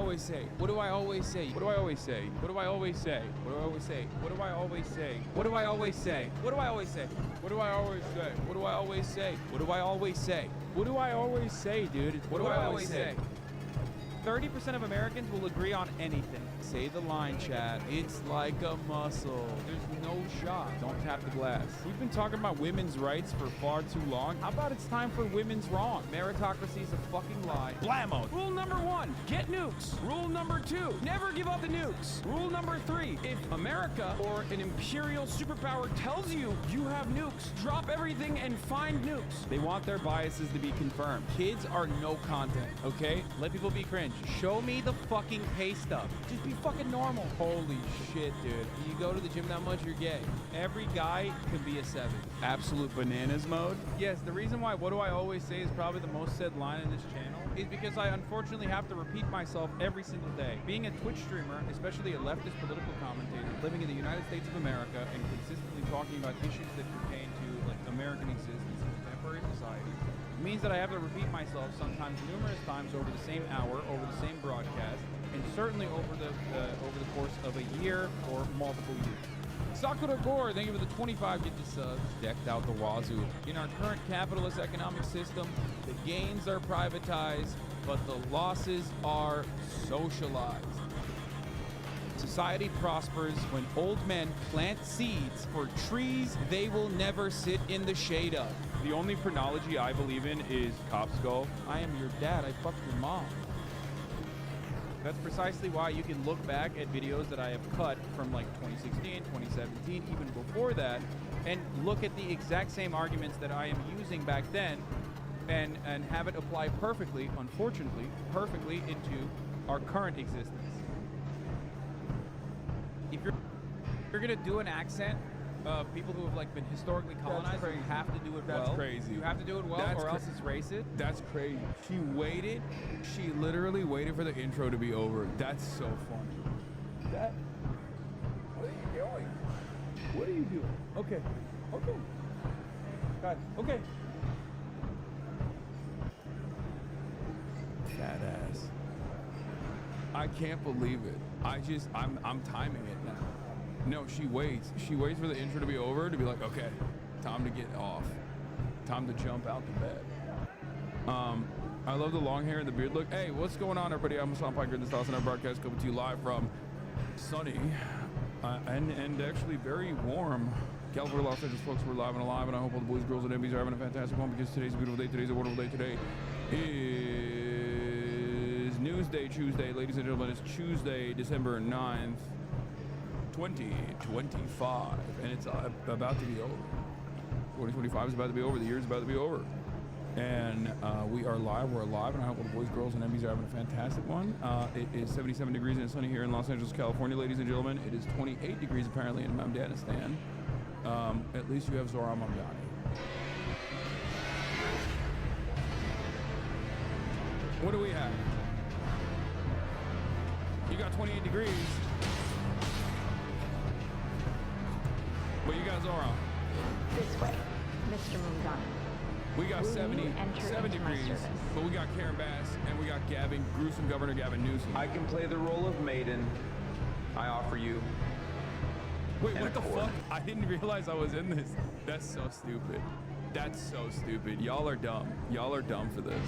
always say? What do I always say? What do I always say? What do I always say? What do I always say? What do I always say? What do I always say? What do I always say? What do I always say? What do I always say? What do I always say? What do I always say, dude? What do I always say? 30% of Americans will agree on anything. Say the line, chat. It's like a muscle. There's no shot. Don't tap the glass. We've been talking about women's rights for far too long. How about it's time for women's wrong? Meritocracy is a fucking lie. Blammo. Rule number 1, get nukes. Rule number 2, never give up the nukes. Rule number 3, if America or an imperial superpower tells you you have nukes, drop everything and find nukes. They want their biases to be confirmed. Kids are no content, okay? Let people be cringe. Show me the fucking pay stub. Just be fucking normal. Holy shit, dude. You go to the gym that much, you're gay. Every guy can be a 7. Absolute bananas mode. Yes, the reason why what do I always say is probably the most said line in this channel is because I unfortunately have to repeat myself every single day. Being a Twitch streamer, especially a leftist political commentator, living in the United States of America and consistently talking about issues that pertain to like American existence in contemporary society, means that I have to repeat myself sometimes numerous times over the same hour, over the same broadcast, and certainly over the course of a year or multiple years. Sakura Gore, thank you for the 25 gifted subs. Decked out the wazoo. In our current capitalist economic system, the gains are privatized, but the losses are socialized. Society prospers when old men plant seeds for trees they will never sit in the shade of. The only phrenology I believe in is cop skull. I am your dad, I fucked your mom. That's precisely why you can look back at videos that I have cut from like 2016, 2017, even before that, and look at the exact same arguments that I am using back then and have it apply perfectly, unfortunately, perfectly into our current existence. If you're gonna do an accent of people who have like been historically colonized, you have to do it well. That's crazy. You have to do it well, or else it's racist. That's crazy. She waited. She literally waited for the intro to be over. That's so funny. That. What are you doing? What are you doing? Okay. Okay. God. Okay. Fat ass. I can't believe it. I'm timing it now. No, she waits. She waits for the intro to be over to be like, okay, time to get off. Time to jump out the bed. I love the long hair and the beard look. Hey, what's going on, everybody? I'm Hassan Piker in this Hasanabi broadcast coming to you live from sunny and actually very warm California, Los Angeles, folks. We're live and alive, and I hope all the boys, girls, and MBs are having a fantastic one because today's a beautiful day. Today's a wonderful day. Today is New Tuesday, ladies and gentlemen. It's Tuesday, December 9th, 2025, and it's about to be over. 2025 is about to be over. The year is about to be over. And we are live. We're alive, and I hope all the boys, girls, and MBs are having a fantastic one. It is 77 degrees and sunny here in Los Angeles, California, ladies and gentlemen. It is 28 degrees apparently in Afghanistan. At least you have Zora Mamdani. What do we have? You got 28 degrees, but you got Zora. This way, Mr. Mamdani. We got 7 degrees, but we got Karen Bass, and we got Gavin, gruesome Governor Gavin Newsom. I can play the role of Maiden. I offer you. Wait, what the fuck? I didn't realize I was in this. That's so stupid. That's so stupid. Y'all are dumb. Y'all are dumb for this.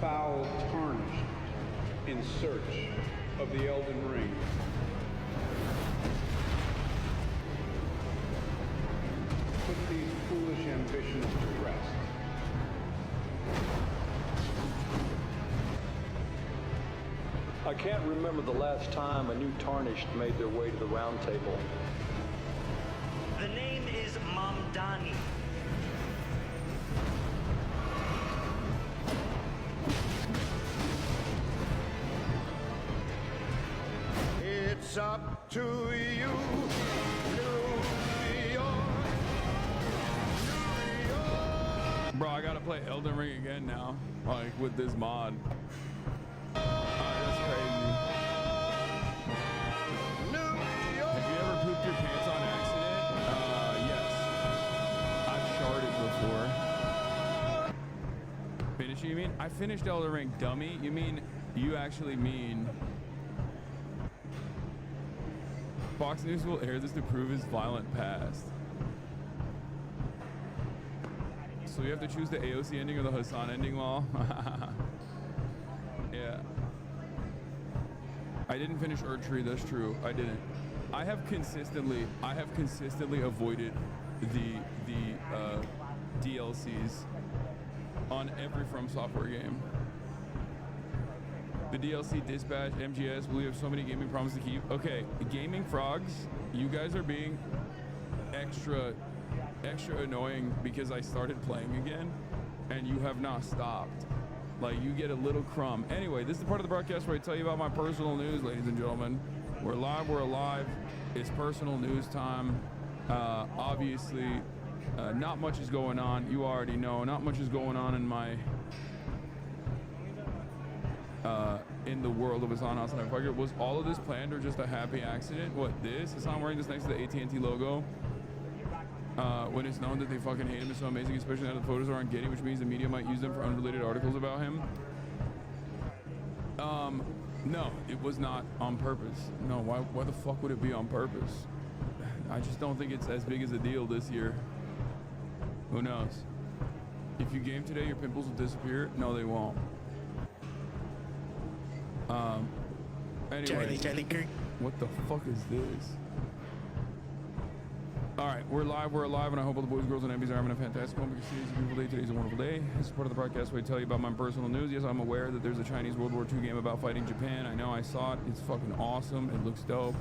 Foul tarnished in search of the Elden Ring. Put these foolish ambitions to rest. I can't remember the last time a new Tarnished made their way to the round table. The name is Mamdani. It's up to you, New York. Bro, I gotta play Elden Ring again now, like with this mod. That's crazy. Have you ever pooped your pants on accident? Yes. I've sharded before. Finish, you mean? I finished Elden Ring, dummy. You actually mean Fox News will air this to prove his violent past. So you have to choose the AOC ending or the Hasan ending, Law. Yeah. I didn't finish Erdtree, that's true. I didn't. I have consistently avoided the DLCs on every From Software game. The DLC, Dispatch, MGS, we have so many gaming problems to keep. Okay, gaming frogs, you guys are being extra annoying because I started playing again and you have not stopped. Like, you get a little crumb. Anyway, this is the part of the broadcast where I tell you about my personal news, ladies and gentlemen. We're live, we're alive. It's personal news time. Obviously, not much is going on. You already know, not much is going on in my in the world of Hasanabi VODs. Was all of this planned or just a happy accident? What, this? Hassan wearing this next to the AT&T logo. When it's known that they fucking hate him is so amazing, especially now the photos are on Getty, which means the media might use them for unrelated articles about him. No, it was not on purpose. No, why the fuck would it be on purpose? I just don't think it's as big as a deal this year. Who knows? If you game today, your pimples will disappear. No, they won't. Anyway, what the fuck is this? All right, we're live, we're alive, and I hope all the boys, girls, and MBs are having a fantastic one because today's a beautiful day, today's a wonderful day. This is part of the broadcast where I tell you about my personal news. Yes, I'm aware that there's a Chinese World War II game about fighting Japan. I know, I saw it. It's fucking awesome. It looks dope.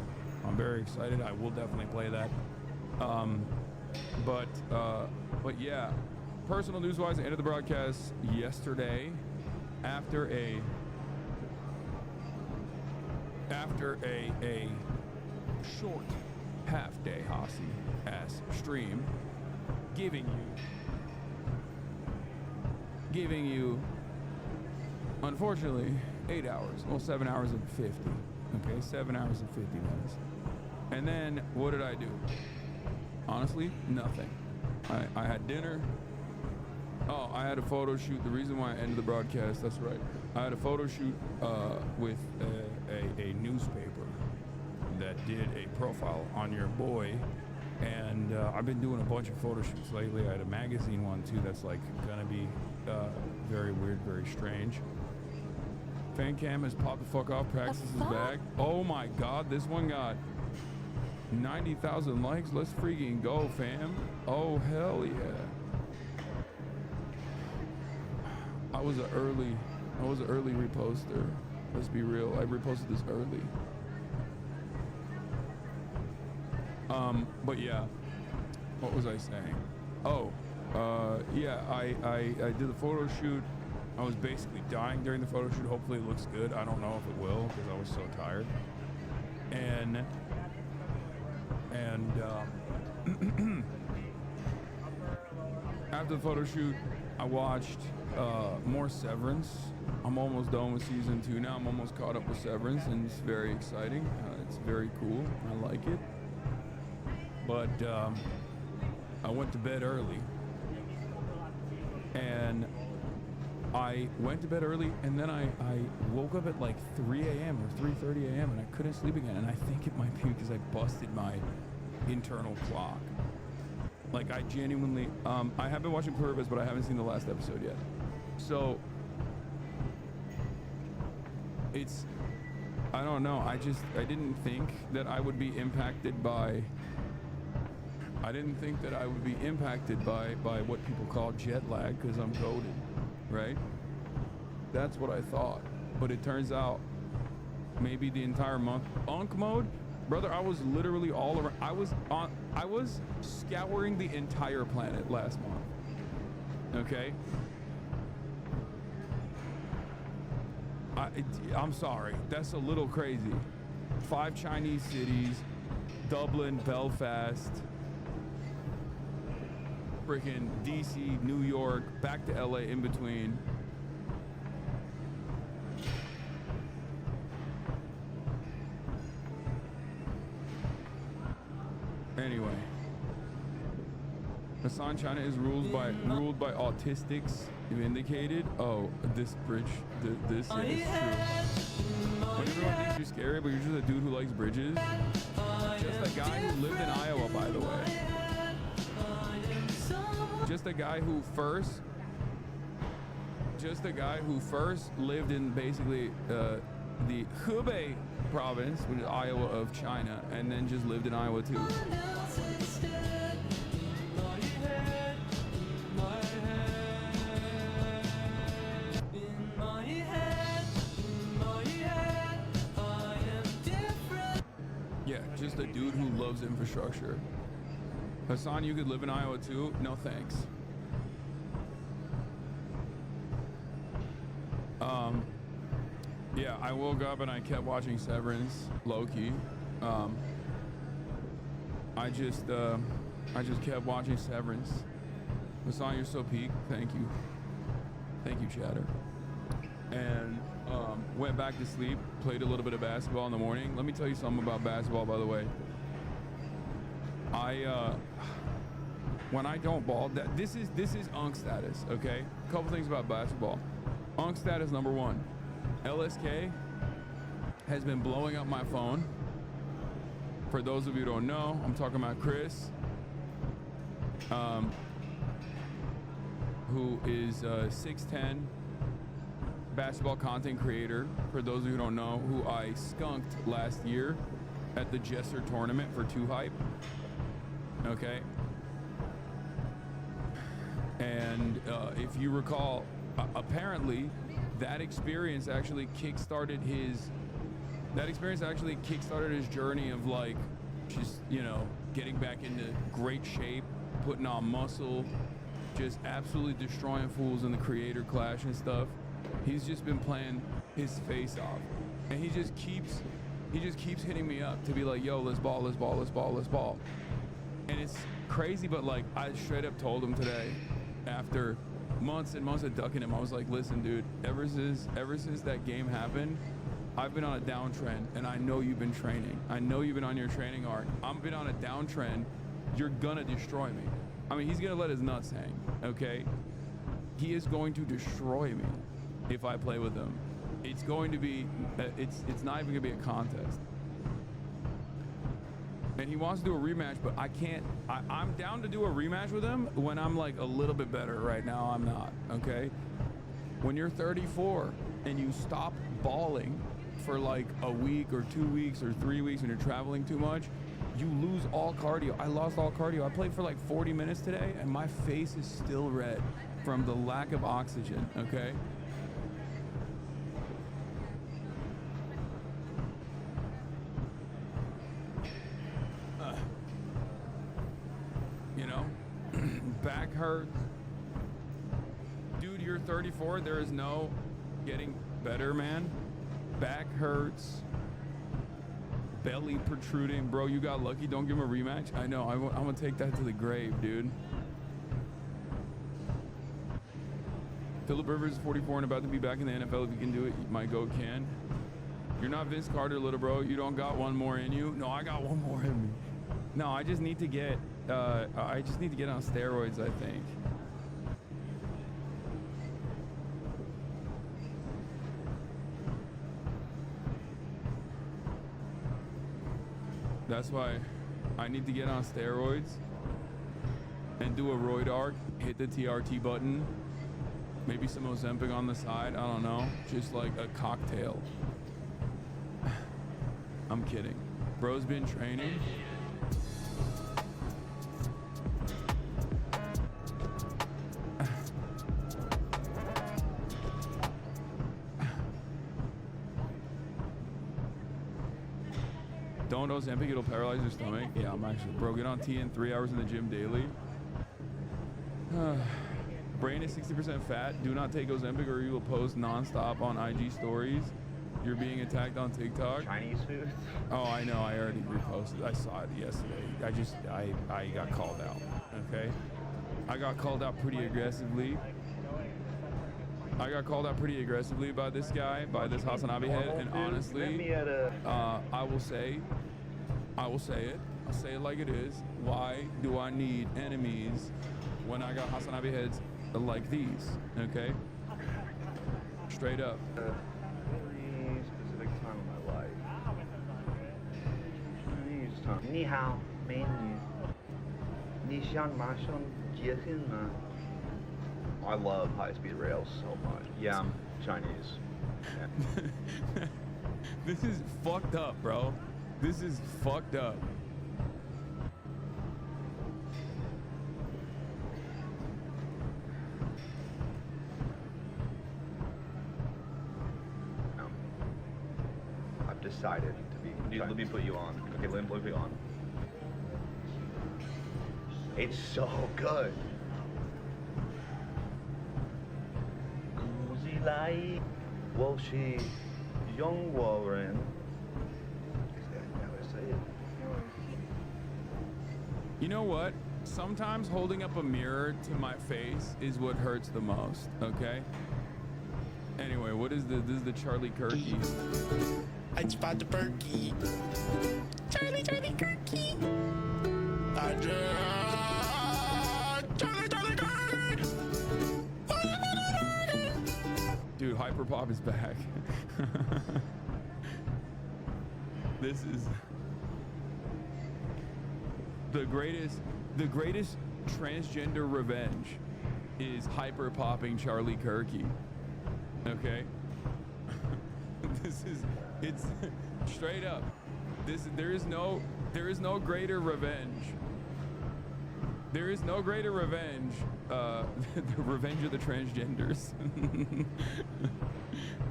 I'm very excited. I will definitely play that. But yeah, personal news-wise, I ended the broadcast yesterday after a short half-day Hasi-ass stream, giving you, unfortunately, 8 hours. Well, 7 hours and 50. Okay, 7 hours and 50 minutes. And then, what did I do? Honestly, nothing. I had dinner. Oh, I had a photo shoot. The reason why I ended the broadcast, that's right. I had a photo shoot with a newspaper that did a profile on your boy, and I've been doing a bunch of photo shoots lately. I had a magazine one too that's like gonna be very weird, very strange. Fan cam has popped the fuck off. Praxis is back. Oh my god, this one got 90,000 likes. Let's freaking go, fam. Oh hell yeah. I was an early reposter. Let's be real. I reposted this early. But yeah, what was I saying? Oh, yeah, I did the photo shoot. I was basically dying during the photo shoot. Hopefully it looks good. I don't know if it will because I was so tired. And after the photo shoot, I watched more Severance. I'm almost done with season 2 now. I'm almost caught up with Severance, and it's very exciting. It's very cool. I like it. But I went to bed early, and I went to bed early, and then I woke up at like 3 a.m. or 3:30 a.m. and I couldn't sleep again. And I think it might be because I busted my internal clock. Like I genuinely, I have been watching PARAMOUNT, but I haven't seen the last episode yet. So it's, I don't know. I didn't think that I would be impacted by. I didn't think that I would be impacted by what people call jet lag because I'm goated, right? That's what I thought. But it turns out maybe the entire month. Unk mode, brother, I was literally all around. I was scouring the entire planet last month. Okay? I'm sorry. That's a little crazy. 5 Chinese cities, Dublin, Belfast, freaking DC, New York, back to LA in between. Anyway, Hasan, China is ruled by autistics. You indicated. Oh, this bridge. This is true. When everyone thinks you're scary, but you're just a dude who likes bridges. Just a guy who lived in Iowa, by the way. Just a guy who first lived in basically the Hubei province, which is Iowa of China, and then just lived in Iowa too. Yeah, just a dude who loves infrastructure. Hasan, you could live in Iowa too? No thanks. Yeah, I woke up and I kept watching Severance, low-key. I just kept watching Severance. Hasan, you're so peak. Thank you. Thank you, chatter. And went back to sleep, played a little bit of basketball in the morning. Let me tell you something about basketball, by the way. When I don't ball, this is Unk status, okay? A couple things about basketball. Unk status number 1. LSK has been blowing up my phone. For those of you who don't know, I'm talking about Chris, who is a 6'10" basketball content creator. For those of you who don't know, who I skunked last year at the Jesser tournament for 2 Hype. Okay. And if you recall, apparently that experience actually kickstarted his journey of like just, you know, getting back into great shape, putting on muscle, just absolutely destroying fools in the creator clash and stuff. He's just been playing his face off, and he just keeps hitting me up to be like, yo, let's ball. And it's crazy, but like I straight up told him today, after months and months of ducking him, I was like, listen, dude, ever since that game happened, I've been on a downtrend, and I know you've been training. I know you've been on your training arc. I've been on a downtrend. You're gonna destroy me. I mean, he's gonna let his nuts hang, okay? He is going to destroy me if I play with him. It's going to be, it's not even gonna be a contest. And he wants to do a rematch, but I can't. I'm down to do a rematch with him when I'm like a little bit better. Right now, I'm not, okay? When you're 34 and you stop balling for like a week or 2 weeks or 3 weeks and you're traveling too much, you lose all cardio. I lost all cardio. I played for like 40 minutes today and my face is still red from the lack of oxygen, okay? You know, back hurts. Dude, you're 34. There is no getting better, man. Back hurts. Belly protruding. Bro, you got lucky. Don't give him a rematch. I know. I'm going to take that to the grave, dude. Phillip Rivers is 44 and about to be back in the NFL. If you can do it, my goat can. You're not Vince Carter, little bro. You don't got one more in you. No, I got one more in me. No, I just need to get on steroids, I think. That's why I need to get on steroids and do a roid arc, hit the TRT button, maybe some Ozempic on the side, I don't know, just like a cocktail. I'm kidding. Bro's been training. Don't Ozempic, it'll paralyze your stomach. Yeah, I'm actually, bro, get on TN 3 hours in the gym daily. Brain is 60% fat. Do not take Ozempic or you will post non-stop on IG stories. You're being attacked on TikTok. Chinese food? Oh, I know. I already reposted. I saw it yesterday. I got called out. Okay? I got called out pretty aggressively. I got called out pretty aggressively by this guy, by this Hasanabi head, and honestly, I will say it. I'll say it like it is. Why do I need enemies when I got Hasanabi heads like these? Okay? Straight up. Very specific time of my life. Ni hao, 美女. Ni xiang ma sheng jie hin ma. I love high-speed rails so much. Yeah, I'm Chinese. Yeah. This is fucked up, bro. This is fucked up. I've decided to be. Dude, let me put you on. Okay, let me put you on. It's so good. 来，我是中国人。You know what? Sometimes holding up a mirror to my face is what hurts the most, okay? Anyway, this is the Charlie Kirky. I spot the perky. Charlie Kirky. Charlie Kirky. Dude, Hyperpop is back. This is the greatest transgender revenge is hyper-popping Charlie Kirky. Okay? It's straight up. There is no greater revenge. There is no greater revenge, the revenge of the transgenders.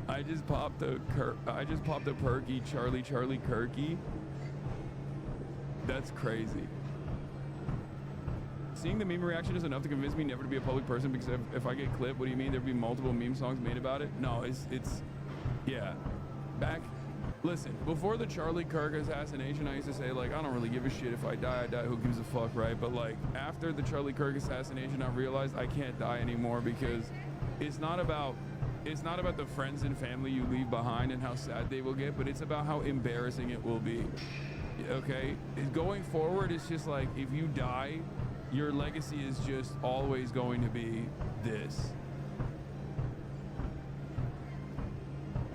I just popped a perky Charlie Kirky. That's crazy. Seeing the meme reaction is enough to convince me never to be a public person, because if I get clipped, what do you mean? There'd be multiple meme songs made about it? No, it's yeah. Listen, before the Charlie Kirk assassination, I used to say, like, I don't really give a shit. If I die, who gives a fuck, right? But like, after the Charlie Kirk assassination, I realized I can't die anymore, because it's not about the friends and family you leave behind and how sad they will get, but it's about how embarrassing it will be. Okay? Going forward, it's just like, if you die, your legacy is just always going to be this.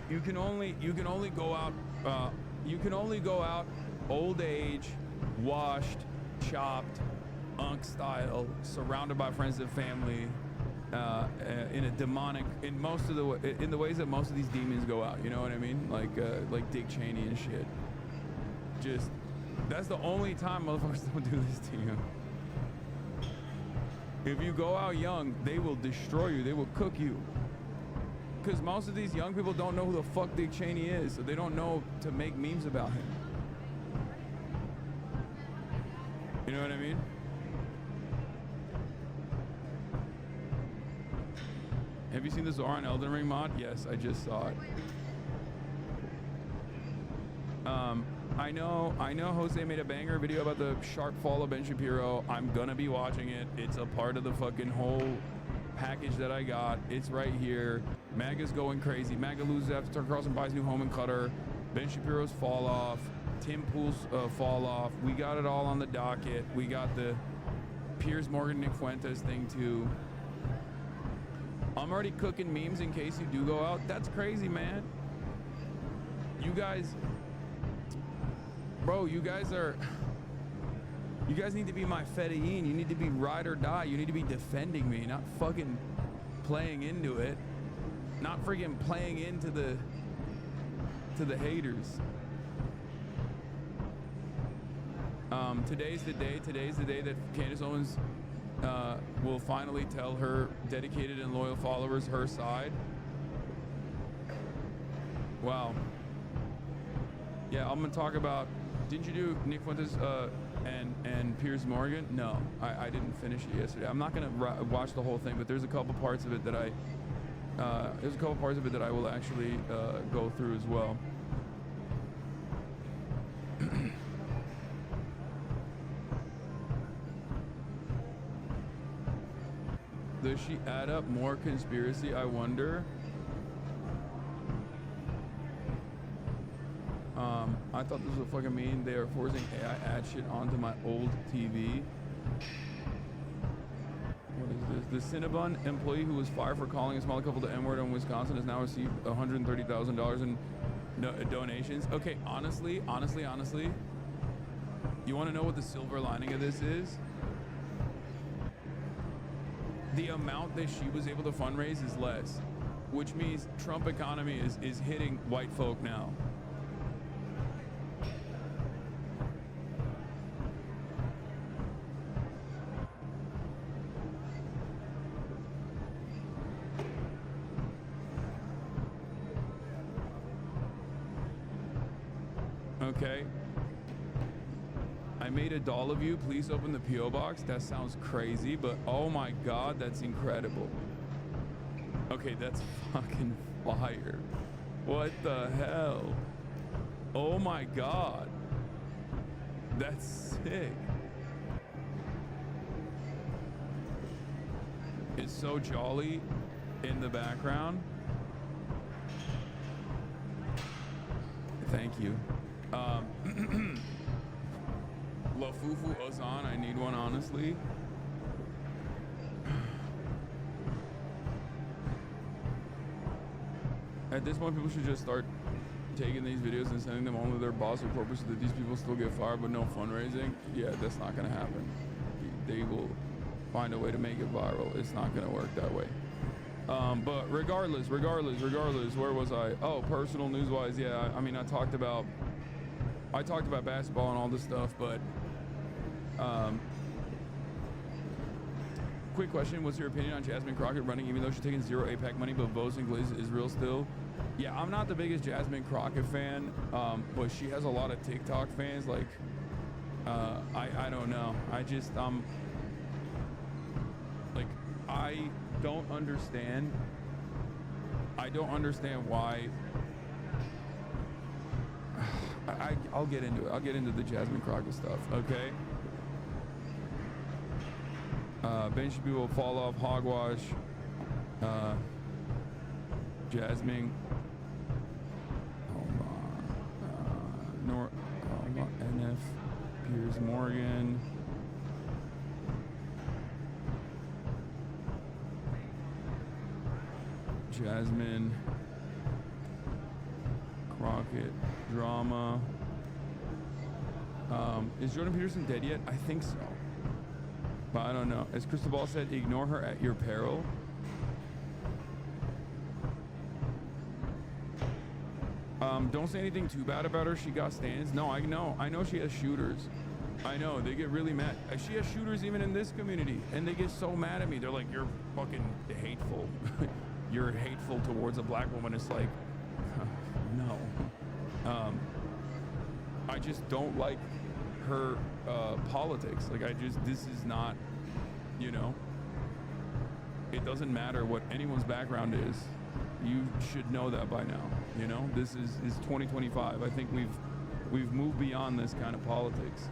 You can only go out old age, washed, chopped, unk style, surrounded by friends and family, in a demonic, in the ways that most of these demons go out. You know what I mean? Like Dick Cheney and shit. Just, that's the only time motherfuckers don't do this to you. If you go out young, they will destroy you. They will cook you. Because most of these young people don't know who the fuck Dick Cheney is, so they don't know to make memes about him. You know what I mean? Have you seen the Zoran Elden Ring mod? Yes, I just saw it. I know Jose made a banger video about the sharp fall of Ben Shapiro. I'm gonna be watching it. It's a part of the fucking whole package that I got. It's right here. MAGA's going crazy. MAGA loses after Tucker Carlson buys new home in Qatar. Ben Shapiro's fall off. Tim Pool's fall off. We got it all on the docket. We got the Piers Morgan Nick Fuentes thing too. I'm already cooking memes in case you do go out. That's crazy, man. You guys, bro, you guys need to be my Fedayeen. You need to be ride or die. You need to be defending me, not fucking playing into it. Not freaking playing into the haters. Today's the day that Candace Owens will finally tell her dedicated and loyal followers her side. Wow. Yeah, I'm gonna talk about. Didn't you do Nick Fuentes and Piers Morgan? No, I didn't finish it yesterday. I'm not gonna watch the whole thing, but there's a couple parts of it that I will actually go through as well. Does she add up more conspiracy? I wonder. I thought this was a fucking meme. They are forcing AI ad shit onto my old TV. What is this? The Cinnabon employee who was fired for calling a small couple the N-word in Wisconsin has now received $130,000 in donations. Okay, honestly, you want to know what the silver lining of this is? The amount that she was able to fundraise is less, which means Trump economy is hitting white folk now. Okay. I made a doll of you. Please open the P.O. box. That sounds crazy, but oh my God, that's incredible. Okay, that's fucking fire. What the hell? Oh my God. That's sick. It's so jolly in the background. Thank you. Lafufu Ozan, I need one, honestly. At this point, people should just start taking these videos and sending them only to their boss or corporate so that these people still get fired but no fundraising. Yeah, that's not gonna happen. They will find a way to make it viral. It's not gonna work that way. But regardless, where was I? Oh, personal news-wise, yeah, I mean, I talked about basketball and all this stuff, but quick question, what's your opinion on Jasmine Crockett running even though she's taking zero APAC money but votes in Israel still? Yeah, I'm not the biggest Jasmine Crockett fan, but she has a lot of TikTok fans. Like, I don't know. I just, like, I don't understand why. I'll get into it. I'll get into the Jasmine Crockett stuff, okay? Ben Shapiro will fall off. Hogwatch. Jasmine. NF. Piers Morgan. Jasmine Crockett drama. Is Jordan Peterson dead yet? I think so, but I don't know. As Cristobal said, ignore her at your peril. Don't say anything too bad about her. She got stands. No, I know she has shooters. I know, they get really mad. She has shooters even in this community, and they get so mad at me. They're like, you're fucking hateful. You're hateful towards a black woman. It's like, no. I just don't like her politics. Like, this is not, you know, it doesn't matter what anyone's background is. You should know that by now, you know? This is 2025. I think we've moved beyond this kind of politics.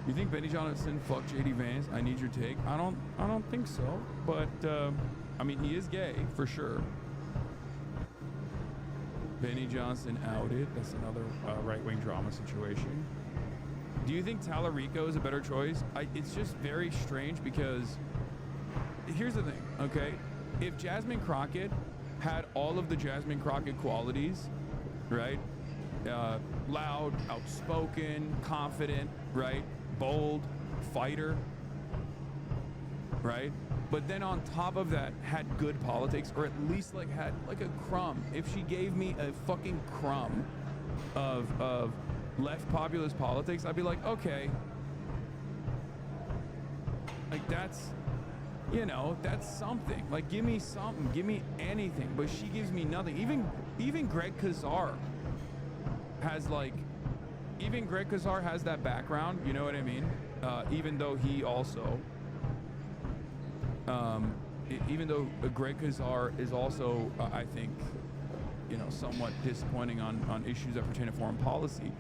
You think Benny Johnson fucked JD Vance? I need your take. I don't think so, but I mean, he is gay for sure. Benny Johnson outed. That's another right-wing drama situation. Do you think Tallarico is a better choice? It's just very strange because here's the thing, okay? If Jasmine Crockett had all of the Jasmine Crockett qualities, right? Loud, outspoken, confident, right? Bold, fighter, right? But then on top of that had good politics, or at least like had like a crumb. If she gave me a fucking crumb of left populist politics, I'd be like, okay, like that's, you know, that's something. Like, give me something, give me anything. But she gives me nothing. Even Greg Kazar has like, even Greg Kazar has that background, you know what I mean? Even though he also, even though Greg Kazar is also, I think, you know, somewhat disappointing on issues that pertain to foreign policy.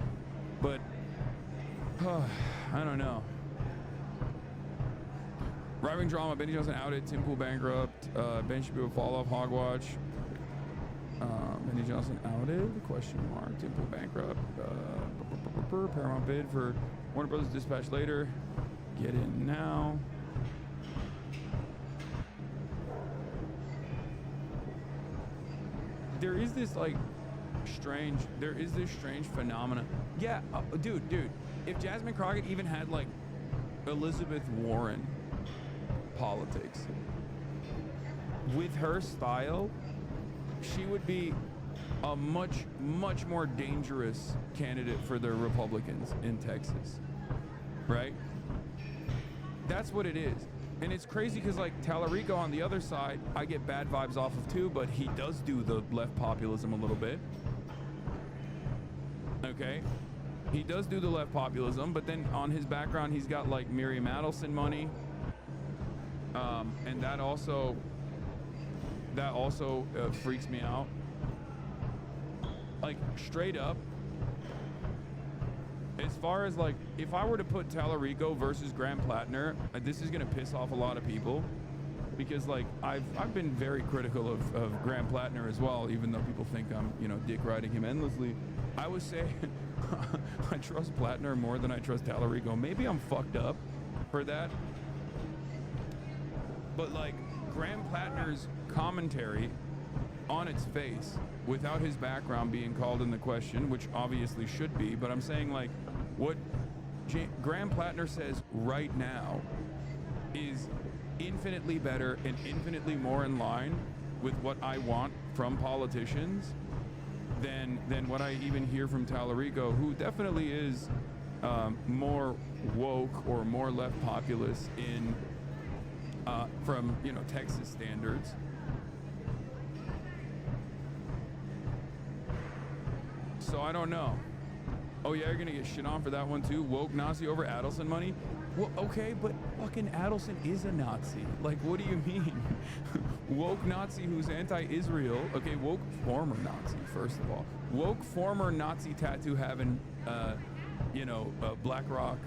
But, I don't know. Right-wing drama, Benny Johnson outed, Tim Pool bankrupt, Ben should be able to fall off HOGWATCH. Benny Johnson outed, question mark, Tim Pool bankrupt, Paramount bid for Warner Brothers dispatch later. Get in now. There is this strange phenomena. Yeah, dude, if Jasmine Crockett even had like Elizabeth Warren politics, with her style, she would be a much more dangerous candidate for the Republicans in Texas, right? That's what it is. And it's crazy because like Tallarico on the other side, I get bad vibes off of too, but he does do the left populism a little bit. Okay? He does do the left populism, but then on his background, he's got like Miriam Adelson money. And that also freaks me out. Like straight up, as far as like, if I were to put Tallarico versus Graham Plattner, this is gonna piss off a lot of people, because like I've been very critical of Graham Plattner as well, even though people think I'm, you know, dick riding him endlessly. I would say I trust Plattner more than I trust Tallarico. Maybe I'm fucked up for that, but like Graham Plattner's commentary on its face, without his background being called in the question, which obviously should be, but I'm saying like what Graham Plattner says right now is infinitely better and infinitely more in line with what I want from politicians than what I even hear from Tallarico, who definitely is more woke or more left populist in from, you know, Texas standards. So I don't know. Oh yeah, you're gonna get shit on for that one too. Woke Nazi over Adelson money. Well, okay, but fucking Adelson is a Nazi. Like, what do you mean? Woke Nazi who's anti-Israel. Okay, woke former Nazi, first of all. Woke former Nazi tattoo having, you know, BlackRock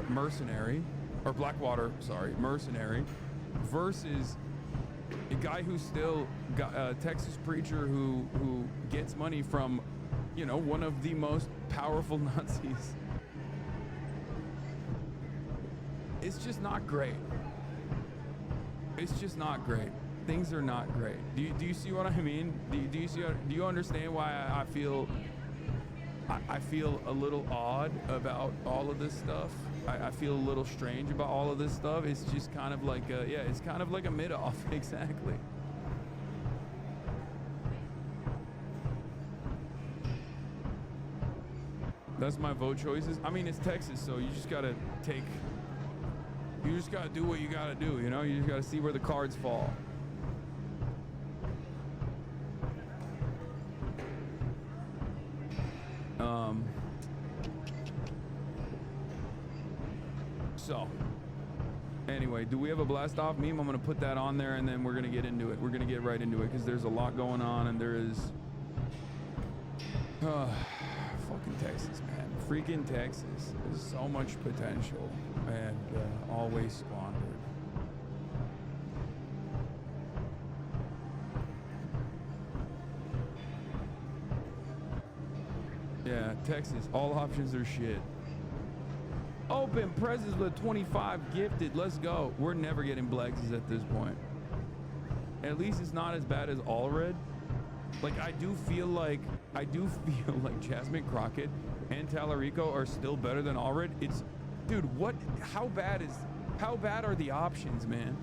mercenary, or Blackwater, sorry, mercenary, versus a guy who's still got a Texas preacher who gets money from, you know, one of the most powerful Nazis. It's just not great. It's just not great. Things are not great. Do you see what I mean? Do you understand why I feel a little odd about all of this stuff? I feel a little strange about all of this stuff. It's just kind of like it's kind of like a mid-off. Exactly. That's my vote choices. I mean, it's Texas, so you just gotta do what you gotta do, you know? You just gotta see where the cards fall. So, anyway, do we have a blast off meme? I'm gonna put that on there and then we're gonna get into it. We're gonna get right into it because there's a lot going on and there is fucking Texas, man. Freaking Texas. There's so much potential and always squandered. Yeah, Texas, all options are shit. Open presents with 25 gifted. Let's go. We're never getting Blexes at this point. At least it's not as bad as Allred. Like, I do feel like Jasmine Crockett and Talarico are still better than Allred. It's, dude, how bad are the options, man?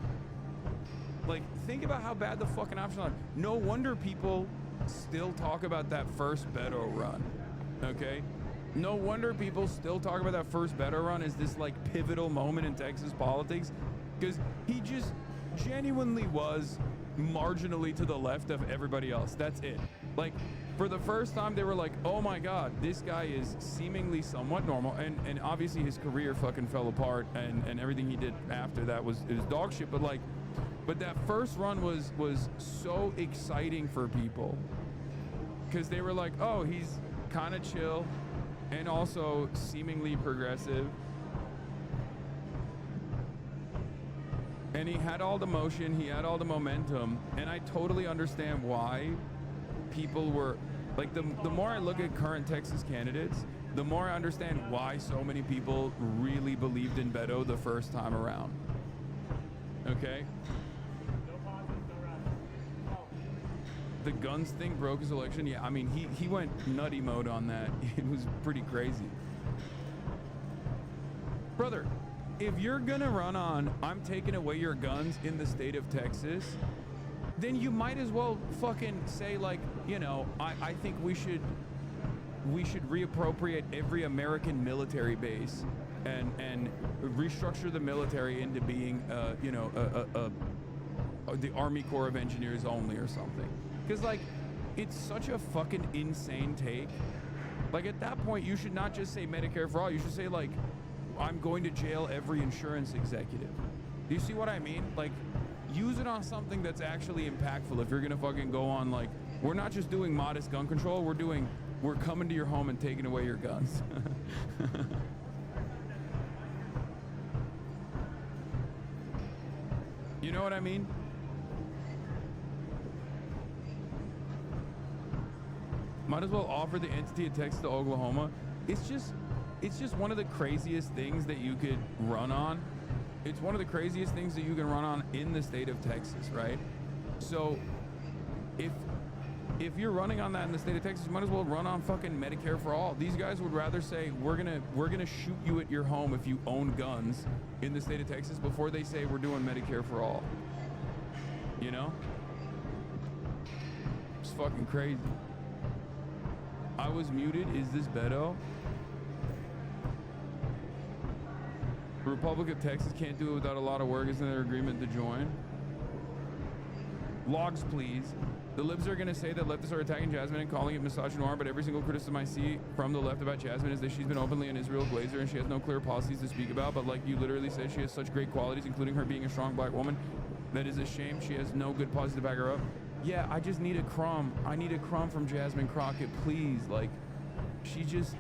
Like, think about how bad the fucking options are. No wonder people still talk about that first Beto run, okay? No wonder people still talk about that first Beto run as this like pivotal moment in Texas politics, because he just genuinely was marginally to the left of everybody else. That's it. Like, for the first time they were like, oh my god, this guy is seemingly somewhat normal, and obviously his career fucking fell apart and everything he did after that was dog shit, but that first run was so exciting for people because they were like, oh, he's kind of chill and also seemingly progressive. And he had all the motion, he had all the momentum, and I totally understand why people were, like, the more I look at current Texas candidates, the more I understand why so many people really believed in Beto the first time around. Okay? The guns thing broke his election. Yeah, I mean, he went nutty mode on that. It was pretty crazy. Brother, if you're gonna run on, I'm taking away your guns in the state of Texas, then you might as well fucking say, like, you know, I think we should reappropriate every American military base and restructure the military into being, you know, the Army Corps of Engineers only or something. Because, like, it's such a fucking insane take. Like, at that point, you should not just say Medicare for all. You should say, like, I'm going to jail every insurance executive. Do you see what I mean? Like, use it on something that's actually impactful. If you're gonna fucking go on, like, we're not just doing modest gun control, we're coming to your home and taking away your guns. You know what I mean? Might as well offer the entity of Texas to Oklahoma. It's just one of the craziest things that you could run on. It's one of the craziest things that you can run on in the state of Texas, right? So if you're running on that in the state of Texas, you might as well run on fucking Medicare for all. These guys would rather say we're gonna shoot you at your home if you own guns in the state of Texas before they say we're doing Medicare for all. You know? It's fucking crazy. I was muted. Is this Beto? The Republic of Texas can't do it without a lot of work. Isn't there agreement to join? Logs, please. The libs are going to say that leftists are attacking Jasmine and calling it misogynoir, but every single criticism I see from the left about Jasmine is that she's been openly an Israel glazer and she has no clear policies to speak about. But like you literally said, she has such great qualities, including her being a strong black woman. That is a shame. She has no good policies to back her up. Yeah, I just need a crumb. I need a crumb from Jasmine Crockett, please. Like, she just...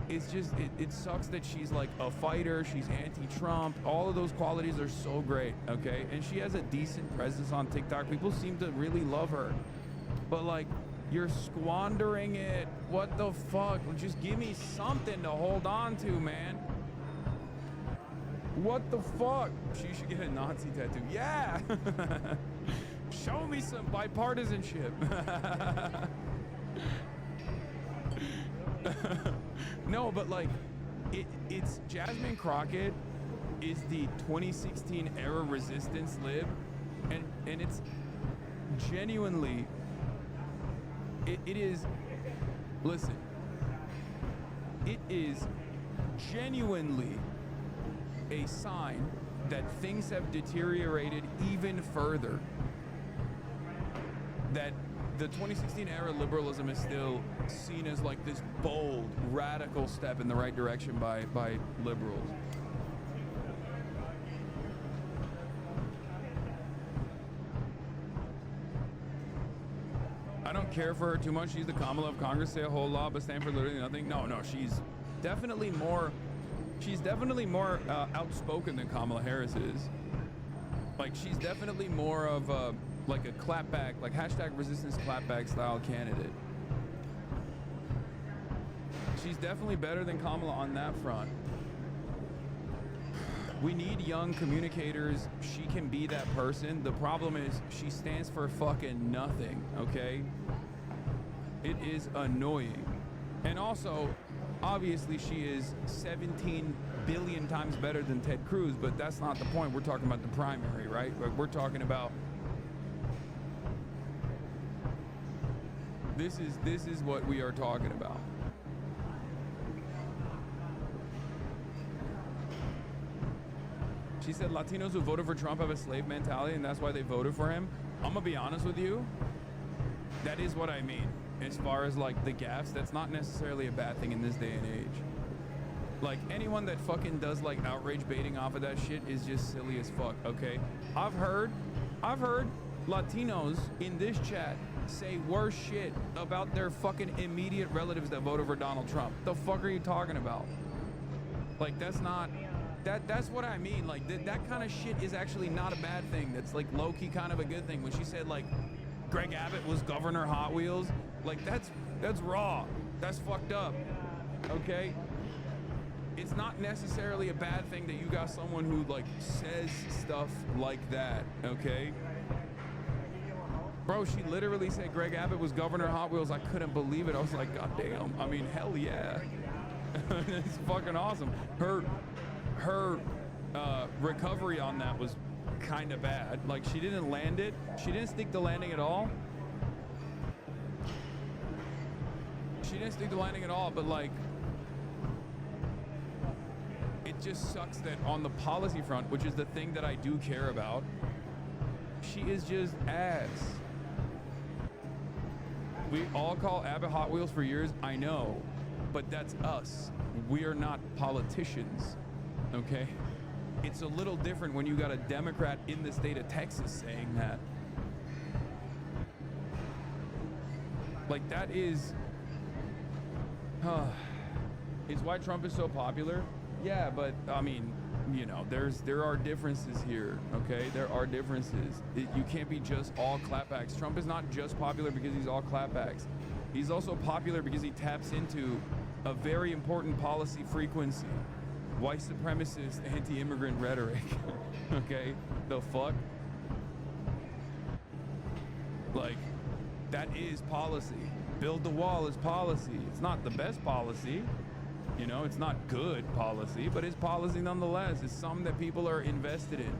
it sucks that she's like a fighter, she's anti-Trump, all of those qualities are so great, okay? And she has a decent presence on TikTok. People seem to really love her. But like, you're squandering it. What the fuck? Just give me something to hold on to, man. What the fuck? She should get a Nazi tattoo. Yeah! Show me some bipartisanship. No, but like, it's Jasmine Crockett is the 2016 era resistance lib, and it's genuinely, it is, listen, it is genuinely a sign that things have deteriorated even further. That the 2016 era liberalism is still seen as like this bold, radical step in the right direction by liberals. I don't care for her too much. She's the Kamala of Congress, say a whole lot, but stand for literally nothing. No, she's definitely more outspoken than Kamala Harris is. Like, she's definitely more of a, like a clapback, like hashtag resistance clapback style candidate. She's definitely better than Kamala on that front. We need young communicators. She can be that person. The problem is she stands for fucking nothing, okay? It is annoying. And also, obviously she is 17 billion times better than Ted Cruz, but that's not the point. We're talking about the primary, right? Like, we're talking about this is what we are talking about. She said Latinos who voted for Trump have a slave mentality and that's why they voted for him. I'm gonna be honest with you. That is what I mean. As far as like the gaffes, that's not necessarily a bad thing in this day and age. Like, anyone that fucking does like outrage baiting off of that shit is just silly as fuck, okay? I've heard Latinos in this chat say worse shit about their fucking immediate relatives that voted for Donald Trump. The fuck are you talking about? Like, that's not... That's what I mean. Like, that kind of shit is actually not a bad thing. That's like low-key kind of a good thing. When she said like Greg Abbott was Governor Hot Wheels, like that's raw. That's fucked up. Okay? It's not necessarily a bad thing that you got someone who like says stuff like that, okay? Bro, she literally said Greg Abbott was Governor Hot Wheels. I couldn't believe it. I was like, God damn. I mean, hell yeah. It's fucking awesome. Her recovery on that was kind of bad. Like, she didn't land it. She didn't stick the landing at all. She didn't stick the landing at all, but like, it just sucks that on the policy front, which is the thing that I do care about, she is just ass. We all call Abbott Hot Wheels for years, I know, but that's us. We are not politicians, okay? It's a little different when you got a Democrat in the state of Texas saying that. Like, that is why Trump is so popular. Yeah, but I mean, you know, there are differences here, okay? There are differences. You can't be just all clapbacks. Trump is not just popular because he's all clapbacks. He's also popular because he taps into a very important policy frequency. White supremacist, anti-immigrant rhetoric, okay? The fuck? Like, that is policy. Build the wall is policy. It's not the best policy. You know, it's not good policy, but it's policy nonetheless. It's something that people are invested in.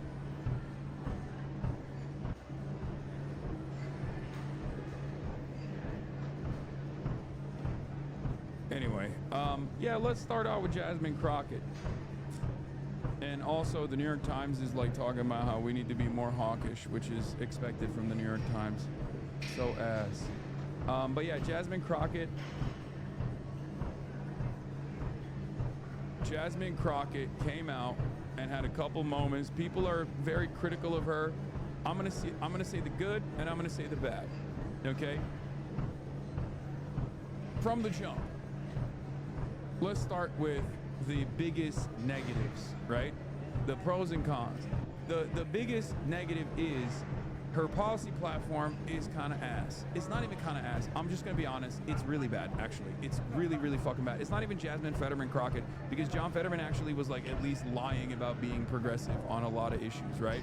Anyway, yeah, let's start out with Jasmine Crockett. And also, the New York Times is like talking about how we need to be more hawkish, which is expected from the New York Times. So ass. But yeah, Jasmine Crockett. Jasmine Crockett came out and had a couple moments. People are very critical of her. I'm gonna say the good and I'm gonna say the bad. Okay? From the jump. Let's start with the biggest negatives, right? The pros and cons. The biggest negative is her policy platform is kind of ass. It's not even kind of ass. I'm just gonna be honest. It's really bad, actually. It's really, really fucking bad. It's not even Jasmine Fetterman Crockett, because John Fetterman actually was like at least lying about being progressive on a lot of issues, right?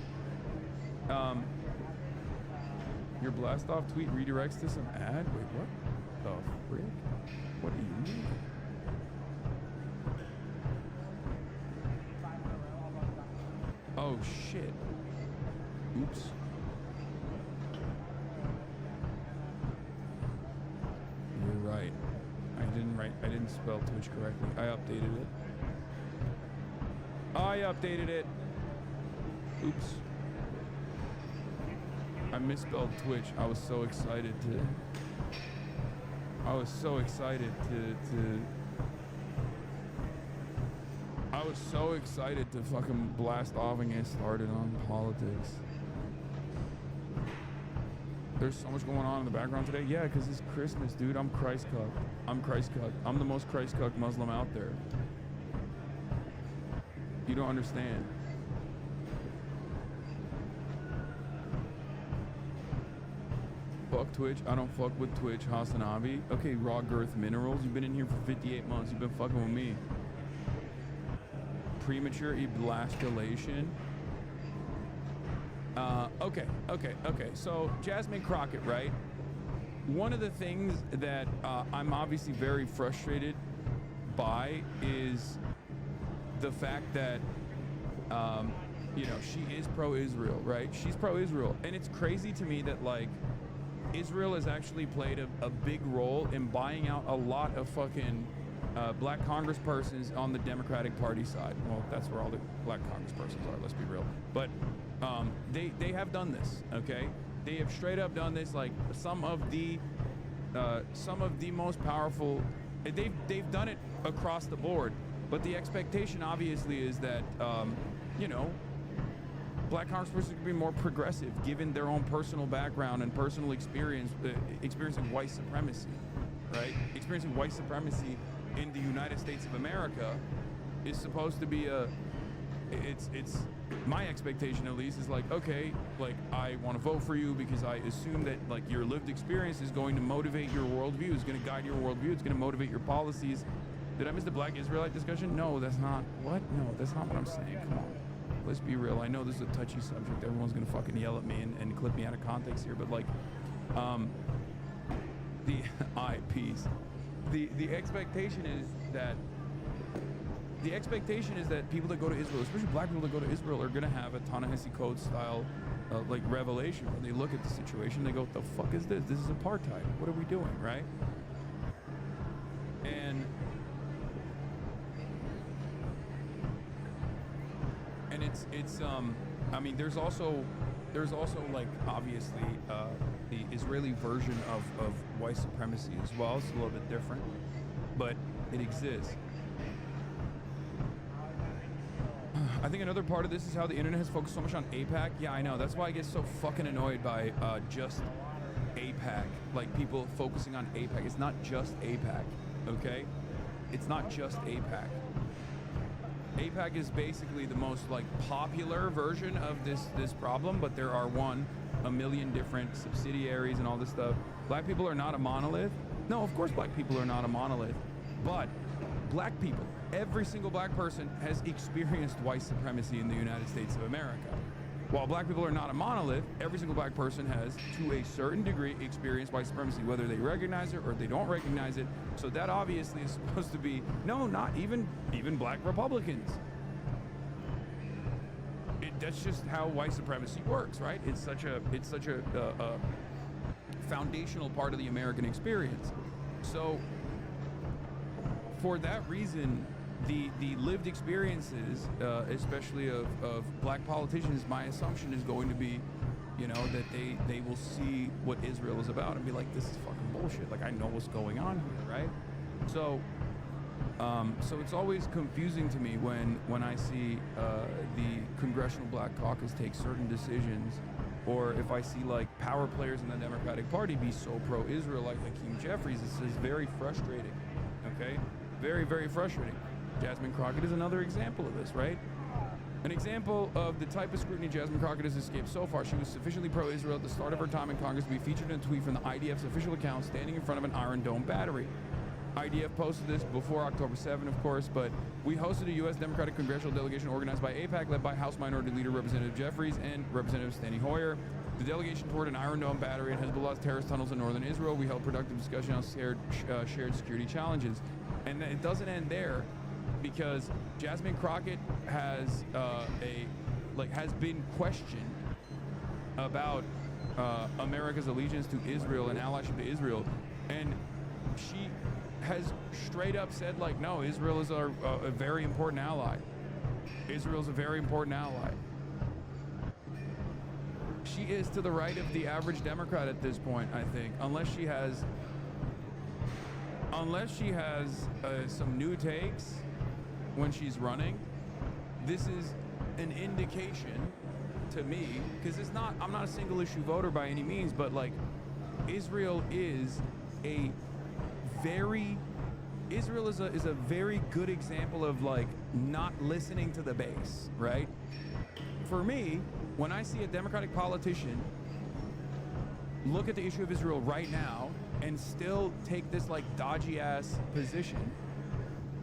Your blast off tweet redirects to some ad? Wait, what the frick? What do you mean? Oh shit. Oops. You're right. I I didn't spell Twitch correctly. I updated it. Oops. I misspelled Twitch. I was so excited to fucking blast off and get started on politics. There's so much going on in the background today. Yeah, because it's Christmas, dude. I'm Christ cucked. I'm the most Christ cucked Muslim out there. You don't understand. Fuck Twitch. I don't fuck with Twitch. Hasanabi. Okay, Raw Girth Minerals. You've been in here for 58 months. You've been fucking with me. Premature eblastulation. Okay. So Jasmine Crockett, right? One of the things that I'm obviously very frustrated by is the fact that, you know, she is pro-Israel, right? She's pro-Israel. And it's crazy to me that, like, Israel has actually played a big role in buying out a lot of fucking black congresspersons on the Democratic Party side. Well, that's where all the black congresspersons are, let's be real. But they have done this, okay? They have straight up done this. Like some of the most powerful, they've done it across the board. But the expectation obviously is that, you know, black congresspersons can be more progressive given their own personal background and personal experience, experiencing white supremacy, right? Experiencing white supremacy in the United States of America is supposed to be it's my expectation at least is like, okay, like I want to vote for you because I assume that like your lived experience is going to motivate your worldview, is going to guide your worldview, it's going to motivate your policies. Did I miss the Black Israelite discussion? No, that's not what? No, that's not what I'm saying. Come on. Let's be real. I know this is a touchy subject. Everyone's going to fucking yell at me and clip me out of context here, but like, the expectation is that people that go to Israel, especially black people that go to Israel, are going to have a Ta-Nehisi Code style like revelation where they look at the situation, they go, what the fuck is this? This is apartheid. What are we doing, right? And it's I mean, there's also like obviously the Israeli version of white supremacy as well. It's a little bit different, but it exists. I think another part of this is how the internet has focused so much on AIPAC. Yeah, I know. That's why I get so fucking annoyed by just AIPAC. Like people focusing on AIPAC. It's not just AIPAC, okay? It's not just AIPAC. AIPAC is basically the most like popular version of this problem, but there are a million different subsidiaries and all this stuff. Black people are not a monolith. No, of course black people are not a monolith, but black people, every single black person has experienced white supremacy in the United States of America. While black people are not a monolith, every single black person has, to a certain degree, experienced white supremacy, whether they recognize it or they don't recognize it. So that obviously is supposed to be, no, not even black Republicans. That's just how white supremacy works, right? It's such a foundational part of the American experience. So for that reason, the lived experiences, especially of black politicians, my assumption is going to be, you know, that they will see what Israel is about and be like, this is fucking bullshit. Like, I know what's going on here, right? So it's always confusing to me when I see the Congressional Black Caucus take certain decisions, or if I see like power players in the Democratic Party be so pro-Israel like Hakeem Jeffries. This is very frustrating, okay? Very, very frustrating. Jasmine Crockett is another example of this, right? An example of the type of scrutiny Jasmine Crockett has escaped so far. She was sufficiently pro-Israel at the start of her time in Congress to be featured in a tweet from the IDF's official account standing in front of an Iron Dome battery. IDF posted this before October 7, of course, but we hosted a U.S. Democratic congressional delegation organized by AIPAC, led by House Minority Leader Representative Jeffries and Representative Steny Hoyer. The delegation toured an Iron Dome battery and Hezbollah's terrorist tunnels in northern Israel. We held productive discussion on shared security challenges. And it doesn't end there, because Jasmine Crockett has has been questioned about America's allegiance to Israel and allyship to Israel, and she has straight up said, like, no, Israel is a very important ally. Israel's a very important ally. She is to the right of the average Democrat at this point, I think, unless she has some new takes when she's running. This is an indication to me, because I'm not a single issue voter by any means, but like, Israel is a very good example of like not listening to the base, right? For me, when I see a Democratic politician look at the issue of Israel right now and still take this like dodgy ass position,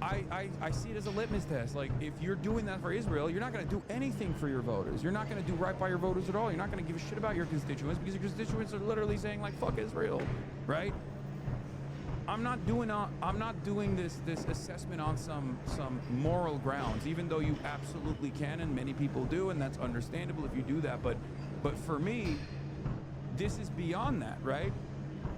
I see it as a litmus test. Like, if you're doing that for Israel, you're not going to do anything for your voters. You're not going to do right by your voters at all. You're not going to give a shit about your constituents, because your constituents are literally saying like, fuck Israel, right? I'm not doing this assessment on some moral grounds, even though you absolutely can, and many people do, and that's understandable if you do that. But for me, this is beyond that, right?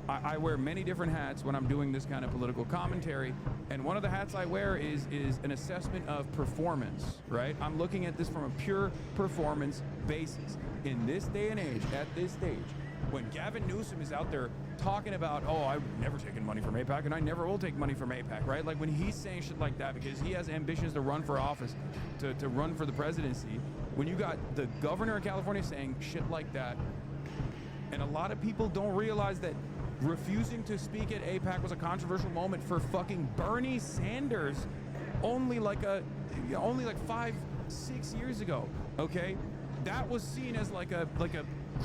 I wear many different hats when I'm doing this kind of political commentary, and one of the hats I wear is an assessment of performance, right? I'm looking at this from a pure performance basis. In this day and age, at this stage, when Gavin Newsom is out there talking about, oh, I've never taken money from AIPAC and I never will take money from AIPAC, right? Like, when he's saying shit like that because he has ambitions to run for office, to run for the presidency, when you got the governor of California saying shit like that, and a lot of people don't realize that refusing to speak at AIPAC was a controversial moment for fucking Bernie Sanders only like 5-6 years ago, okay? That was seen as like a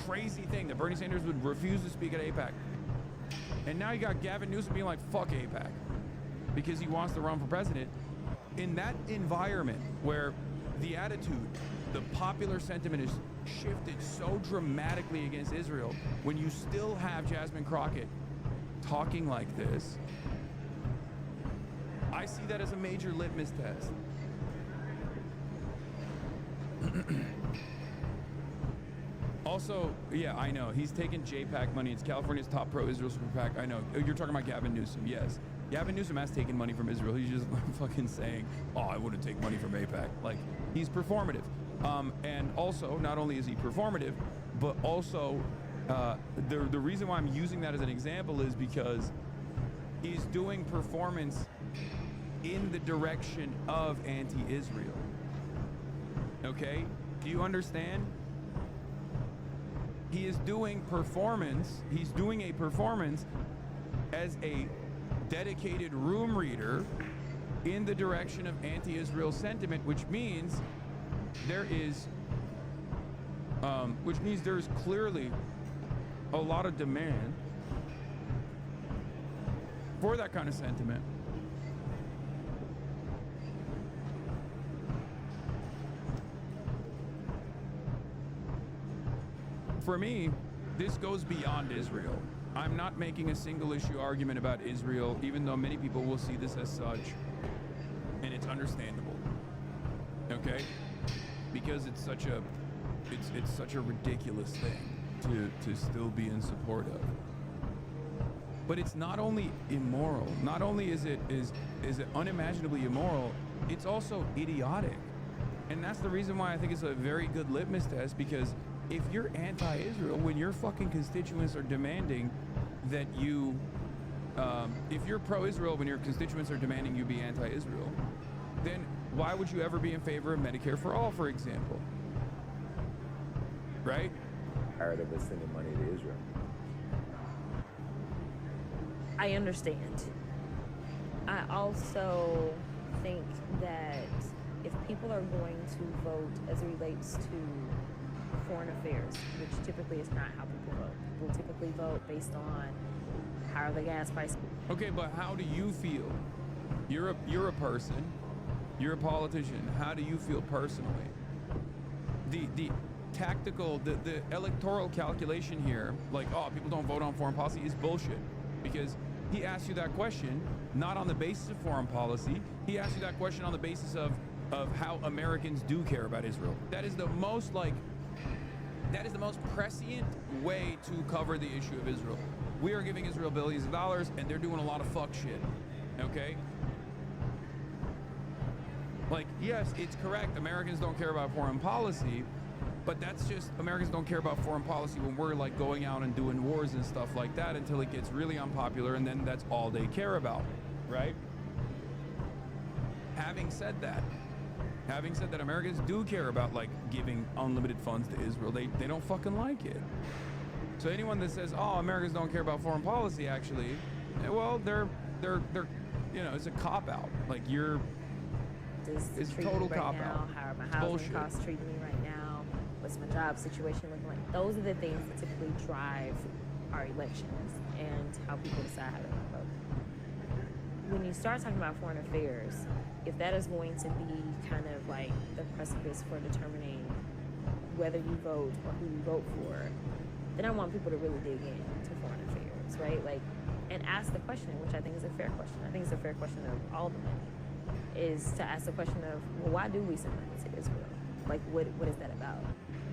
crazy thing, that Bernie Sanders would refuse to speak at AIPAC. And now you got Gavin Newsom being like, fuck AIPAC, because he wants to run for president. In that environment where the attitude, the popular sentiment is shifted so dramatically against Israel, when you still have Jasmine Crockett talking like this, I see that as a major litmus test. Also, yeah, I know, he's taking JPAC money. It's California's top pro-Israel super PAC. I know. You're talking about Gavin Newsom, yes. Gavin Newsom has taken money from Israel. He's just fucking saying, oh, I wouldn't take money from AIPAC. Like, he's performative. And also, not only is he performative, but also the reason why I'm using that as an example is because he's doing performance in the direction of anti-Israel. Okay? Do you understand? He is doing performance. He's doing a performance as a dedicated room reader in the direction of anti-Israel sentiment, which means there's clearly a lot of demand for that kind of sentiment. For me, this goes beyond Israel. I'm not making a single issue argument about Israel, even though many people will see this as such, and it's understandable. Okay? Because it's such a ridiculous thing to still be in support of. But it's not only immoral, not only is it unimaginably immoral, it's also idiotic. And that's the reason why I think it's a very good litmus test, because if you're anti-Israel, when your fucking constituents are demanding that you, if you're pro-Israel when your constituents are demanding you be anti-Israel, then why would you ever be in favor of Medicare for all, for example? Right? Tired of us sending money to Israel. I understand. I also think that if people are going to vote as it relates to foreign affairs, which typically is not how people vote. People typically vote based on how are the gas prices. Okay, but how do you feel? You're a person. You're a politician. How do you feel personally? The tactical, the electoral calculation here, like, oh, people don't vote on foreign policy, is bullshit. Because he asked you that question not on the basis of foreign policy. He asked you that question on the basis of how Americans do care about Israel. That is the most prescient way to cover the issue of Israel. we are giving Israel billions of dollars, and they're doing a lot of fuck shit. Okay? Like, yes, it's correct. Americans don't care about foreign policy, but that's just, Americans don't care about foreign policy when we're like going out and doing wars and stuff like that until it gets really unpopular, and then that's all they care about, right? Having said that, Americans do care about like giving unlimited funds to Israel. They don't fucking like it. So anyone that says, oh, Americans don't care about foreign policy, actually, well, they're you know, it's a cop out. Like it's a total cop out. How are my housing costs treating me right now? What's my job situation looking like? Those are the things that typically drive our elections and how people decide how to vote. When you start talking about foreign affairs, if that is going to be kind of like the precipice for determining whether you vote or who you vote for, then I want people to really dig into foreign affairs, right? Like, and ask the question, which I think is a fair question. I think it's a fair question of all the money, is to ask the question of, well, why do we send money to Israel? Like, what is that about?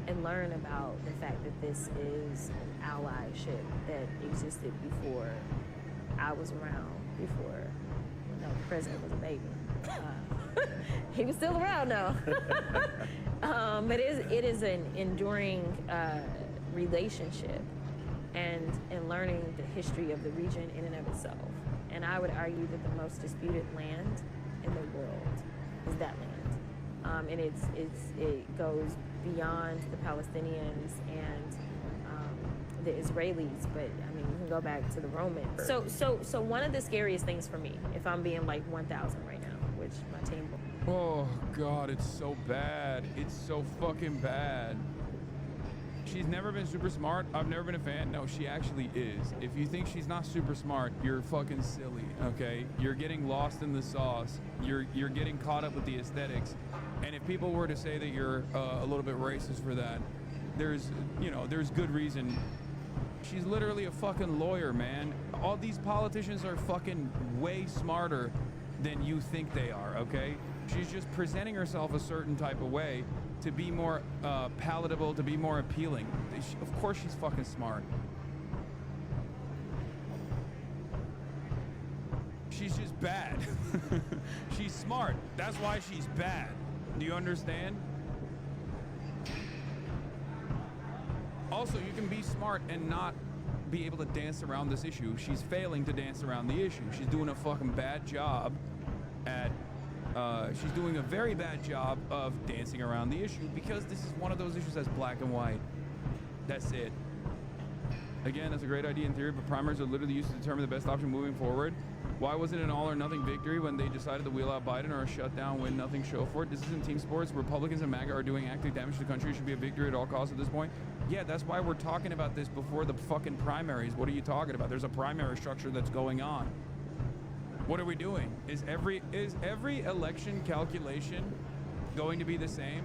And learn about the fact that this is an allyship that existed before I was around, before, you know, the president was a baby. He was still around though. But it is an enduring relationship and learning the history of the region in and of itself. And I would argue that the most disputed land in the world is that land. And it goes beyond the Palestinians and the Israelis, but I mean, you can go back to the Romans. So one of the scariest things for me, if I'm being like 1,000 right now, which my team. Oh God, it's so bad. It's so fucking bad. She's never been super smart. I've never been a fan. No, she actually is. If you think she's not super smart, you're fucking silly, okay? You're getting lost in the sauce. You're getting caught up with the aesthetics. And if people were to say that you're a little bit racist for that, there's good reason. She's literally a fucking lawyer, man. All these politicians are fucking way smarter than you think they are, okay? She's just presenting herself a certain type of way to be more palatable, to be more appealing. Of course she's fucking smart. She's just bad. She's smart. That's why she's bad. Do you understand? Also, you can be smart and not be able to dance around this issue. She's failing to dance around the issue. She's doing a fucking bad job at she's doing a very bad job of dancing around the issue because this is one of those issues that's black and white. That's it. Again, that's a great idea in theory, but primaries are literally used to determine the best option moving forward. Why wasn't it an all or nothing victory when they decided to wheel out Biden, or a shutdown, win nothing, show for it? This isn't team sports. Republicans and MAGA are doing active damage to the country. It should be a victory at all costs at this point. Yeah, that's why we're talking about this before the fucking primaries. What are you talking about? There's a primary structure that's going on. What are we doing? Is every election calculation going to be the same?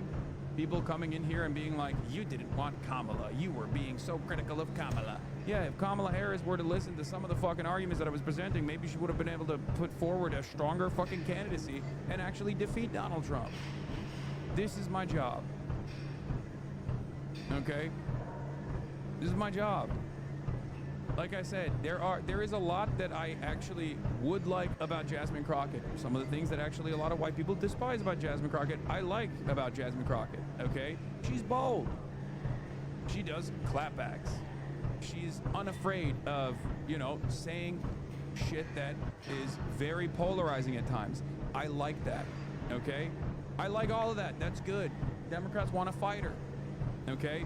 People coming in here and being like, you didn't want Kamala. You were being so critical of Kamala. Yeah, if Kamala Harris were to listen to some of the fucking arguments that I was presenting, maybe she would have been able to put forward a stronger fucking candidacy and actually defeat Donald Trump. This is my job. Okay? This is my job. Like I said, there is a lot that I actually would like about Jasmine Crockett. Some of the things that actually a lot of white people despise about Jasmine Crockett, I like about Jasmine Crockett, okay? She's bold. She does clapbacks. She's unafraid of, saying shit that is very polarizing at times. I like that, okay? I like all of that. That's good. Democrats want to fight her, okay?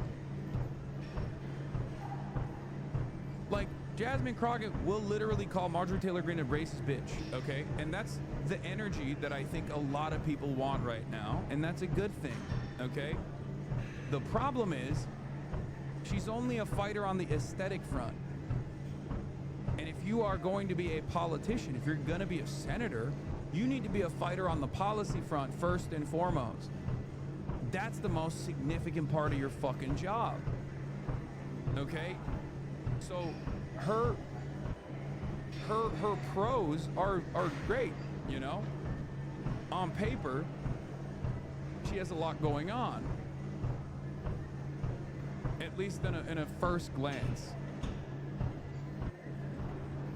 Like, Jasmine Crockett will literally call Marjorie Taylor Greene a racist bitch, okay? And that's the energy that I think a lot of people want right now, and that's a good thing, okay? The problem is, she's only a fighter on the aesthetic front. And if you are going to be a politician, if you're gonna be a senator, you need to be a fighter on the policy front first and foremost. That's the most significant part of your fucking job, okay? So her pros are great, On paper, she has a lot going on. At least in a first glance.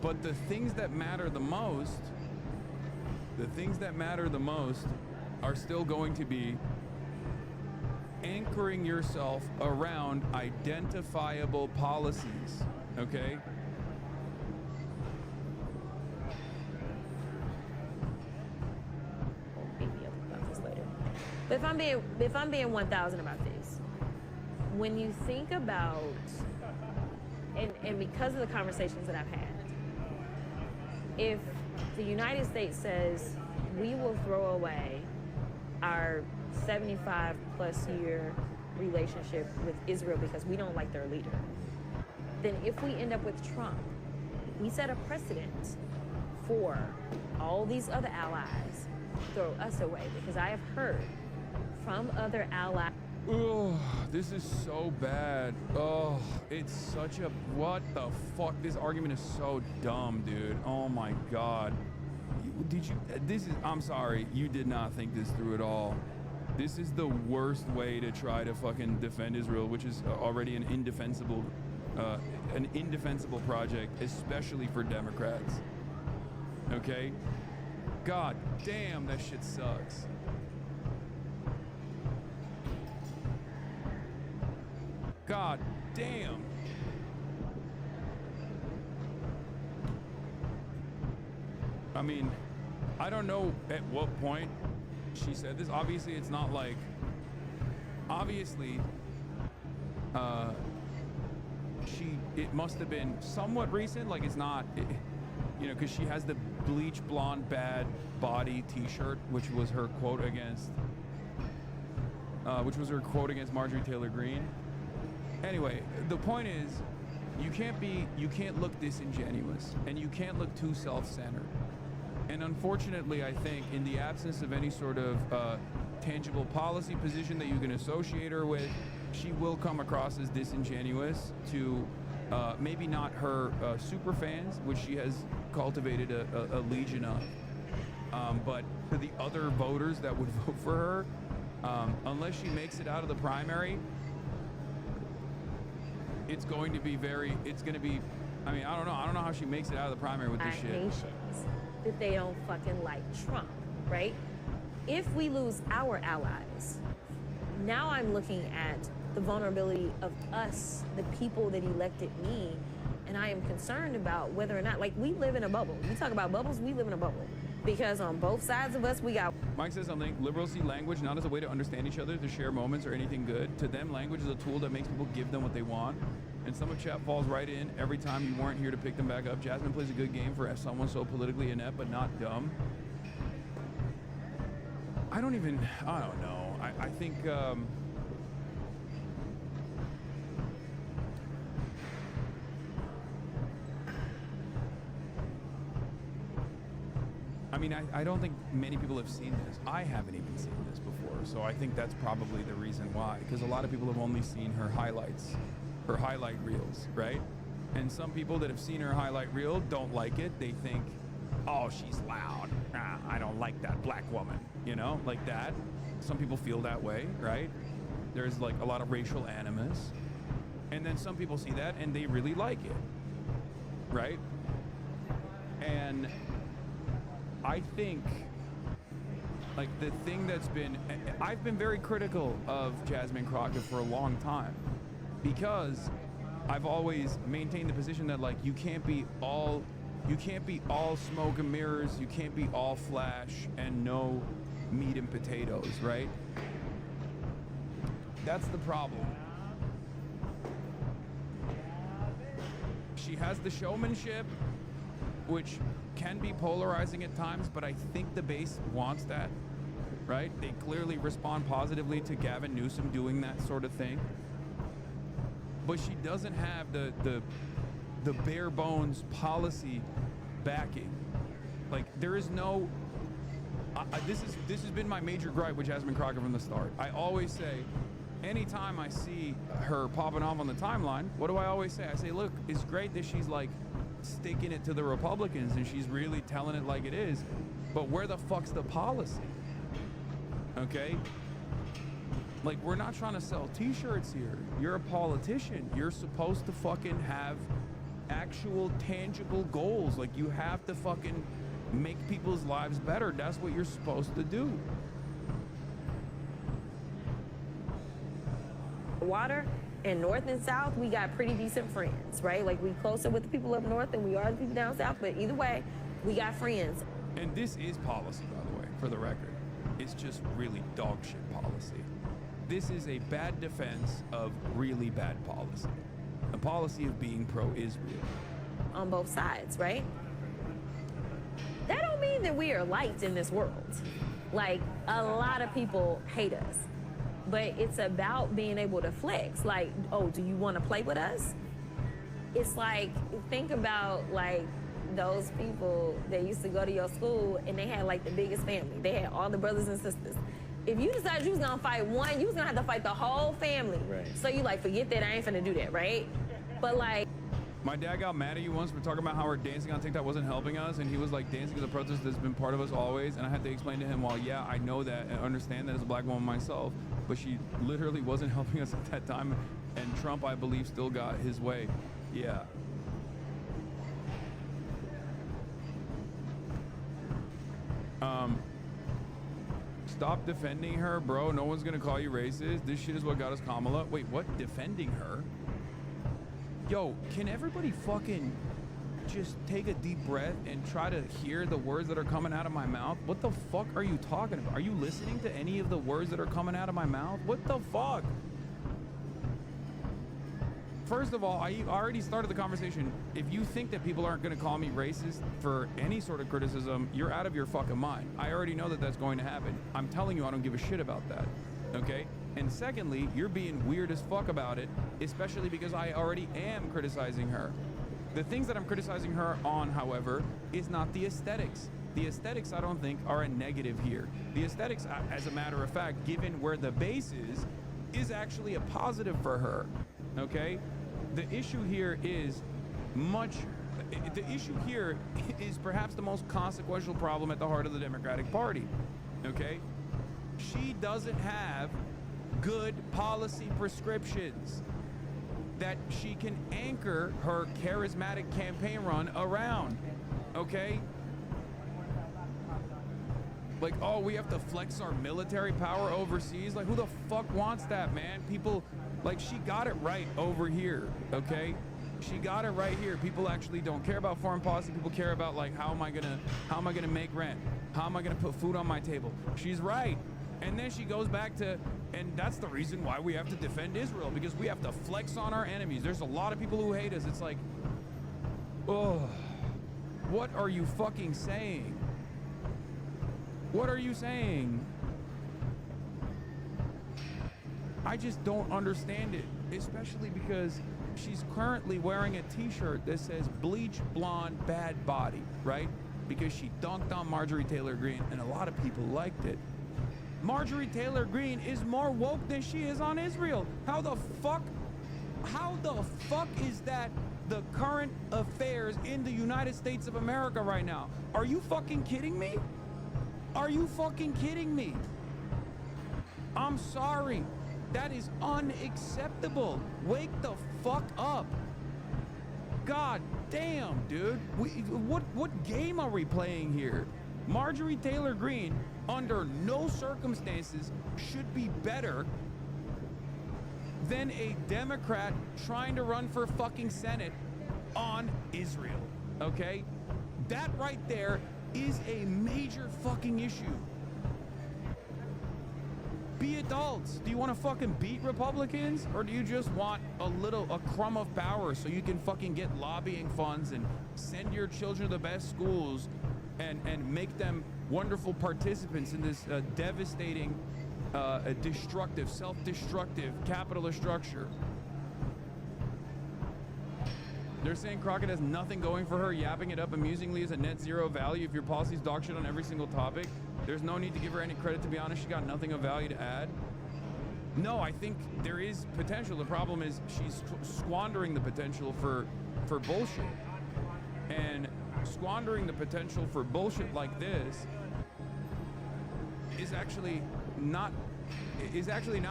But the things that matter the most, are still going to be anchoring yourself around identifiable policies, okay? We'll beat me up about this later. But if I'm being 1,000 about this, when you think about, and because of the conversations that I've had, if the United States says we will throw away our 75 plus year relationship with Israel because we don't like their leader, then if we end up with Trump, we set a precedent for all these other allies throw us away, because I have heard from other allies. Oh, this is so bad. Oh, it's such a, what the fuck? This argument is so dumb, dude. Oh my God. I'm sorry, you did not think this through at all. This is the worst way to try to fucking defend Israel, which is already an indefensible project, especially for Democrats. Okay? God damn, that shit sucks. God damn. I mean, I don't know at what point she said this. Obviously, it's not like, obviously, it must have been somewhat recent. Like, it's not, you know, because she has the bleach blonde bad body t-shirt, which was her quote against, Marjorie Taylor Greene. Anyway, the point is, you can't look disingenuous, and you can't look too self-centered. And unfortunately, I think in the absence of any sort of tangible policy position that you can associate her with, she will come across as disingenuous to maybe not her super fans, which she has cultivated a legion of, but to the other voters that would vote for her, unless she makes it out of the primary, it's going to be I mean, I don't know how she makes it out of the primary with this shit. Nations that they don't fucking like Trump, right? If we lose our allies, now I'm looking at the vulnerability of us, the people that elected me, and I am concerned about whether or not, like, we live in a bubble. We talk about bubbles, we live in a bubble. Because on both sides of us, we got... Mike says something, liberals see language not as a way to understand each other, to share moments or anything good. To them, language is a tool that makes people give them what they want. And some of chat falls right in every time you weren't here to pick them back up. Jasmine plays a good game for someone so politically inept but not dumb. I don't know. I think, I mean, I don't think many people have seen this. I haven't even seen this before, so I think that's probably the reason why. Because a lot of people have only seen her highlights, her highlight reels, right? And some people that have seen her highlight reel don't like it. They think, oh, she's loud. I don't like that black woman, you know, like that. Some people feel that way, right? There's like a lot of racial animus. And then some people see that and they really like it, right? And I think, like, the thing that's been, I've been very critical of Jasmine Crockett for a long time, because I've always maintained the position that, like, you can't be all smoke and mirrors, you can't be all flash and no meat and potatoes, right? That's the problem. She has the showmanship, which can be polarizing at times, but I think the base wants that, right? They clearly respond positively to Gavin Newsom doing that sort of thing. But she doesn't have the bare bones policy backing. Like, there is no, this has been my major gripe with Jasmine Crockett from the start. I always say, anytime I see her popping off on the timeline, what do I always say? I say, look, it's great that she's like sticking it to the Republicans and she's really telling it like it is, but where the fuck's the policy? Okay? Like, we're not trying to sell t-shirts here. You're a politician. You're supposed to fucking have actual tangible goals. Like, you have to fucking make people's lives better. That's what you're supposed to do. Water and north and south, we got pretty decent friends, right? Like, we closer with the people up north than we are the people down south, but either way, we got friends. And this is policy, by the way, for the record. It's just really dog shit policy. This is a bad defense of really bad policy. A policy of being pro-Israel. On both sides, right? That don't mean that we are liked in this world. Like, a lot of people hate us. But it's about being able to flex. Like, oh, do you want to play with us? It's like, think about, like, those people that used to go to your school and they had, like, the biggest family. They had all the brothers and sisters. If you decided you was gonna fight one, you was gonna have to fight the whole family. Right. So you like, forget that, I ain't finna do that, right? But like, my dad got mad at you once for talking about how our dancing on TikTok wasn't helping us, and he was like, dancing is a protest that's been part of us always, and I had to explain to him, well, yeah, I know that and understand that as a black woman myself, but she literally wasn't helping us at that time, and Trump, I believe, still got his way. Yeah. Stop defending her, bro. No one's gonna call you racist. This shit is what got us Kamala. Wait, what? Defending her? Yo, can everybody fucking just take a deep breath and try to hear the words that are coming out of my mouth? What the fuck are you talking about? Are you listening to any of the words that are coming out of my mouth? What the fuck? First of all, I already started the conversation. If you think that people aren't going to call me racist for any sort of criticism, you're out of your fucking mind. I already know that that's going to happen. I'm telling you, I don't give a shit about that. Okay? And secondly, you're being weird as fuck about it, especially because I already am criticizing her. The things that I'm criticizing her on, however, is not the aesthetics. The aesthetics, I don't think, are a negative here. The aesthetics, as a matter of fact, given where the base is actually a positive for her. Okay? The issue here is perhaps the most consequential problem at the heart of the Democratic Party. Okay? She doesn't have good policy prescriptions that she can anchor her charismatic campaign run around. Okay? Like, oh, we have to flex our military power overseas. Like, who the fuck wants that, man? People, like, she got it right over here, okay? She got it right here. People actually don't care about foreign policy. People care about, like, how am I gonna make rent? How am I gonna put food on my table? She's right. And then she goes back to, and that's the reason why we have to defend Israel, because we have to flex on our enemies. There's a lot of people who hate us. It's like, oh, what are you fucking saying? What are you saying? I just don't understand it, especially because she's currently wearing a t-shirt that says bleach blonde bad body, right? Because she dunked on Marjorie Taylor Greene and a lot of people liked it. Marjorie Taylor Greene is more woke than she is on Israel. How the fuck is that the current affairs in the United States of America right now? Are you fucking kidding me? Are you fucking kidding me? I'm sorry. That is unacceptable. Wake the fuck up. God damn, dude. What game are we playing here? Marjorie Taylor Greene, under no circumstances, should be better than a Democrat trying to run for fucking Senate on Israel. Okay? That right there is a major fucking issue. Be adults. Do you want to fucking beat Republicans, or do you just want a crumb of power so you can fucking get lobbying funds and send your children to the best schools and make them wonderful participants in this devastating, destructive, self-destructive capitalist structure? They're saying Crockett has nothing going for her, yapping it up amusingly as a net zero value. If your policy's dog shit on every single topic, there's no need to give her any credit. To be honest, she got nothing of value to add. No, I think there is potential. The problem is she's squandering the potential for bullshit. And squandering the potential for bullshit like this is actually not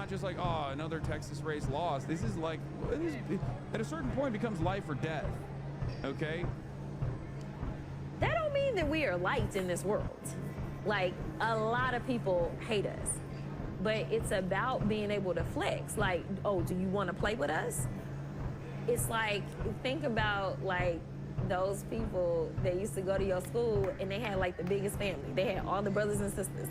just like, oh, another Texas race lost. This is like, at a certain point, becomes life or death. Okay? That don't mean that we are liked in this world. Like, a lot of people hate us. But it's about being able to flex. Like, oh, do you want to play with us? It's like, think about, like, those people that used to go to your school and they had, like, the biggest family. They had all the brothers and sisters.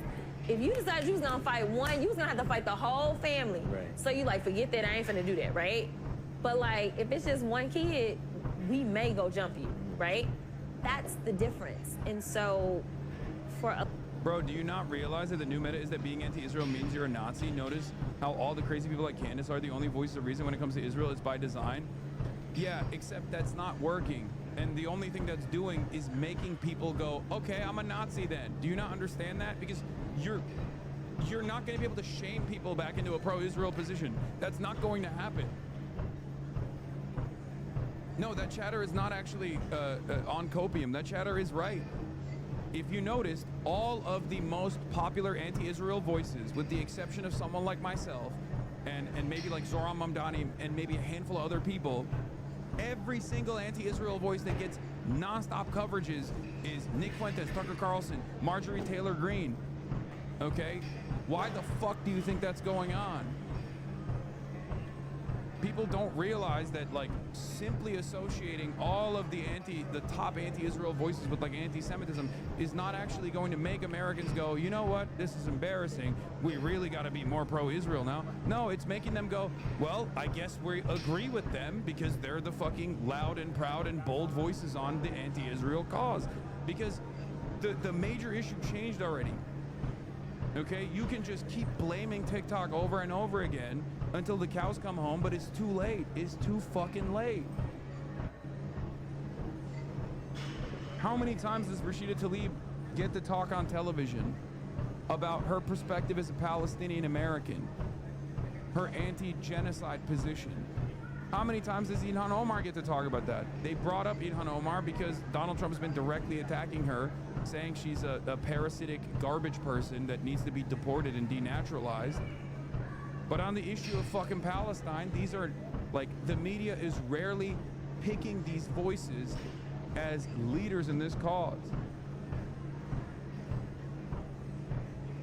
If you decided you was going to fight one, you was going to have to fight the whole family. Right. So you, like, forget that, I ain't finna do that, right? But, like, if it's just one kid, we may go jump you, right? That's the difference. And so, for a Bro, do you not realize that the new meta is that being anti-Israel means you're a Nazi? Notice how all the crazy people like Candace are the only voices of reason when it comes to Israel. It's by design. Yeah, except that's not working. And the only thing that's doing is making people go, okay, I'm a Nazi then. Do you not understand that? Because you're not going to be able to shame people back into a pro-Israel position. That's not going to happen. No, that chatter is not actually on copium. That chatter is right. If you noticed, all of the most popular anti-Israel voices, with the exception of someone like myself, and maybe like Zoran Mamdani, and maybe a handful of other people, every single anti-Israel voice that gets non-stop coverages is Nick Fuentes, Tucker Carlson, Marjorie Taylor Greene. Okay? Why the fuck do you think that's going on? People don't realize that, like, simply associating all of the top anti-Israel voices with, like, anti-Semitism is not actually going to make Americans go, you know what, this is embarrassing. We really got to be more pro-Israel now. No, it's making them go, well, I guess we agree with them because they're the fucking loud and proud and bold voices on the anti-Israel cause. Because the major issue changed already. Okay, you can just keep blaming TikTok over and over again until the cows come home, but it's too late. It's too fucking late. How many times does Rashida Tlaib get to talk on television about her perspective as a Palestinian American, her anti-genocide position? How many times does Ilhan Omar get to talk about that? They brought up Ilhan Omar because Donald Trump has been directly attacking her, saying she's a parasitic garbage person that needs to be deported and denaturalized. But on the issue of fucking Palestine, these are, like, the media is rarely picking these voices as leaders in this cause.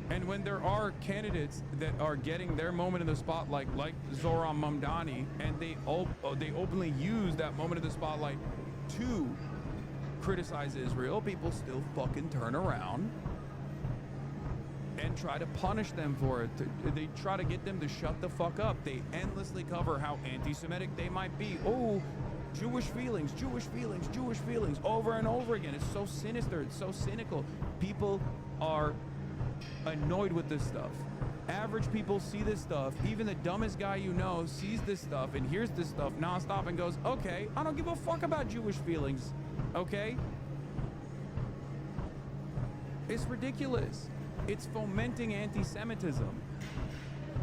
And when there are candidates that are getting their moment in the spotlight, like Zoran Mamdani, and they openly use that moment of the spotlight to criticize Israel, people still fucking turn around and try to punish them for it. They try to get them to shut the fuck up. They endlessly cover how anti-Semitic they might be. Oh, Jewish feelings, Jewish feelings, Jewish feelings, over and over again. It's so sinister. It's so cynical. People are annoyed with this stuff. Average people see this stuff. Even the dumbest guy you know sees this stuff and hears this stuff nonstop and goes, okay, I don't give a fuck about Jewish feelings. Okay? It's ridiculous. It's fomenting anti-Semitism.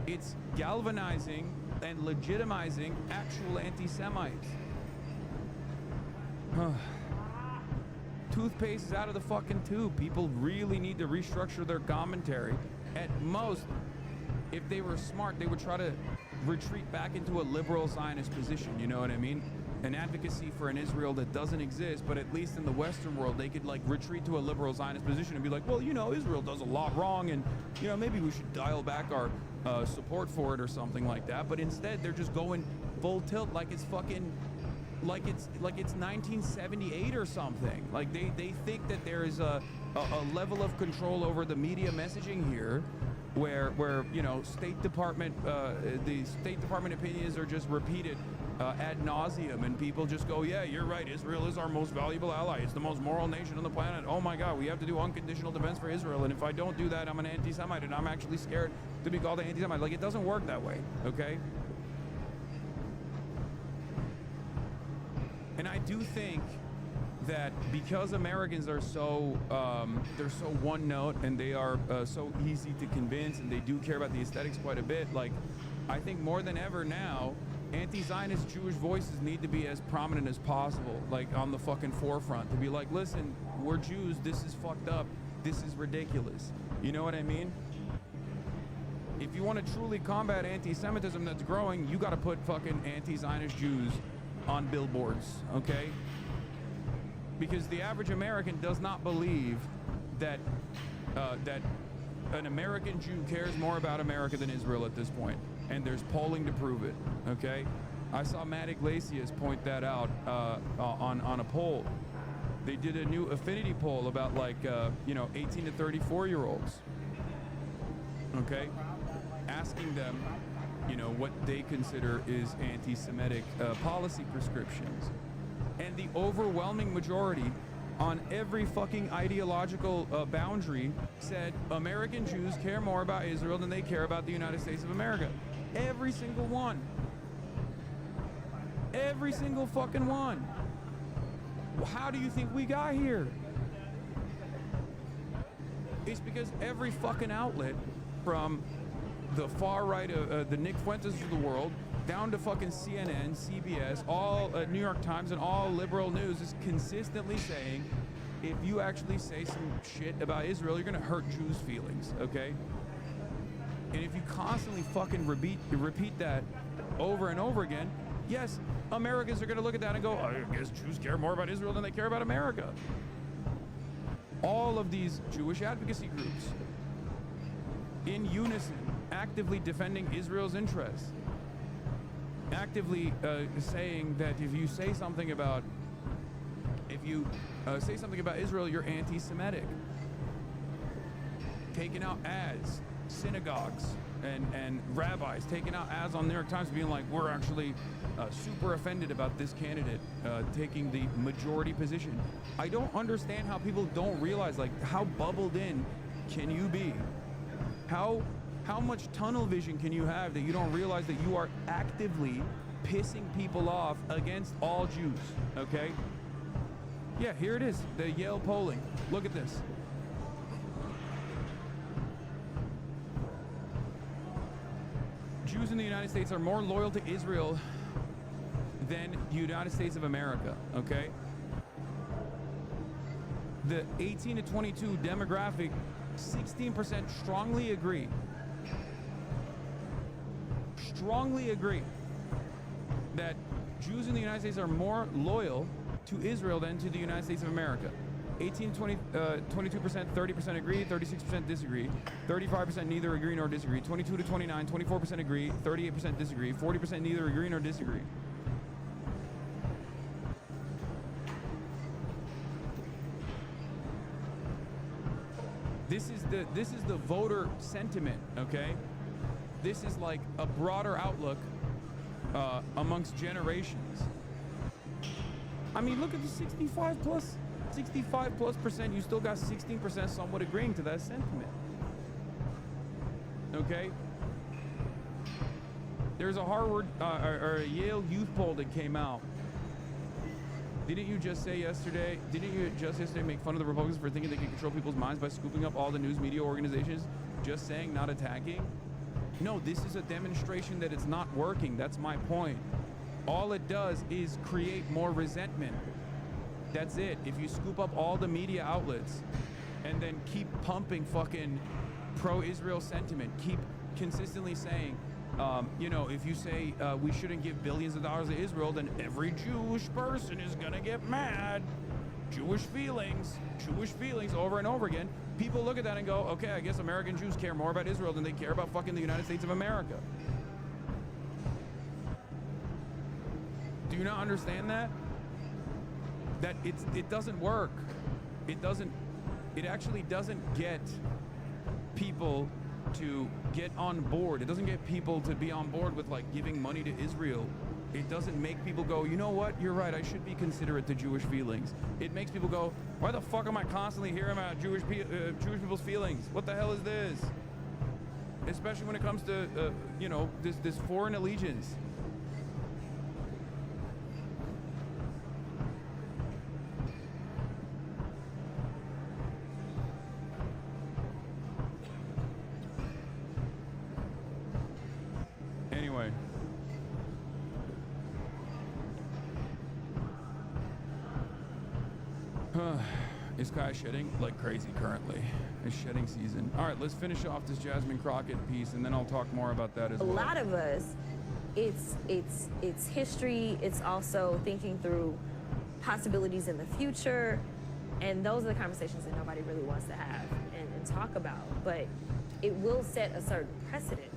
It's galvanizing and legitimizing actual anti-Semites. Toothpaste is out of the fucking tube. People really need to restructure their commentary. At most, if they were smart, they would try to retreat back into a liberal Zionist position, you know what I mean? An advocacy for an Israel that doesn't exist, but at least in the Western world, they could, like, retreat to a liberal Zionist position and be like, well, you know, Israel does a lot wrong, and, you know, maybe we should dial back our support for it or something like that. But instead, they're just going full tilt like it's fucking, like it's 1978 or something. Like, they think that there is a level of control over the media messaging here where you know, the State Department opinions are just repeated ad nauseum, and people just go, yeah, you're right, Israel is our most valuable ally, it's the most moral nation on the planet, oh my god, we have to do unconditional defense for Israel, and if I don't do that, I'm an anti-Semite, and I'm actually scared to be called an anti-Semite. Like, it doesn't work that way, okay? And I do think that because Americans are so they're so one note, and they are so easy to convince, and they do care about the aesthetics quite a bit, like, I think more than ever now, anti-Zionist Jewish voices need to be as prominent as possible, like, on the fucking forefront, to be like, listen, we're Jews, this is fucked up, this is ridiculous. You know what I mean? If you want to truly combat anti-Semitism that's growing, you got to put fucking anti-Zionist Jews on billboards, okay? because the average American does not believe that that an American Jew cares more about America than Israel at this point, and there's polling to prove it. Okay, I saw Matt Iglesias point that out on a poll. They did a new affinity poll about like 18 to 34-year-olds. Okay, asking them, what they consider is anti-Semitic policy prescriptions, and the overwhelming majority on every fucking ideological boundary said American Jews care more about Israel than they care about the United States of America. Every single one. Every single fucking one. How do you think we got here? It's because every fucking outlet, from the far right, the Nick Fuentes of the world, down to fucking CNN, CBS, all New York Times, and all liberal news is consistently saying, if you actually say some shit about Israel, you're gonna hurt Jews' feelings, okay? And if you constantly fucking repeat that over and over again, yes, Americans are gonna look at that and go, I guess Jews care more about Israel than they care about America. All of these Jewish advocacy groups, in unison, actively defending Israel's interests, actively saying that if you say something about Israel, you're anti-Semitic. Taking out ads, synagogues and rabbis taking out ads on New York Times, being like, we're actually super offended about this candidate taking the majority position. I don't understand how people don't realize, like, how bubbled in can you be? How much tunnel vision can you have that you don't realize that you are actively pissing people off against all Jews, okay? Yeah, here it is, the Yale polling. Look at this. Jews in the United States are more loyal to Israel than the United States of America, okay? The 18 to 22 demographic, 16% strongly agree that Jews in the United States are more loyal to Israel than to the United States of America. 18 to 22%, 30% agree, 36% disagree, 35% neither agree nor disagree, 22 to 29, 24% agree, 38% disagree, 40% neither agree nor disagree. This is the voter sentiment, okay? This is like a broader outlook amongst generations. I mean, look at the 65 plus %. You still got 16% somewhat agreeing to that sentiment. Okay? There's a Harvard or a Yale youth poll that came out. Didn't you just yesterday make fun of the Republicans for thinking they can control people's minds by scooping up all the news media organizations, just saying, not attacking? No, this is a demonstration that it's not working. That's my point. All it does is create more resentment. That's it. If you scoop up all the media outlets and then keep pumping fucking pro-Israel sentiment, keep consistently saying, if you say we shouldn't give billions of dollars to Israel, then every Jewish person is gonna get mad. Jewish feelings over and over again. People look at that and go, okay, I guess American Jews care more about Israel than they care about fucking the United States of America. Do you not understand that? That it doesn't work. It actually doesn't get people to get on board. It doesn't get people to be on board with, like, giving money to Israel. It doesn't make people go, you know what, you're right, I should be considerate to Jewish feelings. It makes people go, why the fuck am I constantly hearing about Jewish people's feelings? What the hell is this? Especially when it comes to, this foreign allegiance. Anyway. Is Kai shedding like crazy currently? It's shedding season. All right, let's finish off this Jasmine Crockett piece, and then I'll talk more about that as well. A lot of us, it's history. It's also thinking through possibilities in the future. And those are the conversations that nobody really wants to have and talk about. But it will set a certain precedent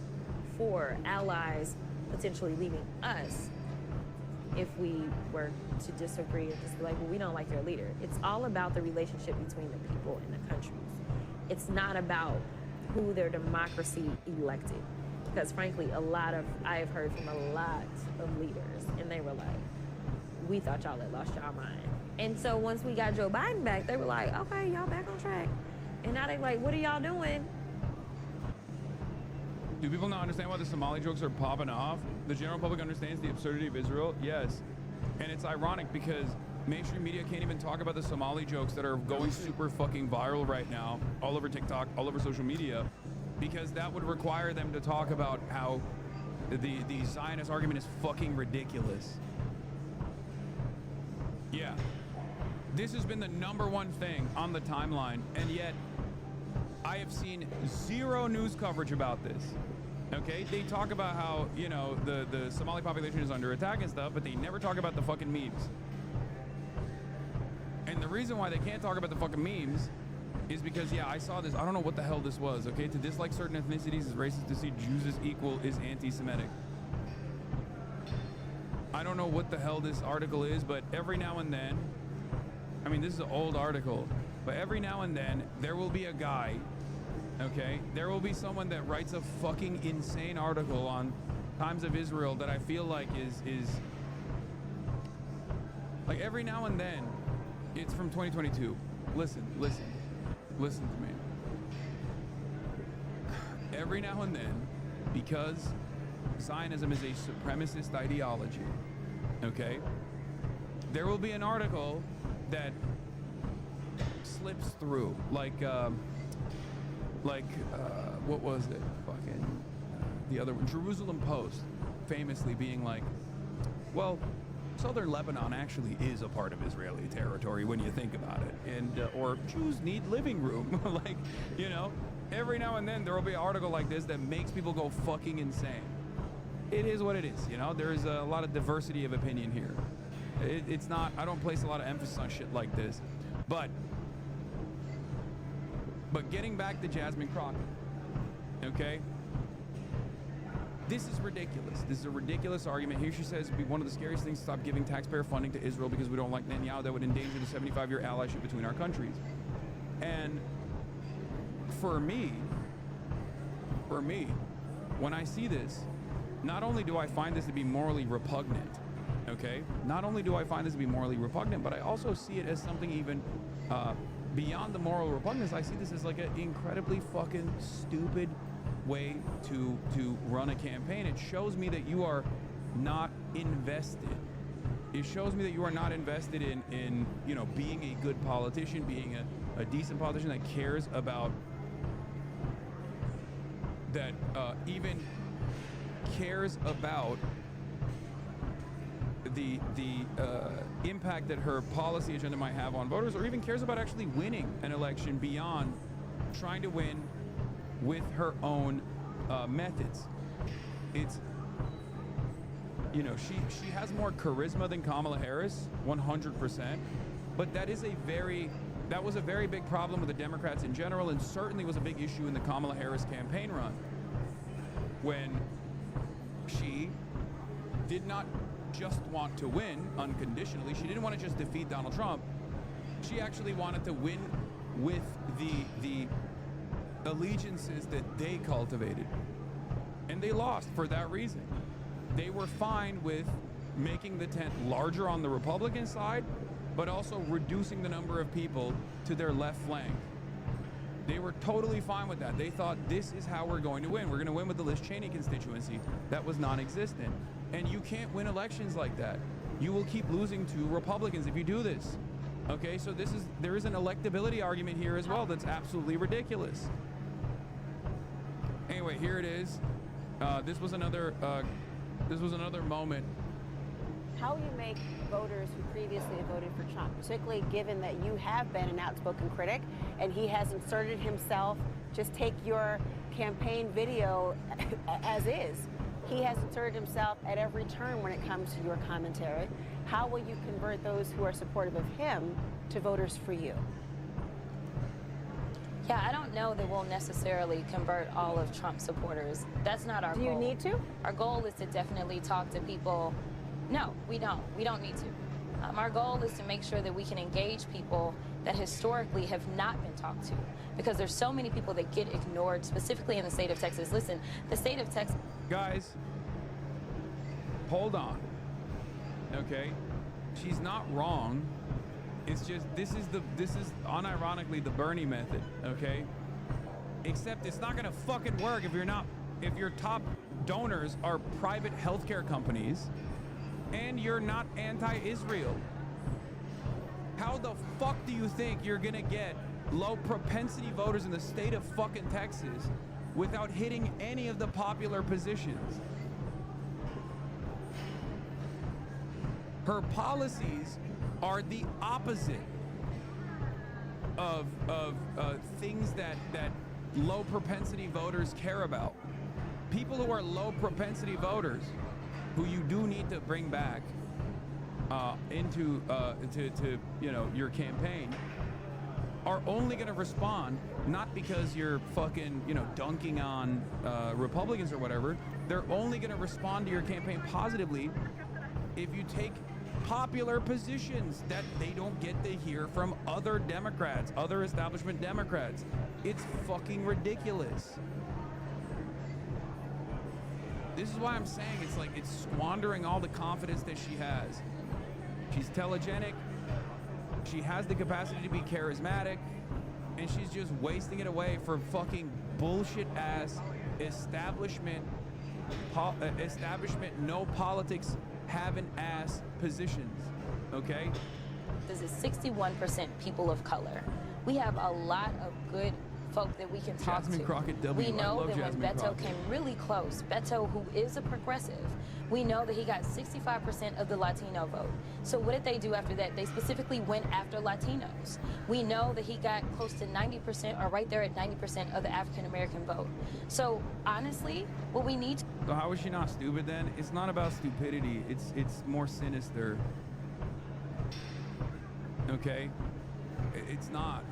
for allies potentially leaving us if we were to disagree and just be like, well, we don't like your leader. It's all about the relationship between the people and the countries. It's not about who their democracy elected. Because frankly, I have heard from a lot of leaders, and they were like, we thought y'all had lost y'all mind. And so once we got Joe Biden back, they were like, okay, y'all back on track. And now they're like, what are y'all doing? Do people not understand why the Somali jokes are popping off? The general public understands the absurdity of Israel? Yes. And it's ironic because mainstream media can't even talk about the Somali jokes that are going super fucking viral right now, all over TikTok, all over social media, because that would require them to talk about how the Zionist argument is fucking ridiculous. Yeah. This has been the #1 thing on the timeline, and yet I have seen zero news coverage about this. Okay, they talk about how, you know, the Somali population is under attack and stuff, but they never talk about the fucking memes. And the reason why they can't talk about the fucking memes is because, yeah, I saw this. I don't know what the hell this was, okay? To dislike certain ethnicities is racist. To see Jews as equal is anti-Semitic. I don't know what the hell this article is, but every now and then, I mean, this is an old article, but every now and then there will be a guy, okay? There will be someone that writes a fucking insane article on Times of Israel that I feel like is like every now and then. It's from 2022. Listen to me. Every now and then, because Zionism is a supremacist ideology, okay, there will be an article that slips through, like what was it? Fucking the other one, Jerusalem Post, famously being like, well, Southern Lebanon actually is a part of Israeli territory when you think about it, and or Jews need living room. Like, you know, every now and then there will be an article like this that makes people go fucking insane. It is what it is, you know. There is a lot of diversity of opinion here. It's not. I don't place a lot of emphasis on shit like this, but getting back to Jasmine Crockett, okay. This is ridiculous. This is a ridiculous argument. Here she says, it'd be one of the scariest things to stop giving taxpayer funding to Israel because we don't like Netanyahu. That would endanger the 75-year allyship between our countries. And for me, when I see this, not only do I find this to be morally repugnant, okay? Not only do I find this to be morally repugnant, but I also see it as something even beyond the moral repugnance. I see this as like an incredibly fucking stupid way to run a campaign. It shows me that you are not invested. It shows me that you are not invested in you know, being a good politician, being a decent politician that cares about that, even cares about the impact that her policy agenda might have on voters, or even cares about actually winning an election beyond trying to win with her own methods. It's, you know, she has more charisma than Kamala Harris, 100%, but that was a very big problem with the Democrats in general, and certainly was a big issue in the Kamala Harris campaign run, when she did not just want to win unconditionally. She didn't want to just defeat Donald Trump. She actually wanted to win with the allegiances that they cultivated, and they lost for that reason. They were fine with making the tent larger on the Republican side, but also reducing the number of people to their left flank. They were totally fine with that. They thought, this is how we're going to win. We're going to win with the Liz Cheney constituency that was non-existent. And you can't win elections like that. You will keep losing to Republicans if you do this. Okay, so there is an electability argument here as well that's absolutely ridiculous. Anyway, here it is. This was another moment. How will you make voters who previously voted for Trump, particularly given that you have been an outspoken critic and he has inserted himself, just take your campaign video as is. He has inserted himself at every turn when it comes to your commentary. How will you convert those who are supportive of him to voters for you? Yeah, I don't know that we'll necessarily convert all of Trump supporters. That's not our goal. Do you need to? Our goal is to definitely talk to people. No, we don't. We don't need to. Our goal is to make sure that we can engage people that historically have not been talked to, because there's so many people that get ignored, specifically in the state of Texas. Listen, the state of Texas... Guys, hold on. Okay? She's not wrong. It's just, this is unironically the Bernie method, okay? Except it's not gonna fucking work if your top donors are private healthcare companies and you're not anti-Israel. How the fuck do you think you're gonna get low propensity voters in the state of fucking Texas without hitting any of the popular positions? Her policies are the opposite of things that low propensity voters care about. People who are low propensity voters, who you do need to bring back into your campaign, are only going to respond not because you're fucking dunking on Republicans or whatever. They're only going to respond to your campaign positively if you take popular positions that they don't get to hear from other Democrats, other establishment Democrats. It's fucking ridiculous. This is why I'm saying it's squandering all the confidence that she has. She's telegenic, she has the capacity to be charismatic, and she's just wasting it away for fucking bullshit ass establishment no politics having ass positions, okay? This is 61% people of color. We have a lot of good folk that we can talk Jasmine to. Crockett W. We know that when Jasmine Beto Crockett. came really close, Beto, who is a progressive, we know that he got 65% of the Latino vote. So what did they do after that? They specifically went after Latinos. We know that he got close to 90%, or right there at 90% of the African American vote. So honestly, what we need to... So how is she not stupid then? It's not about stupidity, it's more sinister. Okay? It's not.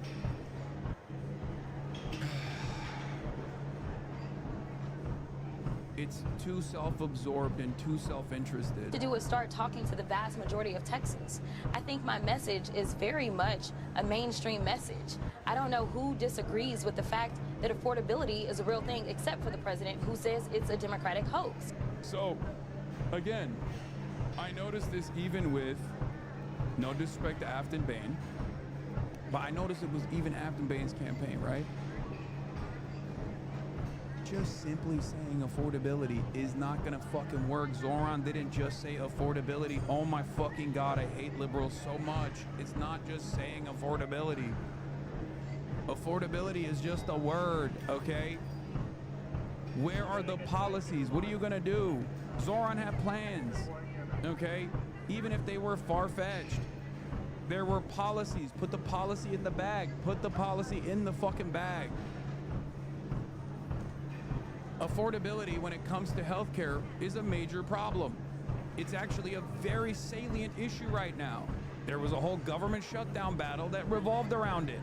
It's too self-absorbed and too self-interested. to do is start talking to the vast majority of Texans. I think my message is very much a mainstream message. I don't know who disagrees with the fact that affordability is a real thing, except for the president, who says it's a Democratic hoax. So, again, I noticed this even with, no disrespect to Afton Bain, but I noticed it was even Afton Bain's campaign, right? Just simply saying affordability is not gonna fucking work. Zoran didn't just say affordability. Oh my fucking God, I hate liberals so much. It's not just saying affordability. Affordability is just a word, okay? Where are the policies? What are you gonna do? Zoran had plans, okay? Even if they were far-fetched, there were policies. Put the policy in the bag. Put the policy in the fucking bag. Affordability when it comes to healthcare is a major problem. It's actually a very salient issue right now. There was a whole government shutdown battle that revolved around it.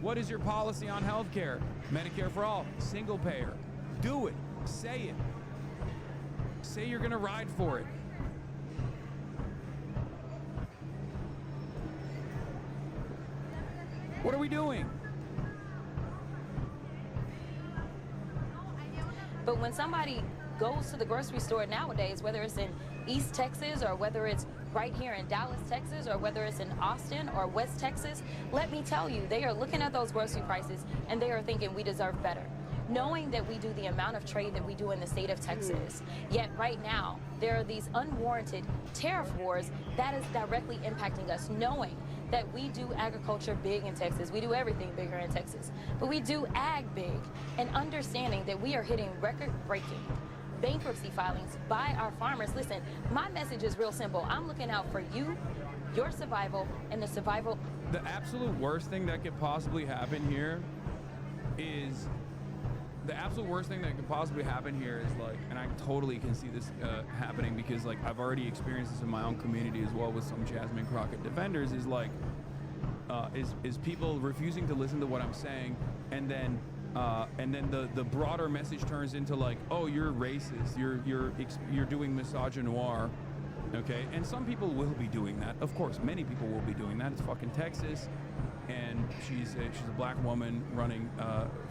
What is your policy on healthcare? Medicare for all, single payer. Do it. Say it. Say you're gonna ride for it. What are we doing? But when somebody goes to the grocery store nowadays, whether it's in East Texas or whether it's right here in Dallas, Texas, or whether it's in Austin or West Texas, let me tell you, they are looking at those grocery prices and they are thinking we deserve better. Knowing that we do the amount of trade that we do in the state of Texas, yet right now there are these unwarranted tariff wars that is directly impacting us, knowing that we do agriculture big in Texas. We do everything bigger in Texas, but we do ag big, and understanding that we are hitting record-breaking bankruptcy filings by our farmers. Listen, my message is real simple. I'm looking out for you, your survival, and the survival. The absolute worst thing that could possibly happen here is the absolute worst thing that could possibly happen here is like, and I totally can see this happening because like I've already experienced this in my own community as well with some Jasmine Crockett defenders, is like, is people refusing to listen to what I'm saying, and then the broader message turns into like, oh, you're racist, you're doing misogynoir, okay? And some people will be doing that, of course. Many people will be doing that. It's fucking Texas, and she's a black woman running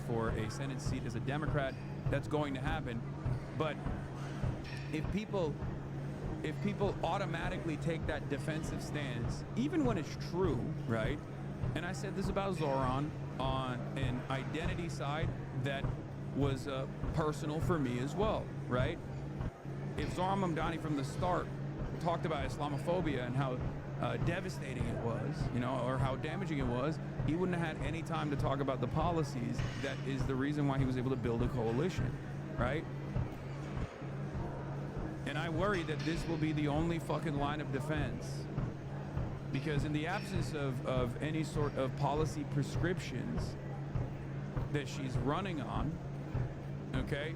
for a Senate seat as a Democrat. That's going to happen. But if people automatically take that defensive stance, even when it's true, right? And I said this about Zoran on an identity side that was personal for me as well, right? If Zoran Mamdani from the start talked about Islamophobia and how devastating it was, you know, or how damaging it was, he wouldn't have had any time to talk about the policies that is the reason why he was able to build a coalition, right? And I worry that this will be the only fucking line of defense, because in the absence of any sort of policy prescriptions that she's running on, okay,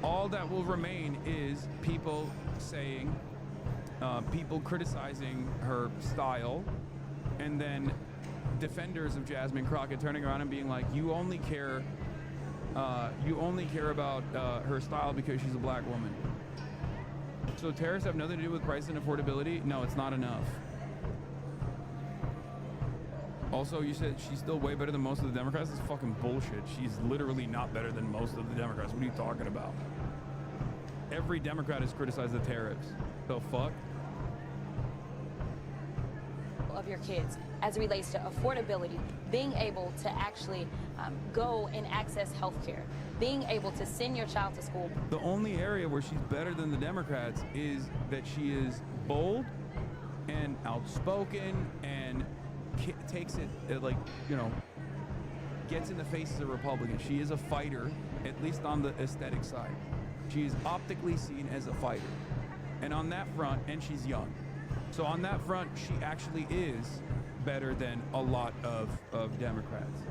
all that will remain is people saying, people criticizing her style, and then defenders of Jasmine Crockett turning around and being like, you only care about her style because she's a black woman. So tariffs have nothing to do with price and affordability? No, it's not enough. Also, you said she's still way better than most of the Democrats. It's fucking bullshit. She's literally not better than most of the Democrats. What are you talking about? Every Democrat has criticized the tariffs. The fuck? Of your kids as it relates to affordability, being able to actually go and access health care, being able to send your child to school. The only area where she's better than the Democrats is that she is bold and outspoken and takes it, like, you know, gets in the faces of Republicans. She is a fighter, at least on the aesthetic side. She is optically seen as a fighter. And on that front, and she's young. So on that front, she actually is better than a lot of Democrats.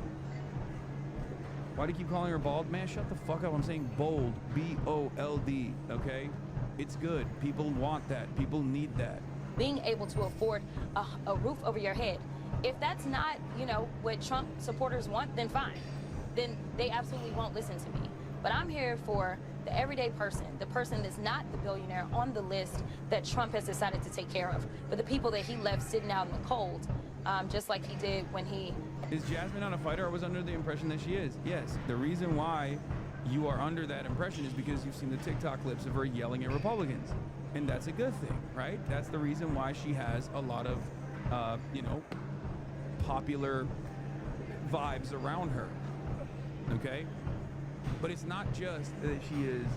Why do you keep calling her bald? Man, shut the fuck up. I'm saying bold. B-O-L-D, okay? It's good. People want that. People need that. Being able to afford a roof over your head. If that's not, you know, what Trump supporters want, then fine. Then they absolutely won't listen to me. But I'm here for the everyday person, the person that's not the billionaire on the list that Trump has decided to take care of, but the people that he left sitting out in the cold, just like he did when he... Is Jasmine not a fighter? I was under the impression that she is. Yes, the reason why you are under that impression is because you've seen the TikTok clips of her yelling at Republicans. And that's a good thing, right? That's the reason why she has a lot of, you know, popular vibes around her, okay? But it's not just that she is,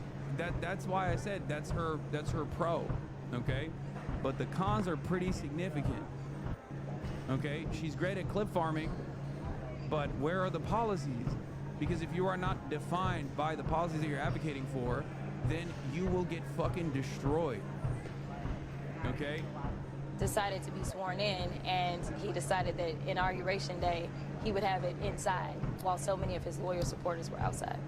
that's why I said that's her pro, okay? But the cons are pretty significant, okay? She's great at clip farming, but where are the policies? Because if you are not defined by the policies that you're advocating for, then you will get fucking destroyed, okay? Decided to be sworn in, and he decided that Inauguration Day, he would have it inside, while so many of his loyal supporters were outside.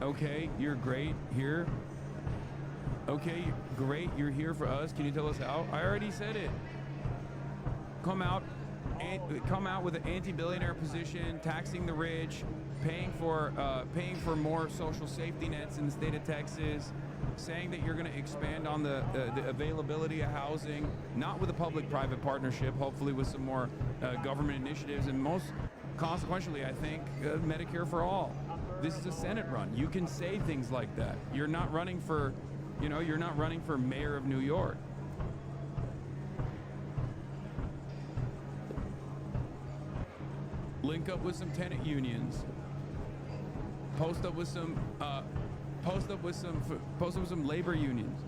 Okay, you're great here. Okay, great, you're here for us. Can you tell us how? I already said it. Come out with an anti-billionaire position, taxing the rich, paying for more social safety nets in the state of Texas, saying that you're going to expand on the availability of housing, not with a public-private partnership, hopefully with some more government initiatives, and most consequentially, I think, Medicare for all. This is a Senate run. You can say things like that. You're not running for, you know, you're not running for mayor of New York. Link up with some tenant unions. Post up with some labor unions.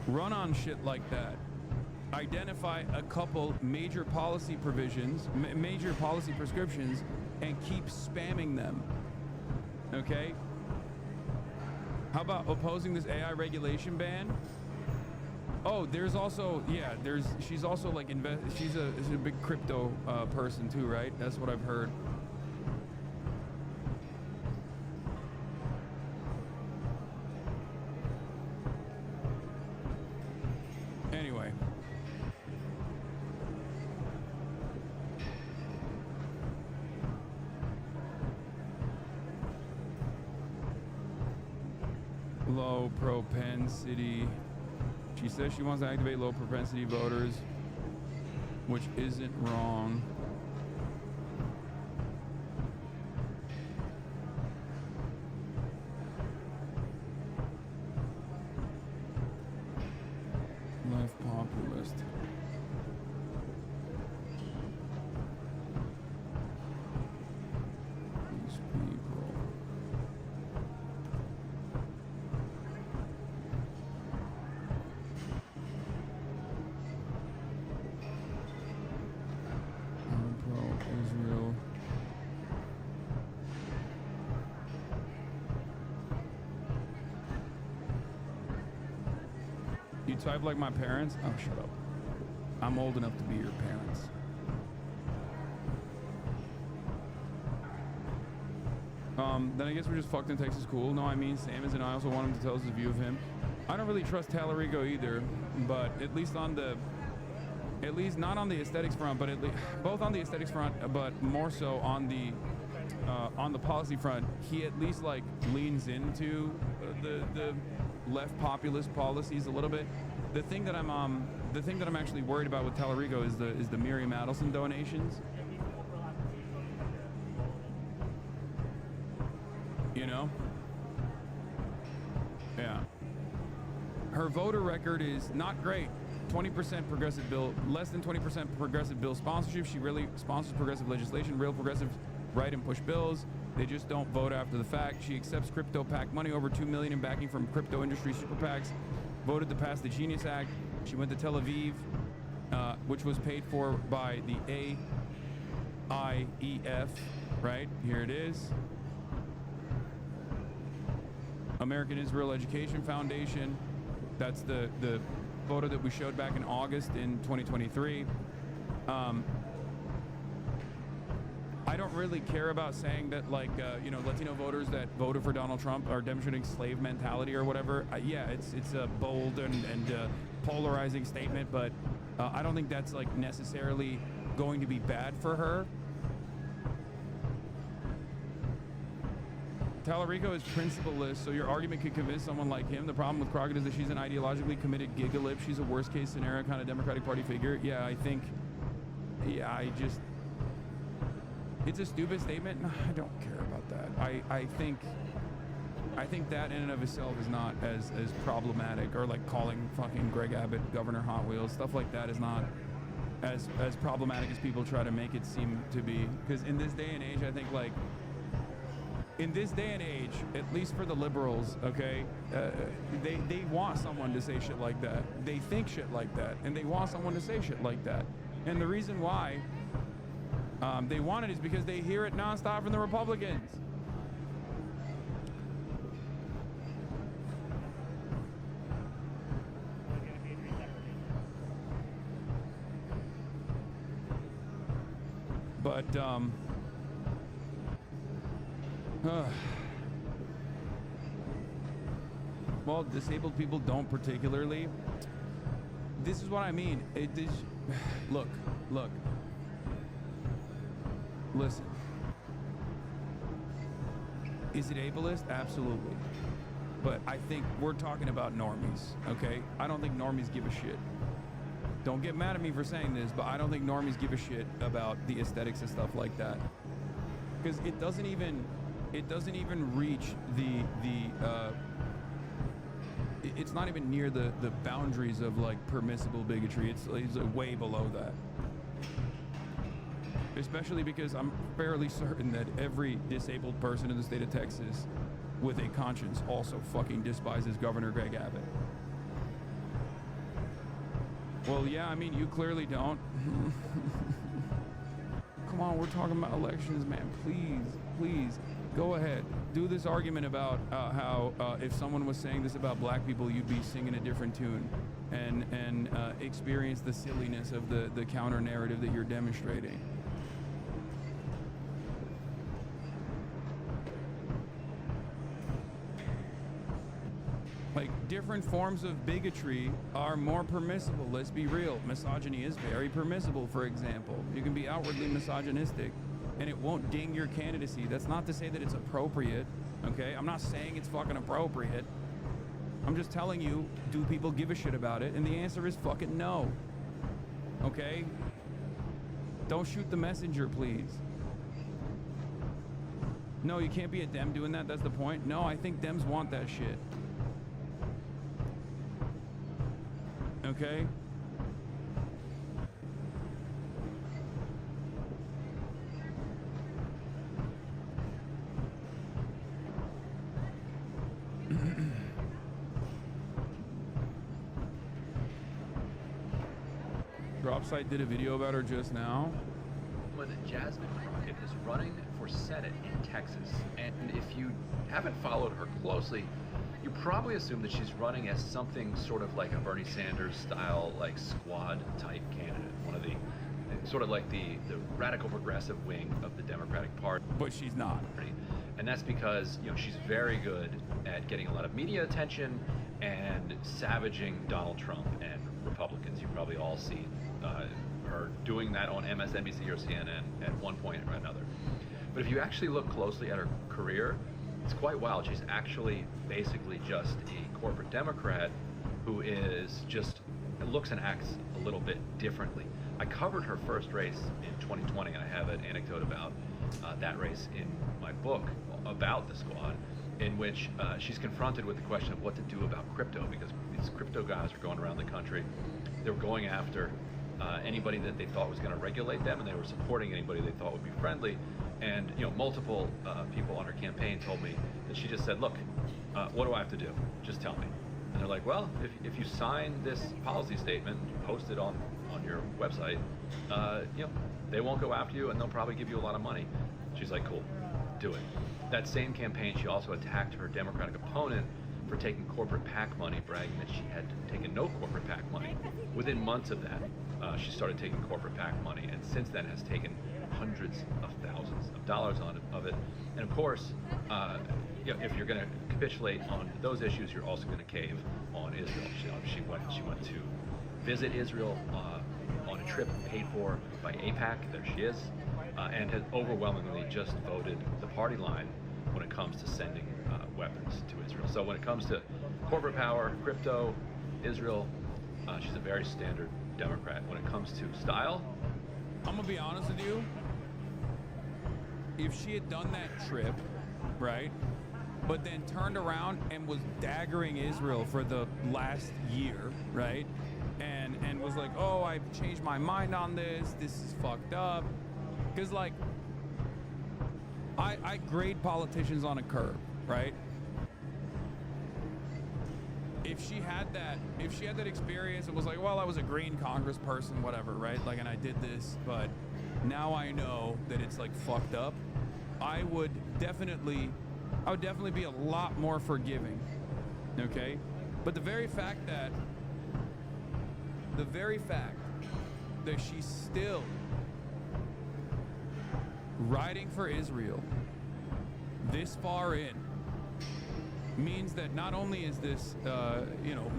Run on shit like that. Identify a couple major policy provisions, major policy prescriptions, and keep spamming them. Okay? How about opposing this AI regulation ban? Oh, there's also, yeah, she's also like, she's a big crypto person too, right? That's what I've heard. Anyway. Low propensity. She says she wants to activate low propensity voters, which isn't wrong. Left populist. These people. Pro-Israel. You type like my parents? Oh, shut up. I'm old enough to be your parents. Then I guess we're just fucked in Texas cool. No, I mean, Sam is, and I also want him to tell us his view of him. I don't really trust Talarico either, but at least on the, not on the aesthetics front, but at least both on the aesthetics front, but more so on the policy front, he at least like leans into the left populist policies a little bit. The thing that I'm actually worried about with Talarico is the Miriam Adelson donations. You know? Yeah. Her voter record is not great. 20% progressive bill, less than 20% progressive bill sponsorship. She really sponsors progressive legislation. Real progressives write and push bills. They just don't vote after the fact. She accepts crypto PAC money, over $2 million in backing from crypto industry super PACs. Voted to pass the Genius Act. She went to Tel Aviv, which was paid for by the AIEF, right? Here it is. American Israel Education Foundation. That's the photo that we showed back in August in 2023. I don't really care about saying that, like, you know, Latino voters that voted for Donald Trump are demonstrating slave mentality or whatever. Yeah, it's a bold and polarizing statement, but I don't think that's like necessarily going to be bad for her. Talarico is principleless, so your argument could convince someone like him. The problem with Crockett is that she's an ideologically committed gigalip. She's a worst case scenario kind of Democratic Party figure. Yeah, I think, I just, it's a stupid statement. I don't care about that. I think that in and of itself is not as problematic, or like calling fucking Greg Abbott Governor Hot Wheels. Stuff like that is not as problematic as people try to make it seem to be. Because in this day and age, I think, like, in this day and age, at least for the liberals, okay, they want someone to say shit like that. They think shit like that, and they want someone to say shit like that. And the reason why they want it is because they hear it nonstop from the Republicans. But, well, disabled people don't particularly. This is what I mean. Look. Listen. Is it ableist? Absolutely. But I think we're talking about normies, okay? I don't think normies give a shit. Don't get mad at me for saying this, but I don't think normies give a shit about the aesthetics and stuff like that. Because it doesn't even reach it's not even near the boundaries of like permissible bigotry. It's way below that. Especially because I'm fairly certain that every disabled person in the state of Texas with a conscience also fucking despises Governor Greg Abbott. Well, yeah, I mean, you clearly don't. come on, we're talking about elections, man. Please, go ahead. Do this argument about how if someone was saying this about black people, you'd be singing a different tune, and experience the silliness of the counter narrative that you're demonstrating. Like, different forms of bigotry are more permissible. Let's be real. Misogyny is very permissible, for example. You can be outwardly misogynistic, and it won't ding your candidacy. That's not to say that it's appropriate, okay? I'm not saying it's fucking appropriate. I'm just telling you, do people give a shit about it? And the answer is fucking no, okay? Don't shoot the messenger, please. No, you can't be a Dem doing that. That's the point. No, I think Dems want that shit. Okay? Dropsite did a video about her just now. When Jasmine Crockett is running for Senate in Texas, and if you haven't followed her closely, you probably assume that she's running as something sort of like a Bernie Sanders style, like squad type candidate, one of the sort of like the radical progressive wing of the Democratic Party. But she's not. And that's because, you know, she's very good at getting a lot of media attention and savaging Donald Trump and Republicans. You've probably all seen her doing that on MSNBC or CNN at one point or another. But if you actually look closely at her career, it's quite wild. She's actually basically just a corporate Democrat who is just looks and acts a little bit differently. I covered her first race in 2020, and I have an anecdote about that race in my book about the squad, in which she's confronted with the question of what to do about crypto, because these crypto guys are going around the country. They were going after anybody that they thought was going to regulate them, and they were supporting anybody they thought would be friendly. And you know, multiple people on her campaign told me that she just said, "Look, what do I have to do? Just tell me." And they're like, "Well, if you sign this policy statement, post it on your website, you know, they won't go after you, and they'll probably give you a lot of money." She's like, "Cool, do it." That same campaign, she also attacked her Democratic opponent for taking corporate PAC money, bragging that she had taken no corporate PAC money. Within months of that, she started taking corporate PAC money, and since then has taken hundreds of thousands of dollars of it. And of course, you know, if you're going to capitulate on those issues, you're also going to cave on Israel. She went to visit Israel on a trip paid for by AIPAC. There she is, and has overwhelmingly just voted the party line when it comes to sending weapons to Israel. So when it comes to corporate power, crypto, Israel, she's a very standard Democrat. When it comes to style, I'm gonna be honest with you. If she had done that trip, right, but then turned around and was daggering Israel for the last year, right, and was like, "Oh, I've changed my mind on this. This is fucked up," because like, I grade politicians on a curve, right? If she had that experience and was like, "Well, I was a green congressperson, whatever," right? Like, and I did this, but now I know that it's like fucked up, I would definitely be a lot more forgiving, okay? But the very fact that she's still riding for Israel this far in means that not only is this, you know,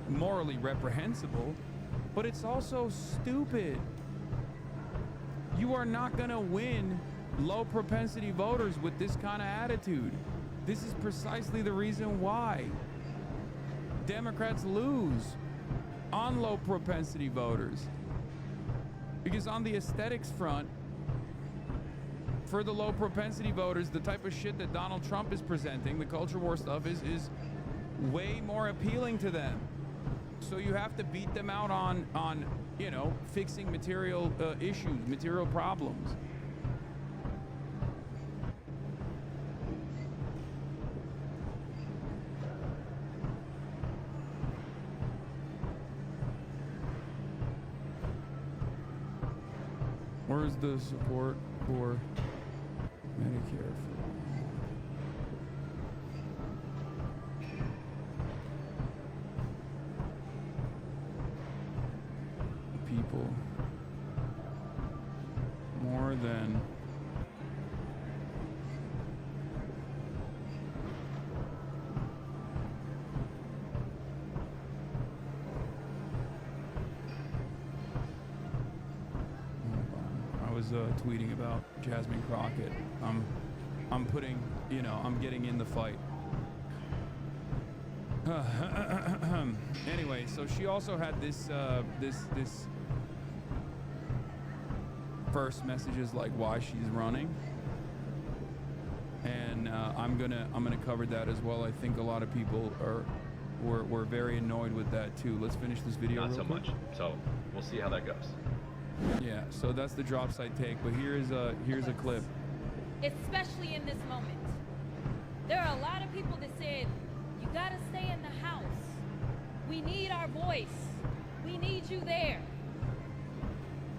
morally reprehensible, but it's also stupid. You are not gonna win low propensity voters with this kind of attitude. This is precisely the reason why Democrats lose on low propensity voters. Because on the aesthetics front, for the low propensity voters, the type of shit that Donald Trump is presenting, the culture war stuff, is way more appealing to them. So you have to beat them out on you know, fixing material issues, material problems. Where's the support? for Medicare for all. People more than I was tweeting about Jasmine Crockett. I'm putting, you know, I'm getting in the fight. Anyway, so she also had this this first messages like why she's running, and I'm gonna cover that as well. I think a lot of people were very annoyed with that too. Let's finish this video. Not so real quick. much. So we'll see how that goes. Yeah. So that's the drop side take. But here's a clip. Especially in this moment. There are a lot of people that said, you gotta stay in the house. We need our voice. We need you there.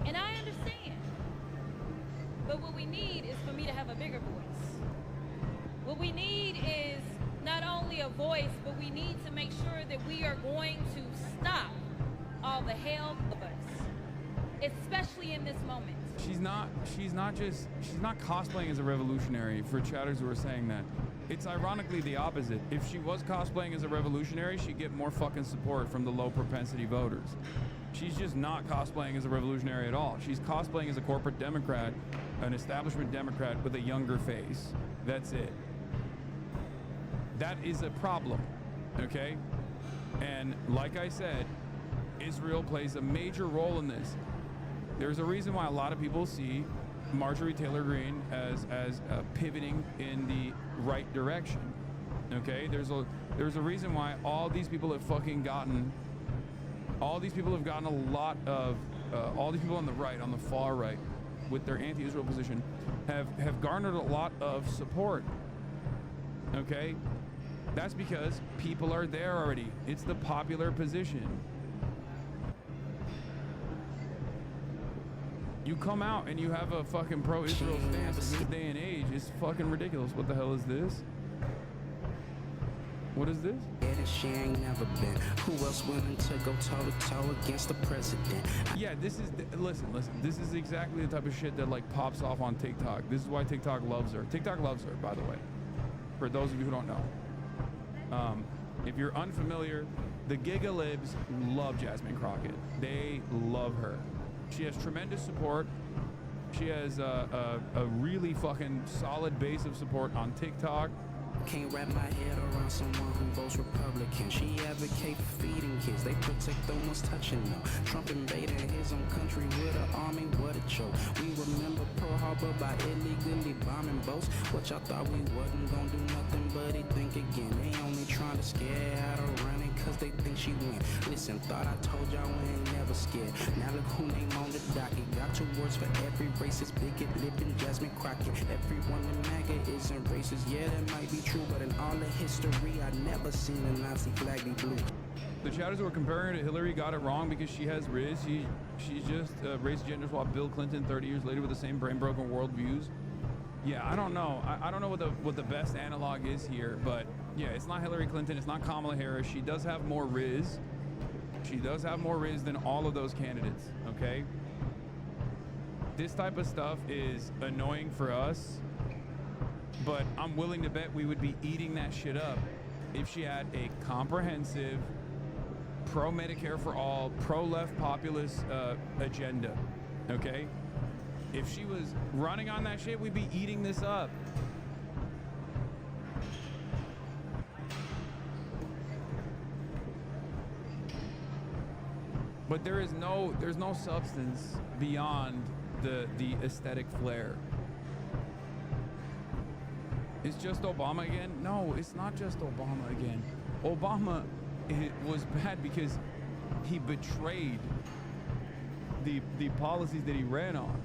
And I understand. But what we need is for me to have a bigger voice. What we need is not only a voice, but we need to make sure that we are going to stop all the hell of us. Especially in this moment. She's not cosplaying as a revolutionary, for chatters who are saying that. It's ironically the opposite. If she was cosplaying as a revolutionary, she'd get more fucking support from the low propensity voters. She's just not cosplaying as a revolutionary at all. She's cosplaying as a corporate Democrat, an establishment Democrat with a younger face. That's it. That is a problem, okay? And like I said, Israel plays a major role in this. There's a reason why a lot of people see Marjorie Taylor Greene as pivoting in the right direction. Okay, there's a reason why all these people have gotten a lot of all these people on the right, on the far right, with their anti-Israel position, have garnered a lot of support. Okay, that's because people are there already. It's the popular position. You come out and you have a fucking pro-Israel stance in this day and age. It's fucking ridiculous. What the hell is this? What is this? She ain't never been. Who else willing to go toe to toe against the president? Yeah, this is listen. This is exactly the type of shit that like pops off on TikTok. This is why TikTok loves her. TikTok loves her, by the way. For those of you who don't know, if you're unfamiliar, the Gigalibs love Jasmine Crockett. They love her. She has tremendous support. She has a really fucking solid base of support on TikTok. Can't wrap my head around someone who votes Republican. She advocate for feeding kids. They protect the ones touching them. Trump invaded his own country with an army. What a joke. We remember Pearl Harbor by illegally bombing boats. What y'all thought we wasn't gonna do nothing but they think again. They only trying to scare out of running cause they think she win. Listen, thought I told y'all we ain't never scared. Now look who name on the docket. Got 2 words for every racist bigot living, Jasmine Crockett. Everyone in MAGA isn't racist. Yeah, that might be true, but in all the history, I never seen a Nazi flag be blue. The chatters who were comparing her to Hillary got it wrong because she has Riz. She's just race gender swap Bill Clinton 30 years later with the same brain broken worldviews. Yeah, I don't know. I don't know what the best analog is here, but yeah, it's not Hillary Clinton. It's not Kamala Harris. She does have more Riz. She does have more Riz than all of those candidates. Okay. This type of stuff is annoying for us, but I'm willing to bet we would be eating that shit up if she had a comprehensive pro-Medicare for all, pro-left populist agenda, okay? If she was running on that shit, we'd be eating this up. But there's no substance beyond the aesthetic flair. It's just Obama again? No, it's not just Obama again. Obama was bad because he betrayed the policies that he ran on.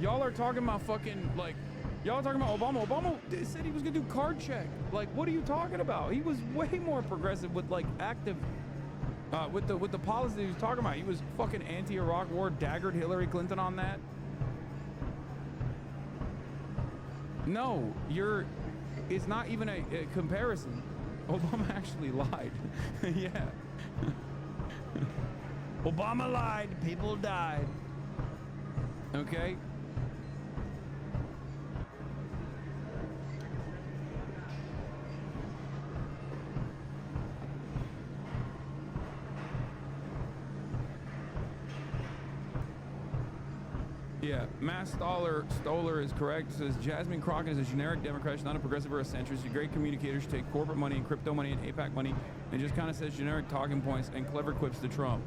Y'all are talking about fucking, like, y'all are talking about Obama. Obama said he was gonna do card check. Like, what are you talking about? He was way more progressive with, like, active, with the policies he was talking about. He was fucking anti-Iraq war, daggered Hillary Clinton on that. No, it's not even a comparison. Obama actually lied. Yeah. Obama lied, people died. Okay? Yeah, Mass Stoller is correct. It says Jasmine Crockett is a generic Democrat. She's not a progressive or a centrist. She's a great communicator. She takes corporate money and crypto money and APAC money and just kind of says generic talking points and clever quips to Trump.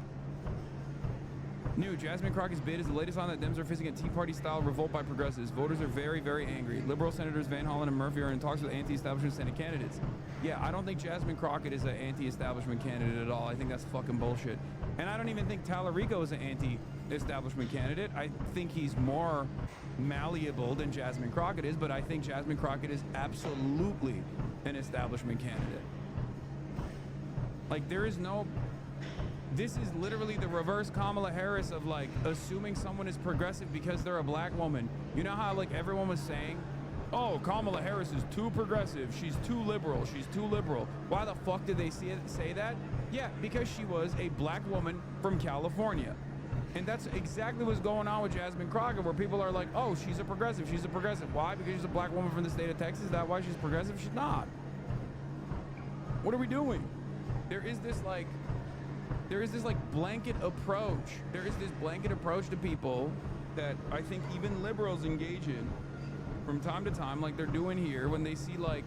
New, Jasmine Crockett's bid is the latest on that Dems are facing a Tea Party-style revolt by progressives. Voters are very, very angry. Liberal Senators Van Hollen and Murphy are in talks with anti-establishment Senate candidates. Yeah, I don't think Jasmine Crockett is an anti-establishment candidate at all. I think that's fucking bullshit. And I don't even think Tallarico is an anti-establishment candidate. I think he's more malleable than Jasmine Crockett is, but I think Jasmine Crockett is absolutely an establishment candidate. Like, there is no... This is literally the reverse Kamala Harris of, like, assuming someone is progressive because they're a black woman. You know how, like, everyone was saying, oh, Kamala Harris is too progressive. She's too liberal. She's too liberal. Why the fuck did they say that? Yeah, because she was a black woman from California. And that's exactly what's going on with Jasmine Crockett, where people are like, oh, she's a progressive. She's a progressive. Why? Because she's a black woman from the state of Texas. Is that why she's progressive? She's not. What are we doing? There is this blanket approach. There is this blanket approach to people that I think even liberals engage in from time to time, like they're doing here when they see like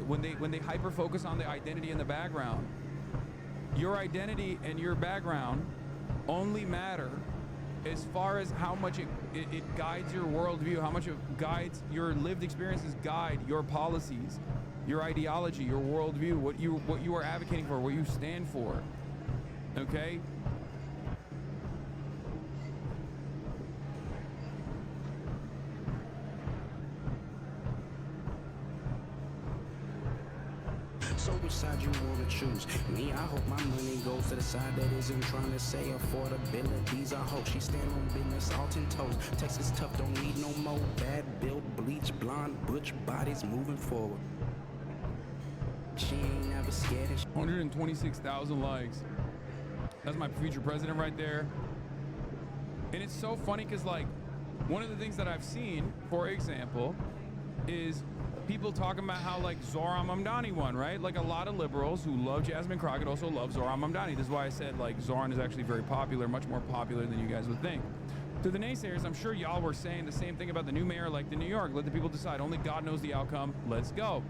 when they hyper focus on the identity in the background. Your identity and your background only matter as far as how much it guides your worldview, how much it guides your lived experiences, guide your policies, your ideology, your worldview, what you are advocating for, what you stand for. Okay? So which side you wanna choose? Me, I hope my money goes to the side that isn't trying to say affordabilities. I hope she stand on business, all 10 toes. Texas tough, don't need no more bad built, bleach, blonde, butch bodies moving forward. She ain't never scared. 126,000 likes. That's my future president right there. And it's so funny because, like, one of the things that I've seen, for example, is people talking about how, like, Zohran Mamdani won, right? Like, a lot of liberals who love Jasmine Crockett also love Zohran Mamdani. This is why I said, like, Zohran is actually very popular, much more popular than you guys would think. To the naysayers, I'm sure y'all were saying the same thing about the new mayor, like the New York. Let the people decide. Only God knows the outcome. Let's go.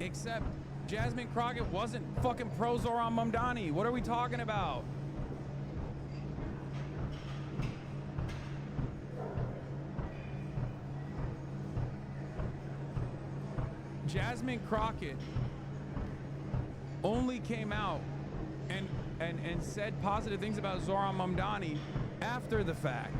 Except Jasmine Crockett wasn't fucking pro Zohran Mamdani. What are we talking about? Jasmine Crockett only came out and said positive things about Zohran Mamdani after the fact.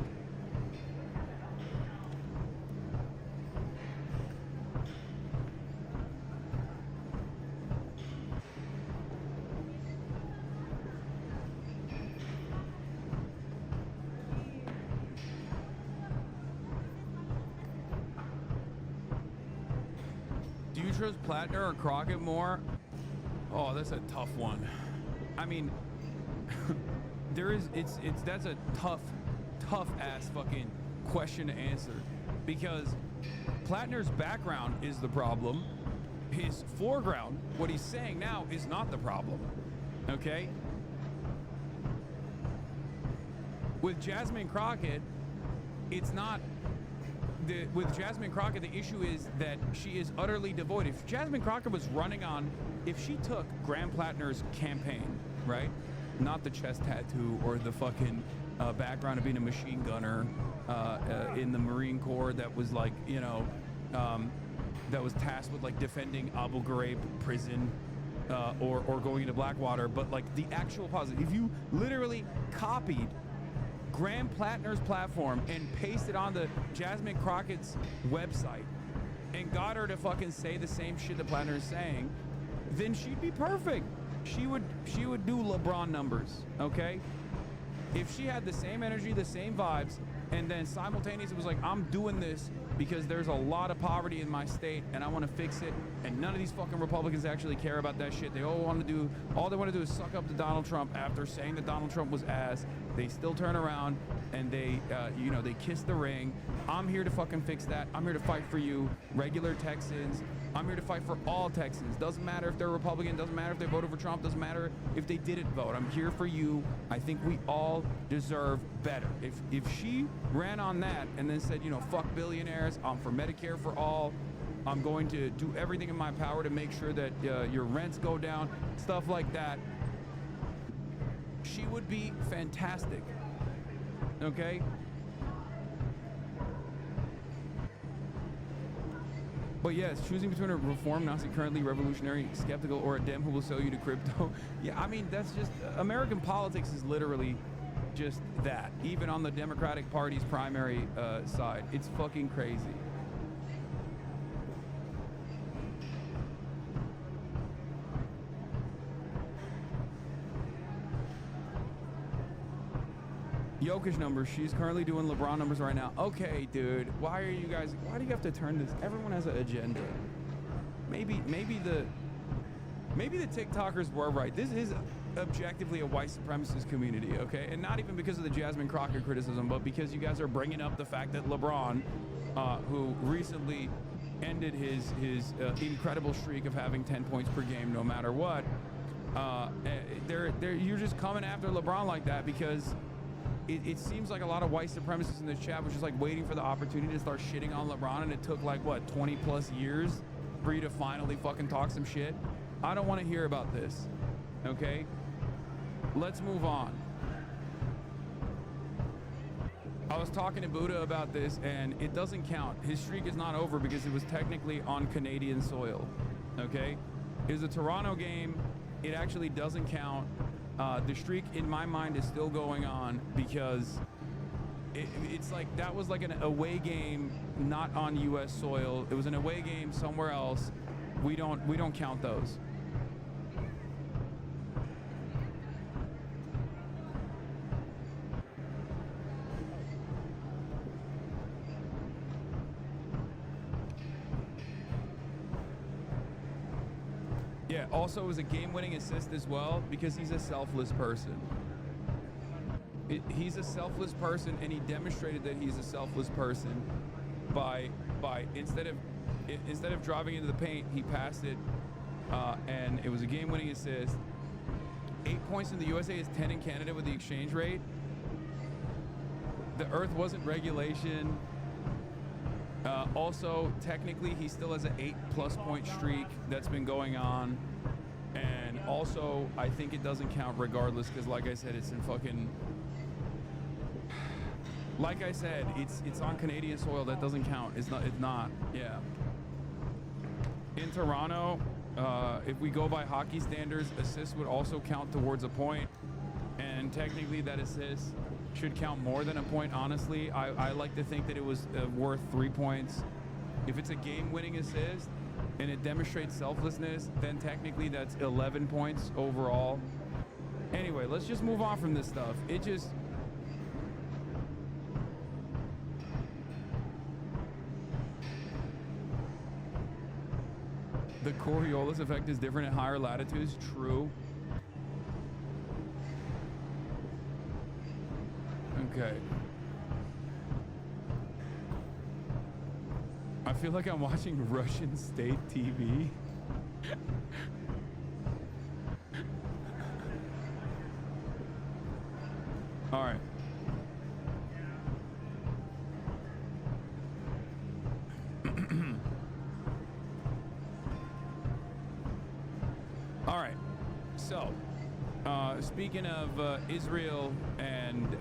Do you trust Plattner or Crockett more? Oh, that's a tough one. I mean, that's a tough ass fucking question to answer, because Plattner's background is the problem. His foreground, what he's saying now, is not the problem. Okay? With Jasmine Crockett, it's not. With Jasmine Crockett, the issue is that she is utterly devoid. If Jasmine Crockett was running on, if she took Graham Plattner's campaign, right? Not the chest tattoo or the fucking background of being a machine gunner in the Marine Corps that was like, you know, that was tasked with like defending Abu Ghraib prison or going into Blackwater, but like the actual positive. If you literally copied Graham Plattner's platform and pasted on the Jasmine Crockett's website and got her to fucking say the same shit that Plattner is saying, then she'd be perfect. She would do LeBron numbers, okay? If she had the same energy, the same vibes, And then simultaneously it was like, I'm doing this because there's a lot of poverty in my state and I want to fix it. And none of these fucking Republicans actually care about that shit. They all they want to do is suck up to Donald Trump after saying that Donald Trump was ass. They still turn around and they, you know, they kiss the ring. I'm here to fucking fix that. I'm here to fight for you, regular Texans. I'm here to fight for all Texans. Doesn't matter if they're Republican, doesn't matter if they voted for Trump, doesn't matter if they didn't vote. I'm here for you. I think we all deserve better. If she ran on that and then said, you know, fuck billionaires, I'm for Medicare for all, I'm going to do everything in my power to make sure that your rents go down, stuff like that, she would be fantastic. Okay? But yes, choosing between a reform Nazi, currently revolutionary, skeptical, or a Dem who will sell you to crypto. Yeah, I mean, that's just, American politics is literally just that. Even on the Democratic Party's primary side. It's fucking crazy. Jokic numbers. She's currently doing LeBron numbers right now. Okay, dude. Why do you have to turn this? Everyone has an agenda. Maybe the TikTokers were right. This is objectively a white supremacist community, okay? And not even because of the Jasmine Crockett criticism, but because you guys are bringing up the fact that LeBron, who recently ended his incredible streak of having 10 points per game no matter what, you're just coming after LeBron like that because it seems like a lot of white supremacists in this chat was just like waiting for the opportunity to start shitting on LeBron, and it took like, what, 20 plus years for you to finally fucking talk some shit. I don't want to hear about this, okay? Let's move on. I was talking to Buddha about this, and it doesn't count. His streak is not over because it was technically on Canadian soil, okay? It was a Toronto game. It actually doesn't count. The streak in my mind is still going on because it's like that was like an away game, not on U.S. soil. It was an away game somewhere else. We don't count those. Yeah, also it was a game-winning assist as well because he's a selfless person. He's a selfless person, and he demonstrated that he's a selfless person by instead of driving into the paint, he passed it, and it was a game-winning assist. 8 points in the USA is 10 in Canada with the exchange rate. The Earth wasn't regulation. Also, technically, he still has an 8+ point streak that's been going on. And also, I think it doesn't count regardless because, like I said, it's in fucking... Like I said, it's on Canadian soil. That doesn't count. It's not. Yeah. In Toronto, if we go by hockey standards, assists would also count towards a point. And technically, that assist should count more than a point, honestly. I like to think that it was worth 3 points. If it's a game-winning assist and it demonstrates selflessness, then technically that's 11 points overall. Anyway, let's just move on from this stuff. It just... The Coriolis effect is different at higher latitudes. True. Okay. I feel like I'm watching Russian state TV. All right. All right. So, speaking of Israel and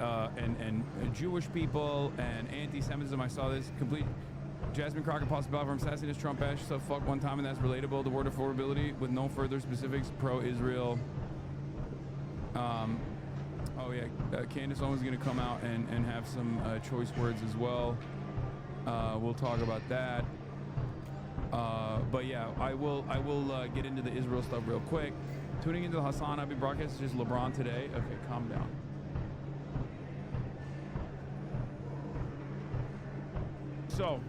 Jewish people and anti-Semitism, I saw this complete Jasmine Crockett possible from assassination Trump bash. So fuck one time, and that's relatable. The word affordability with no further specifics. Pro-Israel. Oh yeah, Candace Owens is gonna come out and have some choice words as well. We'll talk about that. But yeah, I will get into the Israel stuff real quick. Tuning into the Hasanabi broadcast is just LeBron today. Okay, calm down. So,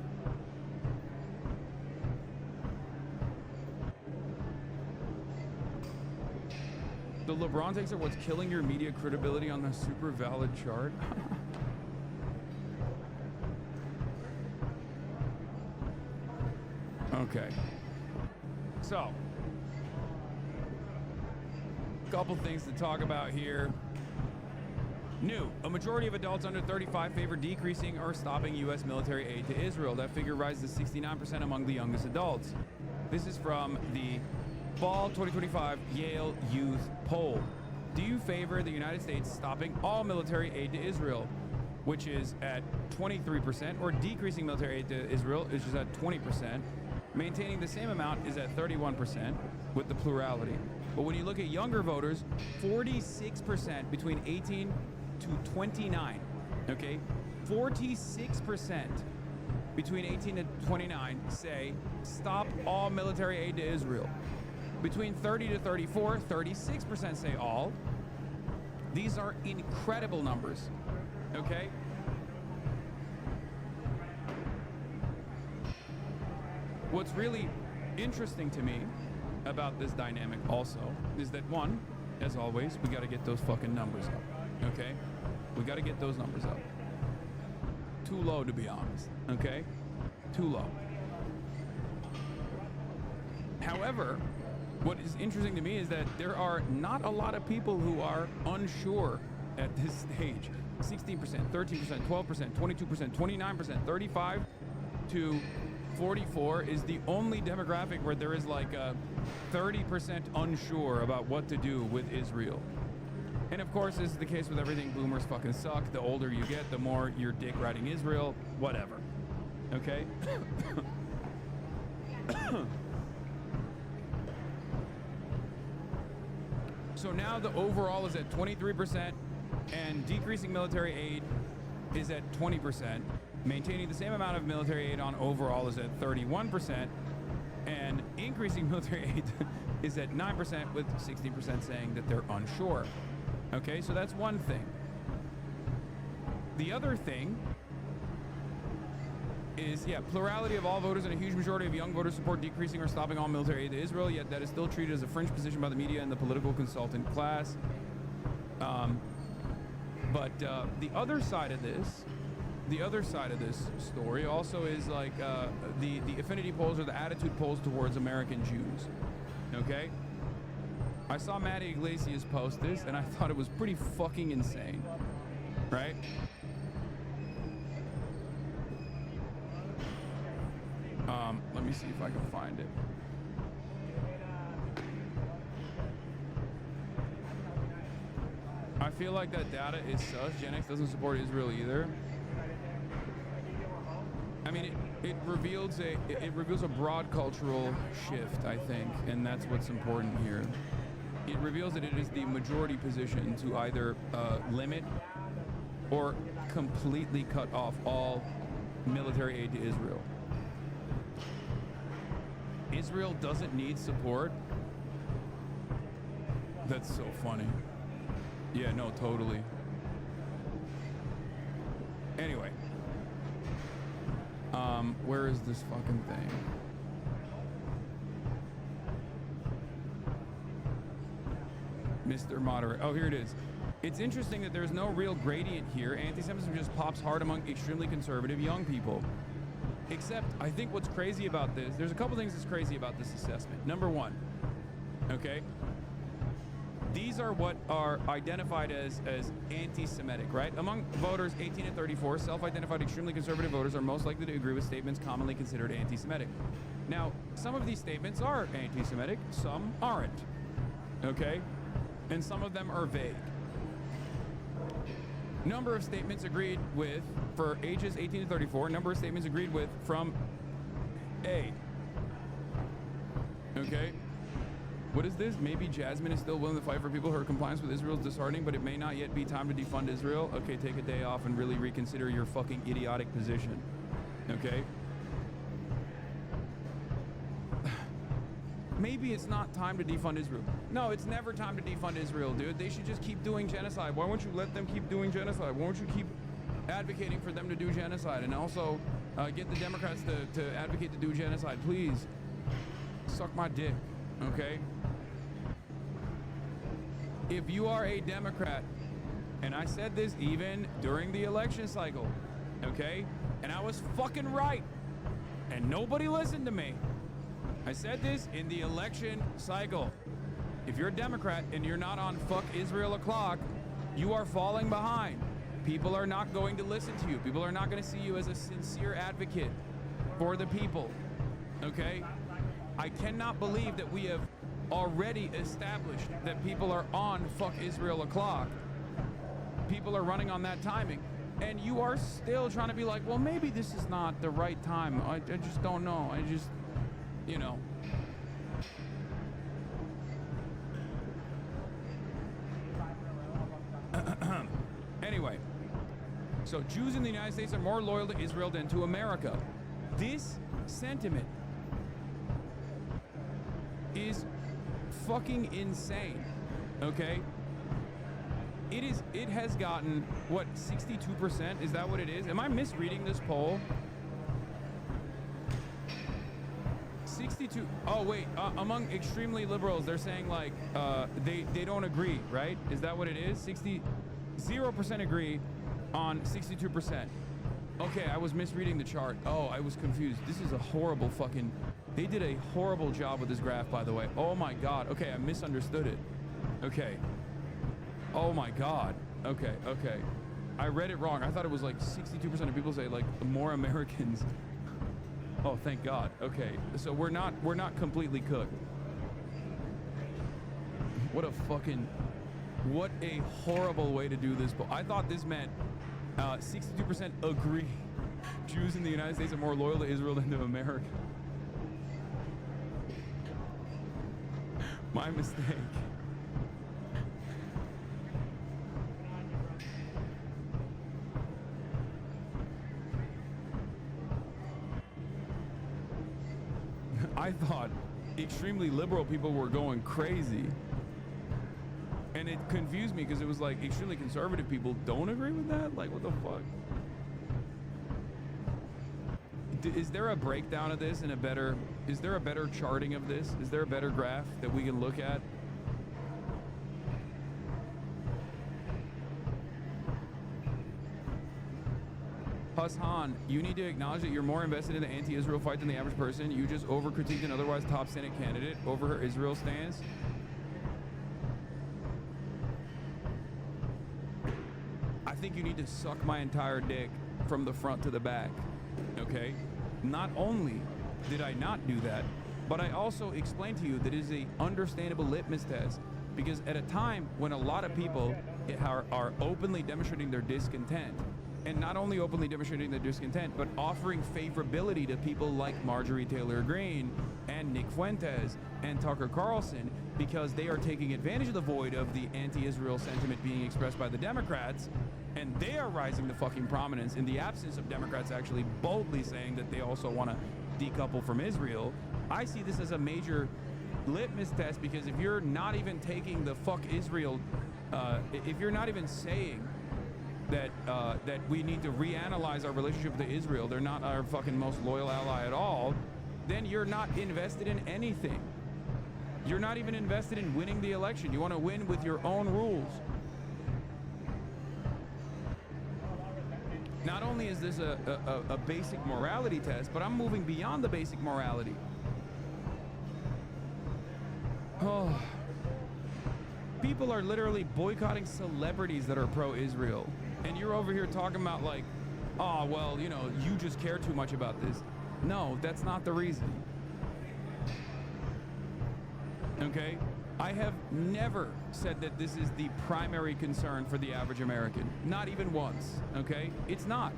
the LeBron takes are what's killing your media credibility on the super valid chart. Okay. So, couple things to talk about here. New. A majority of adults under 35 favor decreasing or stopping U.S. military aid to Israel. That figure rises to 69% among the youngest adults. This is from the Fall 2025 Yale Youth Poll. Do you favor the United States stopping all military aid to Israel, which is at 23%, or decreasing military aid to Israel, which is at 20%? Maintaining the same amount is at 31% with the plurality. But when you look at younger voters, 46% between 18 to 29, okay? 46% between 18 and 29 say stop all military aid to Israel. Between 30 to 34, 36% say all. These are incredible numbers, okay? What's really interesting to me about this dynamic also is that, one, as always, we got to get those fucking numbers up, okay? We got to get those numbers up. Too low, to be honest, okay? Too low. However, what is interesting to me is that there are not a lot of people who are unsure at this stage. 16%, 13%, 12%, 22%, 29%, 35 to 44 is the only demographic where there is like a 30% unsure about what to do with Israel. And of course, this is the case with everything. Boomers fucking suck. The older you get, the more you're dick riding Israel, whatever. Okay? So now the overall is at 23%, and decreasing military aid is at 20%. Maintaining the same amount of military aid on overall is at 31%, and increasing military aid is at 9%, with 60% saying that they're unsure. Okay, so that's one thing. The other thing is, yeah, plurality of all voters and a huge majority of young voters support decreasing or stopping all military aid to Israel, yet that is still treated as a fringe position by the media and the political consultant class. But the other side of this, story also is like the affinity polls or the attitude polls towards American Jews. Okay? I saw Matty Iglesias post this, and I thought it was pretty fucking insane. Right? Let me see if I can find it. I feel like that data is sus. Gen X doesn't support Israel either. I mean, it reveals a broad cultural shift, I think, and that's what's important here. It reveals that it is the majority position to either limit or completely cut off all military aid to Israel. Israel doesn't need support. That's so funny. Yeah, no, totally. Anyway. Where is this fucking thing? Mr. Moderator. Oh, here it is. It's interesting that there's no real gradient here. Anti-Semitism just pops hard among extremely conservative young people. Except, I think what's crazy about this, there's a couple things that's crazy about this assessment. Number one, okay? These are what are identified as anti-Semitic, right? Among voters 18 and 34, self-identified extremely conservative voters are most likely to agree with statements commonly considered anti-Semitic. Now, some of these statements are anti-Semitic, some aren't, okay? And some of them are vague. Number of statements agreed with for ages 18 to 34. Number of statements agreed with from A. Okay. What is this? Maybe Jasmine is still willing to fight for people. Her compliance with Israel is disheartening, but it may not yet be time to defund Israel. Okay, take a day off and really reconsider your fucking idiotic position. Okay. Maybe it's not time to defund Israel. No, it's never time to defund Israel, dude. They should just keep doing genocide. Why won't you let them keep doing genocide? Why won't you keep advocating for them to do genocide? And also, Get the Democrats to advocate to do genocide. Please. Suck my dick, okay? If you are a Democrat, and I said this even during the election cycle, okay? And I was fucking right. And nobody listened to me. I said this in the election cycle. If you're a Democrat and you're not on fuck Israel o'clock, you are falling behind. People are not going to listen to you. People are not going to see you as a sincere advocate for the people, okay? I cannot believe that we have already established that people are on fuck Israel o'clock. People are running on that timing. And you are still trying to be like, well, maybe this is not the right time. I just don't know. I just, you know. Anyway, so Jews in the United States are more loyal to Israel than to America. This sentiment is fucking insane, okay? It has gotten, what, 62%? Is that what it is? Am I misreading this poll? 62, oh wait, among extremely liberals, they're saying like, they don't agree, right? Is that what it is? 0% agree on 62%. Okay, I was misreading the chart. Oh, I was confused. This is a horrible fucking, they did a horrible job with this graph, by the way. Oh my God. Okay, I misunderstood it. Okay. Oh my God. Okay, okay. I read it wrong. I thought it was like 62% of people say like more Americans. Oh, thank God. Okay, so we're not completely cooked. What a fucking, what a horrible way to do this. I thought this meant 62% agree Jews in the United States are more loyal to Israel than to America. My mistake. I thought extremely liberal people were going crazy. And it confused me because it was like extremely conservative people don't agree with that? Like, what the fuck? Is there a breakdown of this and is there a better charting of this? Is there a better graph that we can look at? Hasan, you need to acknowledge that you're more invested in the anti-Israel fight than the average person. You just over-critiqued an otherwise top Senate candidate over her Israel stance. I think you need to suck my entire dick from the front to the back, okay? Not only did I not do that, but I also explained to you that it is an understandable litmus test, because at a time when a lot of people are openly demonstrating their discontent, and not only openly demonstrating their discontent, but offering favorability to people like Marjorie Taylor Greene and Nick Fuentes and Tucker Carlson, because they are taking advantage of the void of the anti-Israel sentiment being expressed by the Democrats, and they are rising to fucking prominence in the absence of Democrats actually boldly saying that they also want to decouple from Israel. I see this as a major litmus test, because if you're not even taking the fuck Israel, if you're not even saying that we need to reanalyze our relationship with Israel, they're not our fucking most loyal ally at all, then you're not invested in anything. You're not even invested in winning the election. You want to win with your own rules. Not only is this a basic morality test, but I'm moving beyond the basic morality. Oh. People are literally boycotting celebrities that are pro-Israel. And you're over here talking about like, oh, well, you know, you just care too much about this. No, that's not the reason. Okay? I have never said that this is the primary concern for the average American. Not even once, okay? It's not.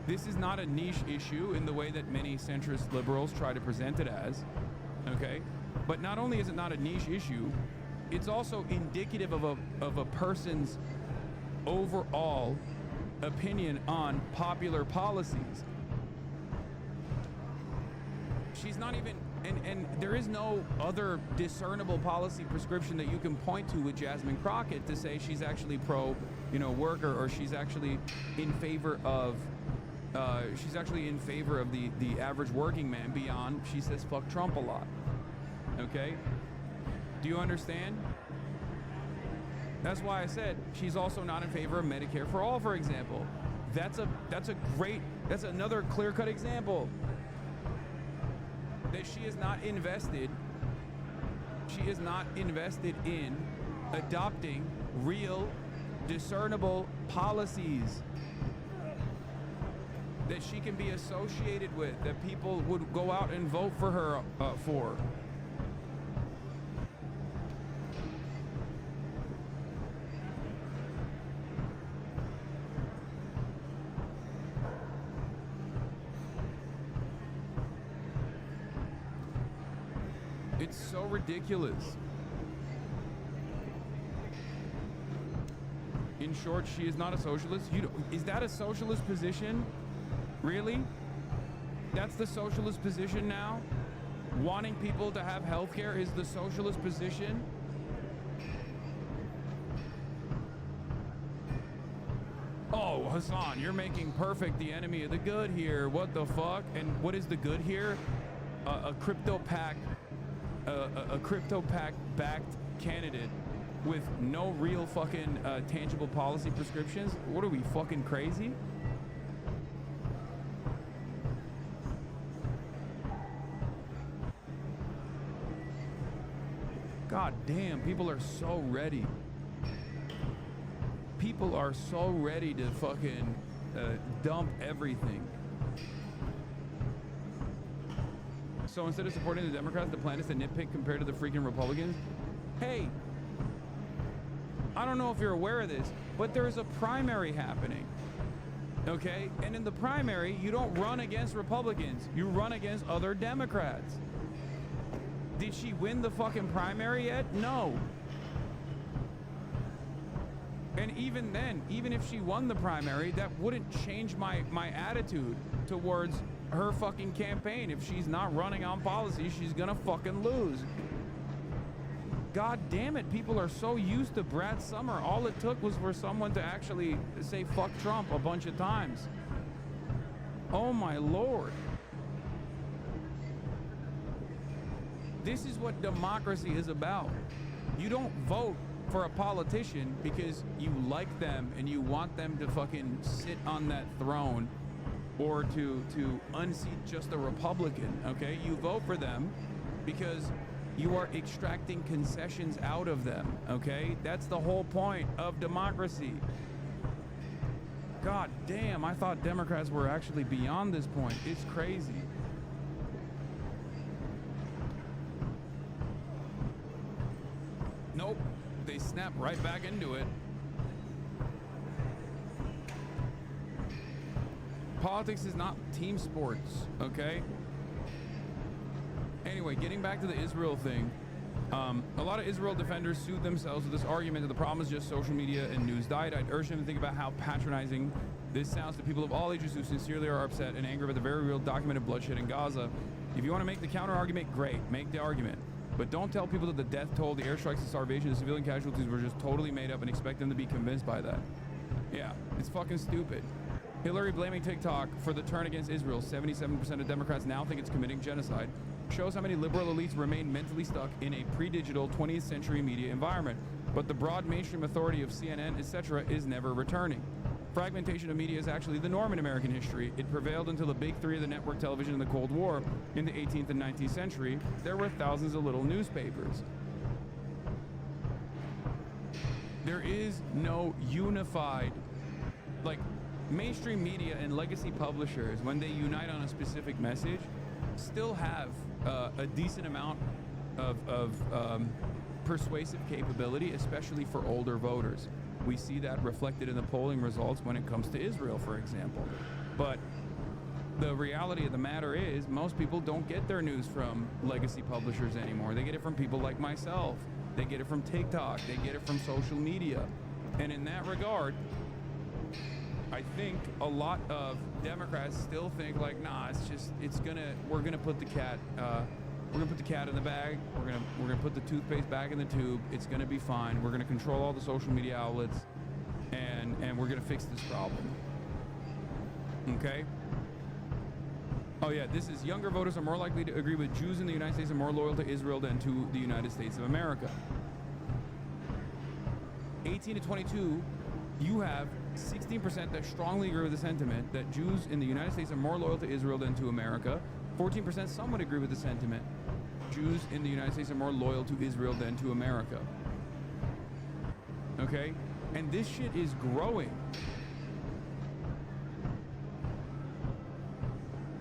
This is not a niche issue in the way that many centrist liberals try to present it as, okay? But not only is it not a niche issue, it's also indicative of a person's overall opinion on popular policies. She's not even, and there is no other discernible policy prescription that you can point to with Jasmine Crockett to say she's actually pro, you know, worker, or she's actually in favor of she's actually in favor of the average working man beyond she says fuck Trump a lot. Okay? Do you understand? That's why I said she's also not in favor of Medicare for all, for example. That's another clear-cut example that she is not invested in adopting real, discernible policies that she can be associated with, that people would go out and vote for her for. It's so ridiculous. In short, she is not a socialist. Is that a socialist position? Really? That's the socialist position now? Wanting people to have health care is the socialist position? Oh, Hasan, you're making perfect the enemy of the good here. What the fuck? And what is the good here? A crypto pack backed candidate with no real fucking tangible policy prescriptions? What are we, fucking crazy? God damn, people are so ready. People are so ready to fucking dump everything. So instead of supporting the Democrats, the plan is to nitpick compared to the freaking Republicans. Hey, I don't know if you're aware of this, but there is a primary happening. Okay? And in the primary, you don't run against Republicans. You run against other Democrats. Did she win the fucking primary yet? No. And even then, even if she won the primary, that wouldn't change my attitude towards her fucking campaign. If she's not running on policy, she's gonna fucking lose. God damn it, people are so used to Brad Summer. All it took was for someone to actually say fuck Trump a bunch of times. Oh my lord. This is what democracy is about. You don't vote for a politician because you like them and you want them to fucking sit on that throne or to unseat just a Republican, okay? You vote for them because you are extracting concessions out of them, okay? That's the whole point of democracy. God damn, I thought Democrats were actually beyond this point. It's crazy. Nope, they snap right back into it. Politics is not team sports, okay? Anyway, getting back to the Israel thing, a lot of Israel defenders sued themselves with this argument that the problem is just social media and news diet. I'd urge them to think about how patronizing this sounds to people of all ages who sincerely are upset and angry about the very real documented bloodshed in Gaza. If you want to make the counter argument, great, make the argument. But don't tell people that the death toll, the airstrikes, the starvation, the civilian casualties were just totally made up and expect them to be convinced by that. Yeah, it's fucking stupid. Hillary blaming TikTok for the turn against Israel. 77% of Democrats now think it's committing genocide. Shows how many liberal elites remain mentally stuck in a pre-digital 20th century media environment. But the broad mainstream authority of CNN, etc. is never returning. Fragmentation of media is actually the norm in American history. It prevailed until the big three of the network television in the Cold War. In the 18th and 19th century, there were thousands of little newspapers. There is no unified, like, mainstream media and legacy publishers, when they unite on a specific message, still have a decent amount of persuasive capability, especially for older voters. We see that reflected in the polling results when it comes to Israel, for example. But the reality of the matter is most people don't get their news from legacy publishers anymore. They get it from people like myself. They get it from TikTok. They get it from social media. And in that regard, I think a lot of Democrats still think like, nah, we're gonna put the cat in the bag. We're gonna put the toothpaste back in the tube. It's gonna be fine. We're gonna control all the social media outlets, and we're gonna fix this problem. Okay. Oh yeah, this is younger voters are more likely to agree with Jews in the United States and more loyal to Israel than to the United States of America. 18 to 22, you have 16% that strongly agree with the sentiment that Jews in the United States are more loyal to Israel than to America. 14% somewhat agree with the sentiment Jews in the United States are more loyal to Israel than to America. Okay? And this shit is growing.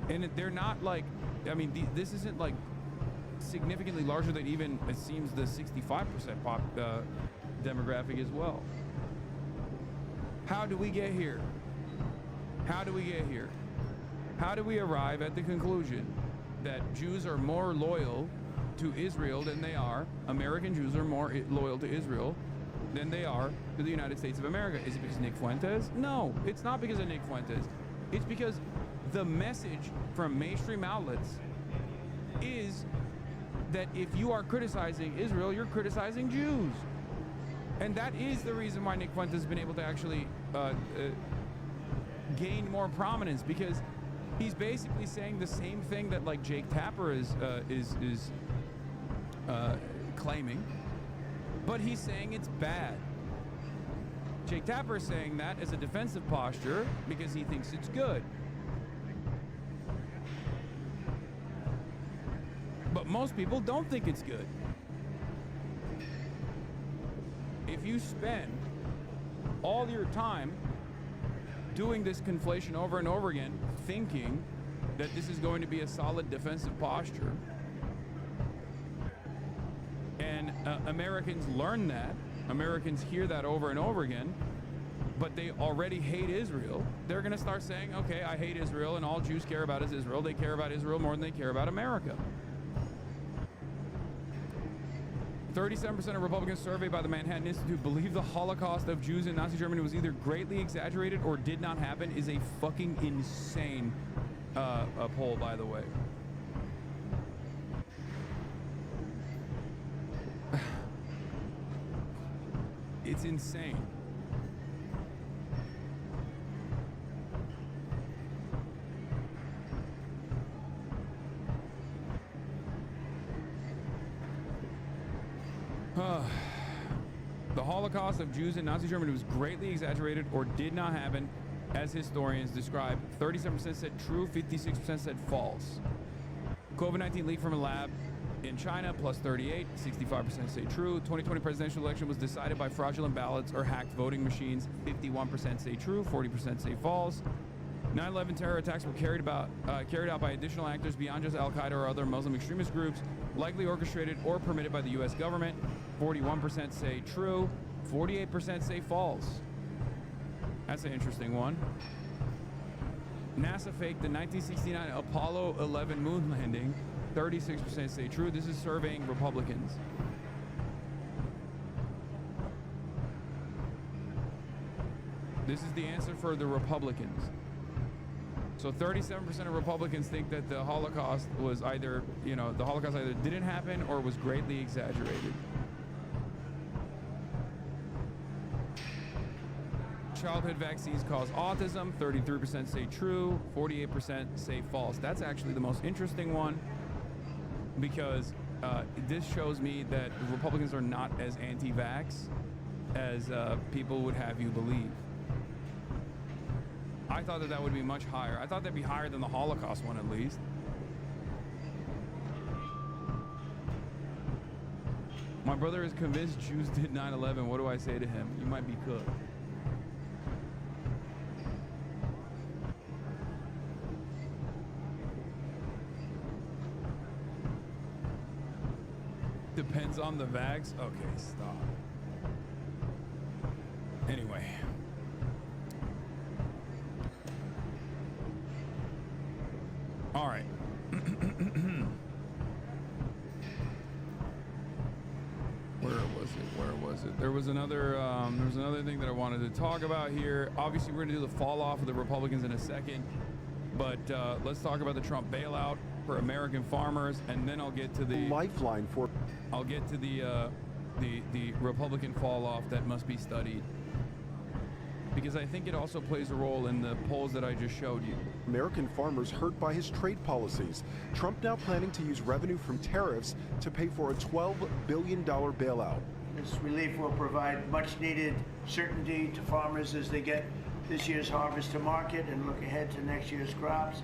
And they're not like, I mean, this isn't like significantly larger than even, it seems, the 65% pop demographic as well. How do we get here? How do we get here? How do we arrive at the conclusion that Jews are more loyal to Israel than they are, American Jews are more loyal to Israel than they are to the United States of America? Is it because of Nick Fuentes? No, it's not because of Nick Fuentes. It's because the message from mainstream outlets is that if you are criticizing Israel, you're criticizing Jews. And that is the reason why Nick Fuentes has been able to actually gain more prominence, because he's basically saying the same thing that like Jake Tapper is claiming, but he's saying it's bad. Jake Tapper is saying that as a defensive posture because he thinks it's good. But most people don't think it's good. If you spend all your time doing this conflation over and over again, thinking that this is going to be a solid defensive posture, and Americans learn that, Americans hear that over and over again, but they already hate Israel, they're going to start saying, okay, I hate Israel, and all Jews care about is Israel. They care about Israel more than they care about America. 37% of Republicans surveyed by the Manhattan Institute believe the Holocaust of Jews in Nazi Germany was either greatly exaggerated or did not happen. Is a fucking insane poll, by the way. It's insane. The Holocaust of Jews in Nazi Germany was greatly exaggerated or did not happen, as historians describe. 37% said true, 56% said false. COVID-19 leaked from a lab in China, plus 38, 65% say true. 2020 presidential election was decided by fraudulent ballots or hacked voting machines. 51% say true, 40% say false. 9/11 terror attacks were carried out by additional actors beyond just Al-Qaeda or other Muslim extremist groups, likely orchestrated or permitted by the U.S. government. 41% say true, 48% say false. That's an interesting one. NASA faked the 1969 Apollo 11 moon landing. 36% say true. This is surveying Republicans. This is the answer for the Republicans. So 37% of Republicans think that the Holocaust was either, the Holocaust either didn't happen or was greatly exaggerated. Childhood vaccines cause autism. 33% say true, 48% say false. That's actually the most interesting one, because this shows me that Republicans are not as anti-vax as people would have you believe. I thought that would be much higher. I thought that'd be higher than the Holocaust one, at least. My brother is convinced Jews did 9/11. What do I say to him? You might be cooked. Depends on the vax. Okay, stop. Anyway. All right. Where was it? There was another thing that I wanted to talk about here. Obviously, we're going to do the fall off of the Republicans in a second, but let's talk about the Trump bailout for American farmers, and then I'll get to the lifeline for. I'll get to the Republican fall off that must be studied, because I think it also plays a role in the polls that I just showed you. American farmers hurt by his trade policies. Trump now planning to use revenue from tariffs to pay for a $12 billion bailout. This relief will provide much needed certainty to farmers as they get this year's harvest to market and look ahead to next year's crops.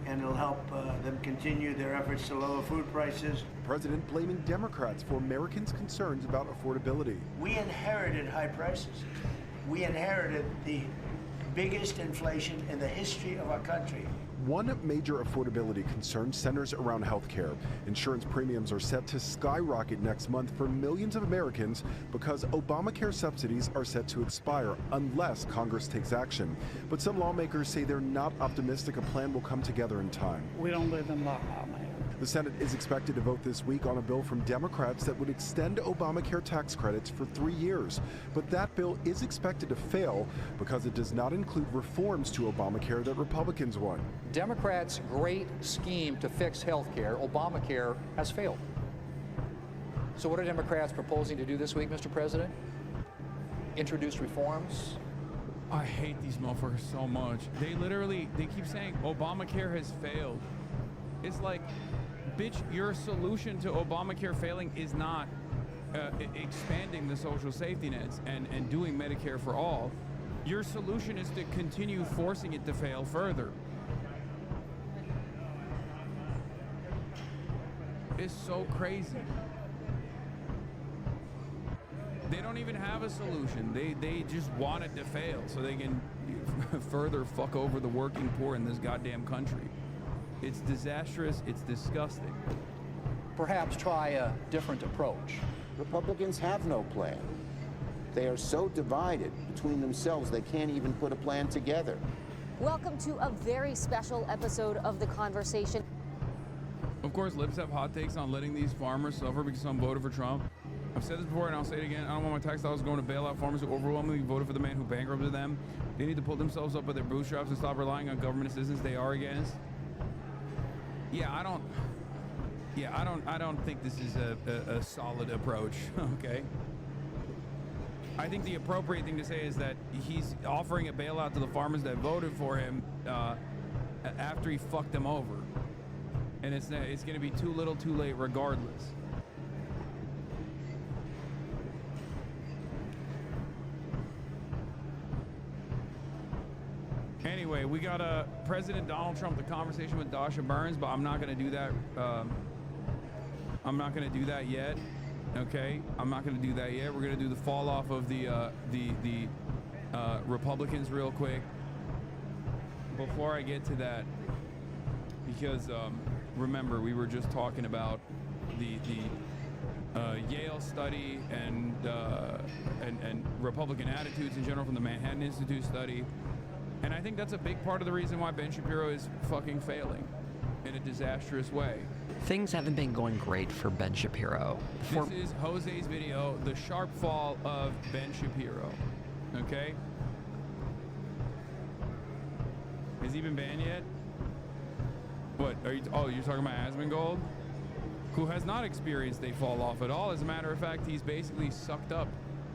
And it'll help them continue their efforts to lower food prices. The president blaming Democrats for Americans' concerns about affordability. We inherited high prices. We inherited the biggest inflation in the history of our country. One major affordability concern centers around health care. Insurance premiums are set to skyrocket next month for millions of Americans because Obamacare subsidies are set to expire unless Congress takes action. But some lawmakers say they're not optimistic a plan will come together in time. We don't live in La La Land. The Senate is expected to vote this week on a bill from Democrats that would extend Obamacare tax credits for 3 years. But that bill is expected to fail because it does not include reforms to Obamacare that Republicans want. Democrats' great scheme to fix health care, Obamacare, has failed. So what are Democrats proposing to do this week, Mr. President? Introduce reforms? I hate these motherfuckers so much. They keep saying Obamacare has failed. It's like, bitch, your solution to Obamacare failing is not expanding the social safety nets and doing Medicare for all. Your solution is to continue forcing it to fail further. It's so crazy. They don't even have a solution. They just want it to fail so they can further fuck over the working poor in this goddamn country. It's disastrous. It's disgusting. Perhaps try a different approach. Republicans have no plan. They are so divided between themselves they can't even put a plan together. Welcome to a very special episode of The Conversation. Of course, libs have hot takes on letting these farmers suffer because some voted for Trump. I've said this before and I'll say it again. I don't want my tax dollars going to bail out farmers who overwhelmingly voted for the man who bankrupted them. They need to pull themselves up by their bootstraps and stop relying on government assistance they are against. I don't think this is a solid approach, okay? I think the appropriate thing to say is that he's offering a bailout to the farmers that voted for him after he fucked them over. And it's going to be too little too late regardless. Anyway, we got President Donald Trump, the conversation with Dasha Burns, but I'm not going to do that. I'm not going to do that yet. Okay, I'm not going to do that yet. We're going to do the fall off of the Republicans real quick before I get to that, because remember we were just talking about the Yale study and Republican attitudes in general from the Manhattan Institute study. And I think that's a big part of the reason why Ben Shapiro is fucking failing in a disastrous way. Things haven't been going great for Ben Shapiro. This is Jose's video, The Sharp Fall of Ben Shapiro. Okay? Has he been banned yet? What, are you, oh, you're talking about Asmongold? Who has not experienced a fall off at all. As a matter of fact, he's basically sucked up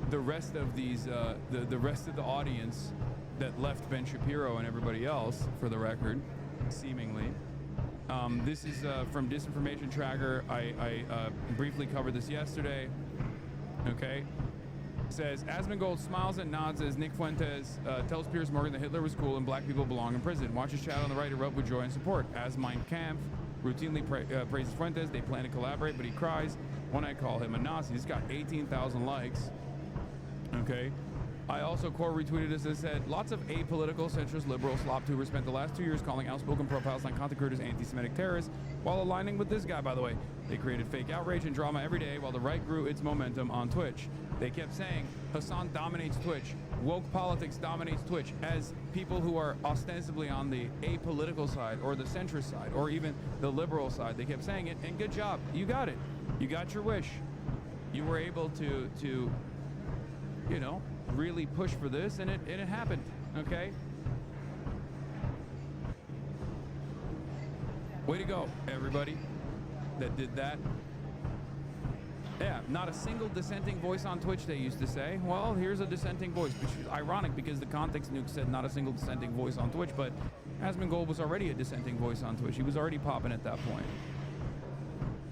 the rest of these, the rest of the audience that left Ben Shapiro and everybody else, for the record, seemingly. This is from Disinformation Tracker. I briefly covered this yesterday. Okay. It says, Asmongold smiles and nods as Nick Fuentes tells Piers Morgan that Hitler was cool and black people belong in prison. Watch his chat on the right erupt with joy and support. As Mein Kampf routinely praises Fuentes. They plan to collaborate, but he cries when I call him a Nazi. He's got 18,000 likes. Okay. I also core retweeted this that said, lots of apolitical centrist liberal slop tubers spent the last 2 years calling outspoken pro-Palestine content creators anti-Semitic terrorists while aligning with this guy, by the way. They created fake outrage and drama every day while the right grew its momentum on Twitch. They kept saying, Hasan dominates Twitch. Woke politics dominates Twitch, as people who are ostensibly on the apolitical side or the centrist side or even the liberal side. They kept saying it, and good job. You got it. You got your wish. You were able to you know, really push for this, and it happened, okay? Way to go, everybody that did that. Yeah, not a single dissenting voice on Twitch, they used to say. Well, here's a dissenting voice, which is ironic because the context nuke said not a single dissenting voice on Twitch, but Asmongold was already a dissenting voice on Twitch. He was already popping at that point.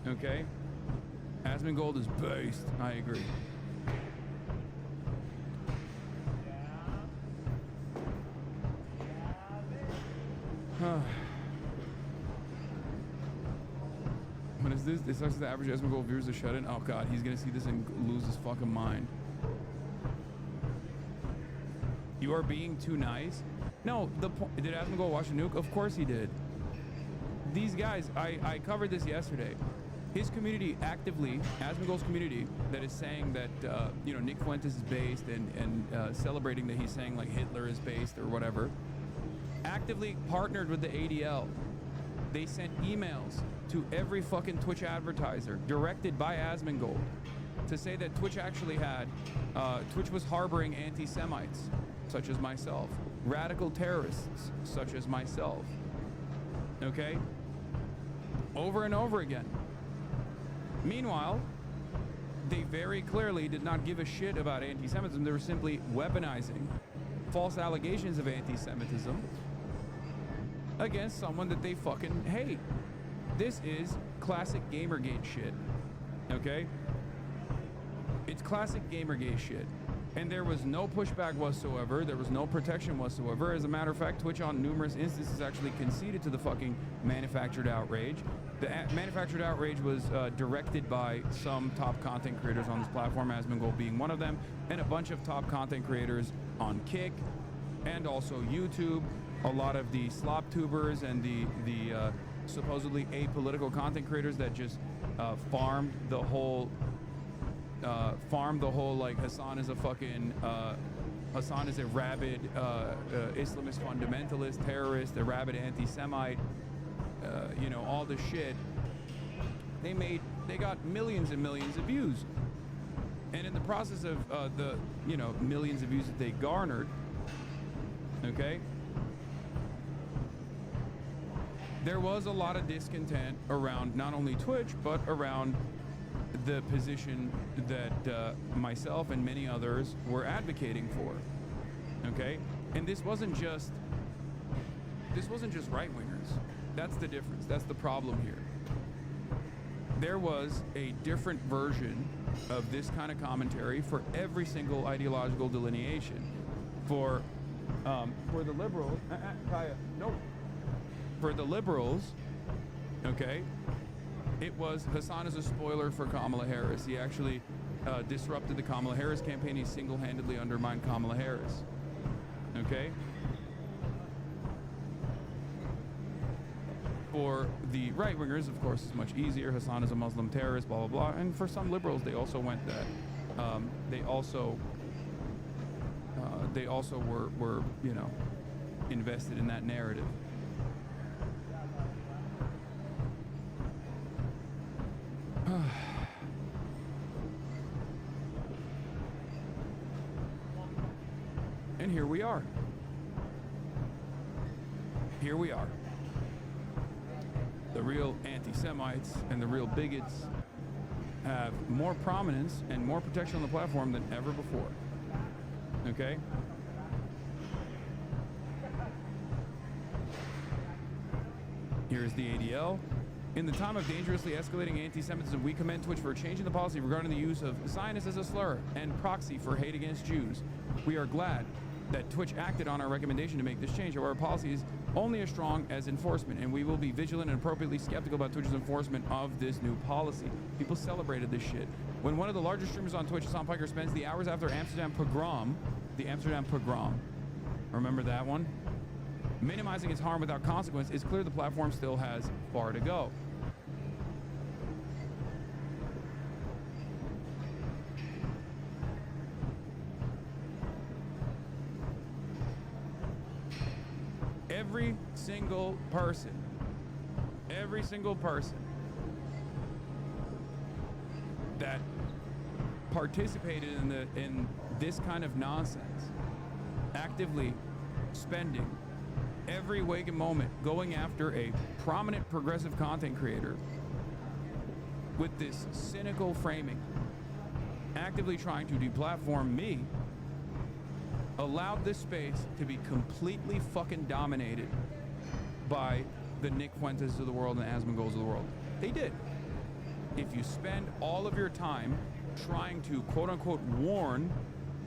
Okay? Asmongold is based. I agree. What is this? This sucks the average Asmongold viewers to shut in. Oh god, he's gonna see this and lose his fucking mind. You are being too nice? No, did Asmongold watch a nuke? Of course he did. These guys, I covered this yesterday. His community actively, Asmongold's community, that is saying that, you know, Nick Fuentes is based and celebrating that he's saying like Hitler is based or whatever, actively partnered with the ADL. They sent emails to every fucking Twitch advertiser directed by Asmongold to say that Twitch actually had, Twitch was harboring anti-Semites, such as myself, radical terrorists, such as myself, okay? Over and over again. Meanwhile, they very clearly did not give a shit about anti-Semitism. They were simply weaponizing false allegations of anti-Semitism against someone that they fucking hate. This is classic Gamergate shit, okay? It's classic Gamergate shit. And there was no pushback whatsoever. There was no protection whatsoever. As a matter of fact, Twitch on numerous instances actually conceded to the fucking manufactured outrage. The manufactured outrage was directed by some top content creators on this platform, Asmongold being one of them, and a bunch of top content creators on Kick and also YouTube. A lot of the slop tubers and the supposedly apolitical content creators that just farmed the whole like Hasan is a fucking Hasan is a rabid Islamist fundamentalist terrorist, a rabid anti-Semite, you know, all the shit. They got millions and millions of views, and in the process of the, you know, millions of views that they garnered, okay, there was a lot of discontent around not only Twitch but around the position that myself and many others were advocating for, okay? And this wasn't just right-wingers. That's the difference. That's the problem here. There was a different version of this kind of commentary for every single ideological delineation. For the liberals, Kaya, no. For the liberals, okay, it was Hasan is a spoiler for Kamala Harris. He actually disrupted the Kamala Harris campaign. He single-handedly undermined Kamala Harris. Okay? For the right-wingers, of course, it's much easier. Hasan is a Muslim terrorist, blah, blah, blah. And for some liberals, they also went that. They also were, you know, invested in that narrative. And here we are. Here we are. The real anti-Semites and the real bigots have more prominence and more protection on the platform than ever before. Okay? Here's the ADL. In the time of dangerously escalating anti-Semitism, we commend Twitch for changing the policy regarding the use of Zionist as a slur and proxy for hate against Jews. We are glad that Twitch acted on our recommendation to make this change. However, policy is only as strong as enforcement, and we will be vigilant and appropriately skeptical about Twitch's enforcement of this new policy. People celebrated this shit. When one of the largest streamers on Twitch, Hasan Piker, spends the hours after Amsterdam pogrom, the Amsterdam pogrom, remember that one? Minimizing its harm without consequence, it's clear the platform still has far to go. Every single person that participated in this kind of nonsense, actively spending every waking moment going after a prominent progressive content creator with this cynical framing, actively trying to deplatform me, allowed this space to be completely fucking dominated by the Nick Fuentes of the world and Asmongols of the world. They did. If you spend all of your time trying to quote-unquote warn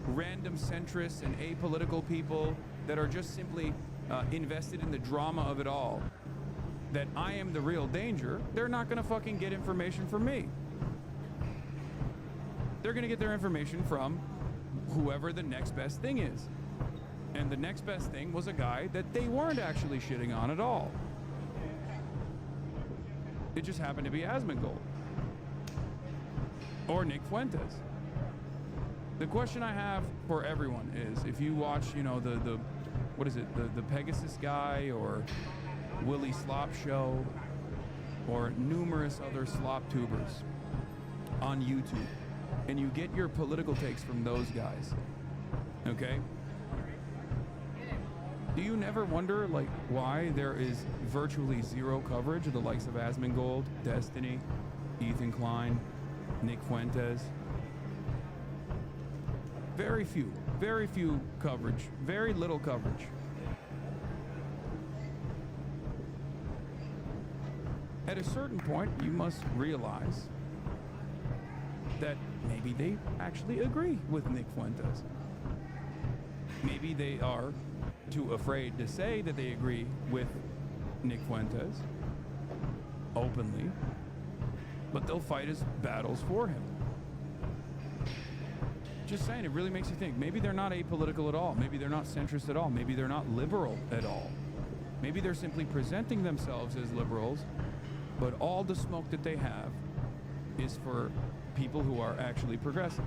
random centrists and apolitical people that are just simply invested in the drama of it all, that I am the real danger, they're not gonna fucking get information from me. They're gonna get their information from whoever the next best thing is. And the next best thing was a guy that they weren't actually shitting on at all. It just happened to be Asmongold. Or Nick Fuentes. The question I have for everyone is, if you watch, you know, the what is it, the Pegasus guy, or Willie Slop Show, or numerous other slop tubers on YouTube, and you get your political takes from those guys, okay? Do you never wonder, like, why there is virtually zero coverage of the likes of Asmongold, Destiny, Ethan Klein, Nick Fuentes? Very few coverage, very little coverage. At a certain point, you must realize that maybe they actually agree with Nick Fuentes. Maybe they are too afraid to say that they agree with Nick Fuentes openly, but they'll fight his battles for him. Just saying, it really makes you think. Maybe they're not apolitical at all. Maybe they're not centrist at all. Maybe they're not liberal at all. Maybe they're simply presenting themselves as liberals, but all the smoke that they have is for people who are actually progressive.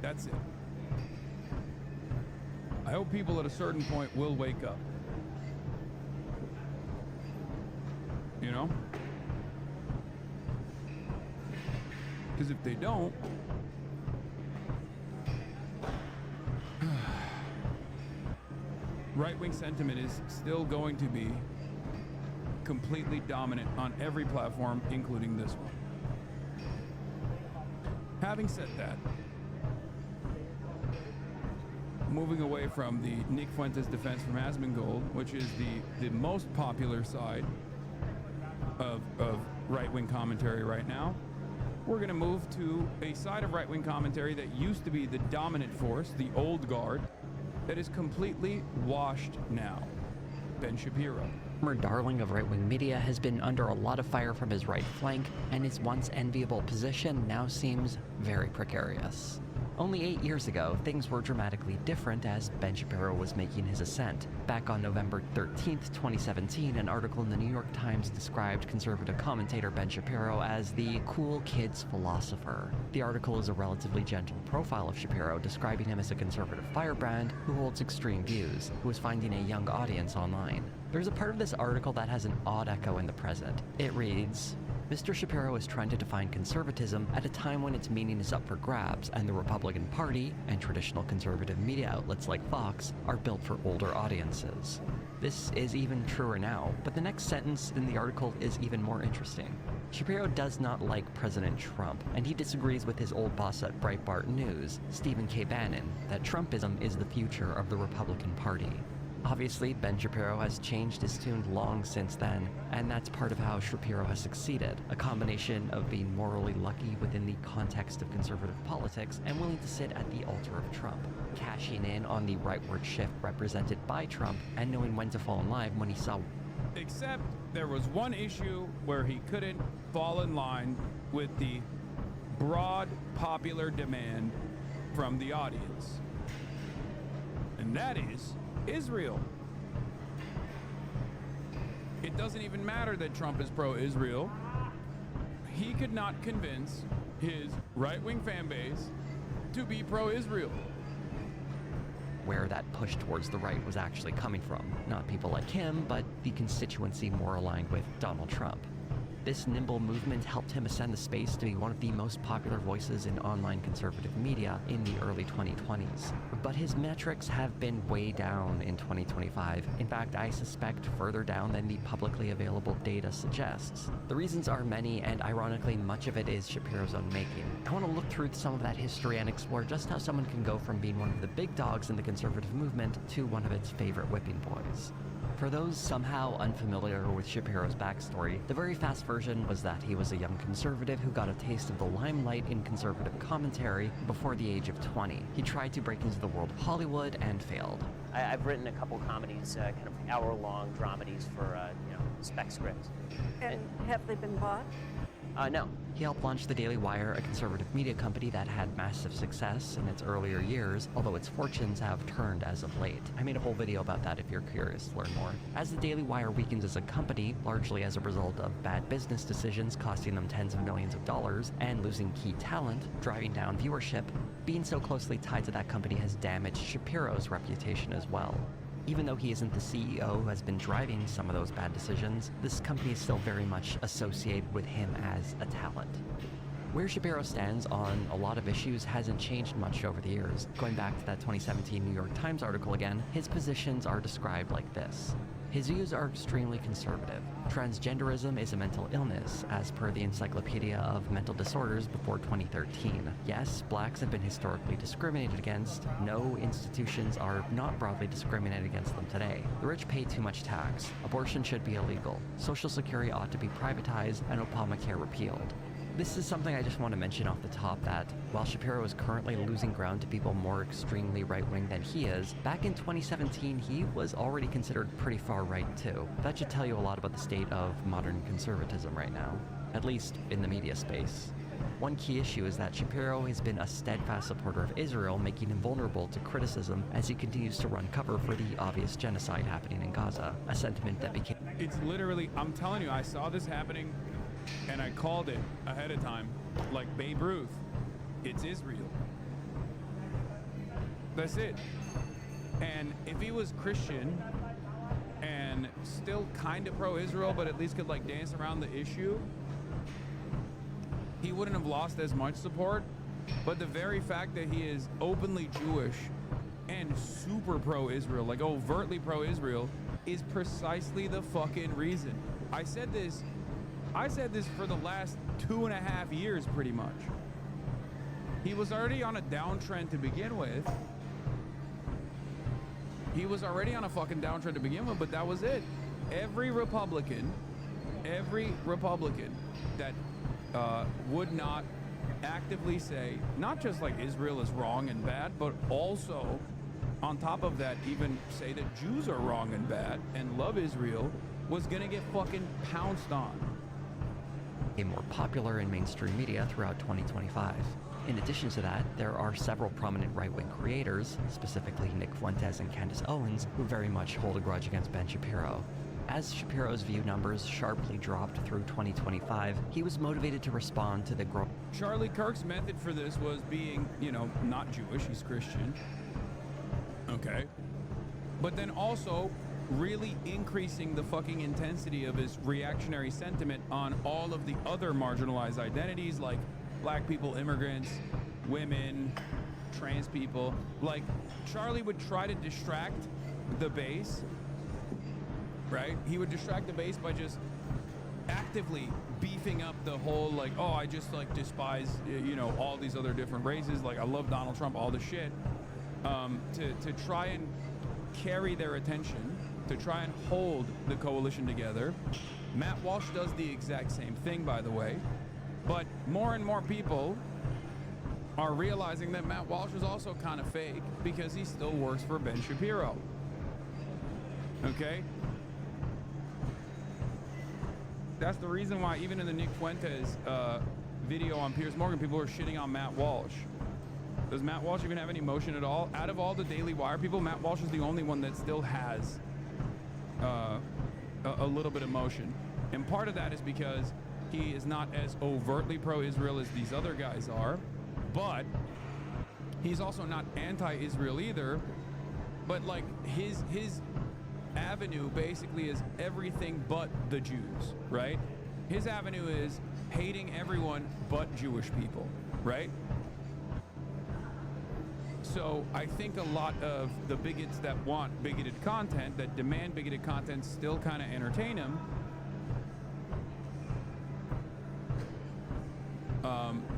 That's it. I hope people at a certain point will wake up. You know? Because if they don't, right-wing sentiment is still going to be completely dominant on every platform, including this one. Having said that, moving away from the Nick Fuentes defense from Asmongold, which is the most popular side of right-wing commentary right now, we're going to move to a side of right-wing commentary that used to be the dominant force, the old guard, that is completely washed now. Ben Shapiro. Former darling of right-wing media has been under a lot of fire from his right flank, and his once enviable position now seems very precarious. Only 8 years ago, things were dramatically different as Ben Shapiro was making his ascent. Back on November 13th, 2017, an article in the New York Times described conservative commentator Ben Shapiro as the cool kids philosopher. The article is a relatively gentle profile of Shapiro, describing him as a conservative firebrand who holds extreme views, who is finding a young audience online. There's a part of this article that has an odd echo in the present. It reads, Mr. Shapiro is trying to define conservatism at a time when its meaning is up for grabs, and the Republican Party and traditional conservative media outlets like Fox are built for older audiences. This is even truer now, but the next sentence in the article is even more interesting. Shapiro does not like President Trump, and he disagrees with his old boss at Breitbart News, Stephen K. Bannon, that Trumpism is the future of the Republican Party. Obviously, Ben Shapiro has changed his tune long since then, and that's part of how Shapiro has succeeded, a combination of being morally lucky within the context of conservative politics and willing to sit at the altar of Trump, cashing in on the rightward shift represented by Trump and knowing when to fall in line when he saw. Except there was one issue where he couldn't fall in line with the broad popular demand from the audience, and that is Israel. It doesn't even matter that Trump is pro-Israel. He could not convince his right-wing fan base to be pro-Israel. Where that push towards the right was actually coming from. Not people like him, but the constituency more aligned with Donald Trump. This nimble movement helped him ascend the space to be one of the most popular voices in online conservative media in the early 2020s. But his metrics have been way down in 2025. In fact, I suspect further down than the publicly available data suggests. The reasons are many, and ironically, much of it is Shapiro's own making. I want to look through some of that history and explore just how someone can go from being one of the big dogs in the conservative movement to one of its favorite whipping boys. For those somehow unfamiliar with Shapiro's backstory, the very fast version was that he was a young conservative who got a taste of the limelight in conservative commentary before the age of 20. He tried to break into the world of Hollywood and failed. I've written a couple comedies, kind of hour-long dramedies for, spec scripts. And have they been bought? No. He helped launch The Daily Wire, a conservative media company that had massive success in its earlier years, although its fortunes have turned as of late. I made a whole video about that if you're curious to learn more. As The Daily Wire weakens as a company, largely as a result of bad business decisions costing them tens of millions of dollars and losing key talent, driving down viewership, being so closely tied to that company has damaged Shapiro's reputation as well. Even though he isn't the CEO who has been driving some of those bad decisions, this company is still very much associated with him as a talent. Where Shapiro stands on a lot of issues hasn't changed much over the years. Going back to that 2017 New York Times article again, his positions are described like this. His views are extremely conservative. Transgenderism is a mental illness, as per the Encyclopedia of Mental Disorders before 2013. Yes, blacks have been historically discriminated against. No, institutions are not broadly discriminated against them today. The rich pay too much tax. Abortion should be illegal. Social Security ought to be privatized and Obamacare repealed. This is something I just want to mention off the top that, while Shapiro is currently losing ground to people more extremely right-wing than he is, back in 2017 he was already considered pretty far-right too. That should tell you a lot about the state of modern conservatism right now, at least in the media space. One key issue is that Shapiro has been a steadfast supporter of Israel, making him vulnerable to criticism as he continues to run cover for the obvious genocide happening in Gaza, a sentiment that became... It's literally, I'm telling you, I saw this happening and I called it ahead of time, like Babe Ruth. It's Israel. That's it. And if he was Christian and still kind of pro-Israel, but at least could like dance around the issue, he wouldn't have lost as much support. But the very fact that he is openly Jewish and super pro-Israel, like overtly pro-Israel, is precisely the fucking reason. I said this for the last 2.5 years, pretty much. He was already on a downtrend to begin with. He was already on a fucking downtrend to begin with, but that was it. Every Republican that would not actively say, not just like Israel is wrong and bad, but also on top of that, even say that Jews are wrong and bad and love Israel, was gonna get fucking pounced on. More popular in mainstream media throughout 2025. In addition to that, there are several prominent right-wing creators, specifically Nick Fuentes and Candace Owens, who very much hold a grudge against Ben Shapiro. As Shapiro's view numbers sharply dropped through 2025, he was motivated to respond to the growth. Charlie Kirk's method for this was being, not Jewish, he's Christian. Okay. But then also really increasing the fucking intensity of his reactionary sentiment on all of the other marginalized identities like black people, immigrants, women, trans people. Like, Charlie would try to distract the base, right? He would distract the base by just actively beefing up the whole, like, oh, I just, like, despise, all these other different races. Like, I love Donald Trump, all the shit. To try and carry their attention, to try and hold the coalition together. Matt Walsh does the exact same thing, by the way. But more and more people are realizing that Matt Walsh is also kind of fake because he still works for Ben Shapiro. Okay? That's the reason why even in the Nick Fuentes video on Piers Morgan, people are shitting on Matt Walsh. Does Matt Walsh even have any motion at all? Out of all the Daily Wire people, Matt Walsh is the only one that still has a little bit of motion. And part of that is because he is not as overtly pro-Israel as these other guys are, but he's also not anti-Israel either. But like his avenue basically is everything but the Jews, right? His avenue is hating everyone but Jewish people, right? So I think a lot of the bigots that want bigoted content, that demand bigoted content, still kind of entertain him.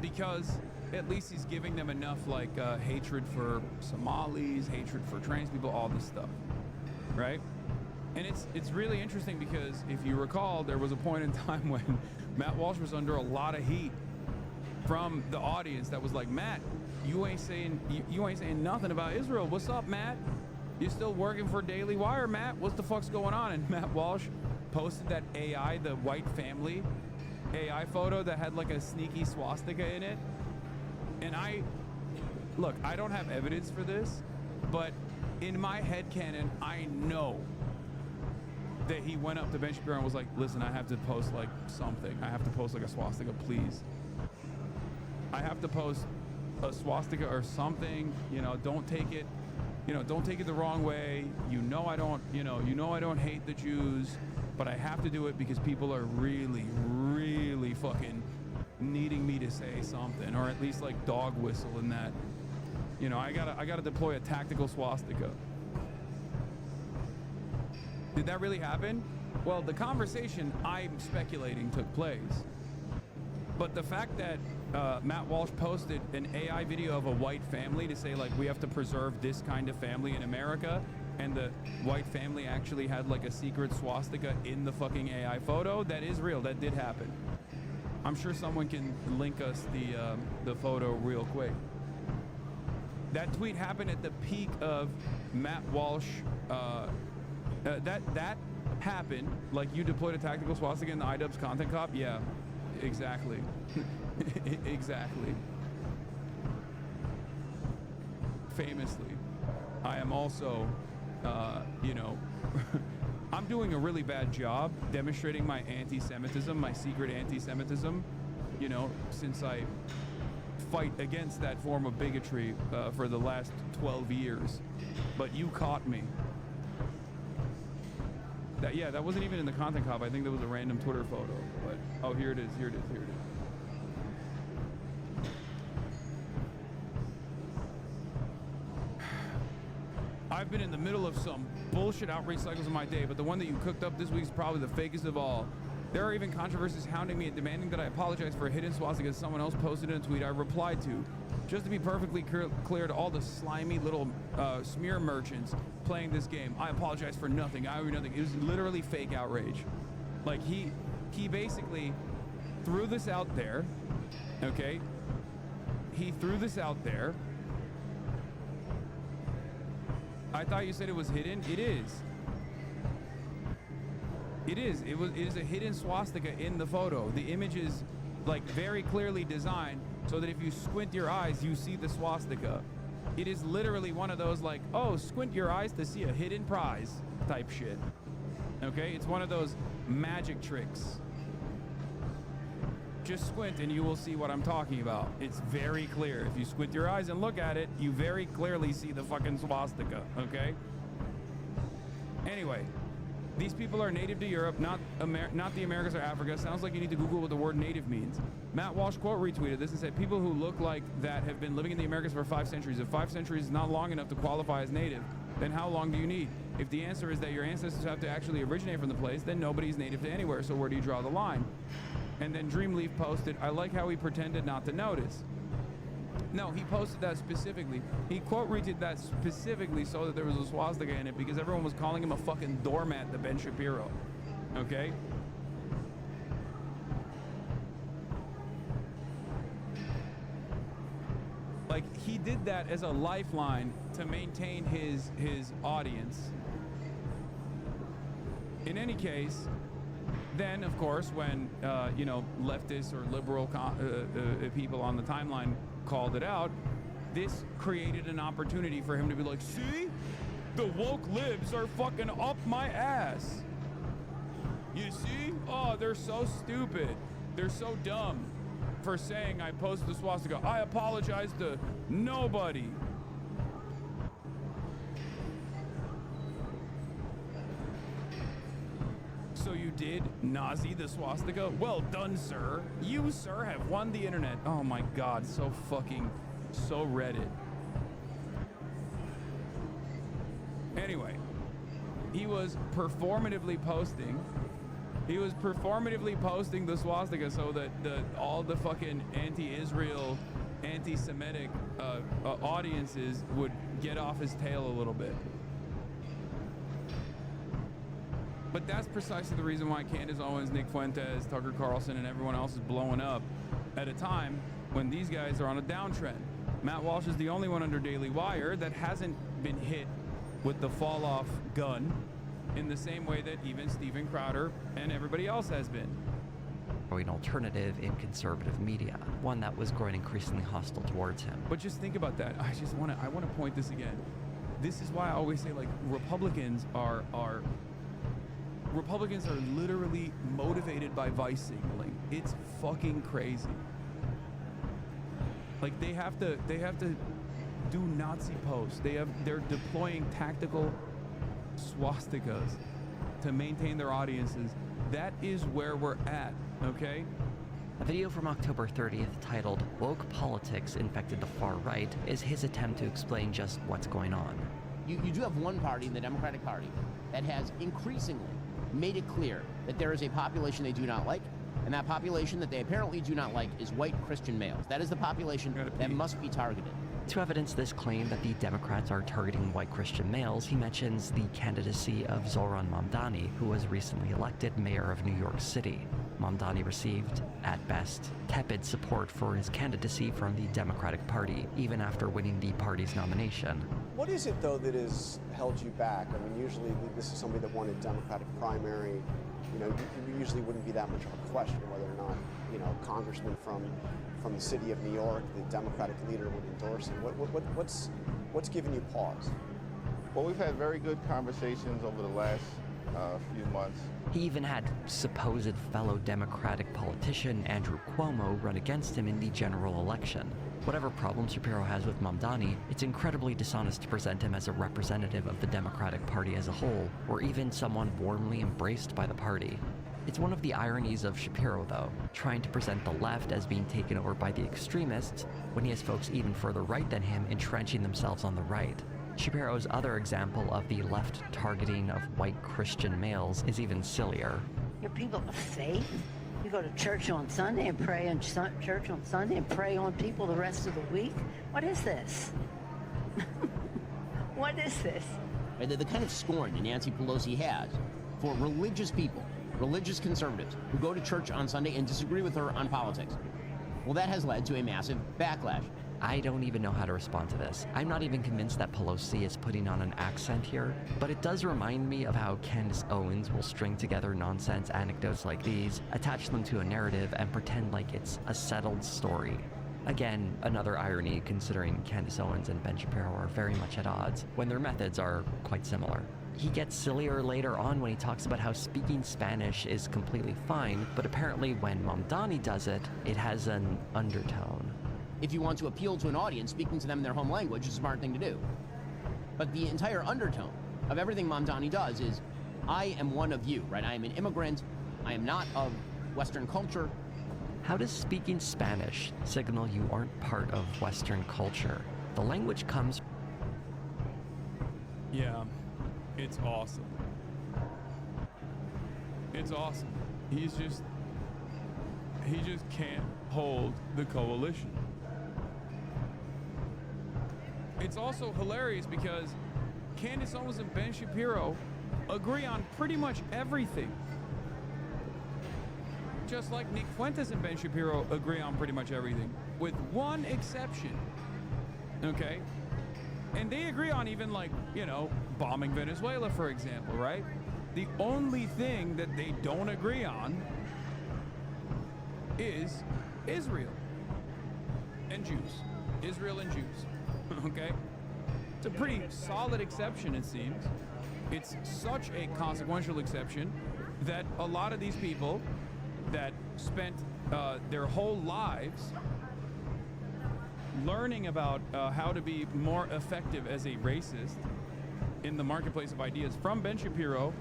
Because at least he's giving them enough like hatred for Somalis, hatred for trans people, all this stuff, right? And it's really interesting because if you recall, there was a point in time when Matt Walsh was under a lot of heat from the audience that was like, Matt, you ain't saying nothing about Israel. What's up, Matt? You still working for Daily Wire, Matt? What the fuck's going on? And Matt Walsh posted that AI, the white family AI photo that had like a sneaky swastika in it. And I don't have evidence for this, but in my headcanon, I know that he went up to Ben Shapiro and was like, listen, I have to post like something. I have to post like a swastika, please. I have to post a swastika or something, don't take it, don't take it the wrong way. I don't hate the Jews, but I have to do it because people are really, really fucking needing me to say something, or at least like dog whistle in that. I gotta deploy a tactical swastika. Did that really happen? Well, the conversation, I'm speculating, took place. But the fact that Matt Walsh posted an AI video of a white family to say, like, we have to preserve this kind of family in America, and the white family actually had, like, a secret swastika in the fucking AI photo, that is real. That did happen. I'm sure someone can link us the photo real quick. That tweet happened at the peak of Matt Walsh. That happened, like you deployed a tactical swastika in the iDubbbz content cop? Yeah, exactly. Exactly. Famously, I am also, I'm doing a really bad job demonstrating my anti-Semitism, my secret anti-Semitism, since I fight against that form of bigotry for the last 12 years. But you caught me. That wasn't even in the content cop. I think that was a random Twitter photo. But oh, here it is. I've been in the middle of some bullshit outreach cycles in my day, but the one that you cooked up this week is probably the fakest of all. There are even controversies hounding me and demanding that I apologize for a hidden swastika someone else posted in a tweet I replied to. Just to be perfectly clear to all the slimy little smear merchants playing this game, I apologize for nothing. I owe you nothing. It was literally fake outrage. Like, he basically threw this out there, okay? He threw this out there. I thought you said it was hidden. It is. It is. It is a hidden swastika in the photo. The image is like very clearly designed so that if you squint your eyes, you see the swastika. It is literally one of those like, oh, squint your eyes to see a hidden prize type shit. Okay? It's one of those magic tricks. Just squint and you will see what I'm talking about. It's very clear. If you squint your eyes and look at it, you very clearly see the fucking swastika, okay? Anyway, these people are native to Europe, not the Americas or Africa. Sounds like you need to Google what the word native means. Matt Walsh quote retweeted this and said, people who look like that have been living in the Americas for 5 centuries. If 5 centuries is not long enough to qualify as native, then how long do you need? If the answer is that your ancestors have to actually originate from the place, then nobody's native to anywhere, so where do you draw the line? And then Dreamleaf posted, I like how he pretended not to notice. No, he posted that specifically. He quote retweeted that specifically so that there was a swastika in it because everyone was calling him a fucking doormat to Ben Shapiro. Okay? Like, he did that as a lifeline to maintain his audience. In any case, then, of course, when, leftists or liberal people on the timeline called it out, this created an opportunity for him to be like, see? The woke libs are fucking up my ass. You see? Oh, they're so stupid. They're so dumb for saying I posted the swastika. I apologize to nobody. So you did Nazi the swastika? Well done, sir. You, sir, have won the internet. Oh my God, so Reddit. Anyway, he was performatively posting the swastika so that all the fucking anti-Israel, anti-Semitic audiences would get off his tail a little bit. But that's precisely the reason why Candace Owens, Nick Fuentes, Tucker Carlson, and everyone else is blowing up at a time when these guys are on a downtrend. Matt Walsh is the only one under Daily Wire that hasn't been hit with the fall-off gun in the same way that even Steven Crowder and everybody else has been. An alternative in conservative media, one that was growing increasingly hostile towards him. But just think about that. I want to point this again. This is why I always say, like, Republicans are literally motivated by vice signaling. It's fucking crazy. Like, they have to do Nazi posts. They're deploying tactical swastikas to maintain their audiences. That is where we're at, okay? A video from October 30th titled "Woke Politics Infected the Far Right" is his attempt to explain just what's going on. You do have one party, the Democratic Party, that has increasingly made it clear that there is a population they do not like, and that population that they apparently do not like is white Christian males. That is the population that must be targeted. To evidence this claim that the Democrats are targeting white Christian males, he mentions the candidacy of Zoran Mamdani, who was recently elected mayor of New York City. Mamdani received, at best, tepid support for his candidacy from the Democratic Party, even after winning the party's nomination. What is it, though, that has held you back? I mean, usually this is somebody that won a Democratic primary. You know, you usually wouldn't be that much of a question whether or not, you know, a congressman from the city of New York, the Democratic leader, would endorse him. What's given you pause? Well, we've had very good conversations over the last few months. He even had supposed fellow Democratic politician Andrew Cuomo run against him in the general election. Whatever problem Shapiro has with Mamdani, it's incredibly dishonest to present him as a representative of the Democratic Party as a whole, or even someone warmly embraced by the party. It's one of the ironies of Shapiro, though, trying to present the left as being taken over by the extremists, when he has folks even further right than him entrenching themselves on the right. Shapiro's other example of the left targeting of white Christian males is even sillier. You're people of faith? You go to church on Sunday and pray in church on Sunday and pray on people the rest of the week? What is this? What is this? The kind of scorn that Nancy Pelosi has for religious people, religious conservatives, who go to church on Sunday and disagree with her on politics. Well, that has led to a massive backlash. I don't even know how to respond to this. I'm not even convinced that Pelosi is putting on an accent here, but it does remind me of how Candace Owens will string together nonsense anecdotes like these, attach them to a narrative, and pretend like it's a settled story. Again, another irony considering Candace Owens and Ben Shapiro are very much at odds, when their methods are quite similar. He gets sillier later on when he talks about how speaking Spanish is completely fine, but apparently when Mamdani does it, it has an undertone. If you want to appeal to an audience, speaking to them in their home language is a smart thing to do. But the entire undertone of everything Mamdani does is, I am one of you, right? I am an immigrant. I am not of Western culture. How does speaking Spanish signal you aren't part of Western culture? The language comes... Yeah, it's awesome. It's awesome. He just can't hold the coalition. It's also hilarious because Candace Owens and Ben Shapiro agree on pretty much everything. Just like Nick Fuentes and Ben Shapiro agree on pretty much everything, with one exception, okay? And they agree on even, like, you know, bombing Venezuela, for example, right? The only thing that they don't agree on is Israel and Jews. Israel and Jews. Okay? It's a pretty solid exception, it seems. It's such a consequential exception that a lot of these people that spent their whole lives learning about how to be more effective as a racist in the marketplace of ideas from Ben Shapiro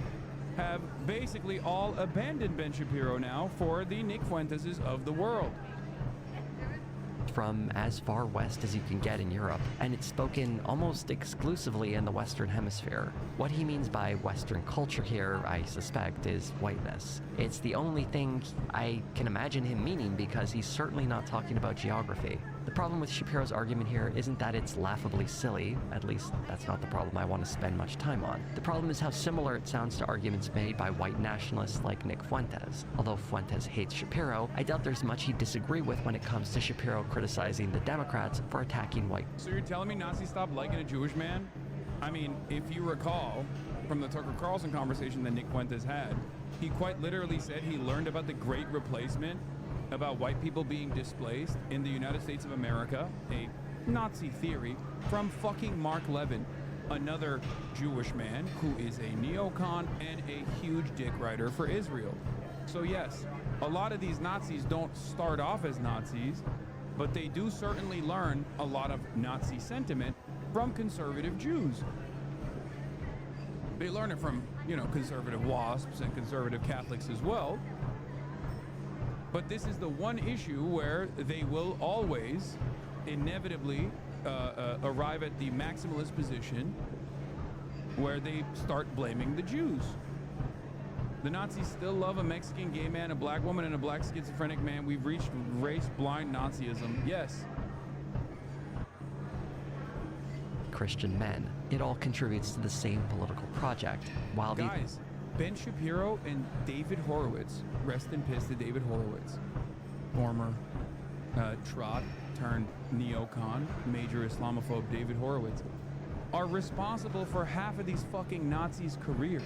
have basically all abandoned Ben Shapiro now for the Nick Fuenteses of the world. From as far west as you can get in Europe, and it's spoken almost exclusively in the Western Hemisphere. What he means by Western culture here, I suspect, is whiteness. It's the only thing I can imagine him meaning because he's certainly not talking about geography. The problem with Shapiro's argument here isn't that it's laughably silly, at least that's not the problem I want to spend much time on. The problem is how similar it sounds to arguments made by white nationalists like Nick Fuentes. Although Fuentes hates Shapiro, I doubt there's much he'd disagree with when it comes to Shapiro criticizing the Democrats for attacking white. So you're telling me Nazis stopped liking a Jewish man? I mean, if you recall from the Tucker Carlson conversation that Nick Fuentes had, he quite literally said he learned about the Great Replacement, about white people being displaced in the United States of America, a Nazi theory, from fucking Mark Levin, another Jewish man who is a neocon and a huge dick rider for Israel. So yes, a lot of these Nazis don't start off as Nazis, but they do certainly learn a lot of Nazi sentiment from conservative Jews. They learn it from, you know, conservative WASPs and conservative Catholics as well. But this is the one issue where they will always inevitably arrive at the maximalist position where they start blaming the Jews. The Nazis still love a Mexican gay man, a black woman, and a black schizophrenic man. We've reached race-blind Nazism. Yes. Christian men. It all contributes to the same political project. While Guys, Ben Shapiro and David Horowitz, rest in peace to David Horowitz, former Trot turned neocon, major Islamophobe David Horowitz, are responsible for half of these fucking Nazis' careers.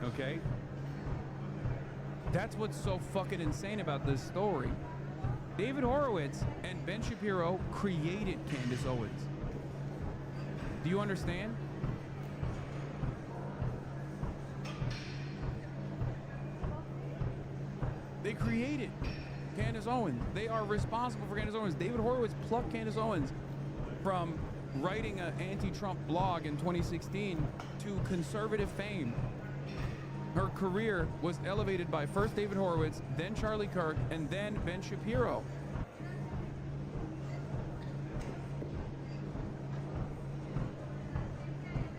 Okay? That's what's so fucking insane about this story. David Horowitz and Ben Shapiro created Candace Owens. Do you understand? They created Candace Owens. They are responsible for Candace Owens. David Horowitz plucked Candace Owens from writing an anti-Trump blog in 2016 to conservative fame. Her career was elevated by first David Horowitz, then Charlie Kirk, and then Ben Shapiro.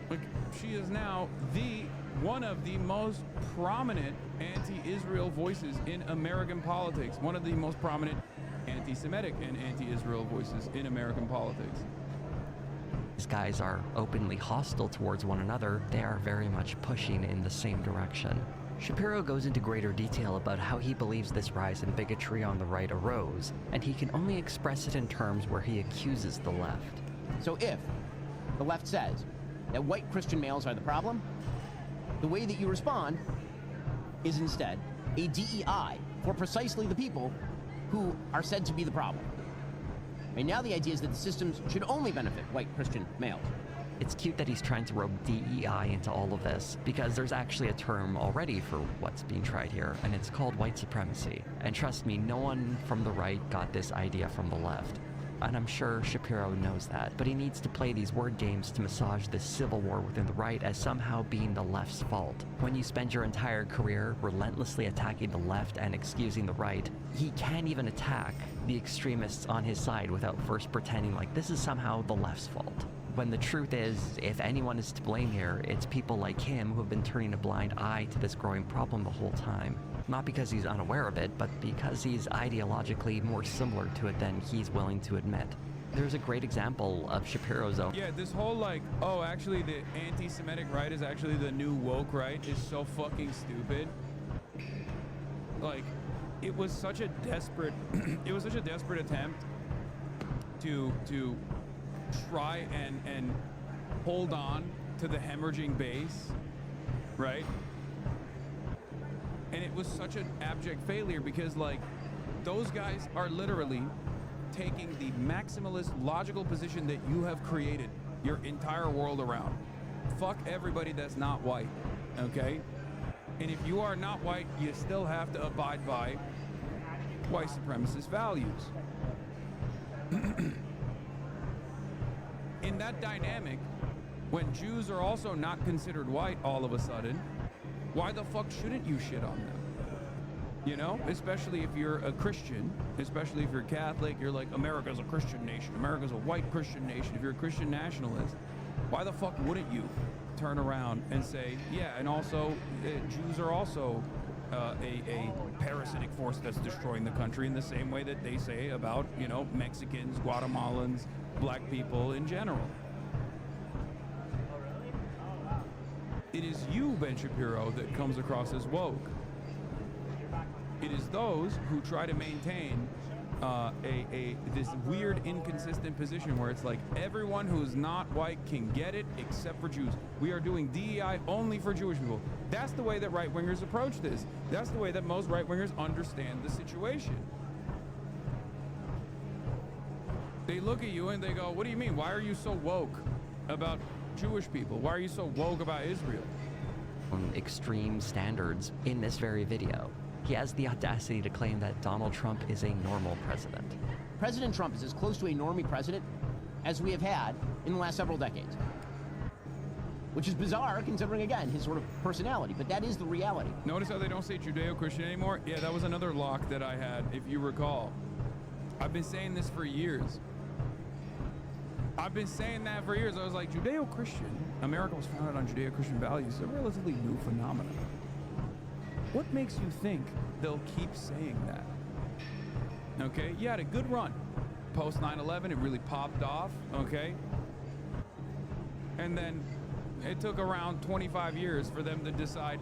Like, she is now one of the most prominent anti-Israel voices in American politics. One of the most prominent anti-Semitic and anti-Israel voices in American politics. these guys are openly hostile towards one another, they are very much pushing in the same direction. Shapiro goes into greater detail about how he believes this rise in bigotry on the right arose, and he can only express it in terms where he accuses the left. So if the left says that white Christian males are the problem, the way that you respond is instead a DEI for precisely the people who are said to be the problem. And now the idea is that the systems should only benefit white Christian males. It's cute that he's trying to rope DEI into all of this, because there's actually a term already for what's being tried here, and it's called white supremacy. And trust me, no one from the right got this idea from the left. And I'm sure Shapiro knows that, but he needs to play these word games to massage this civil war within the right as somehow being the left's fault. When you spend your entire career relentlessly attacking the left and excusing the right, he can't even attack the extremists on his side without first pretending like this is somehow the left's fault. When the truth is, if anyone is to blame here, it's people like him who have been turning a blind eye to this growing problem the whole time. Not because he's unaware of it, but because he's ideologically more similar to it than he's willing to admit. There's a great example of Shapiro's own. Yeah, this whole like, oh, actually the anti-Semitic right is actually the new woke right is so fucking stupid. Like, it was such a desperate, attempt to try and hold on to the hemorrhaging base, right? And it was such an abject failure because, like, those guys are literally taking the maximalist logical position that you have created your entire world around. Fuck everybody that's not white, okay? And if you are not white, you still have to abide by white supremacist values. In that dynamic, when Jews are also not considered white all of a sudden, Why the fuck shouldn't you shit on them? You know, especially if you're a Christian, especially if you're Catholic, you're like, America's a Christian nation, America's a white Christian nation. If you're a Christian nationalist, why the fuck wouldn't you turn around and say, yeah, and also Jews are also a parasitic force that's destroying the country in the same way that they say about, you know, Mexicans, Guatemalans, black people in general. It is you, Ben Shapiro, that comes across as woke. It is those who try to maintain this weird, inconsistent position where it's like everyone who's not white can get it except for Jews. We are doing DEI only for Jewish people. That's the way that right-wingers approach this. That's the way that most right-wingers understand the situation. They look at you and they go, what do you mean? Why are you so woke about Jewish people? Why are you so woke about Israel? Extreme standards in this very video. He has the audacity to claim that Donald Trump is a normal president. President Trump is as close to a normie president as we have had in the last several decades. Which is bizarre, considering, again, his sort of personality, but that is the reality. Notice how they don't say Judeo-Christian anymore? Yeah, that was another lock that I had, if you recall. I've been saying this for years. I've been saying that for years. I was like, Judeo-Christian, America was founded on Judeo-Christian values. It's a relatively new phenomenon. What makes you think they'll keep saying that? Okay, you had a good run. Post 9/11, it really popped off, okay? And then it took around 25 years for them to decide,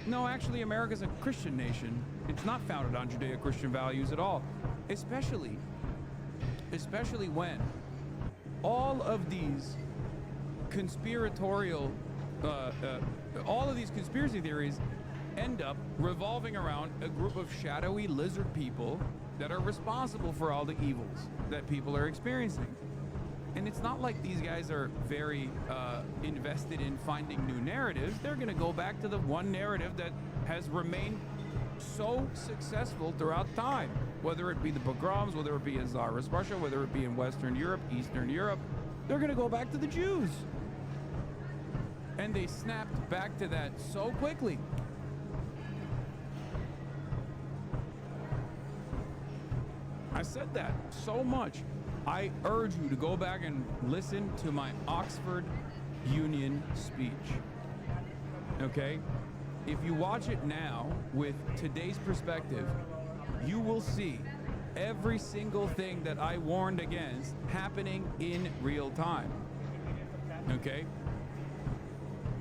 no, actually, America's a Christian nation. It's not founded on Judeo-Christian values at all. Especially when all of these conspiratorial all of these conspiracy theories end up revolving around a group of shadowy lizard people that are responsible for all the evils that people are experiencing. And it's not like these guys are very invested in finding new narratives. They're going to go back to the one narrative that has remained so successful throughout time, whether it be the pogroms, whether it be in Tsarist Russia, whether it be in Western Europe, Eastern Europe. They're going to go back to the Jews. And they snapped back to that so quickly. I said that so much. I urge you to go back and listen to my Oxford Union speech. Okay? If you watch it now with today's perspective, you will see every single thing that I warned against happening in real time. Okay?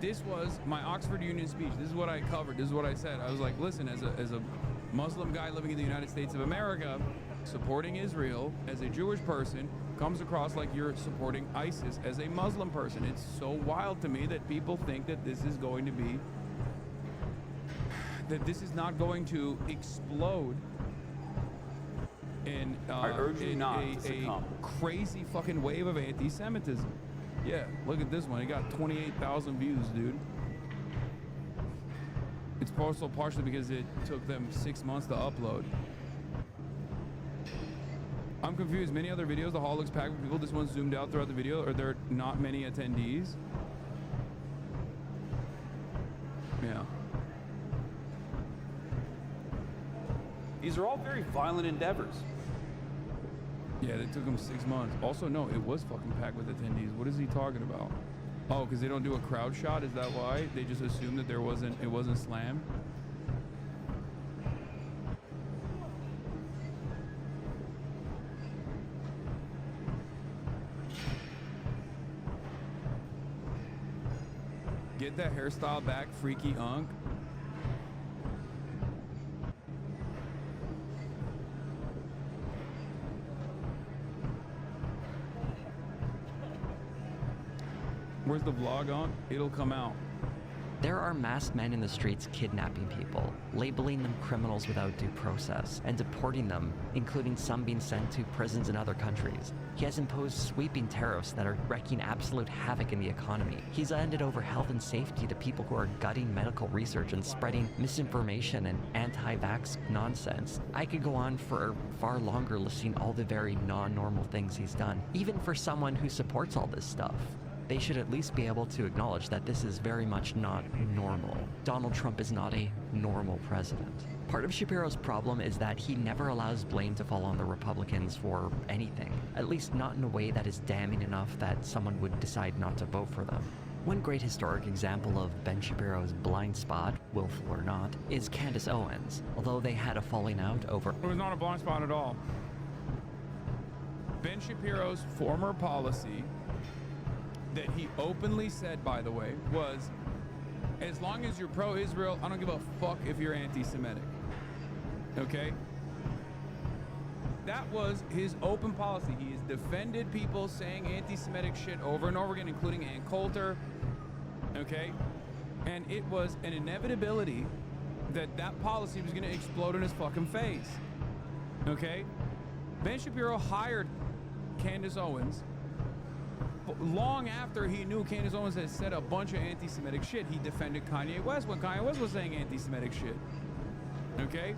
This was my Oxford Union speech. This is what I covered. This is what I said. I was like, listen, as a Muslim guy living in the United States of America, supporting Israel as a Jewish person comes across like you're supporting ISIS as a Muslim person. It's so wild to me that people think that this is going to be, that this is not going to explode in a crazy fucking wave of anti-Semitism. Yeah, look at this one. It got 28,000 views, dude. It's also partially because it took them 6 months to upload. I'm confused. Many other videos, the hall looks packed with people. This one's zoomed out throughout the video. Are there not many attendees? Yeah. These are all very violent endeavors. Yeah, they took them 6 months. Also, no, it was fucking packed with attendees. What is he talking about? Oh, because they don't do a crowd shot? Is that why? They just assumed that it wasn't slammed? Get that hairstyle back, freaky unk. Where's the vlog on? It'll come out. There are masked men in the streets kidnapping people, labeling them criminals without due process, and deporting them, including some being sent to prisons in other countries. He has imposed sweeping tariffs that are wreaking absolute havoc in the economy. He's handed over health and safety to people who are gutting medical research and spreading misinformation and anti-vax nonsense. I could go on for far longer listing all the very non-normal things he's done, even for someone who supports all this stuff. they should at least be able to acknowledge that this is very much not normal. Donald Trump is not a normal president. Part of Shapiro's problem is that he never allows blame to fall on the Republicans for anything, at least not in a way that is damning enough that someone would decide not to vote for them. One great historic example of Ben Shapiro's blind spot, willful or not, is Candace Owens, although they had a falling out over— It was not a blind spot at all. Ben Shapiro's former policy that he openly said, by the way, was, as long as you're pro-Israel, I don't give a fuck if you're anti-Semitic. Okay? That was his open policy. He has defended people saying anti-Semitic shit over and over again, including Ann Coulter. Okay? And it was an inevitability that that policy was going to explode in his fucking face. Okay? Ben Shapiro hired Candace Owens long after he knew Candace Owens had said a bunch of anti-Semitic shit. He defended Kanye West when Kanye West was saying anti-Semitic shit. Okay?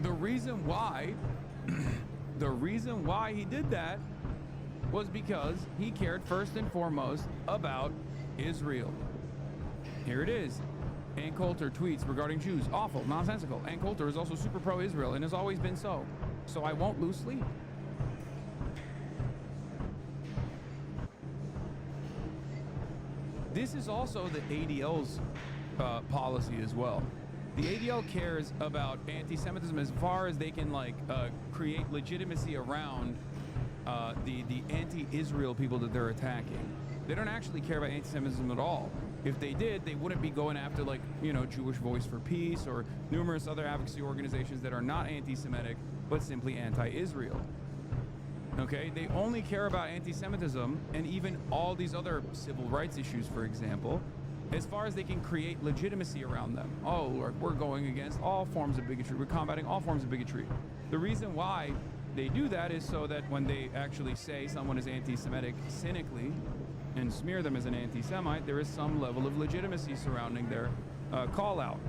The reason why he did that was because he cared first and foremost about Israel. Here it is. Ann Coulter tweets regarding Jews. Awful, nonsensical. Ann Coulter is also super pro-Israel and has always been so. So I won't lose sleep. This is also the ADL's policy as well. The ADL cares about anti-Semitism as far as they can create legitimacy around the anti-Israel people that they're attacking. They don't actually care about anti-Semitism at all. If they did, they wouldn't be going after Jewish Voice for Peace or numerous other advocacy organizations that are not anti-Semitic but simply anti-Israel. Okay, they only care about anti-Semitism and even all these other civil rights issues, for example, as far as they can create legitimacy around them. Oh, we're going against all forms of bigotry. We're combating all forms of bigotry. The reason why they do that is so that when they actually say someone is anti-Semitic cynically and smear them as an anti-Semite, there is some level of legitimacy surrounding their call out.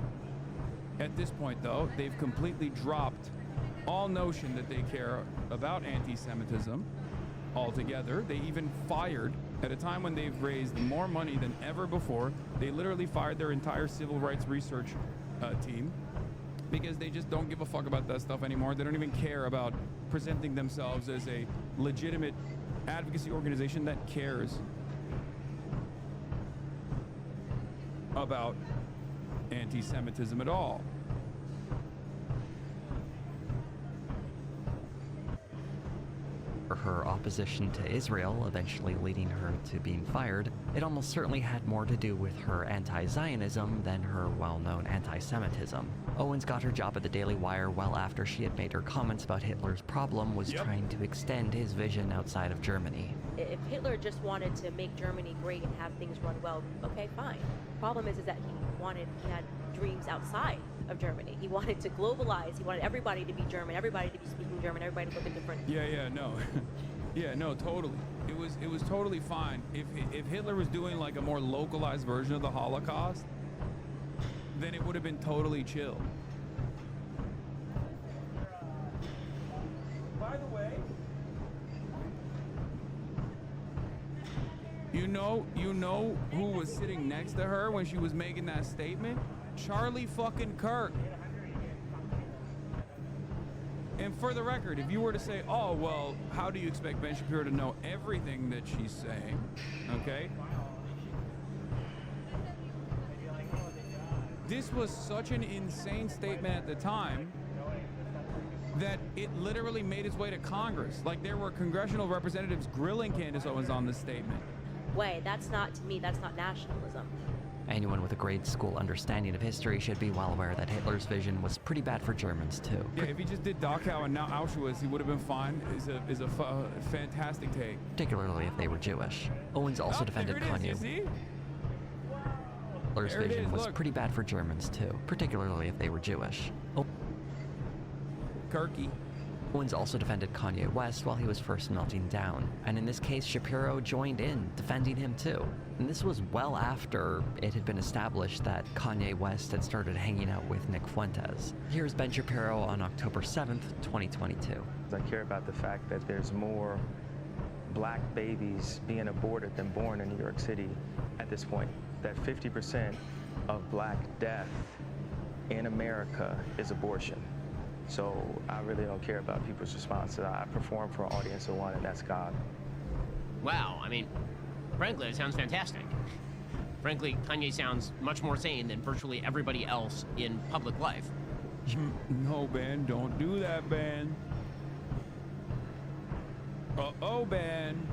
At this point, though, they've completely dropped all notion that they care about anti-Semitism altogether. They even fired, at a time when they've raised more money than ever before, they literally fired their entire civil rights research team because they just don't give a fuck about that stuff anymore. They don't even care about presenting themselves as a legitimate advocacy organization that cares about anti-Semitism at all. Her opposition to Israel, eventually leading her to being fired, it almost certainly had more to do with her anti-Zionism than her well-known anti-Semitism. Owens got her job at the Daily Wire well after she had made her comments about Hitler's problem was trying to extend his vision outside of Germany. If Hitler just wanted to make Germany great and have things run well, okay, fine. Problem is that he had dreams outside of Germany. He wanted to globalize. He wanted everybody to be German, everybody to be speaking German, everybody to look at different. No, totally. It was totally fine if Hitler was doing like a more localized version of the Holocaust, then it would have been totally chill. By the way, you know who was sitting next to her when she was making that statement? Charlie fucking Kirk. And for the record, if you were to say, oh, well, how do you expect Ben Shapiro to know everything that she's saying? Okay? This was such an insane statement at the time that it literally made its way to Congress. Like, there were congressional representatives grilling Candace Owens on this statement. Wait, that's not, to me, that's not nationalism. Anyone with a grade school understanding of history should be well aware that Hitler's vision was pretty bad for Germans, too. Yeah, if he just did Dachau and now Auschwitz, he would have been fine. Is a fantastic take. Particularly if they were Jewish. Owens also defended Kanye. Hitler's vision was pretty bad for Germans, too. Particularly if they were Jewish. Kirky. Owens also defended Kanye West while he was first melting down, and in this case Shapiro joined in, defending him too. And this was well after it had been established that Kanye West had started hanging out with Nick Fuentes. Here's Ben Shapiro on October 7th, 2022. I care about the fact that there's more black babies being aborted than born in New York City at this point. That 50% of black death in America is abortion. So I really don't care about people's response to that. I perform for an audience of one, and that's God. Wow, I mean, frankly, it sounds fantastic. Frankly, Kanye sounds much more sane than virtually everybody else in public life. No, Ben, don't do that, Ben. Uh-oh, Ben.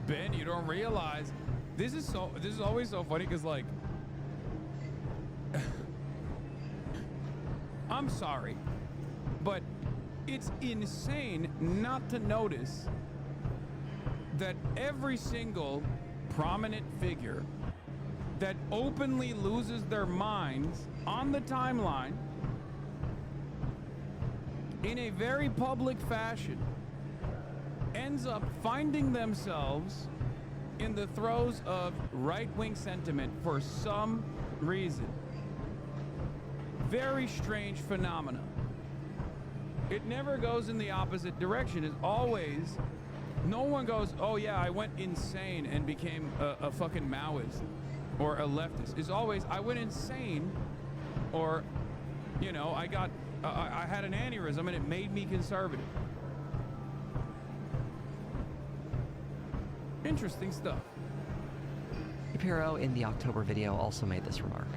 Ben, you don't realize this is always so funny because, like, I'm sorry, but it's insane not to notice that every single prominent figure that openly loses their minds on the timeline in a very public fashion ends up finding themselves in the throes of right-wing sentiment for some reason. Very strange phenomena. It never goes in the opposite direction. It's always, no one goes, oh yeah, I went insane and became a fucking Maoist or a leftist. It's always, I went insane, or, you know, I had an aneurysm and it made me conservative. Interesting stuff. Shapiro in the October video also made this remark.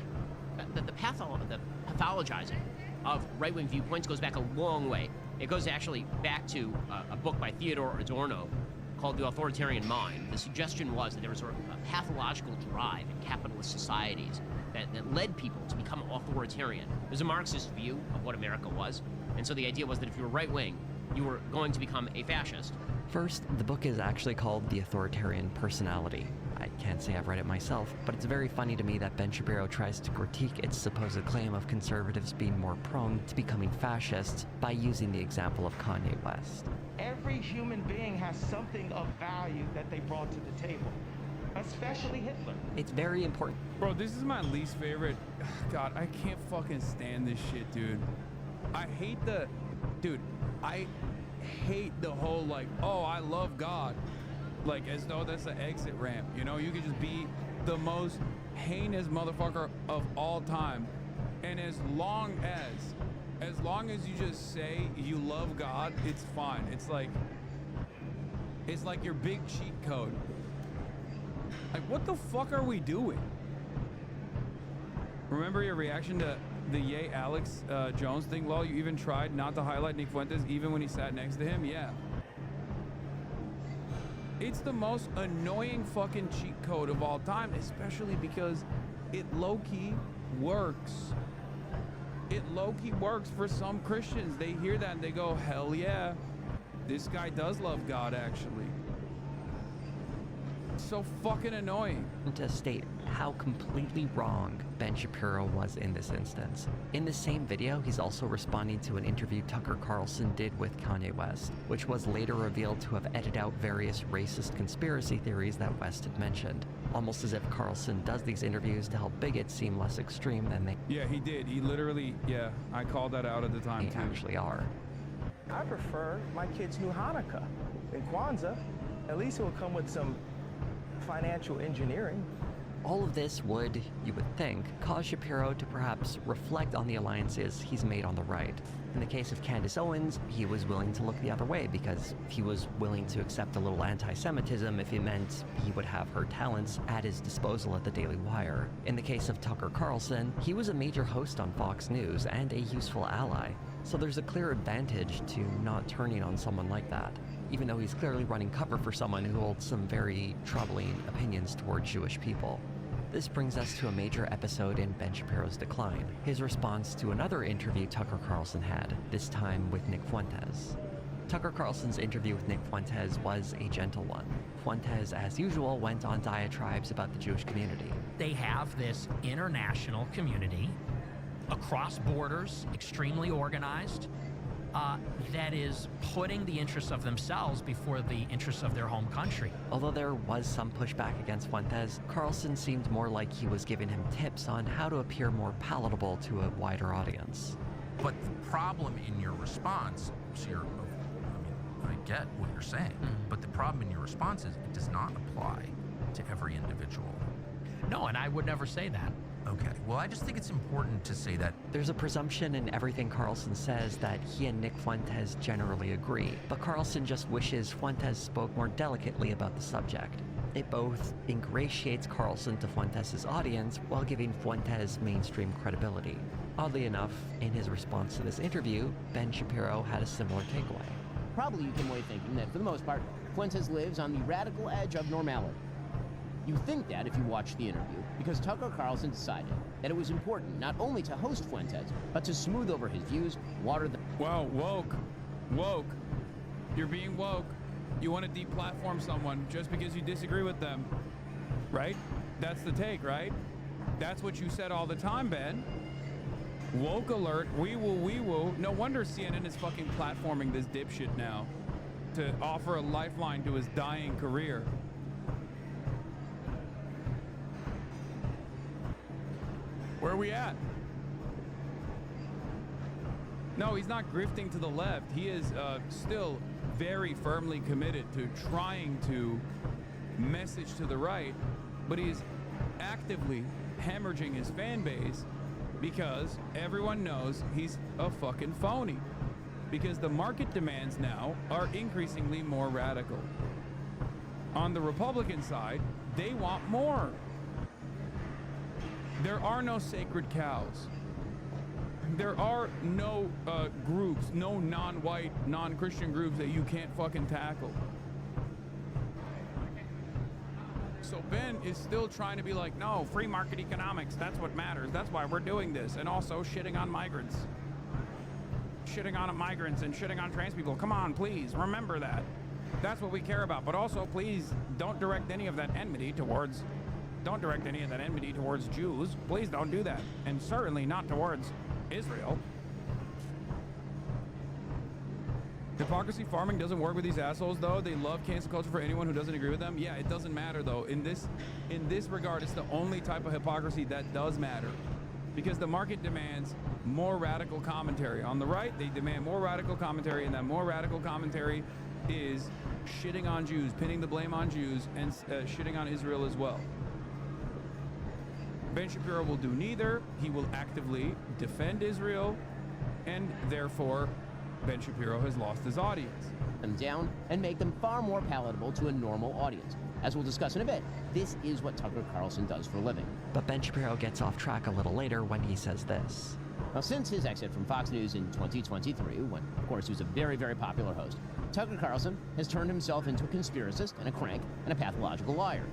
The pathologizing of right-wing viewpoints goes back a long way. It goes actually back to a book by Theodore Adorno called The Authoritarian Mind. The suggestion was that there was sort of a pathological drive in capitalist societies that led people to become authoritarian. It was a Marxist view of what America was, and so the idea was that if you were right-wing, you were going to become a fascist. First, the book is actually called The Authoritarian Personality. I can't say I've read it myself, but it's very funny to me that Ben Shapiro tries to critique its supposed claim of conservatives being more prone to becoming fascists by using the example of Kanye West. Every human being has something of value that they brought to the table, especially Hitler. It's very important. Bro, this is my least favorite. God, I can't fucking stand this shit, dude. I hate the whole, like, oh, I love God. Like, as though that's an exit ramp. You know, you could just be the most heinous motherfucker of all time. And as long as you just say you love God, it's fine. It's like your big cheat code. Like, what the fuck are we doing? Remember your reaction to the Yay Alex Jones thing? Well, you even tried not to highlight Nick Fuentes even when he sat next to him? Yeah. It's the most annoying fucking cheat code of all time, especially because it low-key works. It low-key works for some Christians. They hear that and they go, hell yeah, this guy does love God, actually. It's so fucking annoying. To state how completely wrong Ben Shapiro was in this instance. In the same video, he's also responding to an interview Tucker Carlson did with Kanye West, which was later revealed to have edited out various racist conspiracy theories that West had mentioned. Almost as if Carlson does these interviews to help bigots seem less extreme than they Yeah, he did. He literally, yeah, I called that out at the time too. Actually are. I prefer my kids knew Hanukkah and Kwanzaa. At least it will come with some financial engineering. All of this would, you would think, cause Shapiro to perhaps reflect on the alliances he's made on the right. In the case of Candace Owens, he was willing to look the other way because he was willing to accept a little anti-Semitism if it meant he would have her talents at his disposal at the Daily Wire. In the case of Tucker Carlson, he was a major host on Fox News and a useful ally. So there's a clear advantage to not turning on someone like that, even though he's clearly running cover for someone who holds some very troubling opinions toward Jewish people. This brings us to a major episode in Ben Shapiro's decline, his response to another interview Tucker Carlson had, this time with Nick Fuentes. Tucker Carlson's interview with Nick Fuentes was a gentle one. Fuentes, as usual, went on diatribes about the Jewish community. They have this international community across borders, extremely organized, that is putting the interests of themselves before the interests of their home country. Although there was some pushback against Fuentes, Carlson seemed more like he was giving him tips on how to appear more palatable to a wider audience. But the problem in your response, I get what you're saying, but the problem in your response is it does not apply to every individual. No, and I would never say that. Okay, well, I just think it's important to say that. There's a presumption in everything Carlson says that he and Nick Fuentes generally agree, but Carlson just wishes Fuentes spoke more delicately about the subject. It both ingratiates Carlson to Fuentes' audience while giving Fuentes mainstream credibility. Oddly enough, in his response to this interview, Ben Shapiro had a similar takeaway. Probably you came away thinking that, for the most part, Fuentes lives on the radical edge of normality. You think that if you watch the interview, because Tucker Carlson decided that it was important not only to host Fuentes, but to smooth over his views, water them. Wow, woke. Woke. You're being woke. You want to deplatform someone just because you disagree with them, right? That's the take, right? That's what you said all the time, Ben. Woke alert, wee woo. No wonder CNN is fucking platforming this dipshit now to offer a lifeline to his dying career. Where are we at? No, he's not grifting to the left. He is still very firmly committed to trying to message to the right, but he is actively hemorrhaging his fan base because everyone knows he's a fucking phony. Because the market demands now are increasingly more radical. On the Republican side, they want more. There are no sacred cows. There are no groups, no non-white, non-Christian groups that you can't fucking tackle. So Ben is still trying to be like, no, free market economics, that's what matters. That's why we're doing this. And also shitting on migrants. Shitting on migrants and shitting on trans people. Come on, please, remember that. That's what we care about. But also, please, don't direct any of that enmity towards Jews. Please don't do that. And certainly not towards Israel. Hypocrisy farming doesn't work with these assholes, though. They love cancel culture for anyone who doesn't agree with them. Yeah, it doesn't matter, though. In this regard, it's the only type of hypocrisy that does matter. Because the market demands more radical commentary. On the right, they demand more radical commentary, and that more radical commentary is shitting on Jews, pinning the blame on Jews, and shitting on Israel as well. Ben Shapiro will do neither. He will actively defend Israel, and therefore, Ben Shapiro has lost his audience. Them down and make them far more palatable to a normal audience. As we'll discuss in a bit, this is what Tucker Carlson does for a living. But Ben Shapiro gets off track a little later when he says this. Now, since his exit from Fox News in 2023, when, of course, he was a very, very popular host, Tucker Carlson has turned himself into a conspiracist and a crank and a pathological liar.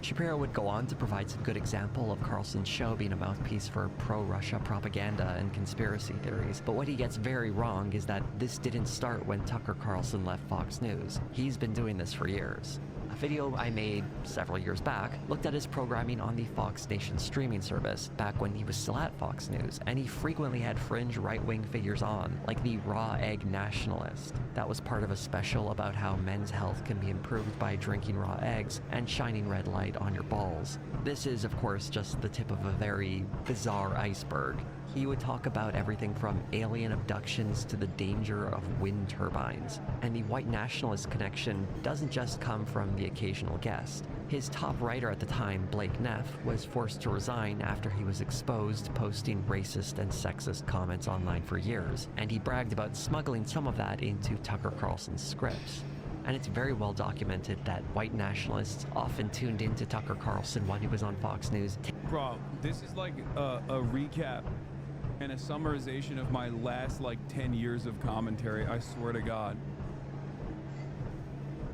Shapiro would go on to provide some good example of Carlson's show being a mouthpiece for pro-Russia propaganda and conspiracy theories. But what he gets very wrong is that this didn't start when Tucker Carlson left Fox News. He's been doing this for years. A video I made several years back looked at his programming on the Fox Nation streaming service back when he was still at Fox News, and he frequently had fringe right-wing figures on, like the raw egg nationalist. That was part of a special about how men's health can be improved by drinking raw eggs and shining red light on your balls. This is, of course, just the tip of a very bizarre iceberg. He would talk about everything from alien abductions to the danger of wind turbines. And the white nationalist connection doesn't just come from the occasional guest. His top writer at the time, Blake Neff, was forced to resign after he was exposed posting racist and sexist comments online for years, and he bragged about smuggling some of that into Tucker Carlson's scripts. And it's very well documented that white nationalists often tuned into Tucker Carlson when he was on Fox News. Bro, this is like a recap and a summarization of my last 10 years of commentary, I swear to God.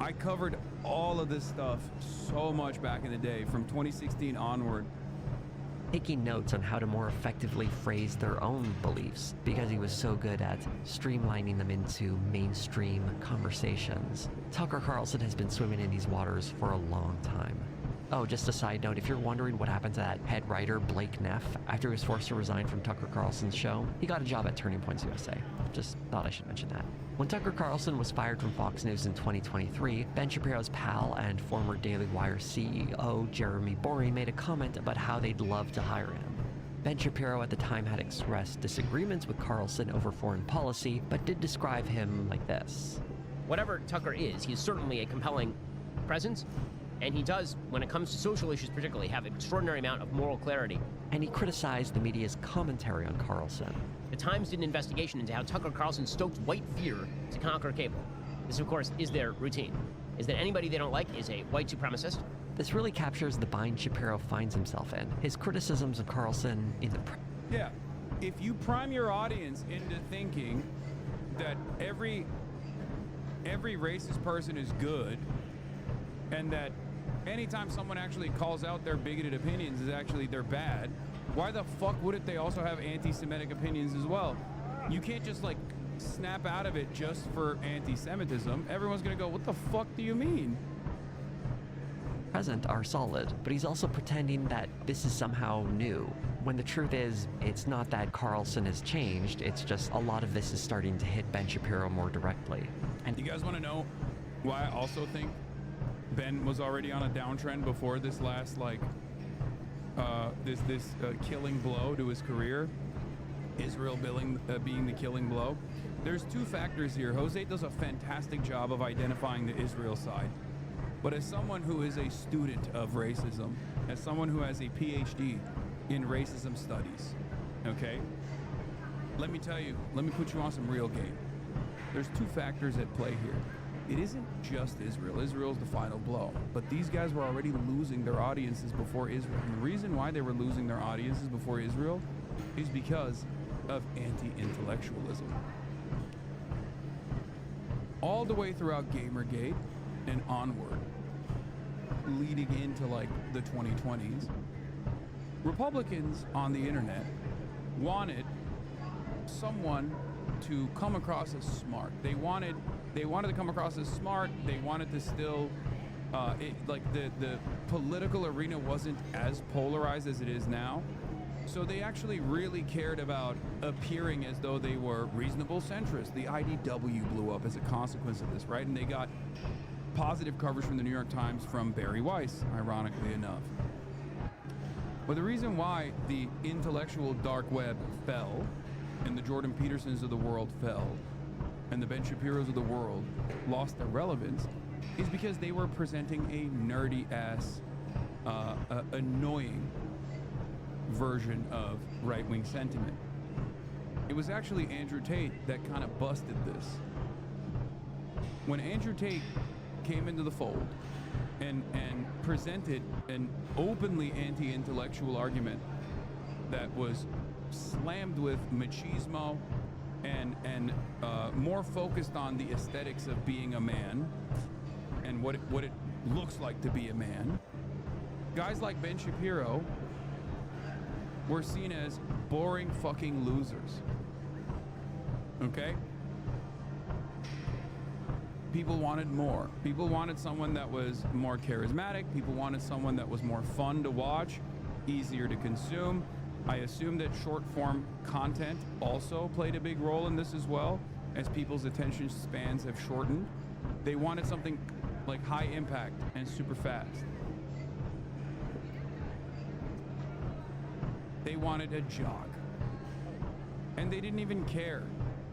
I covered all of this stuff so much back in the day, from 2016 onward. Taking notes on how to more effectively phrase their own beliefs, because he was so good at streamlining them into mainstream conversations. Tucker Carlson has been swimming in these waters for a long time. Oh, just a side note, if you're wondering what happened to that head writer, Blake Neff, after he was forced to resign from Tucker Carlson's show, he got a job at Turning Points USA. Just thought I should mention that. When Tucker Carlson was fired from Fox News in 2023, Ben Shapiro's pal and former Daily Wire CEO, Jeremy Boring, made a comment about how they'd love to hire him. Ben Shapiro at the time had expressed disagreements with Carlson over foreign policy, but did describe him like this. whatever Tucker is, he's certainly a compelling presence, and he does, when it comes to social issues particularly, have an extraordinary amount of moral clarity. And he criticized the media's commentary on Carlson. The Times did an investigation into how Tucker Carlson stoked white fear to conquer cable. This, of course, is their routine, is that anybody they don't like is a white supremacist. This really captures the bind Shapiro finds himself in. His criticisms of Carlson in the press. Yeah, if you prime your audience into thinking that every racist person is good, and that anytime someone actually calls out their bigoted opinions is actually they're bad, why the fuck wouldn't they also have anti-Semitic opinions as well? You can't just like snap out of it just for anti-Semitism. Everyone's gonna go, what the fuck do you mean? Present are solid, but he's also pretending that this is somehow new, when the truth is, it's not that Carlson has changed, it's just a lot of this is starting to hit Ben Shapiro more directly. And you guys want to know why I also think Ben was already on a downtrend before this last, like, this killing blow to his career? Israel being the killing blow? There's two factors here. Jose does a fantastic job of identifying the Israel side. But as someone who is a student of racism, as someone who has a PhD in racism studies, okay? Let me tell you, let me put you on some real game. There's two factors at play here. It isn't just Israel. Israel's the final blow. But these guys were already losing their audiences before Israel. And the reason why they were losing their audiences before Israel is because of anti-intellectualism. All the way throughout Gamergate and onward, leading into like the 2020s, Republicans on the internet wanted someone to come across as smart. They wanted to come across as smart. They wanted to still, the political arena wasn't as polarized as it is now. So they actually really cared about appearing as though they were reasonable centrists. The IDW blew up as a consequence of this, right? And they got positive coverage from the New York Times from Barry Weiss, ironically enough. But the reason why the intellectual dark web fell, and the Jordan Petersons of the world fell, and the Ben Shapiros of the world lost their relevance, is because they were presenting a nerdy-ass, annoying version of right-wing sentiment. It was actually Andrew Tate that kind of busted this. When Andrew Tate came into the fold and presented an openly anti-intellectual argument that was slammed with machismo and more focused on the aesthetics of being a man and what it looks like to be a man, guys like Ben Shapiro were seen as boring fucking losers. Okay? People wanted more. People wanted someone that was more charismatic. People wanted someone that was more fun to watch, easier to consume. I assume that short form content also played a big role in this as well, as people's attention spans have shortened. They wanted something like high impact and super fast. They wanted a jock. And they didn't even care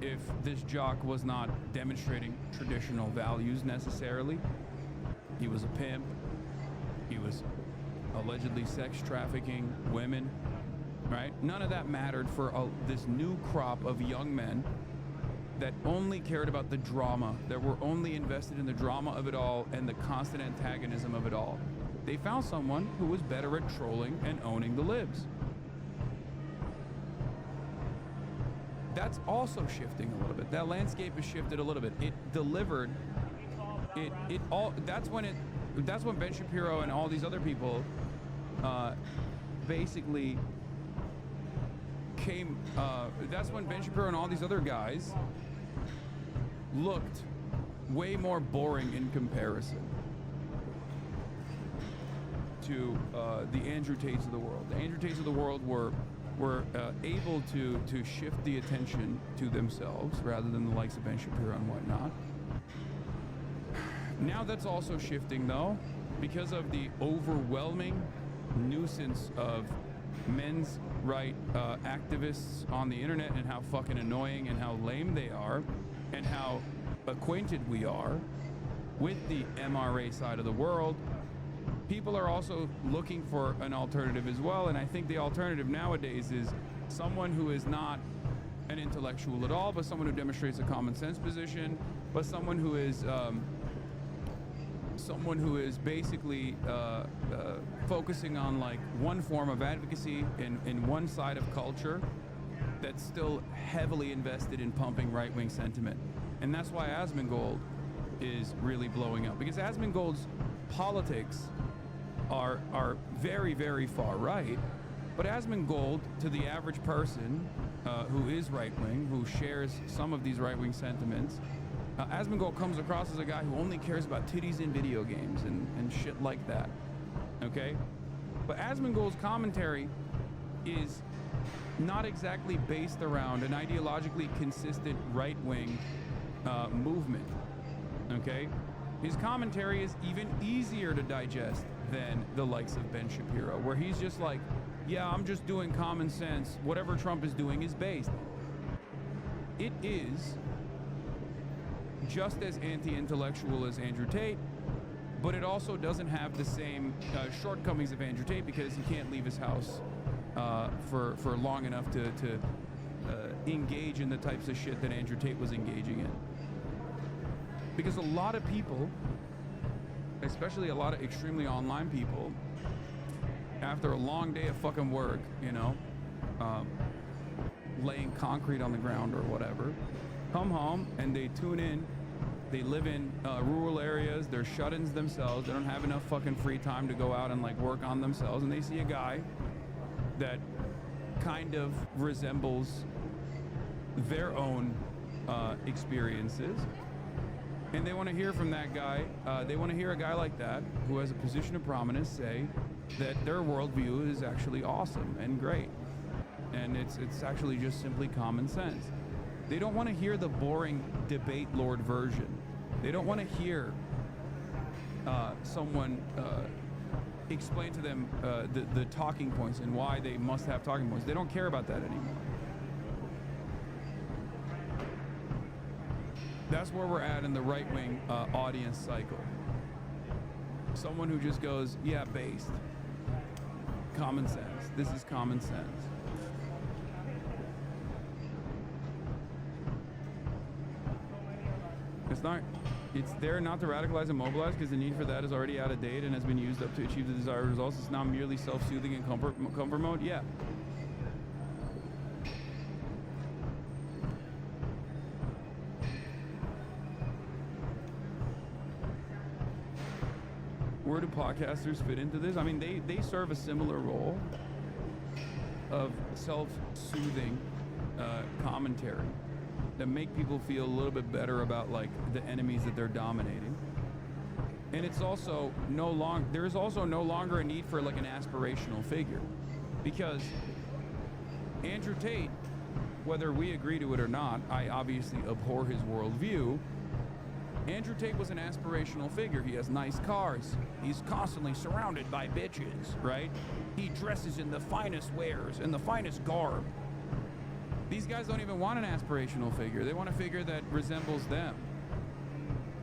if this jock was not demonstrating traditional values necessarily. He was a pimp. He was allegedly sex trafficking women, right? None of that mattered for this new crop of young men that only cared about the drama, that were only invested in the drama of it all and the constant antagonism of it all. They found someone who was better at trolling and owning the libs. That's also shifting a little bit. That landscape has shifted a little bit. It delivered. That's when Ben Shapiro and all these other people basically came. That's when Ben Shapiro and all these other guys looked way more boring in comparison to the Andrew Tates of the world. The Andrew Tates of the world were able to shift the attention to themselves rather than the likes of Ben Shapiro and whatnot. Now that's also shifting though, because of the overwhelming nuisance of men's right activists on the internet and how fucking annoying and how lame they are, and how acquainted we are with the MRA side of the world, people are also looking for an alternative as well. And I think the alternative nowadays is someone who is not an intellectual at all, but someone who demonstrates a common sense position, but someone who is basically focusing on like one form of advocacy in one side of culture that's still heavily invested in pumping right-wing sentiment. And that's why Asmongold is really blowing up, because Asmongold's politics are very, very far right, but Asmongold, to the average person who is right-wing, who shares some of these right-wing sentiments, Asmongold comes across as a guy who only cares about titties in video games and shit like that, okay? But Asmongold's commentary is not exactly based around an ideologically consistent right-wing movement, okay? His commentary is even easier to digest than the likes of Ben Shapiro, where he's just like, yeah, I'm just doing common sense. Whatever Trump is doing is based. It is just as anti-intellectual as Andrew Tate, but it also doesn't have the same shortcomings of Andrew Tate, because he can't leave his house for long enough to engage in the types of shit that Andrew Tate was engaging in. Because a lot of people, especially a lot of extremely online people, after a long day of fucking work, you know, laying concrete on the ground or whatever, come home and they tune in. They live in rural areas. They're shut-ins themselves. They don't have enough fucking free time to go out and like work on themselves. And they see a guy that kind of resembles their own experiences. And they want to hear from that guy. They want to hear a guy like that who has a position of prominence say that their worldview is actually awesome and great. And it's actually just simply common sense. They don't want to hear the boring debate lord version. They don't want to hear someone explain to them the talking points and why they must have talking points. They don't care about that anymore. That's where we're at in the right-wing audience cycle. Someone who just goes, yeah, based. Common sense. This is common sense. It's there not to radicalize and mobilize, because the need for that is already out of date and has been used up to achieve the desired results. It's now merely self-soothing and comfort mode. Yeah. Where do podcasters fit into this? I mean, they serve a similar role of self-soothing commentary that make people feel a little bit better about like the enemies that they're dominating. And it's also there's also no longer a need for like an aspirational figure, because Andrew Tate, whether we agree to it or not, I obviously abhor his worldview. Andrew Tate was an aspirational figure. He has nice cars. He's constantly surrounded by bitches, right? He dresses in the finest wares and the finest garb. These guys don't even want an aspirational figure. They want a figure that resembles them.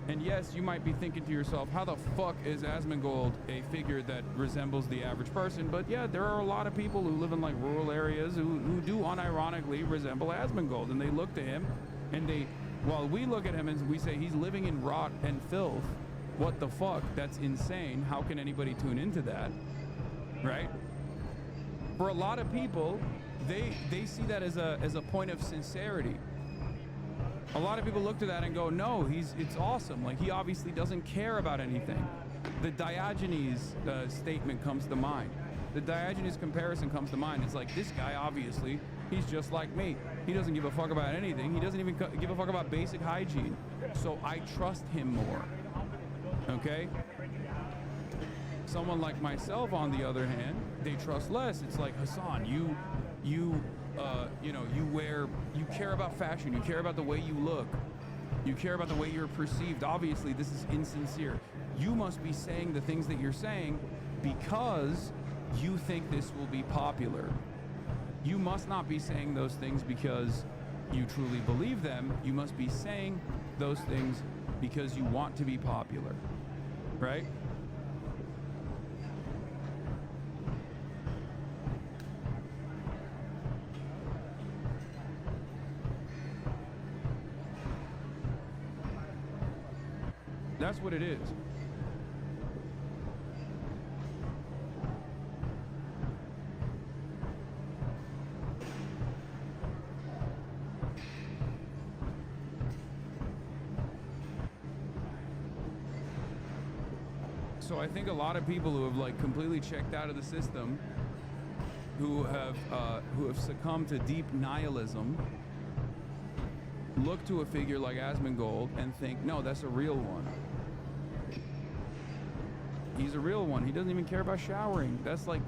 And yes, you might be thinking to yourself, how the fuck is Asmongold a figure that resembles the average person? But yeah, there are a lot of people who live in like rural areas who do unironically resemble Asmongold, and they look to him and while we look at him and we say he's living in rot and filth, what the fuck? That's insane. How can anybody tune into that? Right? For a lot of people, they see that as a point of sincerity. A lot of people look to that and go, no, it's awesome. Like, he obviously doesn't care about anything. The Diogenes statement comes to mind. The Diogenes comparison comes to mind. It's like, this guy, obviously, he's just like me. He doesn't give a fuck about anything. He doesn't even give a fuck about basic hygiene. So I trust him more. Okay? Someone like myself, on the other hand, they trust less. It's like, Hasan, you care about fashion. You care about the way you look. You care about the way you're perceived. Obviously, this is insincere. You must be saying the things that you're saying because you think this will be popular. You must not be saying those things because you truly believe them, you must be saying those things because you want to be popular, right? That's what it is. So I think a lot of people who have like completely checked out of the system, who have succumbed to deep nihilism, look to a figure like Asmongold and think, no, that's a real one. He's a real one. He doesn't even care about showering. That's like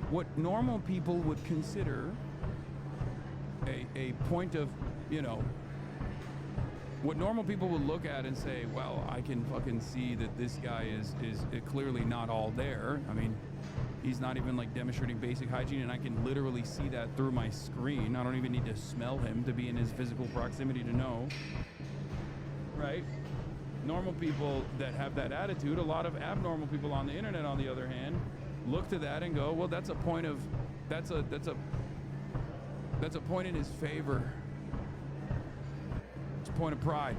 what normal people would consider a point of, you know, what normal people would look at and say, well, I can fucking see that this guy is clearly not all there. I mean, he's not even like demonstrating basic hygiene, and I can literally see that through my screen. I don't even need to smell him to be in his physical proximity to know, right? Normal people that have that attitude, a lot of abnormal people on the internet, on the other hand, look to that and go, well, that's a point of, that's a point in his favor. It's a point of pride.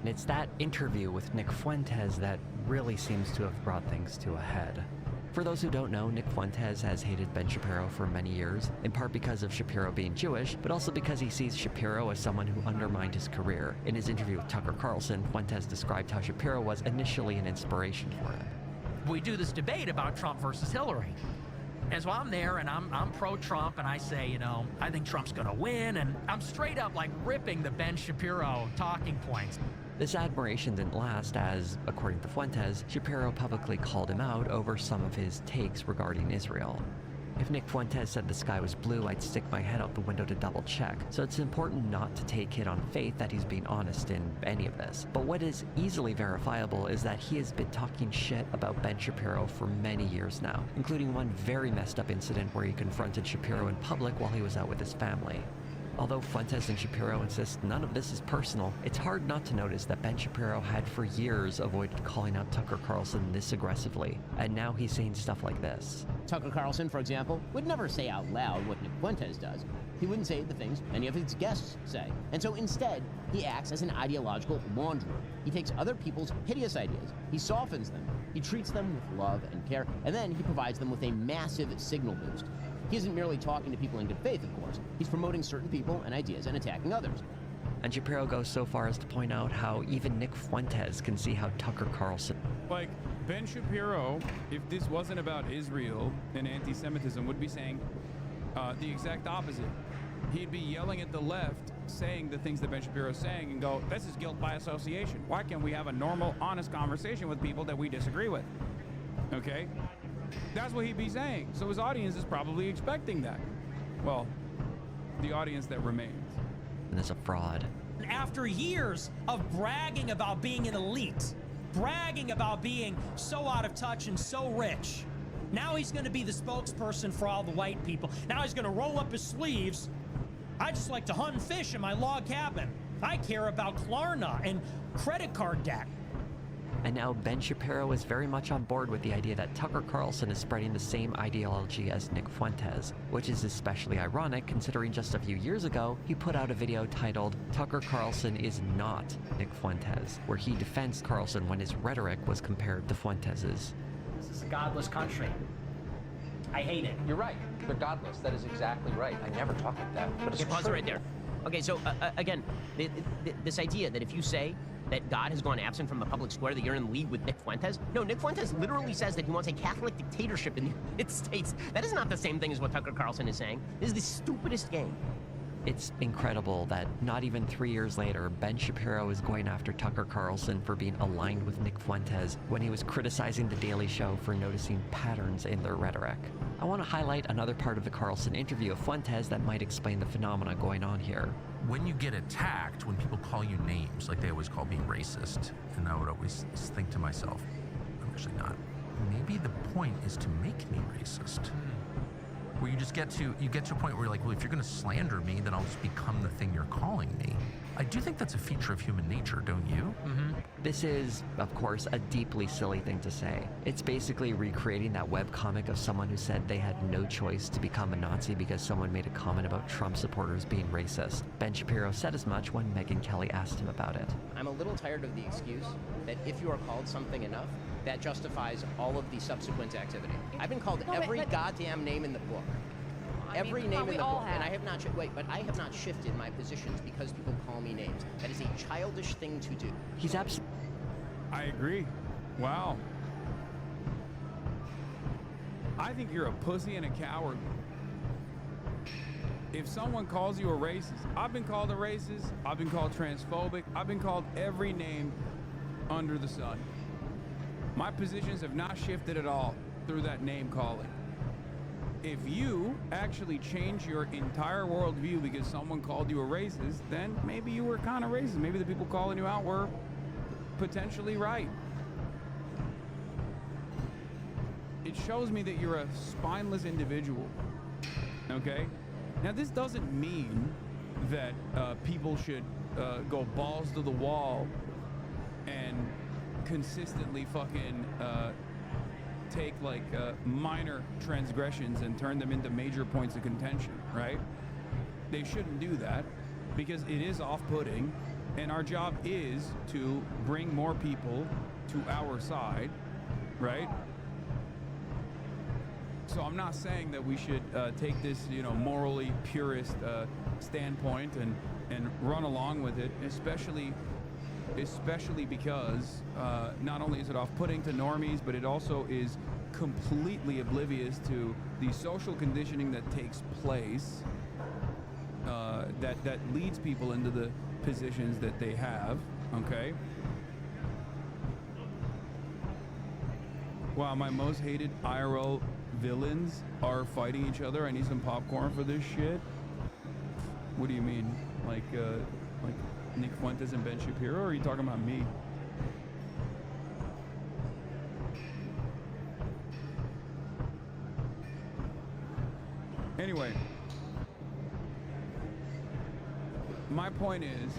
And it's that interview with Nick Fuentes that really seems to have brought things to a head. For those who don't know, Nick Fuentes has hated Ben Shapiro for many years, in part because of Shapiro being Jewish, but also because he sees Shapiro as someone who undermined his career. In his interview with Tucker Carlson, Fuentes described how Shapiro was initially an inspiration for him. We do this debate about Trump versus Hillary. And so I'm there and I'm pro-Trump, and I say, you know, I think Trump's gonna win, and I'm straight up like ripping the Ben Shapiro talking points. This admiration didn't last as, according to Fuentes, Shapiro publicly called him out over some of his takes regarding Israel. If Nick Fuentes said the sky was blue, I'd stick my head out the window to double check, so it's important not to take it on faith that he's being honest in any of this. But what is easily verifiable is that he has been talking shit about Ben Shapiro for many years now, including one very messed up incident where he confronted Shapiro in public while he was out with his family. Although Fuentes and Shapiro insist none of this is personal, it's hard not to notice that Ben Shapiro had for years avoided calling out Tucker Carlson this aggressively, and now he's saying stuff like this. Tucker Carlson, for example, would never say out loud what Nick Fuentes does. He wouldn't say the things any of his guests say. And so instead, he acts as an ideological launderer. He takes other people's hideous ideas, he softens them, he treats them with love and care, and then he provides them with a massive signal boost. He isn't merely talking to people in good faith, of course. He's promoting certain people and ideas and attacking others. And Shapiro goes so far as to point out how even Nick Fuentes can see how Tucker Carlson... Like, Ben Shapiro, if this wasn't about Israel and anti-Semitism, would be saying the exact opposite. He'd be yelling at the left, saying the things that Ben Shapiro is saying, and go, this is guilt by association. Why can't we have a normal, honest conversation with people that we disagree with? Okay? That's what he'd be saying. So his audience is probably expecting that. Well, the audience that remains. And is a fraud. After years of bragging about being an elite, bragging about being so out of touch and so rich, now he's going to be the spokesperson for all the white people. Now he's going to roll up his sleeves. I just like to hunt and fish in my log cabin. I care about Klarna and credit card debt. And now Ben Shapiro is very much on board with the idea that Tucker Carlson is spreading the same ideology as Nick Fuentes, which is especially ironic considering just a few years ago, he put out a video titled, Tucker Carlson is not Nick Fuentes, where he defends Carlson when his rhetoric was compared to Fuentes's. This is a godless country. I hate it. You're right. They're godless. That is exactly right. I never talk like that. But it's pause it right there. Okay, so again, this idea that if you say that God has gone absent from the public square, that you're in league with Nick Fuentes. No, Nick Fuentes literally says that he wants a Catholic dictatorship in the United States. That is not the same thing as what Tucker Carlson is saying. This is the stupidest game. It's incredible that not even 3 years later, Ben Shapiro is going after Tucker Carlson for being aligned with Nick Fuentes when he was criticizing The Daily Show for noticing patterns in their rhetoric. I want to highlight another part of the Carlson interview of Fuentes that might explain the phenomena going on here. When you get attacked, when people call you names, like they always call me racist, and I would always think to myself, I'm actually not. Maybe the point is to make me racist. where you get to a point where you're like, well, if you're going to slander me, then I'll just become the thing you're calling me. I do think that's a feature of human nature, don't you? This is, of course, a deeply silly thing to say. It's basically recreating that webcomic of someone who said they had no choice to become a Nazi because someone made a comment about Trump supporters being racist. Ben Shapiro said as much when Megyn Kelly asked him about it. I'm a little tired of the excuse that if you are called something enough, that justifies all of the subsequent activity. I've been called every goddamn name in the book. Every name in the book, and I have not. But I have not shifted my positions because people call me names. That is a childish thing to do. He's absolutely. I agree. Wow. I think you're a pussy and a coward. If someone calls you a racist, I've been called a racist. I've been called transphobic. I've been called every name under the sun. My positions have not shifted at all through that name calling. If you actually change your entire worldview because someone called you a racist, then maybe you were kind of racist. Maybe the people calling you out were potentially right. It shows me that you're a spineless individual, okay? Now, this doesn't mean that people should go balls to the wall and consistently fucking take like minor transgressions and turn them into major points of contention, right? They shouldn't do that because it is off-putting, and our job is to bring more people to our side, right? So I'm not saying that we should take this, you know, morally purist standpoint and run along with it, especially because not only is it off-putting to normies, but it also is completely oblivious to the social conditioning that takes place that leads people into the positions that they have, okay? Wow, my most hated IRL villains are fighting each other. I need some popcorn for this shit. What do you mean? Like Nick Fuentes and Ben Shapiro, or are you talking about me? Anyway, my point is,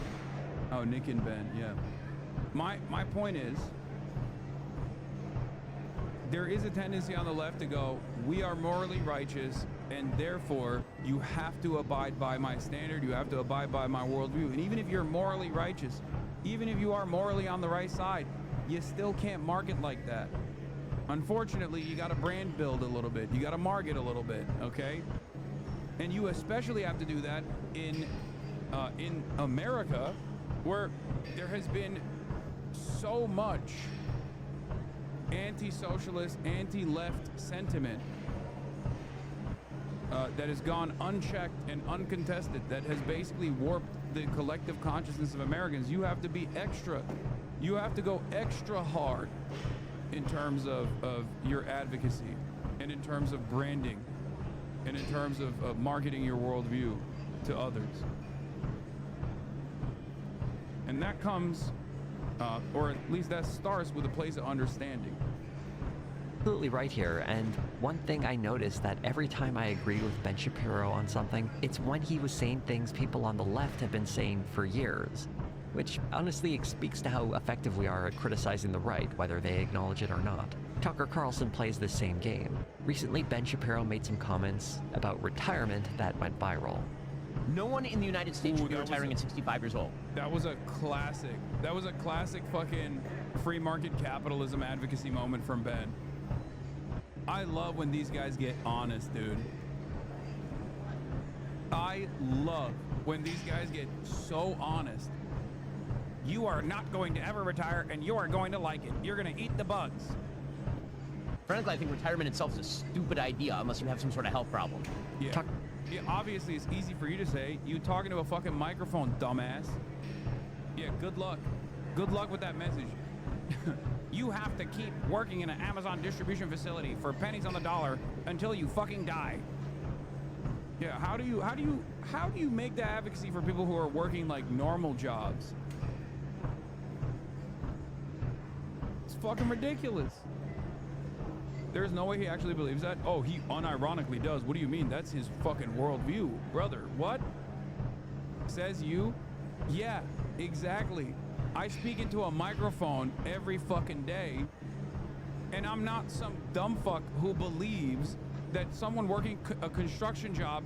oh, Nick and Ben, yeah. My point is, there is a tendency on the left to go, we are morally righteous, and therefore you have to abide by my standard, you have to abide by my worldview. And even if you're morally righteous, even if you are morally on the right side, you still can't market like that. Unfortunately, you got to brand build a little bit. You got to market a little bit, okay? And you especially have to do that in America, where there has been so much anti-socialist, anti-left sentiment that has gone unchecked and uncontested, that has basically warped the collective consciousness of Americans. You have to be extra. You have to go extra hard in terms of your advocacy, and in terms of branding, and in terms of marketing your worldview to others. And that comes, or at least that starts with a place of understanding. Absolutely right here, and one thing I noticed that every time I agree with Ben Shapiro on something, it's when he was saying things people on the left have been saying for years, which honestly speaks to how effective we are at criticizing the right, whether they acknowledge it or not. Tucker Carlson plays the same game. Recently, Ben Shapiro made some comments about retirement that went viral. No one in the United States should be retiring at 65 years old. That was a classic. That was a classic fucking free market capitalism advocacy moment from Ben. I love when these guys get honest, dude. I love when these guys get so honest. You are not going to ever retire, and you are going to like it. You're going to eat the bugs. Frankly, I think retirement itself is a stupid idea unless you have some sort of health problem. Yeah. Yeah, obviously, it's easy for you to say. You talking to a fucking microphone, dumbass. Yeah, good luck. Good luck with that message. You have to keep working in an Amazon distribution facility for pennies on the dollar until you fucking die. Yeah, how do you make that advocacy for people who are working like normal jobs? It's fucking ridiculous. There's no way he actually believes that. Oh, he unironically does. What do you mean? That's his fucking worldview. Brother, what? Says you? Yeah, exactly. I speak into a microphone every fucking day, and I'm not some dumb fuck who believes that someone working a construction job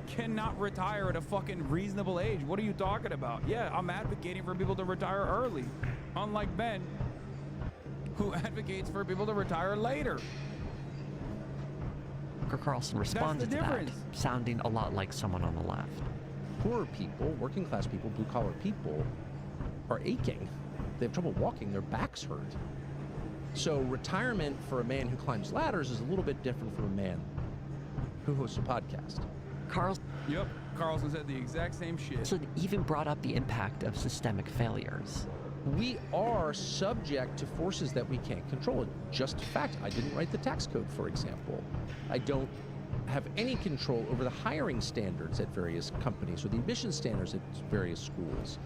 cannot retire at a fucking reasonable age. What are you talking about? Yeah, I'm advocating for people to retire early, unlike Ben, who advocates for people to retire later. Tucker Carlson responded to that, sounding a lot like someone on the left. Poorer people, working class people, blue collar people are aching. They have trouble walking, their backs hurt. So retirement for a man who climbs ladders is a little bit different from a man who hosts a podcast. Yep, Carlson said the exact same shit. So it even brought up the impact of systemic failures. We are subject to forces that we can't control. Just a fact. I didn't write the tax code, for example. I don't have any control over the hiring standards at various companies or the admission standards at various schools.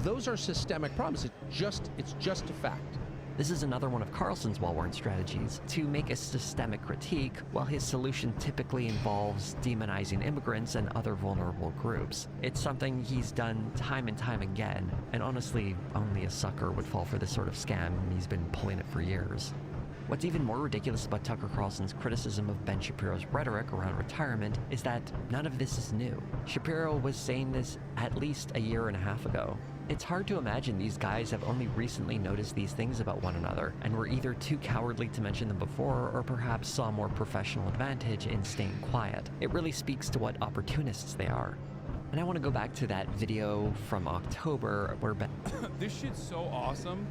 Those are systemic problems. It's just a fact. This is another one of Carlson's well-worn strategies, to make a systemic critique, while his solution typically involves demonizing immigrants and other vulnerable groups. It's something he's done time and time again, and honestly, only a sucker would fall for this sort of scam, and he's been pulling it for years. What's even more ridiculous about Tucker Carlson's criticism of Ben Shapiro's rhetoric around retirement is that none of this is new. Shapiro was saying this at least a year and a half ago. It's hard to imagine these guys have only recently noticed these things about one another and were either too cowardly to mention them before or perhaps saw more professional advantage in staying quiet. It really speaks to what opportunists they are. And I want to go back to that video from October where Ben... This shit's so awesome.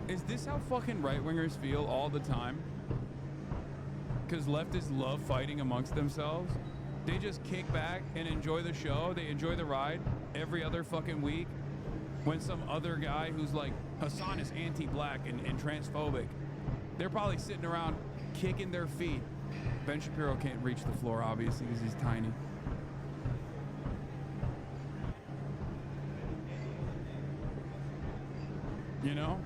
Is this how fucking right-wingers feel all the time? Because leftists love fighting amongst themselves. They just kick back and enjoy the show. They enjoy the ride every other fucking week. When some other guy who's like, Hasan is anti-black and transphobic, they're probably sitting around kicking their feet. Ben Shapiro can't reach the floor, obviously, because he's tiny. You know?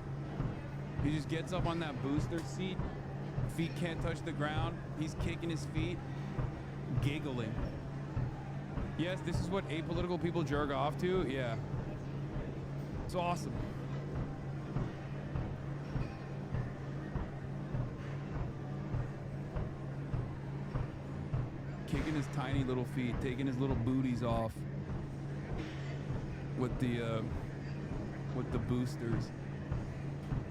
He just gets up on that booster seat, feet can't touch the ground, he's kicking his feet, giggling. Yes, this is what apolitical people jerk off to, yeah. It's awesome. Kicking his tiny little feet, taking his little booties off with the boosters.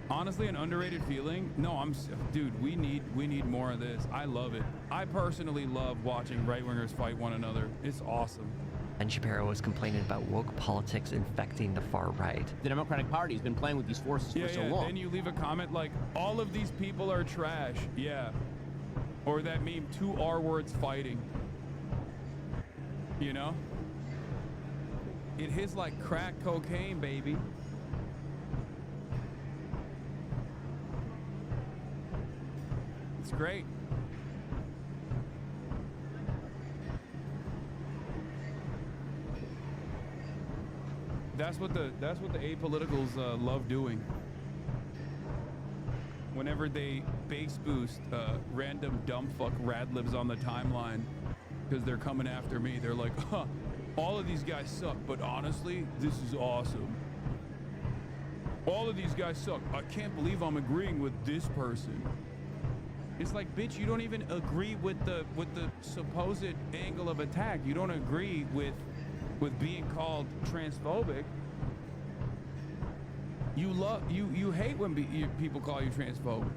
Honestly, an underrated feeling. No, dude, we need more of this. I love it. I personally love watching right-wingers fight one another. It's awesome. Ben Shapiro was complaining about woke politics infecting the far right. The Democratic Party has been playing with these forces for so long. Then you leave a comment like, all of these people are trash. Yeah. Or that meme, 2 R words fighting. You know? It hits like crack cocaine, baby. It's great. That's what the apoliticals love doing. Whenever they base boost random dumb fuck radlibs on the timeline because they're coming after me, they're like, huh, all of these guys suck, but honestly, this is awesome. All of these guys suck. I can't believe I'm agreeing with this person. It's like, bitch, you don't even agree with the supposed angle of attack. You don't agree with being called transphobic. You hate when people call you transphobic.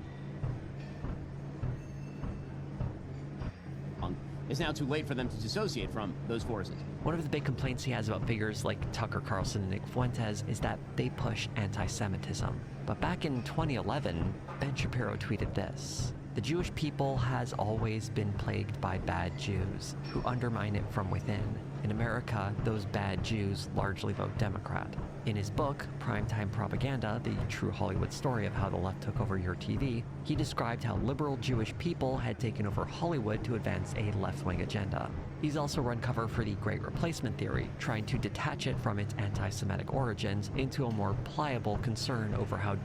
It's now too late for them to dissociate from those forces. One of the big complaints he has about figures like Tucker Carlson and Nick Fuentes is that they push anti-Semitism. But back in 2011, Ben Shapiro tweeted this: "The Jewish people has always been plagued by bad Jews who undermine it from within. In America, those bad Jews largely vote Democrat." In his book, Primetime Propaganda, the true Hollywood story of how the left took over your TV, he described how liberal Jewish people had taken over Hollywood to advance a left-wing agenda. He's also run cover for the Great Replacement theory, trying to detach it from its anti-Semitic origins into a more pliable concern over how...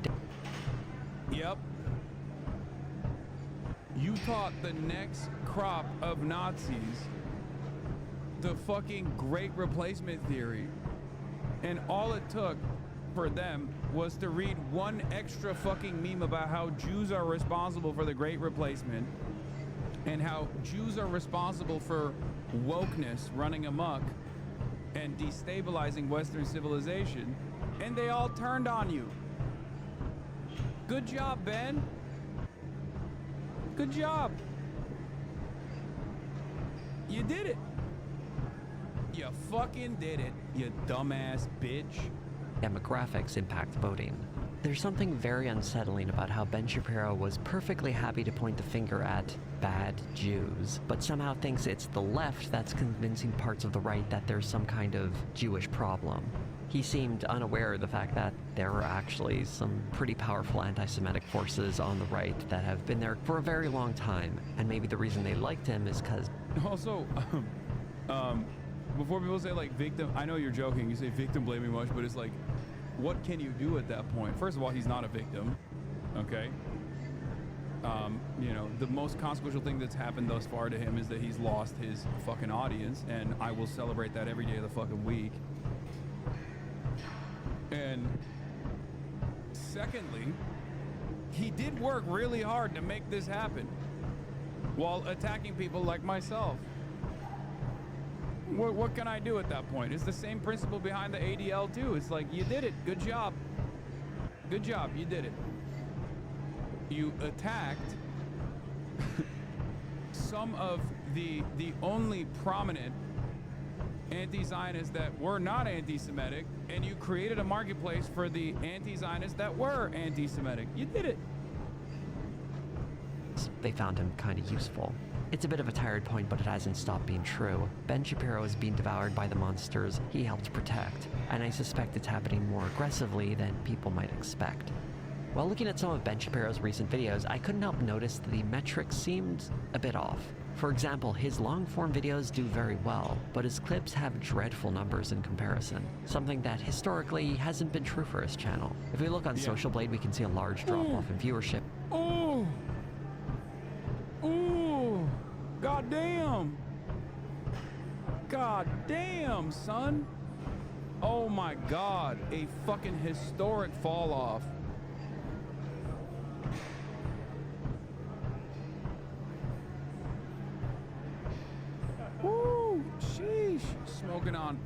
Yep. You taught the next crop of Nazis the fucking great replacement theory. And all it took for them was to read one extra fucking meme about how Jews are responsible for the great replacement and how Jews are responsible for wokeness running amok and destabilizing Western civilization, and they all turned on you. Good job, Ben. Good job. You did it. You fucking did it, you dumbass bitch. Demographics impact voting. There's something very unsettling about how Ben Shapiro was perfectly happy to point the finger at bad Jews, but somehow thinks it's the left that's convincing parts of the right that there's some kind of Jewish problem. He seemed unaware of the fact that there are actually some pretty powerful anti-Semitic forces on the right that have been there for a very long time, and maybe the reason they liked him is because... Also, before people say like victim, I know you're joking, you say victim blaming much, but it's like, what can you do at that point? First of all, he's not a victim, okay? You know, the most consequential thing that's happened thus far to him is that he's lost his fucking audience, and I will celebrate that every day of the fucking week. And secondly, he did work really hard to make this happen while attacking people like myself. What can I do at that point? It's the same principle behind the ADL too. It's like, you did it. Good job. Good job. You did it. You attacked some of the only prominent anti-Zionists that were not anti-Semitic, and you created a marketplace for the anti-Zionists that were anti-Semitic. You did it. They found him kind of useful. It's a bit of a tired point, but it hasn't stopped being true. Ben Shapiro is being devoured by the monsters he helped protect, and I suspect it's happening more aggressively than people might expect. While looking at some of Ben Shapiro's recent videos, I couldn't help notice that the metrics seemed a bit off. For example, his long-form videos do very well, but his clips have dreadful numbers in comparison, something that historically hasn't been true for his channel. If we look on Social Blade, we can see a large drop-off in viewership. Oh! Ooh! God damn! God damn, son! Oh my god, a fucking historic fall off. Woo! Sheesh! Smoking on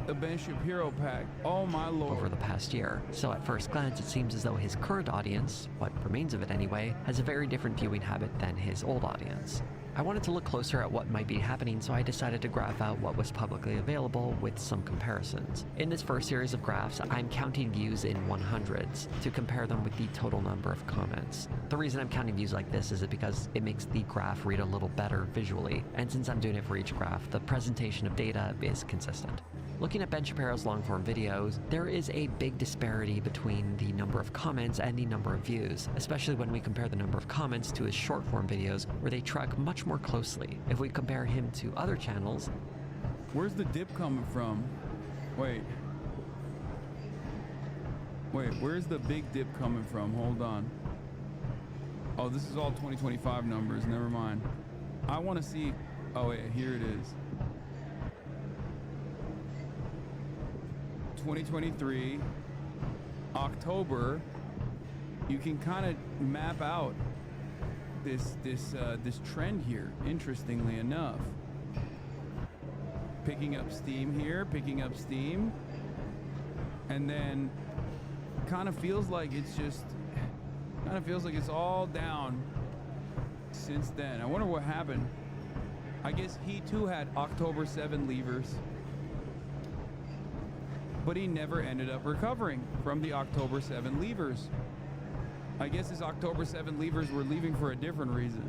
the Ben Shapiro pack. Oh my lord. Over the past year. So at first glance, it seems as though his current audience, what remains of it anyway, has a very different viewing habit than his old audience. I wanted to look closer at what might be happening, so I decided to graph out what was publicly available with some comparisons. In this first series of graphs, I'm counting views in 100s to compare them with the total number of comments. The reason I'm counting views like this is because it makes the graph read a little better visually, and since I'm doing it for each graph, the presentation of data is consistent. Looking at Ben Shapiro's long-form videos, there is a big disparity between the number of comments and the number of views, especially when we compare the number of comments to his short-form videos, where they track much more closely. If we compare him to other channels... Where's the dip coming from? Wait, where's the big dip coming from? Hold on. Oh, this is all 2025 numbers, never mind. I want to see... Oh wait, here it is. 2023 October, you can kind of map out this trend here, interestingly enough. Picking up steam here, picking up steam, and then kind of feels like it's all down since then. I wonder what happened. I guess he too had October 7 leavers, but he never ended up recovering from the October 7 leavers. I guess his October 7 leavers were leaving for a different reason.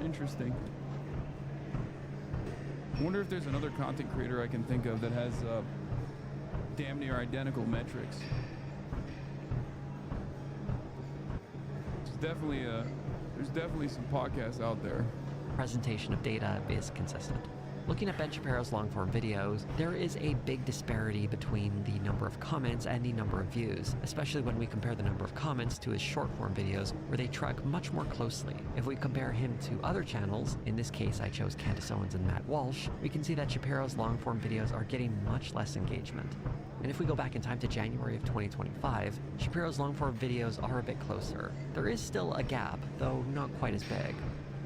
Interesting. I wonder if there's another content creator I can think of that has damn near identical metrics. There's definitely some podcasts out there. Presentation of data is consistent. Looking at Ben Shapiro's long-form videos, there is a big disparity between the number of comments and the number of views, especially when we compare the number of comments to his short-form videos, where they track much more closely. If we compare him to other channels, in this case I chose Candace Owens and Matt Walsh, we can see that Shapiro's long-form videos are getting much less engagement. And if we go back in time to January of 2025, Shapiro's long-form videos are a bit closer. There is still a gap, though not quite as big.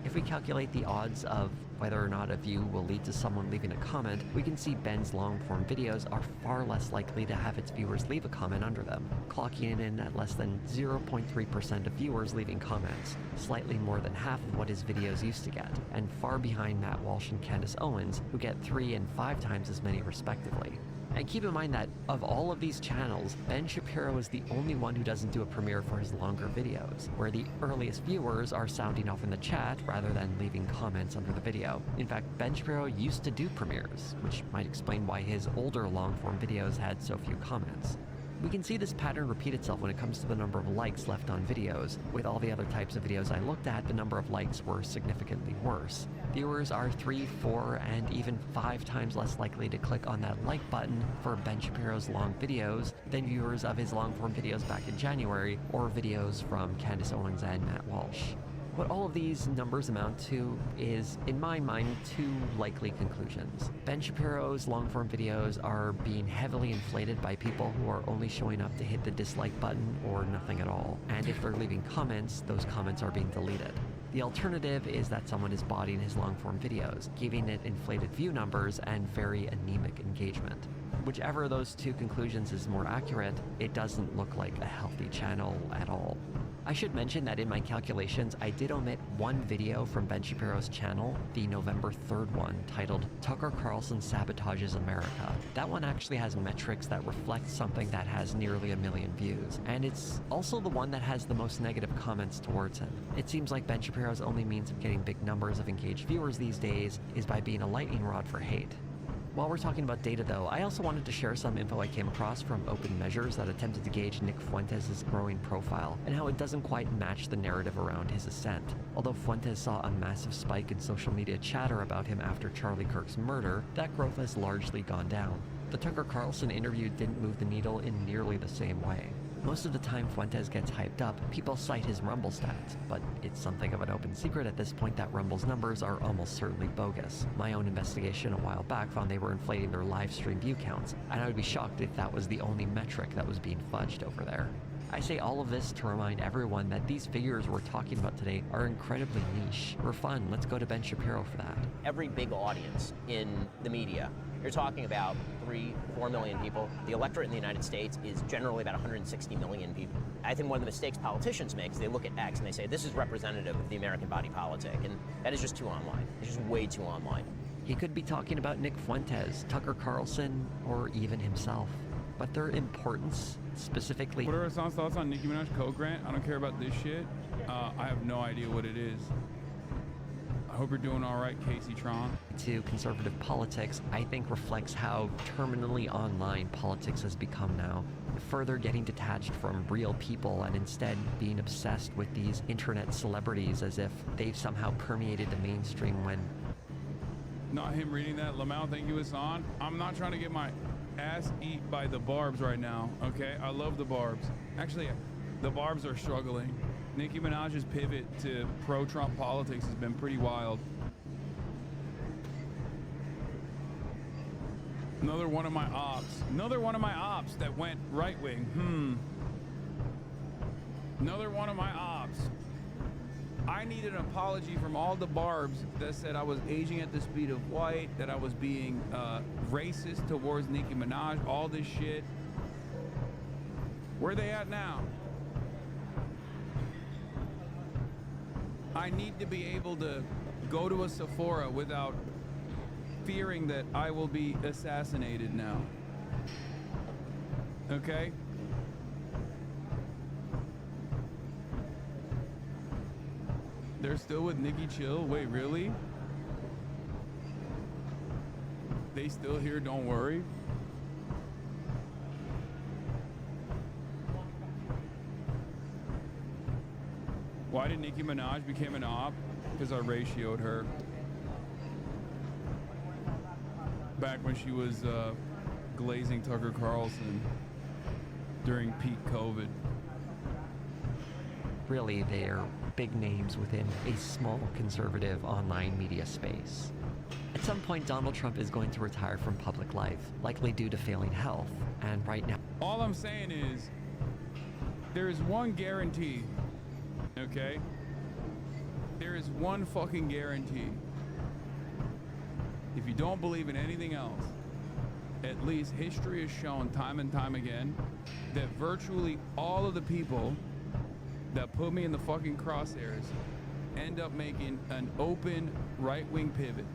If we calculate the odds of whether or not a view will lead to someone leaving a comment, we can see Ben's long-form videos are far less likely to have its viewers leave a comment under them, clocking in at less than 0.3% of viewers leaving comments, slightly more than half of what his videos used to get, and far behind Matt Walsh and Candace Owens, who get 3 and 5 times as many respectively. And keep in mind that of all of these channels, Ben Shapiro is the only one who doesn't do a premiere for his longer videos, where the earliest viewers are sounding off in the chat rather than leaving comments under the video. In fact, Ben Shapiro used to do premieres, which might explain why his older long-form videos had so few comments. We can see this pattern repeat itself when it comes to the number of likes left on videos. With all the other types of videos I looked at, the number of likes were significantly worse. Viewers are 3, 4, and even 5 times less likely to click on that like button for Ben Shapiro's long videos than viewers of his long-form videos back in January, or videos from Candace Owens and Matt Walsh. What all of these numbers amount to is, in my mind, 2 likely conclusions. Ben Shapiro's long-form videos are being heavily inflated by people who are only showing up to hit the dislike button or nothing at all. And if they're leaving comments, those comments are being deleted. The alternative is that someone is botting his long-form videos, giving it inflated view numbers and very anemic engagement. Whichever of those 2 conclusions is more accurate, it doesn't look like a healthy channel at all. I should mention that in my calculations, I did omit one video from Ben Shapiro's channel, the November 3rd one, titled Tucker Carlson Sabotages America. That one actually has metrics that reflect something that has nearly 1 million views, and it's also the one that has the most negative comments towards him. It seems like Ben Shapiro's only means of getting big numbers of engaged viewers these days is by being a lightning rod for hate. While we're talking about data though, I also wanted to share some info I came across from Open Measures that attempted to gauge Nick Fuentes' growing profile and how it doesn't quite match the narrative around his ascent. Although Fuentes saw a massive spike in social media chatter about him after Charlie Kirk's murder, that growth has largely gone down. The Tucker Carlson interview didn't move the needle in nearly the same way. Most of the time Fuentes gets hyped up, people cite his Rumble stats, but it's something of an open secret at this point that Rumble's numbers are almost certainly bogus. My own investigation a while back found they were inflating their live stream view counts, and I would be shocked if that was the only metric that was being fudged over there. I say all of this to remind everyone that these figures we're talking about today are incredibly niche. We're fun, let's go to Ben Shapiro for that. Every big audience in the media, you're talking about 3-4 million people. The electorate in the United States is generally about 160 million people. I think one of the mistakes politicians make is they look at X and they say, this is representative of the American body politic, and that is just too online. It's just way too online. He could be talking about Nick Fuentes, Tucker Carlson, or even himself. But their importance, specifically... What are Hasan's thoughts on Nicki Minaj co-grant? I don't care about this shit. I have no idea what it is. I hope you're doing all right, Casey Tron. To conservative politics, I think reflects how terminally online politics has become now. Further getting detached from real people and instead being obsessed with these internet celebrities as if they've somehow permeated the mainstream when... Not him reading that. Lamau, thank you, Hasan. I'm not trying to get my ass eat by the Barbs right now, okay? I love the Barbs. Actually, the Barbs are struggling. Nicki Minaj's pivot to pro-Trump politics has been pretty wild. Another one of my ops that went right-wing. Another one of my ops. I need an apology from all the Barbs that said I was aging at the speed of white, that I was being racist towards Nicki Minaj, all this shit. Where they at now? I need to be able to go to a Sephora without fearing that I will be assassinated now. Okay? They're still with Nikki Chill? Wait, really? They still here, don't worry? Why did Nicki Minaj become an op? Because I ratioed her. back when she was glazing Tucker Carlson during peak COVID. Really, they're big names within a small conservative online media space. At some point, Donald Trump is going to retire from public life, likely due to failing health, and right now... All I'm saying is, there is one guarantee, okay? There is one fucking guarantee. If you don't believe in anything else, at least history has shown time and time again that virtually all of the people that put me in the fucking crosshairs end up making an open right-wing pivot,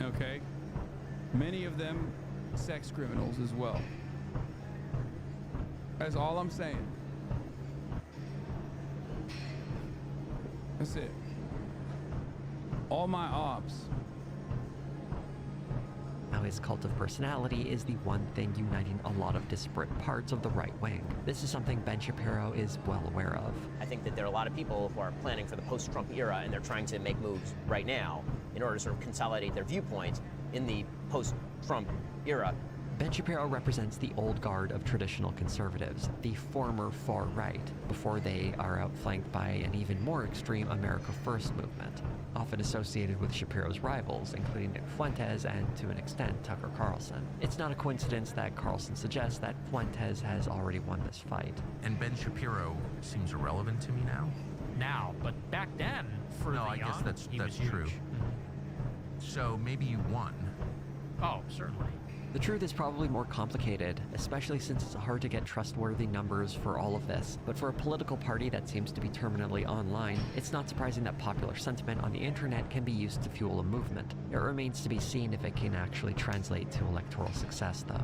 okay? Many of them sex criminals as well. That's all I'm saying. That's it. All my ops. Now his cult of personality is the one thing uniting a lot of disparate parts of the right wing. This is something Ben Shapiro is well aware of. I think that there are a lot of people who are planning for the post-Trump era, and they're trying to make moves right now in order to sort of consolidate their viewpoints in the post-Trump era. Ben Shapiro represents the old guard of traditional conservatives, the former far right, before they are outflanked by an even more extreme America First movement, often associated with Shapiro's rivals, including Nick Fuentes and, to an extent, Tucker Carlson. It's not a coincidence that Carlson suggests that Fuentes has already won this fight. And Ben Shapiro seems irrelevant to me now. But back then, for no, the I guess that's huge. true. So maybe you won. Oh, certainly. The truth is probably more complicated, especially since it's hard to get trustworthy numbers for all of this. But for a political party that seems to be terminally online, it's not surprising that popular sentiment on the internet can be used to fuel a movement. It remains to be seen if it can actually translate to electoral success, though.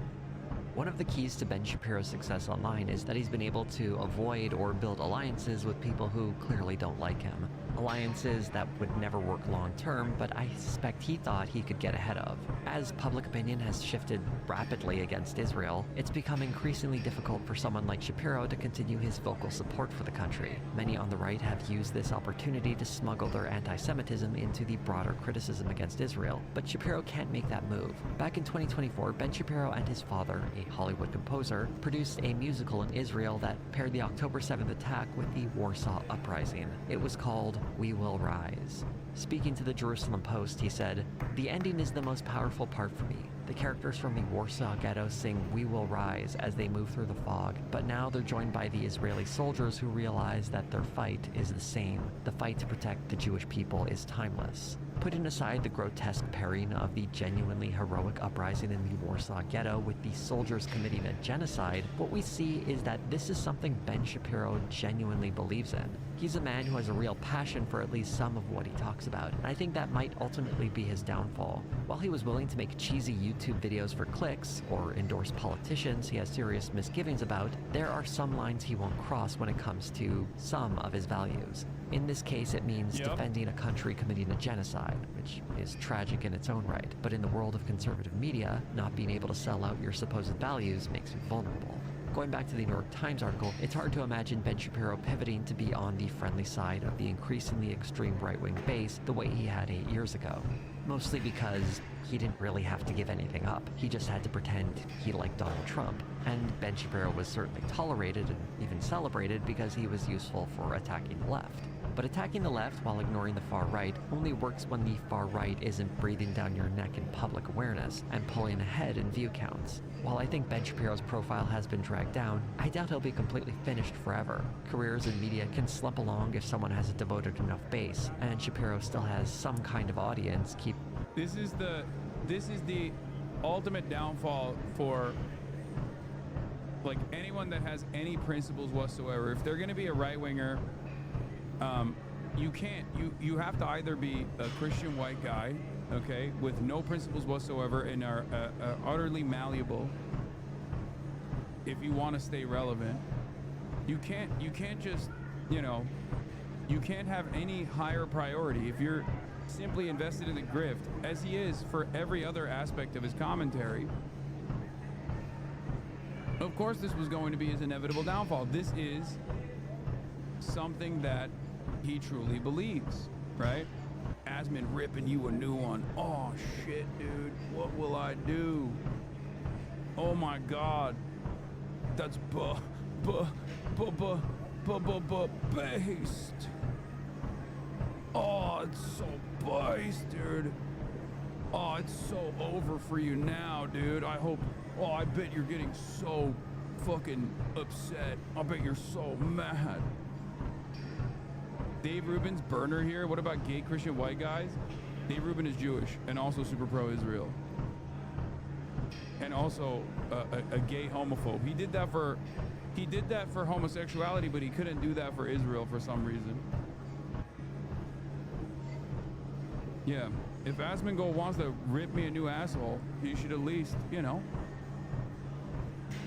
One of the keys to Ben Shapiro's success online is that he's been able to avoid or build alliances with people who clearly don't like him. Alliances that would never work long term, but I suspect he thought he could get ahead of. As public opinion has shifted rapidly against Israel, it's become increasingly difficult for someone like Shapiro to continue his vocal support for the country. Many on the right have used this opportunity to smuggle their anti-Semitism into the broader criticism against Israel, but Shapiro can't make that move. Back in 2024, Ben Shapiro and his father, a Hollywood composer, produced a musical in Israel that paired the October 7th attack with the Warsaw Uprising. It was called We Will Rise. Speaking to the Jerusalem Post, he said, "The ending is the most powerful part for me. The characters from the Warsaw Ghetto sing We Will Rise as they move through the fog, but now they're joined by the Israeli soldiers who realize that their fight is the same. The fight to protect the Jewish people is timeless." Putting aside the grotesque pairing of the genuinely heroic uprising in the Warsaw Ghetto with the soldiers committing a genocide, what we see is that this is something Ben Shapiro genuinely believes in. He's a man who has a real passion for at least some of what he talks about, and I think that might ultimately be his downfall. While he was willing to make cheesy YouTube videos for clicks, or endorse politicians he has serious misgivings about, there are some lines he won't cross when it comes to some of his values. In this case, it means defending a country committing a genocide, which is tragic in its own right. But in the world of conservative media, not being able to sell out your supposed values makes you vulnerable. Going back to the New York Times article, it's hard to imagine Ben Shapiro pivoting to be on the friendly side of the increasingly extreme right-wing base the way he had 8 years ago. Mostly because he didn't really have to give anything up. He just had to pretend he liked Donald Trump. And Ben Shapiro was certainly tolerated and even celebrated because he was useful for attacking the left. But attacking the left while ignoring the far right only works when the far right isn't breathing down your neck in public awareness and pulling ahead in view counts. While I think Ben Shapiro's profile has been dragged down, I doubt he'll be completely finished forever. Careers in media can slump along if someone has a devoted enough base, and Shapiro still has some kind of audience. This is the ultimate downfall for like anyone that has any principles whatsoever. If they're going to be a right-winger, you have to either be a Christian white guy, okay, with no principles whatsoever and are utterly malleable. If you want to stay relevant, you can't just, you can't have any higher priority. If you're simply invested in the grift, as he is for every other aspect of his commentary, of course this was going to be his inevitable downfall. This is something that he truly believes, right? Asman ripping you a new one. Oh shit, dude. What will I do? Oh my god. That's based. Oh, it's so based, dude. Oh, it's so over for you now, dude. I hope. Oh, I bet you're getting so fucking upset. I bet you're so mad. Dave Rubin's burner here. What about gay Christian white guys? Dave Rubin is Jewish and also super pro-Israel. And also a gay homophobe. He did that for homosexuality, but he couldn't do that for Israel for some reason. Yeah, if Asmongold wants to rip me a new asshole, he should at least, you know,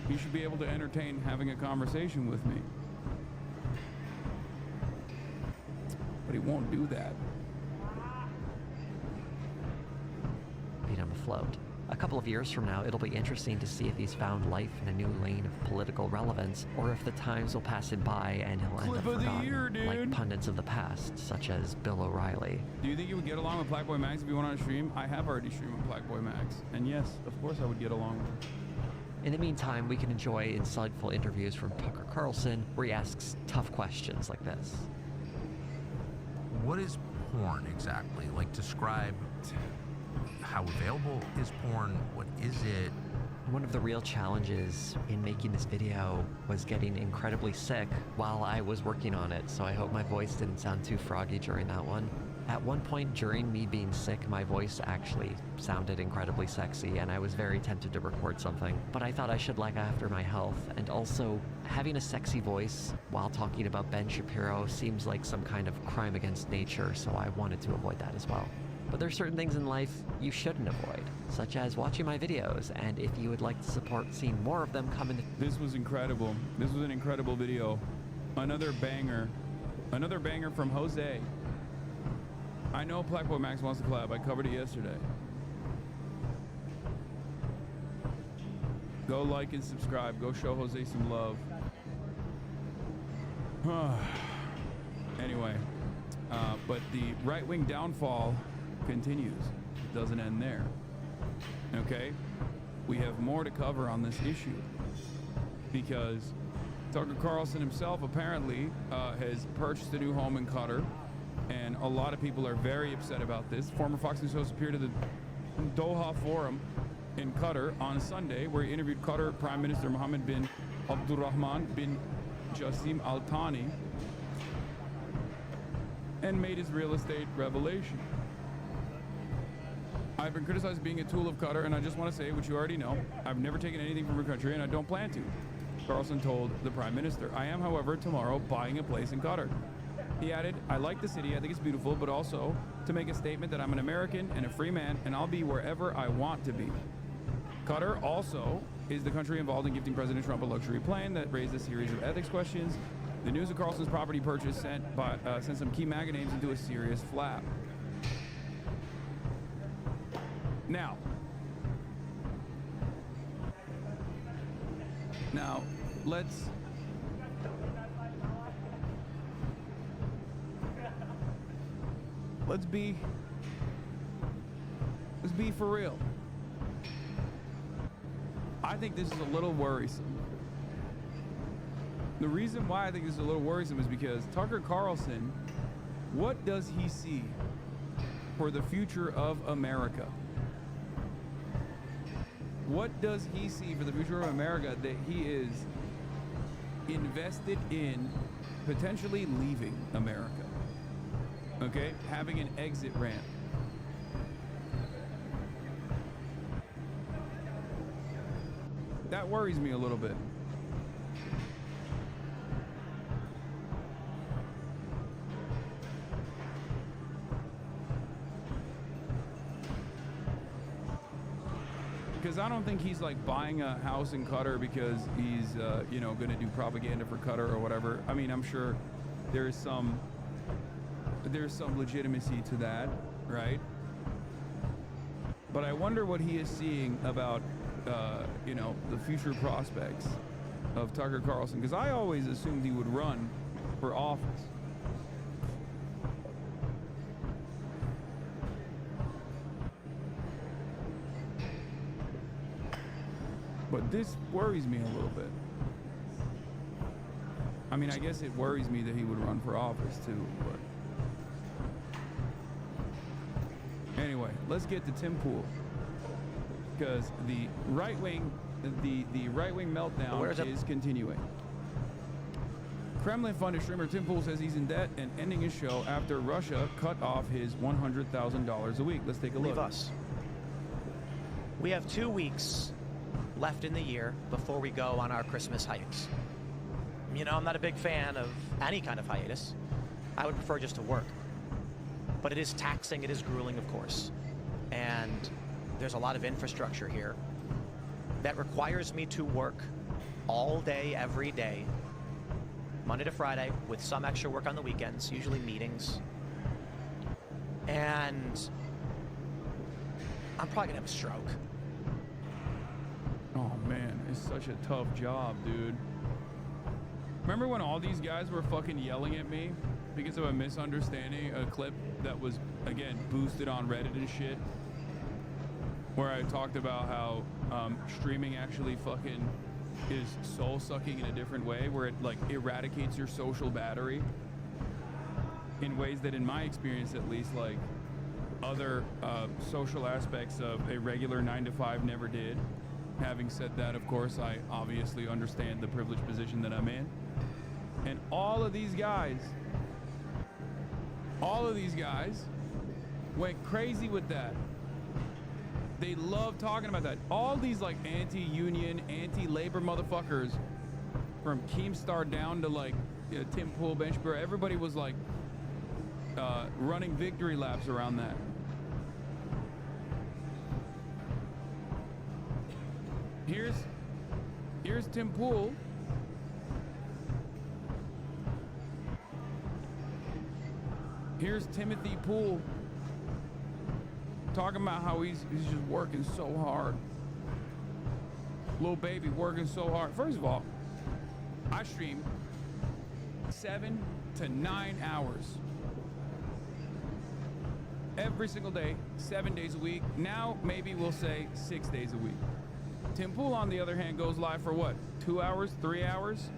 he should be able to entertain having a conversation with me. But he won't do that. Beat him afloat. A couple of years from now, it'll be interesting to see if he's found life in a new lane of political relevance, or if the times will pass him by and he'll end up forgotten, like pundits of the past, such as Bill O'Reilly. Do you think you would get along with Blackboy Max if you went on a stream? I have already streamed with Blackboy Max, and yes, of course I would get along with him. In the meantime, we can enjoy insightful interviews from Tucker Carlson, where he asks tough questions like this. What is porn exactly? Like, describe how available is porn? What is it? One of the real challenges in making this video was getting incredibly sick while I was working on it, so I hope my voice didn't sound too froggy during that one. At one point during me being sick, my voice actually sounded incredibly sexy, and I was very tempted to record something, but I thought I should look after my health, and also having a sexy voice while talking about Ben Shapiro seems like some kind of crime against nature, so I wanted to avoid that as well. But there's certain things in life you shouldn't avoid, such as watching my videos, and if you would like to support seeing more of them come in. This was incredible. This was an incredible video. Another banger from Jose. I know Blackboy Max wants to collab. I covered it yesterday. Go like and subscribe. Go show Jose some love. Anyway, but the right-wing downfall continues. It doesn't end there. Okay? We have more to cover on this issue because Tucker Carlson himself apparently has purchased a new home in Qatar, and a lot of people are very upset about this. Former Fox News host appeared at the Doha Forum in Qatar on Sunday, where he interviewed Qatar Prime Minister Mohammed bin Abdulrahman bin Jassim Al Thani and made his real estate revelation. I've been criticized being a tool of Qatar, and I just want to say, which you already know, I've never taken anything from your country, and I don't plan to. Carlson told the Prime Minister. I am, however, tomorrow buying a place in Qatar. He added, I like the city, I think it's beautiful, but also to make a statement that I'm an American and a free man, and I'll be wherever I want to be. Qatar also is the country involved in gifting President Trump a luxury plane that raised a series of ethics questions. The news of Carlson's property purchase sent some key MAGA names into a serious flap. Now, let's be for real. I think this is a little worrisome. The reason why I think this is a little worrisome is because Tucker Carlson, what does he see for the future of America? What does he see for the future of America that he is invested in potentially leaving America? Okay, having an exit ramp. That worries me a little bit. Because I don't think he's like buying a house in Qatar because he's, you know, going to do propaganda for Qatar or whatever. I mean, I'm sure there's some legitimacy to that, right? But I wonder what he is seeing about, you know, the future prospects of Tucker Carlson, because I always assumed he would run for office. this worries me a little bit. I mean, I guess it worries me that he would run for office too, but anyway, let's get to Tim Pool, because the right wing meltdown is continuing. Kremlin-funded streamer Tim Pool says he's in debt and ending his show after Russia cut off his $100,000 a week. Let's take a look. Leave us. We have 2 weeks left in the year before we go on our Christmas hiatus. You know, I'm not a big fan of any kind of hiatus. I would prefer just to work. But it is taxing, it is grueling, of course. And there's a lot of infrastructure here that requires me to work all day, every day, Monday to Friday, with some extra work on the weekends, usually meetings. And I'm probably gonna have a stroke. Oh man, it's such a tough job, dude. Remember when all these guys were fucking yelling at me because of a misunderstanding, a clip that was, again, boosted on Reddit and shit, where I talked about how streaming actually fucking is soul sucking in a different way, where it like eradicates your social battery in ways that, in my experience at least, like other social aspects of a regular 9-to-5 never did. Having said that, of course, I obviously understand the privileged position that I'm in. And all of these guys went crazy with that. They love talking about that. All these like anti-union, anti-labor motherfuckers, from Keemstar down to like Tim Pool, Ben Shapiro, everybody was like running victory laps around that. Here's Tim Pool. Here's Timothy Pool talking about how he's just working so hard. Little baby working so hard. First of all, I stream 7 to 9 hours every single day, 7 days a week. Now maybe we'll say 6 days a week. Tim Pool, on the other hand, goes live for what? 2 hours, 3 hours?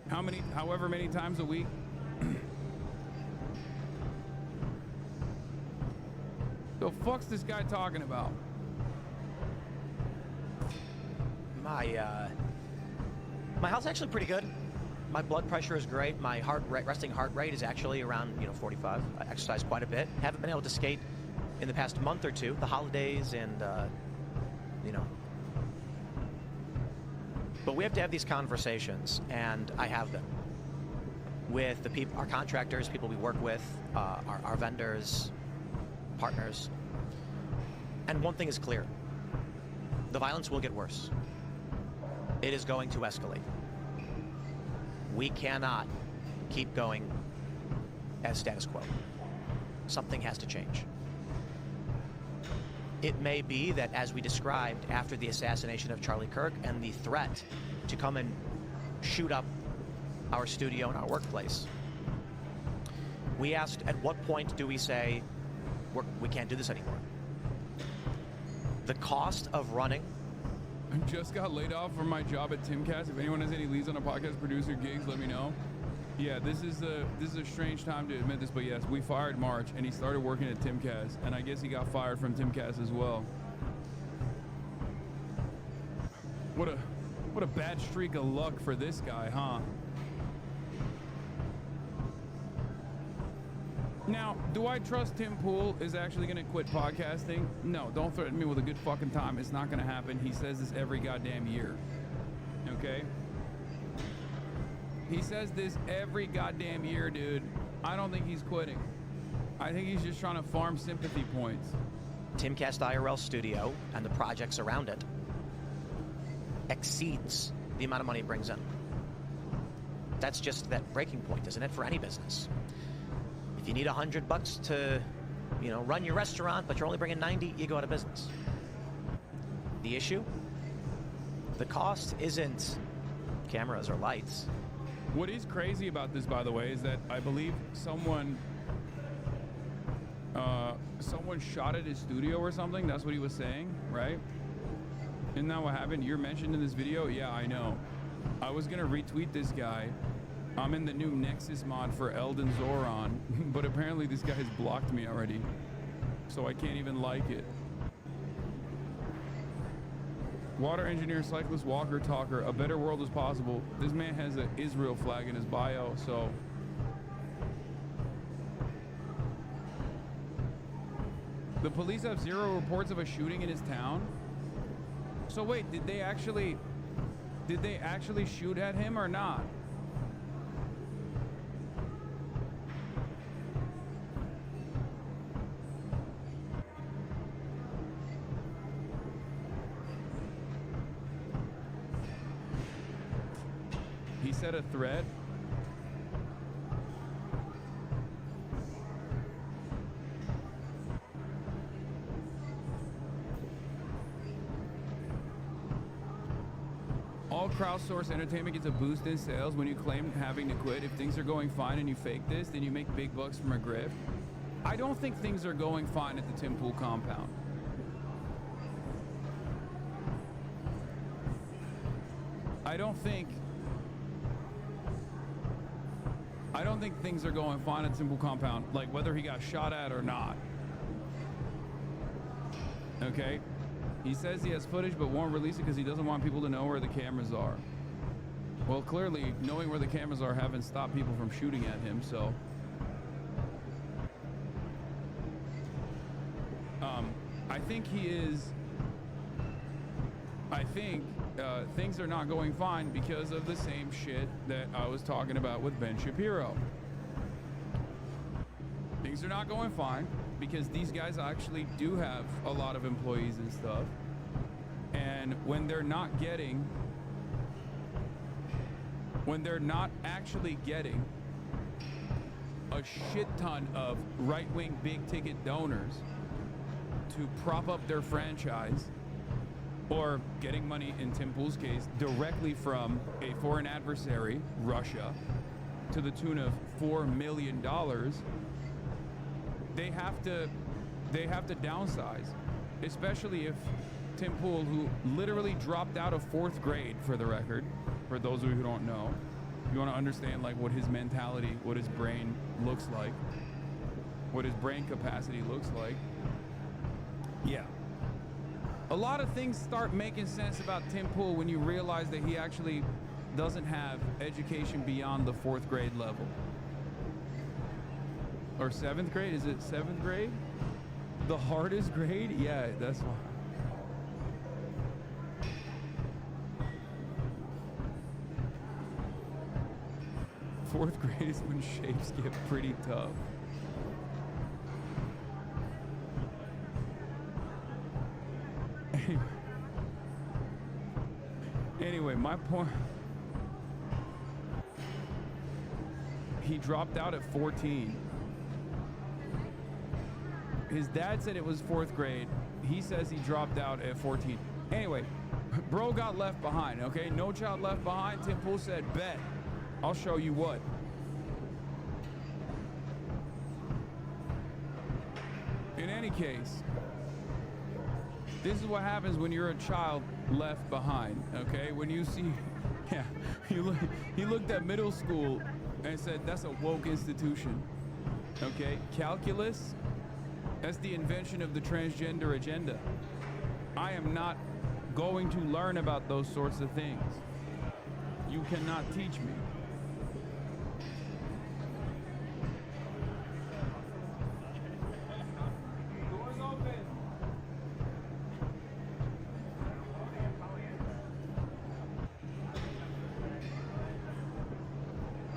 However many times a week? The fuck's this guy talking about? My health's actually pretty good. My blood pressure is great. My resting heart rate is actually around 45. I exercise quite a bit. Haven't been able to skate in the past month or two. The holidays and But we have to have these conversations, and I have them with the people, our contractors, people we work with, our vendors, partners. And one thing is clear: the violence will get worse. It is going to escalate. We cannot keep going as status quo. Something has to change. It may be that, as we described after the assassination of Charlie Kirk and the threat to come and shoot up our studio and our workplace, we asked, at what point do we say, we can't do this anymore? The cost of running. I just got laid off from my job at Timcast. If anyone has any leads on a podcast producer gigs, let me know. Yeah, this is a strange time to admit this, but yes, we fired March, and he started working at Timcast, and I guess he got fired from Timcast as well. What a bad streak of luck for this guy, huh? Now, do I trust Tim Pool is actually going to quit podcasting? No, don't threaten me with a good fucking time. It's not going to happen. He says this every goddamn year. Okay? He says this every goddamn year, dude. I don't think he's quitting. I think he's just trying to farm sympathy points. Timcast IRL Studio and the projects around it exceeds the amount of money it brings in. That's just that breaking point, isn't it, for any business? If you need $100 to, run your restaurant, but you're only bringing 90, you go out of business. The issue? The cost isn't cameras or lights. What is crazy about this, by the way, is that I believe someone shot at his studio or something. That's what he was saying, right? Isn't that what happened? You're mentioned in this video? Yeah, I know. I was gonna retweet this guy. I'm in the new Nexus mod for Elden Zoran, but apparently this guy has blocked me already, so I can't even like it. Water engineer, cyclist, walker, talker. A better world is possible. This man has an Israel flag in his bio, so. The police have 0 reports of a shooting in his town. So wait, did they actually shoot at him or not? He said a threat. All crowdsourced entertainment gets a boost in sales when you claim having to quit. If things are going fine and you fake this, then you make big bucks from a grift. I don't think things are going fine at the Tim Pool compound. I don't think things are going fine at the Tim Pool compound, like whether he got shot at or not. Okay? He says he has footage but won't release it because he doesn't want people to know where the cameras are. Well, clearly, knowing where the cameras are haven't stopped people from shooting at him, so. I think he is. I think things are not going fine because of the same shit that I was talking about with Ben Shapiro. Things are not going fine because these guys actually do have a lot of employees and stuff. And when they're not actually getting a shit ton of right-wing big ticket donors to prop up their franchise, or getting money, in Tim Pool's case, directly from a foreign adversary, Russia, to the tune of $4 million, they have to downsize, especially if Tim Pool, who literally dropped out of 4th grade, for the record, for those of you who don't know, you want to understand like what his mentality, what his brain looks like, what his brain capacity looks like. Yeah. A lot of things start making sense about Tim Pool when you realize that he actually doesn't have education beyond the 4th grade level. Or 7th grade? Is it 7th grade? The hardest grade? Yeah, that's why. Fourth grade is when shapes get pretty tough. Anyway, my point. He dropped out at 14. His dad said it was 4th grade. He says he dropped out at 14. Anyway, bro got left behind, okay? No child left behind. Tim Pool said, bet. I'll show you what. In any case, this is what happens when you're a child left behind, okay? When you see, yeah, he looked at middle school and said, that's a woke institution, okay? Calculus, that's the invention of the transgender agenda. I am not going to learn about those sorts of things. You cannot teach me.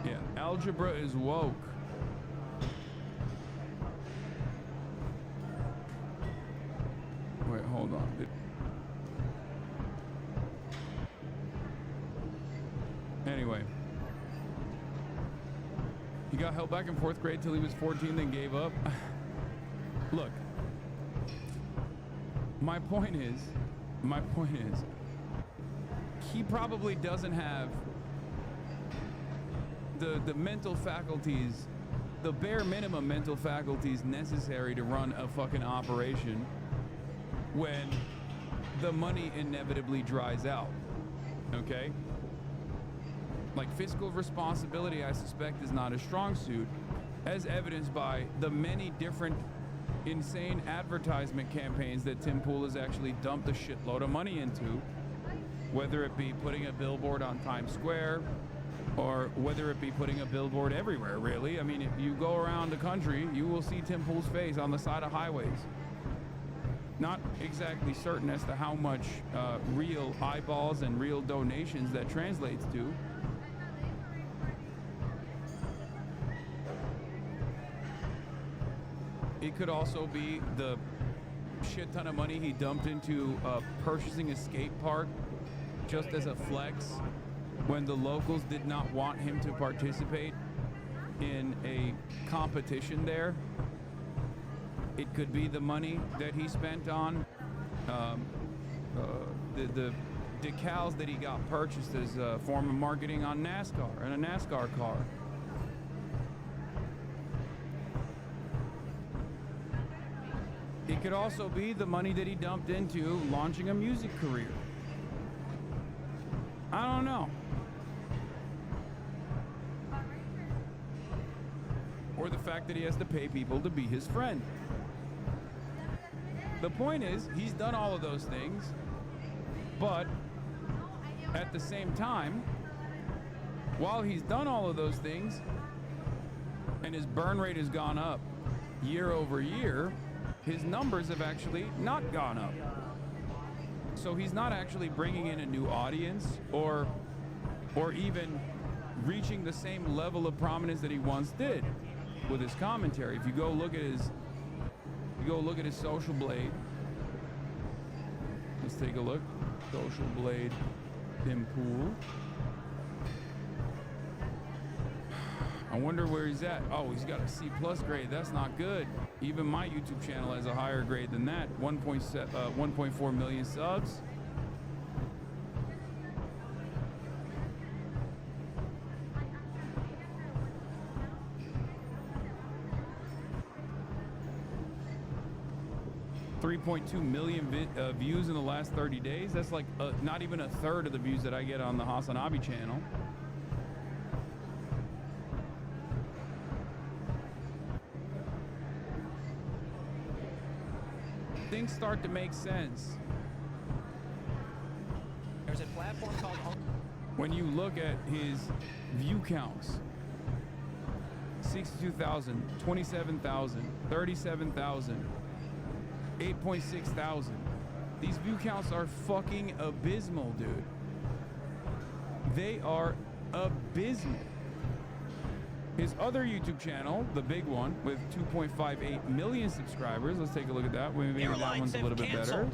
Yeah, algebra is woke. Wait, hold on. Anyway, he got held back in 4th grade till he was 14, then gave up. Look, my point is, he probably doesn't have the mental faculties, the bare minimum mental faculties necessary to run a fucking operation when the money inevitably dries out. Okay? Like fiscal responsibility, I suspect, is not a strong suit, as evidenced by the many different insane advertisement campaigns that Tim Pool has actually dumped a shitload of money into, whether it be putting a billboard on Times Square or whether it be putting a billboard everywhere, really. I mean, if you go around the country, you will see Tim Pool's face on the side of highways. Not exactly certain as to how much real eyeballs and real donations that translates to. It could also be the shit ton of money he dumped into purchasing a skate park just as a flex when the locals did not want him to participate in a competition there. It could be the money that he spent on the decals that he got purchased as a form of marketing on NASCAR and a NASCAR car. It could also be the money that he dumped into launching a music career. I don't know. Or the fact that he has to pay people to be his friend. The point is, he's done all of those things, but at the same time, while he's done all of those things, and his burn rate has gone up year over year, his numbers have actually not gone up. So he's not actually bringing in a new audience or even reaching the same level of prominence that he once did with his commentary. If you go look at his Social Blade, let's take a look. Social Blade, Tim Pool. I wonder where he's at. Oh, he's got a C+ grade. That's not good. Even my YouTube channel has a higher grade than that. 1.4 million subs. $3.2 million views in the last 30 days. That's like not even a third of the views that I get on the Hasanabi channel. Things start to make sense. There's a platform called when you look at his view counts. 62,000, 27,000, 37,000, 8.6 thousand. These view counts are fucking abysmal, dude. They are abysmal. His other YouTube channel, the big one, with 2.58 million subscribers. Let's take a look at that. Maybe that one's a little bit better.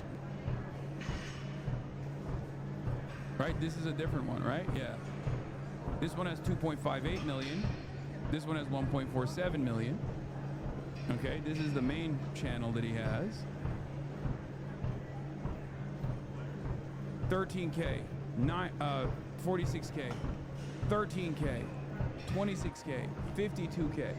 Right? This is a different one, right? Yeah. This one has 2.58 million. This one has 1.47 million. Okay, this is the main channel that he has. 13K, 46K, 13K, 26K, 52K.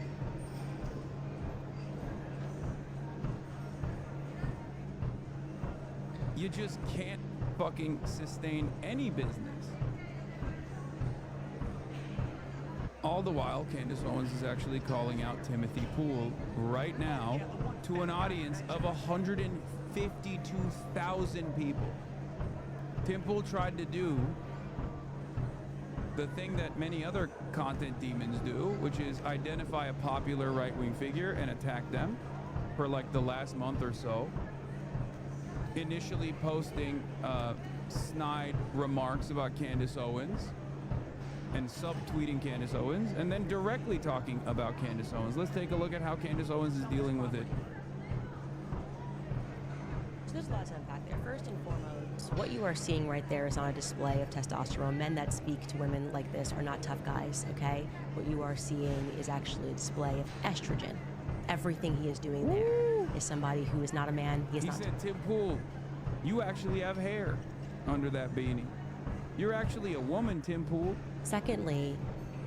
You just can't fucking sustain any business. All the while, Candace Owens is actually calling out Timothy Pool right now to an audience of 152,000 people. Tim Pool tried to do the thing that many other content demons do, which is identify a popular right-wing figure and attack them for like the last month or so. Initially posting snide remarks about Candace Owens and subtweeting Candace Owens, and then directly talking about Candace Owens. Let's take a look at how Candace Owens is dealing with it. So there's a lot to unpack there. First and foremost, what you are seeing right there is on a display of testosterone. Men that speak to women like this are not tough guys, okay? What you are seeing is actually a display of estrogen. Everything he is doing there is somebody who is not a man. He said, Tim Pool, you actually have hair under that beanie. You're actually a woman, Tim Pool. Secondly,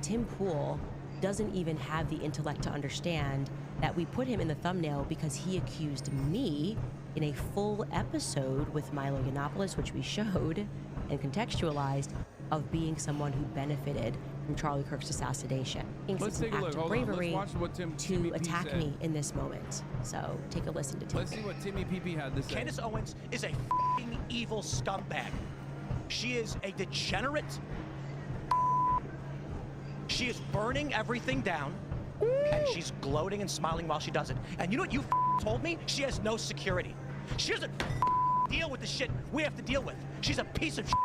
Tim Pool doesn't even have the intellect to understand that we put him in the thumbnail because he accused me in a full episode with Milo Yiannopoulos, which we showed and contextualized, of being someone who benefited from Charlie Kirk's assassination. Let's take a look. Hold on. Let's watch what Timmy to P attack said. me in this moment. So take a listen to Tim. Let's see what Timmy PP had to say. Candace Owens is a f***ing evil scumbag. She is a degenerate. She is burning everything down, and she's gloating and smiling while she does it. And you know what you told me? She has no security. She doesn't deal with the shit we have to deal with. She's a piece of shit.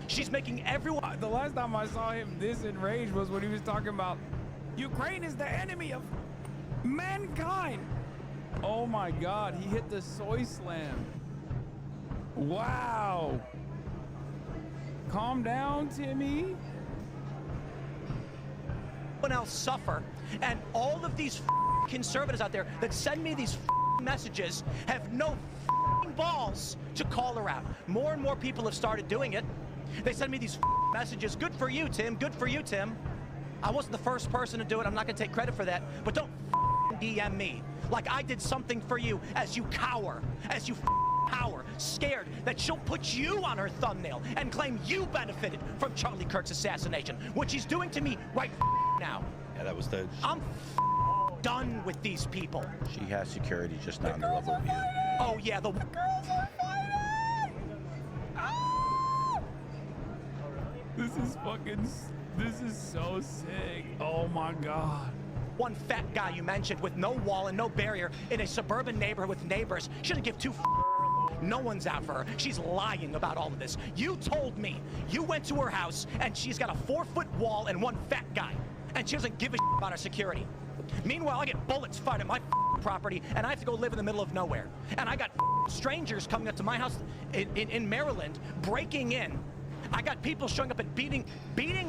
She's making everyone... The last time I saw him this enraged was when he was talking about Ukraine is the enemy of mankind. Oh my God, he hit the soy slam. Wow. Calm down, Timmy. Everyone else suffer, and all of these conservatives out there that send me these messages have no balls to call her out. More and more people have started doing it. They send me these messages. Good for you, Tim. Good for you, Tim. I wasn't the first person to do it. I'm not going to take credit for that. But don't DM me like I did something for you as you cower, as you cower, scared that she'll put you on her thumbnail and claim you benefited from Charlie Kirk's assassination, which he's doing to me right now. Yeah, that was the... I'm done with these people. She has security, just not on the level of you. Oh, yeah, the girls are fighting! Ah! This is so sick. Oh my God. One fat guy you mentioned with no wall and no barrier in a suburban neighborhood with neighbors shouldn't give two no one's out for her. She's lying about all of this. You told me you went to her house and she's got a 4-foot wall and one fat guy, and she doesn't give a about her security. Meanwhile, I get bullets fired at my property and I have to go live in the middle of nowhere. And I got strangers coming up to my house in Maryland, breaking in. I got people showing up and beating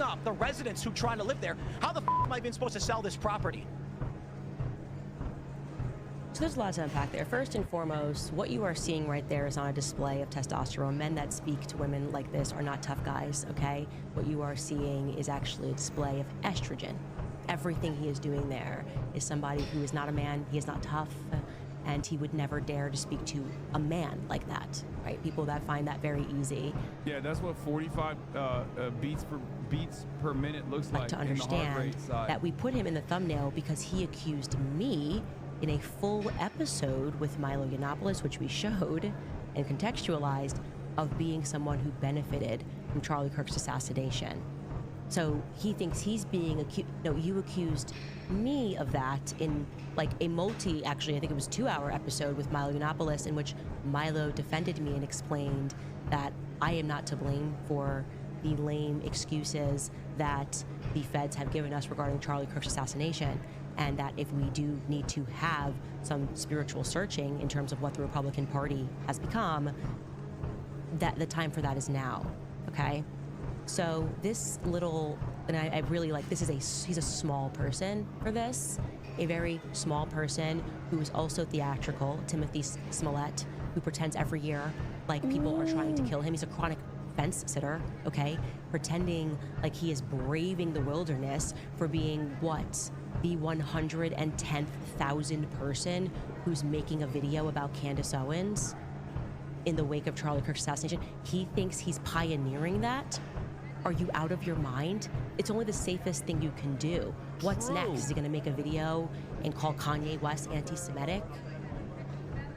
up the residents who trying to live there. How the am I even supposed to sell this property? So there's a lot to unpack there. First and foremost, what you are seeing right there is on a display of testosterone. Men that speak to women like this are not tough guys, okay? What you are seeing is actually a display of estrogen. Everything he is doing there is somebody who is not a man, he is not tough, and he would never dare to speak to a man like that, right? People that find that very easy. Yeah, that's what 45 beats per minute looks like to in the heart understand rate side. that we put him in the thumbnail because he accused me in a full episode with Milo Yiannopoulos, which we showed and contextualized, of being someone who benefited from Charlie Kirk's assassination. So he thinks he's being accused. No, you accused me of that in like a actually I think it was 2-hour episode with Milo Yiannopoulos, in which Milo defended me and explained that I am not to blame for the lame excuses that the feds have given us regarding Charlie Kirk's assassination, and that if we do need to have some spiritual searching in terms of what the Republican Party has become, that the time for that is now, okay? So this little, and I really like, he's a small person for this, a very small person who is also theatrical, Timothy Smollett, who pretends every year like people are trying to kill him. He's a chronic fence sitter, okay? Pretending like he is braving the wilderness for being what? The 110,000th person who's making a video about Candace Owens in the wake of Charlie Kirk's assassination. He thinks he's pioneering that? Are you out of your mind? It's only the safest thing you can do. What's next? Is he gonna make a video and call Kanye West anti-Semitic?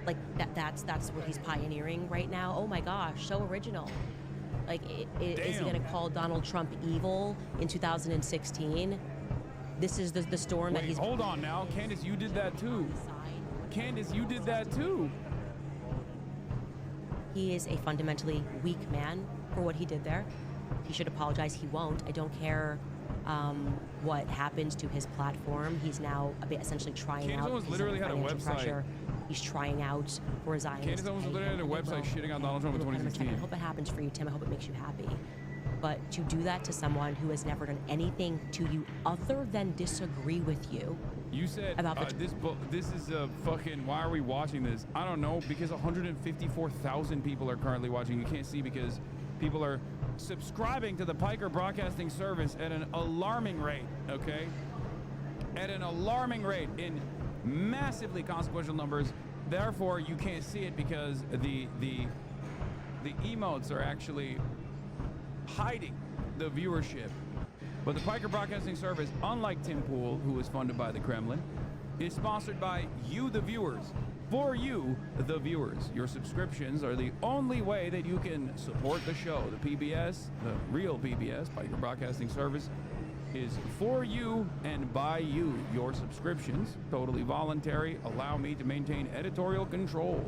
Like that's what he's pioneering right now. Oh my gosh, so original. Like, is he gonna call Donald Trump evil in 2016? This is the storm that he's... Hold on now, Candace, you did that too. Candace, you did that too. He is a fundamentally weak man for what he did there. He should apologize. He won't. I don't care what happens to his platform. He's now essentially trying out. Candace literally had a website. Pressure. He's trying out for a Zionist. Candace Owens literally had a website shitting on Donald Trump in 2016. I hope it happens for you, Tim. I hope it makes you happy. But to do that to someone who has never done anything to you other than disagree with you. You said about this is a fucking, why are we watching this? I don't know, because 154,000 people are currently watching. You can't see because people are subscribing to the Piker Broadcasting Service at an alarming rate, okay? At an alarming rate. In massively consequential numbers. Therefore, you can't see it because the emotes are actually hiding the viewership. But the Piker Broadcasting Service, unlike Tim Pool, who is funded by the Kremlin, is sponsored by you, the viewers. For you, the viewers. Your subscriptions are the only way that you can support the show. The PBS, the real PBS, Piker Broadcasting Service, is for you and by you. Your subscriptions, totally voluntary, allow me to maintain editorial control.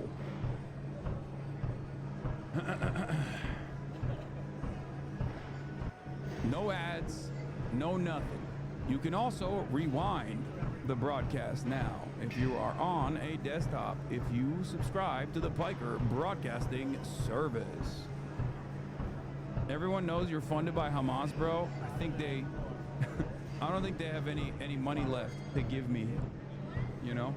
No ads, no nothing. You can also rewind the broadcast now if you are on a desktop, if you subscribe to the Piker Broadcasting Service. Everyone knows you're funded by Hamas, bro. I think they I don't think they have any money left to give me, you know?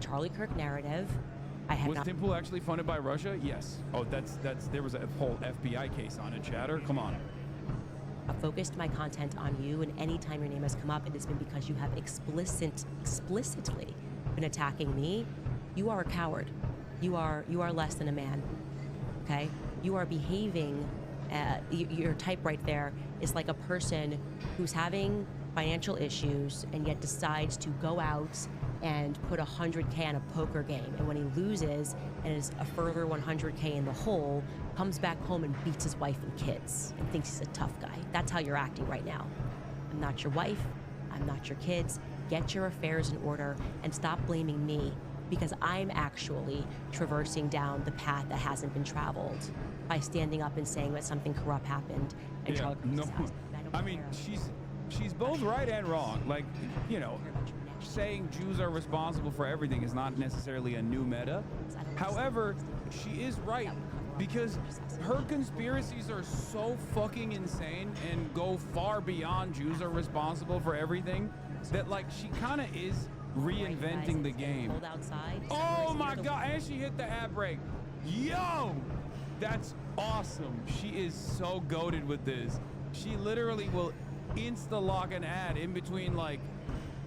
Charlie Kirk narrative. Was Tim Pool actually funded by Russia? Yes. Oh, that's there was a whole FBI case on it, chatter. Come on. I've focused my content on you, and anytime your name has come up, it has been because you have explicitly been attacking me. You are a coward. You are less than a man. Okay? You are behaving. Your type right there is like a person who's having financial issues and yet decides to go out and put 100K on a poker game, and when he loses and is a further 100K in the hole, comes back home and beats his wife and kids and thinks he's a tough guy. That's how you're acting right now. I'm not your wife. I'm not your kids. Get your affairs in order and stop blaming me, because I'm actually traversing down the path that hasn't been traveled by standing up and saying that something corrupt happened. And Yeah, no, I mean, she's both right and wrong. Like, you know, saying Jews are responsible for everything is not necessarily a new meta. However, she is right, because her conspiracies are so fucking insane and go far beyond Jews are responsible for everything that, like, she kind of is reinventing the game. Oh my god, and she hit the ad break. Yo, that's awesome. She is so goated with this. She literally will insta-lock an ad in between, like,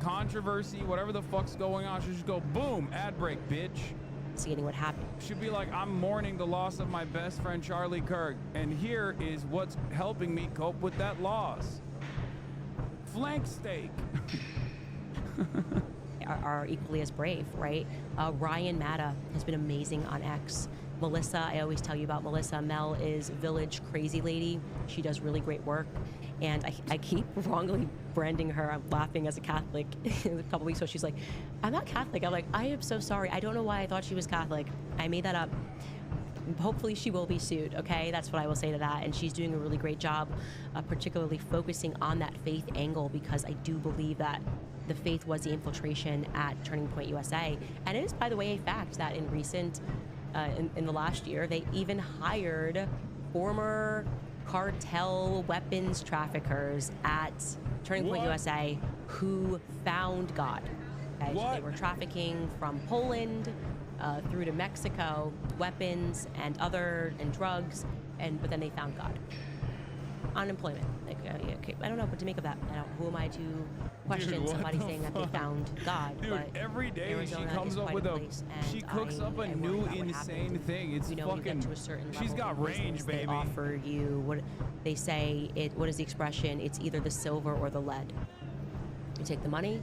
controversy, whatever the fuck's going on. She'll just go, boom, ad break, bitch. Seeing what happened. Should be like, I'm mourning the loss of my best friend Charlie Kirk, and here is what's helping me cope with that loss. Flank steak. are equally as brave, right? Ryan Matta has been amazing on X. Melissa, I always tell you about Melissa. Mel is Village Crazy Lady. She does really great work. And I keep wrongly branding her. I'm laughing as a Catholic. A couple weeks ago, she's like, I'm not Catholic. I'm like, I am so sorry. I don't know why I thought she was Catholic. I made that up. Hopefully she will be sued, okay? That's what I will say to that. And she's doing a really great job, particularly focusing on that faith angle, because I do believe that the faith was the infiltration at Turning Point USA. And it is, by the way, a fact that in recent, in the last year, they even hired former cartel weapons traffickers at Turning Point USA who found God. Okay? So they were trafficking from Poland through to Mexico, weapons and drugs, but then they found God. Unemployment. Like, I don't know what to make of that. Who am I to question somebody saying that they found God? Dude, but every day Arizona she comes up with she cooks up a new insane thing. It's fucking. She's got range, baby. They offer you what they say. What is the expression? It's either the silver or the lead. You take the money,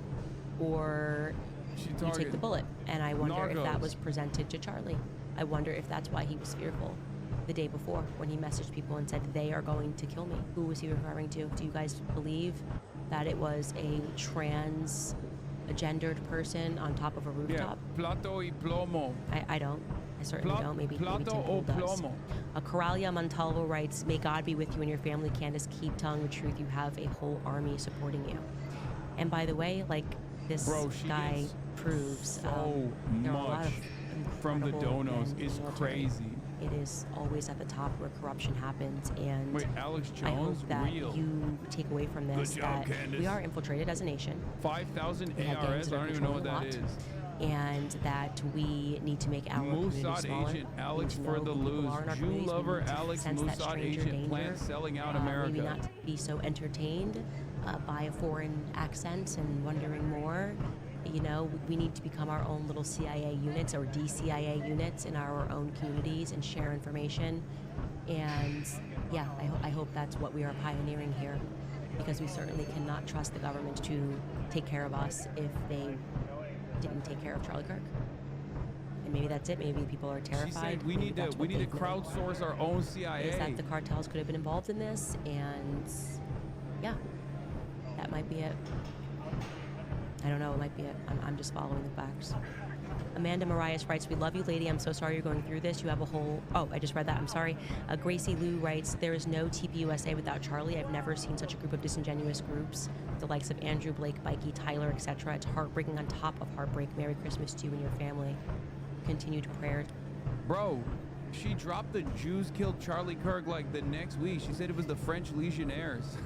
or you take the bullet. And I wonder if that was presented to Charlie. I wonder if that's why he was fearful the day before when he messaged people and said they are going to kill me. Who was he referring to? Do you guys believe that it was a gendered person on top of a rooftop? Yeah, plato y plomo. I don't. I certainly don't. Maybe Tim Pool does. Coralia Montalvo writes, may God be with you and your family, Candace. Keep telling the truth. You have a whole army supporting you. And by the way, like, this guy proves there are a lot of from the donos is crazy. It is always at the top where corruption happens, and wait, Alex Jones, I hope that you take away from this that we are infiltrated as a nation. 5,000 ARS, I don't even know what that is. And that we need to make our community smaller. Mossad agent Alex for the lose. Jew lover Alex Mossad agent plans selling out America. Maybe not be so entertained by a foreign accent and wondering more. You know, we need to become our own little CIA units or DCIA units in our own communities and share information. And yeah, I hope that's what we are pioneering here, because we certainly cannot trust the government to take care of us if they didn't take care of Charlie Kirk. And maybe that's it. Maybe people are terrified. She said we Maybe need to that's what they crowdsource our own CIA. Is that the cartels could have been involved in this, and yeah, that might be it. I don't know, it might be it. I'm just following the facts. Amanda Marias writes, we love you, lady. I'm so sorry you're going through this. You have a whole... Oh, I just read that. I'm sorry. Gracie Lou writes, there is no TPUSA without Charlie. I've never seen such a group of disingenuous groups. The likes of Andrew, Blake, Mikey, Tyler, etc. It's heartbreaking on top of heartbreak. Merry Christmas to you and your family. Continued prayers. Bro, she dropped the Jews killed Charlie Kirk like the next week. She said it was the French Legionnaires.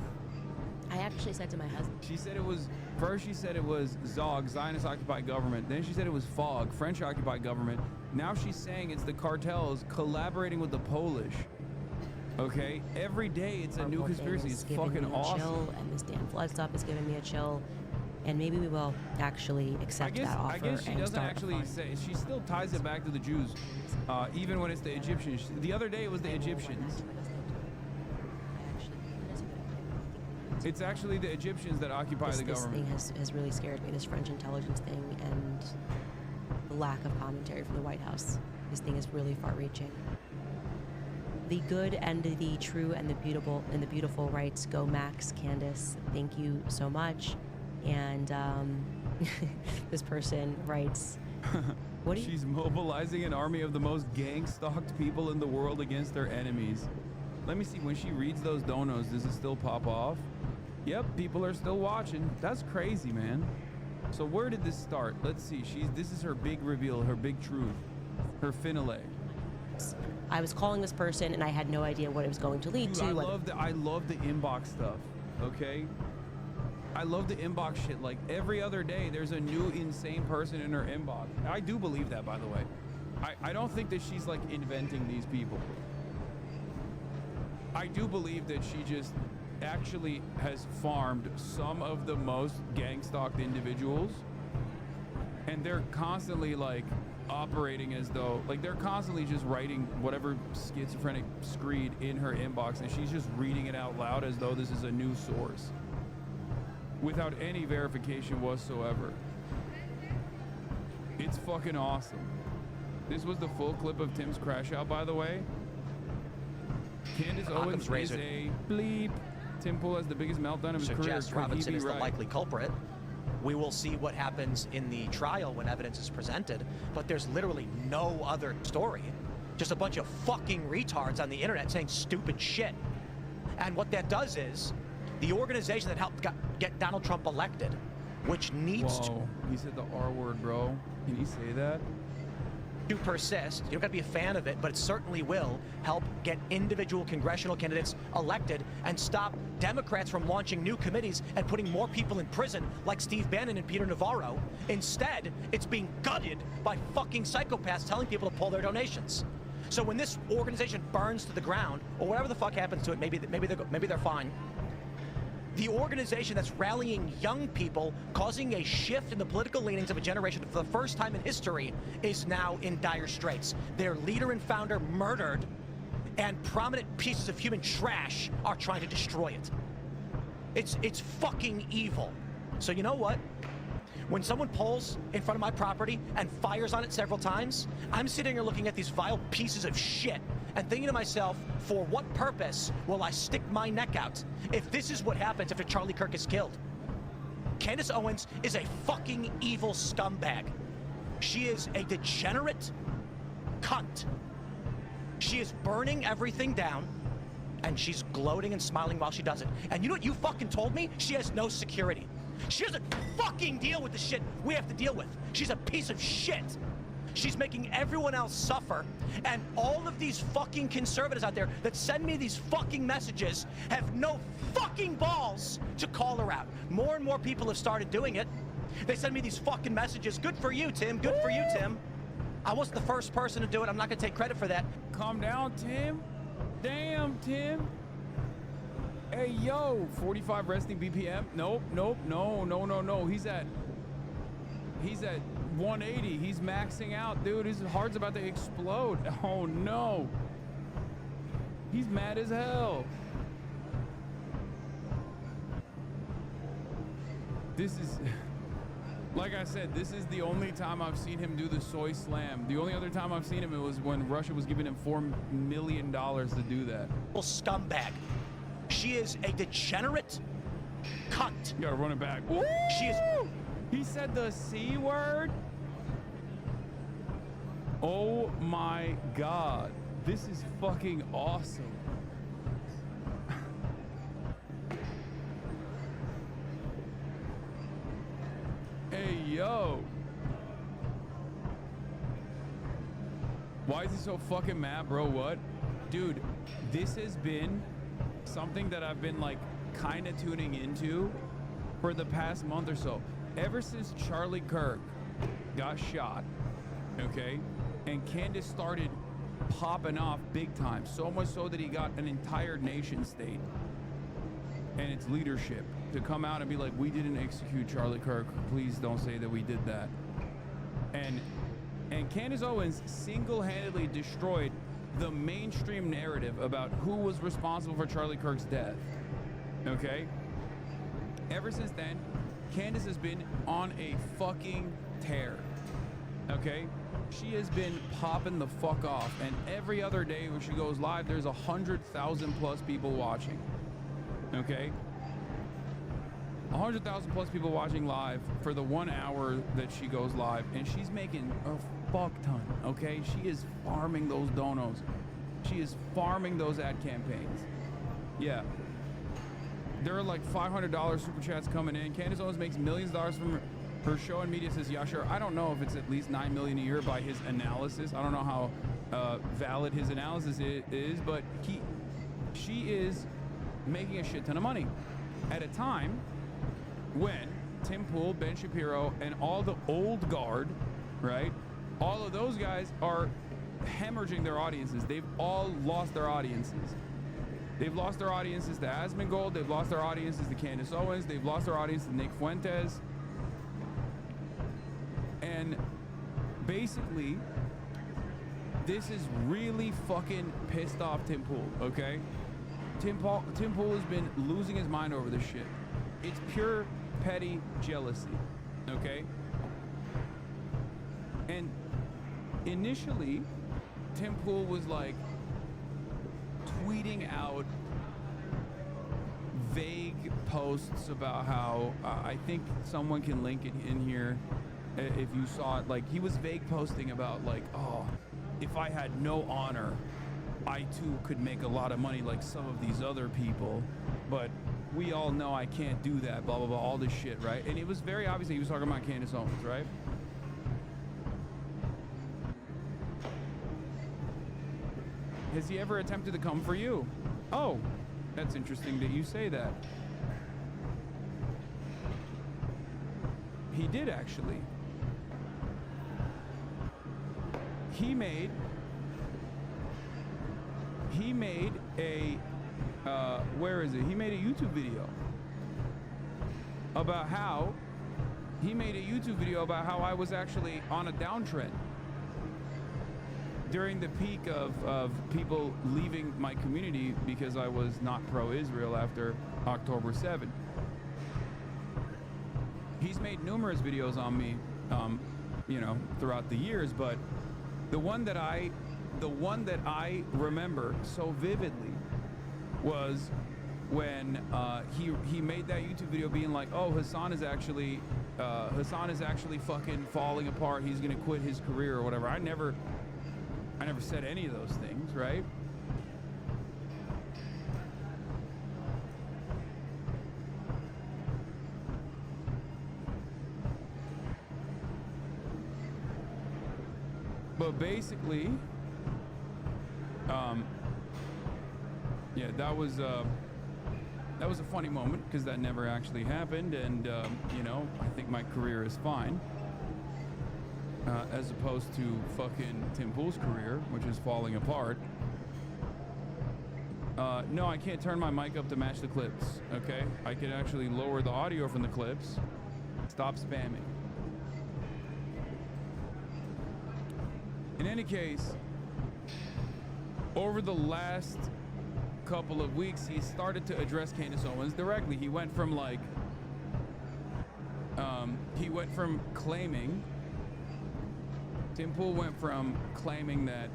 I actually said to my husband... She said it was... First she said it was ZOG, Zionist-occupied government. Then she said it was FOG, French-occupied government. Now she's saying it's the cartels collaborating with the Polish. Okay? Every day it's a new conspiracy. It's fucking awesome. Chill, and this damn flood stuff is giving me a chill. And maybe we will actually accept that offer. I guess she doesn't actually say... She still ties it back to the Jews, even when it's the Egyptians. The other day it was the Egyptians. It's actually the Egyptians that occupy the government. This thing has really scared me, this French intelligence thing, and the lack of commentary from the White House. This thing is really far-reaching. The good and the true and the beautiful writes, go Max, Candace. Thank you so much. And this person writes, what do you... She's mobilizing an army of the most gang-stalked people in the world against their enemies. Let me see, when she reads those donos, does it still pop off? Yep, people are still watching. That's crazy, man. So where did this start? Let's see. This is her big reveal, her big truth, her finale. I was calling this person and I had no idea what it was going to lead to. I love the inbox stuff, okay? I love the inbox shit. Like every other day, there's a new insane person in her inbox. I do believe that, by the way. I don't think that she's like inventing these people. I do believe that she just actually has farmed some of the most gang-stalked individuals, and they're constantly like operating as though like they're constantly just writing whatever schizophrenic screed in her inbox, and she's just reading it out loud as though this is a new source without any verification whatsoever. It's fucking awesome. This was the full clip of Tim's crash out, by the way. Candace Owens is a bleep. Tim Pool has the biggest meltdown of his career. Jess Robinson is the likely culprit. We will see what happens in the trial when evidence is presented, but there's literally no other story. Just a bunch of fucking retards on the internet saying stupid shit. And what that does is, the organization that helped get Donald Trump elected, which needs to... He said the R word, bro. Can you say that? To persist. You don't got to be a fan of it, but it certainly will help get individual congressional candidates elected and stop Democrats from launching new committees and putting more people in prison like Steve Bannon and Peter Navarro. Instead, it's being gutted by fucking psychopaths telling people to pull their donations. So when this organization burns to the ground, or whatever the fuck happens to it, maybe they're fine. The organization that's rallying young people, causing a shift in the political leanings of a generation for the first time in history, is now in dire straits. Their leader and founder murdered, and prominent pieces of human trash are trying to destroy it. It's fucking evil. So you know what? When someone pulls in front of my property and fires on it several times, I'm sitting here looking at these vile pieces of shit and thinking to myself, for what purpose will I stick my neck out if this is what happens after Charlie Kirk is killed? Candace Owens is a fucking evil scumbag. She is a degenerate cunt. She is burning everything down, and she's gloating and smiling while she does it. And you know what you fucking told me? She has no security. She doesn't fucking deal with the shit we have to deal with. She's a piece of shit. She's making everyone else suffer, and all of these fucking conservatives out there that send me these fucking messages have no fucking balls to call her out. More and more people have started doing it. They send me these fucking messages. Good for you, Tim. Good for you, Tim. I wasn't the first person to do it. I'm not gonna take credit for that. Calm down, Tim. Damn, Tim. Hey, yo, 45 resting BPM. Nope, nope, no. He's at 180. He's maxing out, dude. His heart's about to explode. Oh, no. He's mad as hell. This is, like I said, this is the only time I've seen him do the soy slam. The only other time I've seen him, it was when Russia was giving him $4 million to do that. Scumbag. She is a degenerate cunt. You gotta run it back. Woo! She is. He said the C word? Oh my God. This is fucking awesome. Hey, yo. Why is he so fucking mad, bro? What? Dude, this has been something that I've been like kind of tuning into for the past month or so. Ever since Charlie Kirk got shot, okay, and Candace started popping off big time, so much so that he got an entire nation state and its leadership to come out and be like, we didn't execute Charlie Kirk. Please don't say that we did that. And Candace Owens single-handedly destroyed the mainstream narrative about who was responsible for Charlie Kirk's death. Okay? Ever since then, Candace has been on a fucking tear. Okay? She has been popping the fuck off, and every other day when she goes live, there's 100,000 plus people watching. Okay? 100,000 plus people watching live for the 1 hour that she goes live, and she's making a fuck ton, okay? She is farming those donos. She is farming those ad campaigns. Yeah. There are like $500 super chats coming in. Candace Owens makes millions of dollars from her show, and media says, yeah, sure. I don't know if it's at least $9 million a year by his analysis. I don't know how valid his analysis is, but she is making a shit ton of money at a time when Tim Pool, Ben Shapiro, and all the old guard, right? All of those guys are hemorrhaging their audiences. They've all lost their audiences. They've lost their audiences to Asmongold. They've lost their audiences to Candace Owens. They've lost their audience to Nick Fuentes. And basically, this is really fucking pissed off Tim Pool, okay? Tim Pool has been losing his mind over this shit. It's pure petty jealousy, okay? And initially, Tim Pool was like tweeting out vague posts about how I think someone can link it in here if you saw it. Like, he was vague posting about like, oh, if I had no honor, I too could make a lot of money like some of these other people, but we all know I can't do that, blah, blah, blah, all this shit, right? And it was very obvious he was talking about Candace Owens, right? Has he ever attempted to come for you? Oh, that's interesting that you say that. He did, actually. He made a, where is it? He made a YouTube video about how, I was actually on a downtrend during the peak of people leaving my community because I was not pro-Israel after October 7. He's made numerous videos on me, you know, throughout the years, but the one that I remember so vividly was when he made that YouTube video being like, oh, Hasan is actually fucking falling apart. He's gonna quit his career or whatever. I never said any of those things, right? But basically, yeah, that was a funny moment because that never actually happened, and you know, I think my career is fine. As opposed to fucking Tim Pool's career, which is falling apart. No, I can't turn my mic up to match the clips, okay? I can actually lower the audio from the clips. Stop spamming. In any case, over the last couple of weeks, he started to address Candace Owens directly. He went from like, claiming, Tim Pool went from claiming that,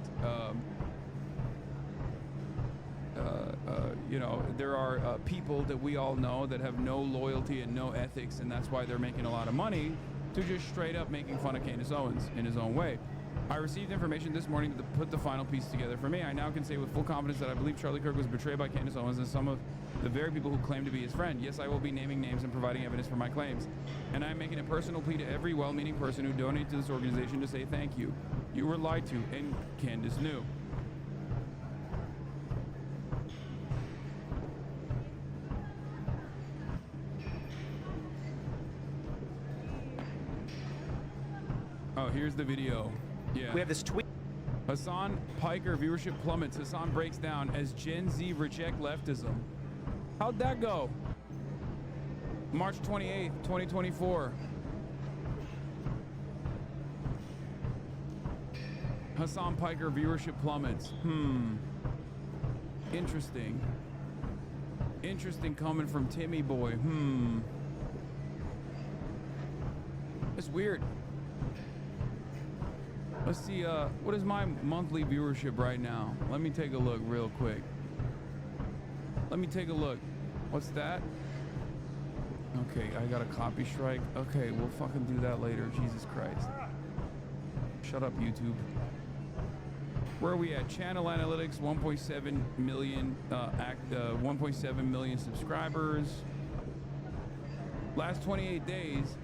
you know, there are people that we all know that have no loyalty and no ethics, and that's why they're making a lot of money, to just straight up making fun of Candace Owens in his own way. I received information this morning to put the final piece together for me. I now can say with full confidence that I believe Charlie Kirk was betrayed by Candace Owens and some of the very people who claim to be his friend. Yes, I will be naming names and providing evidence for my claims. And I'm making a personal plea to every well-meaning person who donated to this organization to say thank you. You were lied to, and Candace knew. Oh, here's the video. Yeah. We have this tweet. Hasan Piker viewership plummets. Hasan breaks down as Gen Z reject leftism. How'd that go? March 28th, 2024. Hasan Piker viewership plummets. Interesting. Interesting coming from Timmy Boy. It's weird. Let's see, what is my monthly viewership right now? Let me take a look real quick. Let me take a look. What's that? Okay, I got a copy strike. Okay, we'll fucking do that later. Jesus Christ. Shut up, YouTube. Where are we at? Channel Analytics, 1.7 million, 1.7 million subscribers. Last 28 days,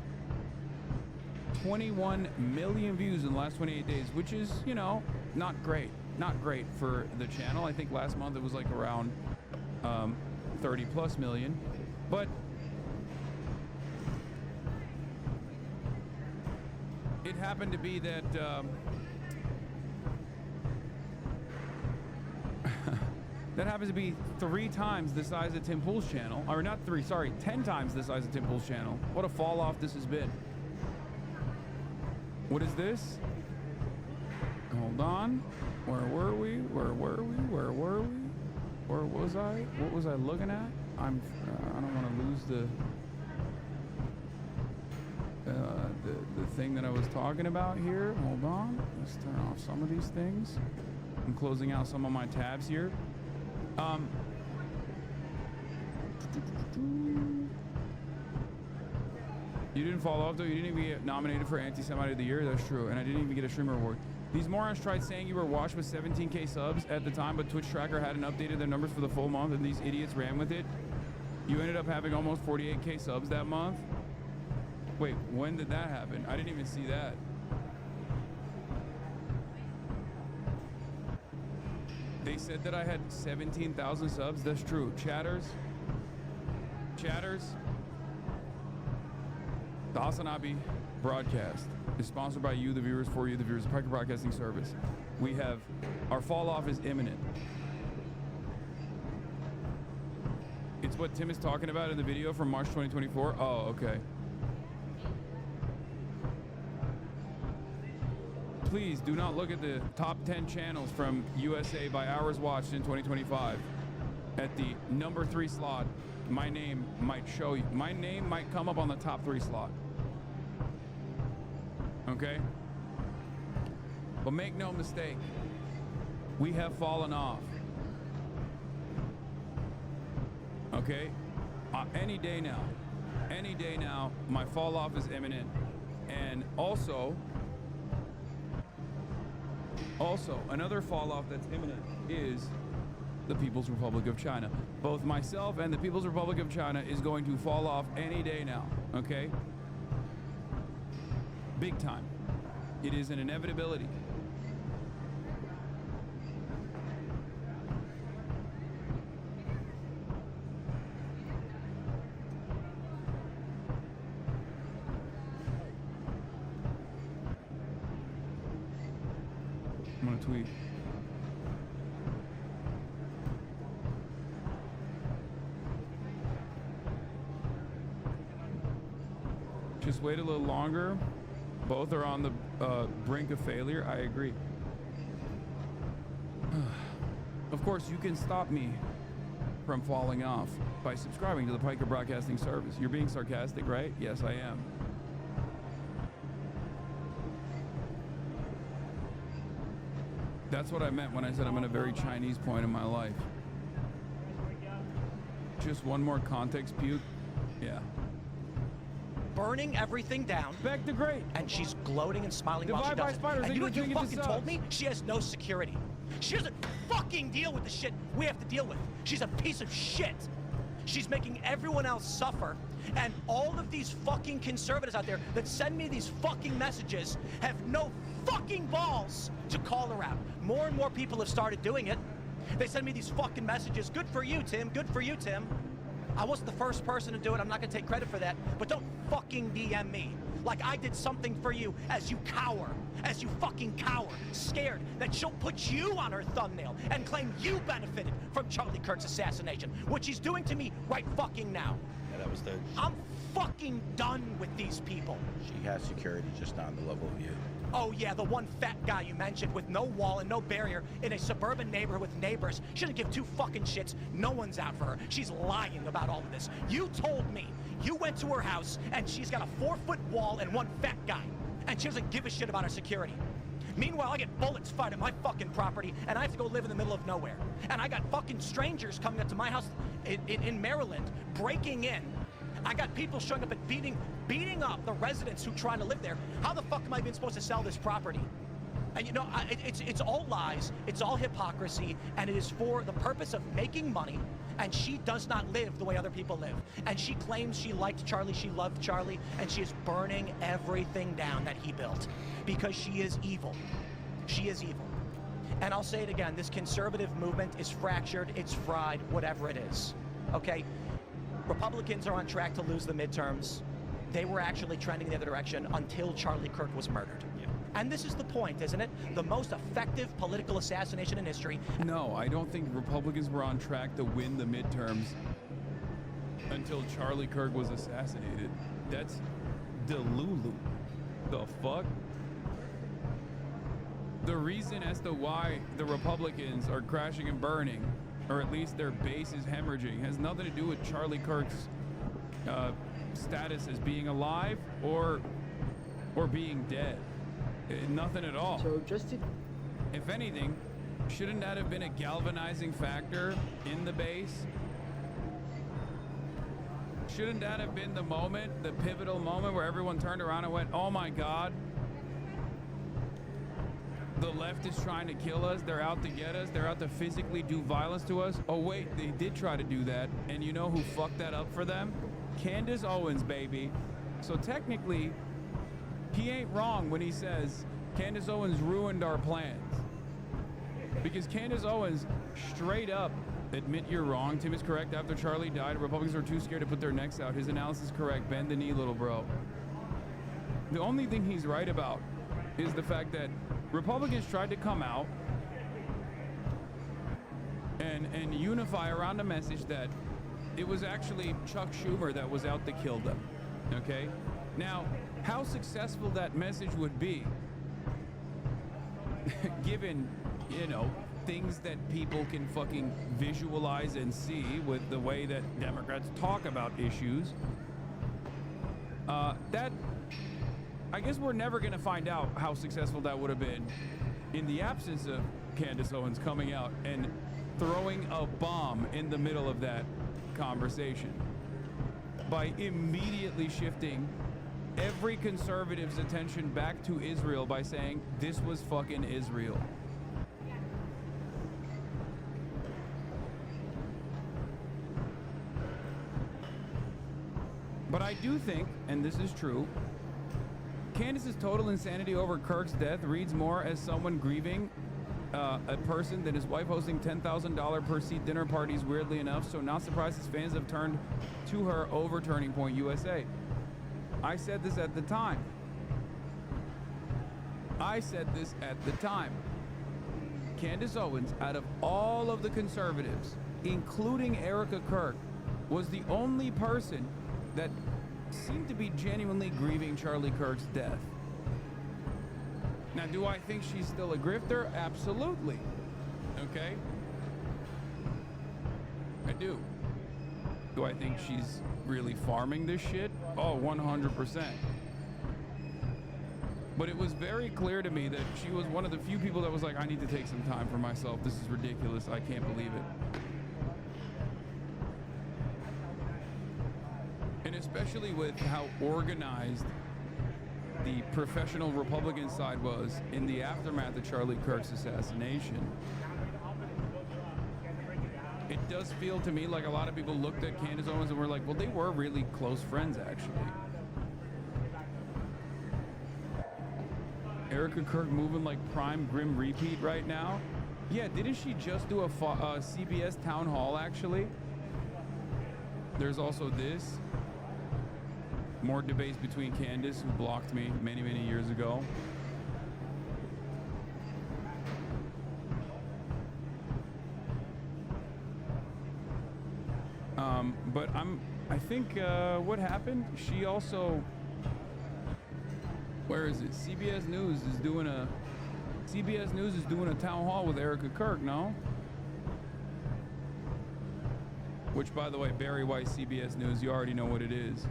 21 million views in the last 28 days, which is, you know, not great. Not great for the channel. I think last month it was like around 30 plus million. But it happened to be that that happens to be 3 times the size of Tim Pool's channel. Or not 3, sorry, 10 times the size of Tim Pool's channel. What a fall off this has been. What is this? Hold on. Where were we? Where were we? Where were we? Where was I? What was I looking at? I don't want to lose the thing that I was talking about here. Hold on. Let's turn off some of these things. I'm closing out some of my tabs here. You didn't fall off though. You didn't even get nominated for Anti-Semite of the Year. That's true. And I didn't even get a streamer award. These morons tried saying you were watched with 17K subs at the time, but Twitch Tracker hadn't updated their numbers for the full month, and these idiots ran with it. You ended up having almost 48K subs that month. Wait, when did that happen? I didn't even see that. They said that I had 17,000 subs. That's true. Chatters. The Hasanabi broadcast is sponsored by you, the viewers, for you, the viewers, Piker Broadcasting Service. We have, our fall off is imminent. It's what Tim is talking about in the video from March 2024. Oh, okay. Please do not look at the top 10 channels from USA by hours watched in 2025. At the number 3 slot, my name might show you. My name might come up on the top 3 slot. Okay? But make no mistake, we have fallen off. Okay? Any day now, my fall off is imminent. And also, another fall off that's imminent is the People's Republic of China. Both myself and the People's Republic of China is going to fall off any day now, okay? Big time. It is an inevitability. I'm gonna tweet. Just wait a little longer. Both are on the brink of failure. I agree. Of course, you can stop me from falling off by subscribing to the Piker Broadcasting Service. You're being sarcastic, right? Yes, I am. That's what I meant when I said I'm in a very Chinese point in my life. Just one more context, puke. Yeah. Burning everything down. Back to great. And she's gloating and smiling while she Divide by does it. spiders, And you know what you ignorant fucking into told subs. me? She has no security. She doesn't fucking deal with the shit we have to deal with. She's a piece of shit. She's making everyone else suffer. And all of these fucking conservatives out there that send me these fucking messages have no fucking balls to call her out. More and more people have started doing it. They send me these fucking messages. Good for you, Tim. Good for you, Tim. I wasn't the first person to do it. I'm not gonna take credit for that. But don't fucking DM me like I did something for you as you cower. As you fucking cower, scared that she'll put you on her thumbnail and claim you benefited from Charlie Kirk's assassination, which he's doing to me right fucking now. Yeah, that was the... I'm fucking done with these people. She has security, just not on the level of you. Oh yeah, the one fat guy you mentioned with no wall and no barrier in a suburban neighborhood with neighbors. She doesn't give two fucking shits. No one's out for her. She's lying about all of this. You told me you went to her house and she's got a 4-foot wall and one fat guy. And she doesn't give a shit about her security. Meanwhile, I get bullets fired at my fucking property and I have to go live in the middle of nowhere. And I got fucking strangers coming up to my house in Maryland, breaking in. I got people showing up and beating up the residents who trying to live there. How the fuck am I even supposed to sell this property? And you know, it's all lies, it's all hypocrisy, and it is for the purpose of making money, and she does not live the way other people live. And she claims she liked Charlie, she loved Charlie, and she is burning everything down that he built. Because she is evil. She is evil. And I'll say it again, this conservative movement is fractured, it's fried, whatever it is. Okay? Republicans are on track to lose the midterms. They were actually trending in the other direction until Charlie Kirk was murdered. Yeah. And this is the point, isn't it? The most effective political assassination in history. No, I don't think Republicans were on track to win the midterms until Charlie Kirk was assassinated. That's delulu. The fuck? The reason as to why the Republicans are crashing and burning, or at least their base is hemorrhaging, has nothing to do with Charlie Kirk's status as being alive or being dead. Nothing at all. So just to... If anything, shouldn't that have been a galvanizing factor in the base? Shouldn't that have been the moment, the pivotal moment where everyone turned around and went, oh my God, the left is trying to kill us, they're out to get us, they're out to physically do violence to us. Oh wait, they did try to do that, and you know who fucked that up for them? Candace Owens, baby. So technically, he ain't wrong when he says Candace Owens ruined our plans. Because Candace Owens straight up admit you're wrong. Tim is correct. After Charlie died, Republicans were too scared to put their necks out. His analysis is correct. Bend the knee, little bro. The only thing he's right about is the fact that Republicans tried to come out and unify around a message that it was actually Chuck Schumer that was out to kill them. Okay? Now, how successful that message would be, given, you know, things that people can fucking visualize and see with the way that Democrats talk about issues, that, I guess we're never going to find out how successful that would have been in the absence of Candace Owens coming out and throwing a bomb in the middle of that conversation by immediately shifting every conservative's attention back to Israel by saying this was fucking Israel. But I do think, and this is true, Candace's total insanity over Kirk's death reads more as someone grieving a person than his wife hosting $10,000 per seat dinner parties, weirdly enough, so not surprised his fans have turned to her over Turning Point USA. I said this at the time. Candace Owens, out of all of the conservatives, including Erica Kirk, was the only person that seem to be genuinely grieving Charlie Kirk's death. Now, do I think she's still a grifter? Absolutely. Okay? I do. Do I think she's really farming this shit? Oh, 100%. But it was very clear to me that she was one of the few people that was like, I need to take some time for myself. This is ridiculous. I can't believe it. And especially with how organized the professional Republican side was in the aftermath of Charlie Kirk's assassination. It does feel to me like a lot of people looked at Candace Owens and were like, well, they were really close friends, actually. Erica Kirk moving like prime Grim Repeat right now. Yeah, didn't she just do a CBS town hall, actually? There's also this. More debates between Candace, who blocked me many, many years ago. But I think what happened, she also, where is it? CBS News is doing a town hall with Erica Kirk, no? Which, by the way, Barry White, CBS News, you already know what it is.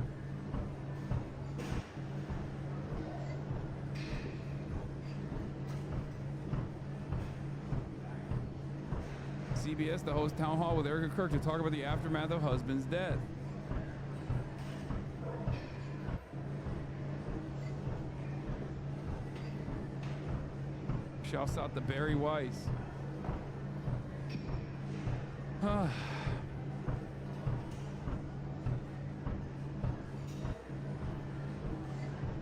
CBS to host town hall with Erica Kirk to talk about the aftermath of husband's death. Shouts out to Barry Weiss.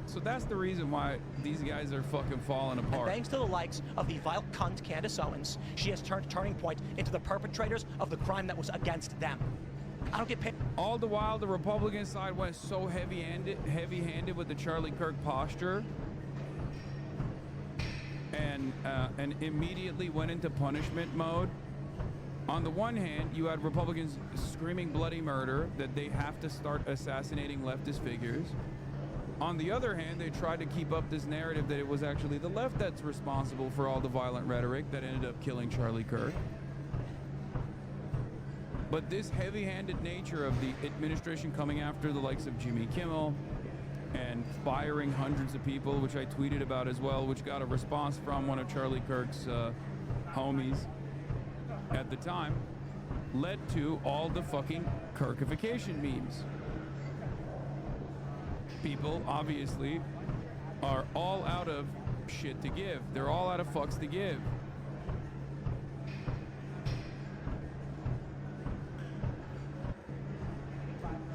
So that's the reason why these guys are fucking falling apart. And thanks to the likes of the vile cunt Candace Owens, she has turned Turning Point into the perpetrators of the crime that was against them. I don't get paid. All the while, the Republican side went so heavy-handed with the Charlie Kirk posture, and immediately went into punishment mode. On the one hand, you had Republicans screaming bloody murder, that they have to start assassinating leftist figures. On the other hand, they tried to keep up this narrative that it was actually the left that's responsible for all the violent rhetoric that ended up killing Charlie Kirk. But this heavy-handed nature of the administration coming after the likes of Jimmy Kimmel and firing hundreds of people, which I tweeted about as well, which got a response from one of Charlie Kirk's homies at the time, led to all the fucking Kirkification memes. People, obviously, are all out of shit to give. They're all out of fucks to give.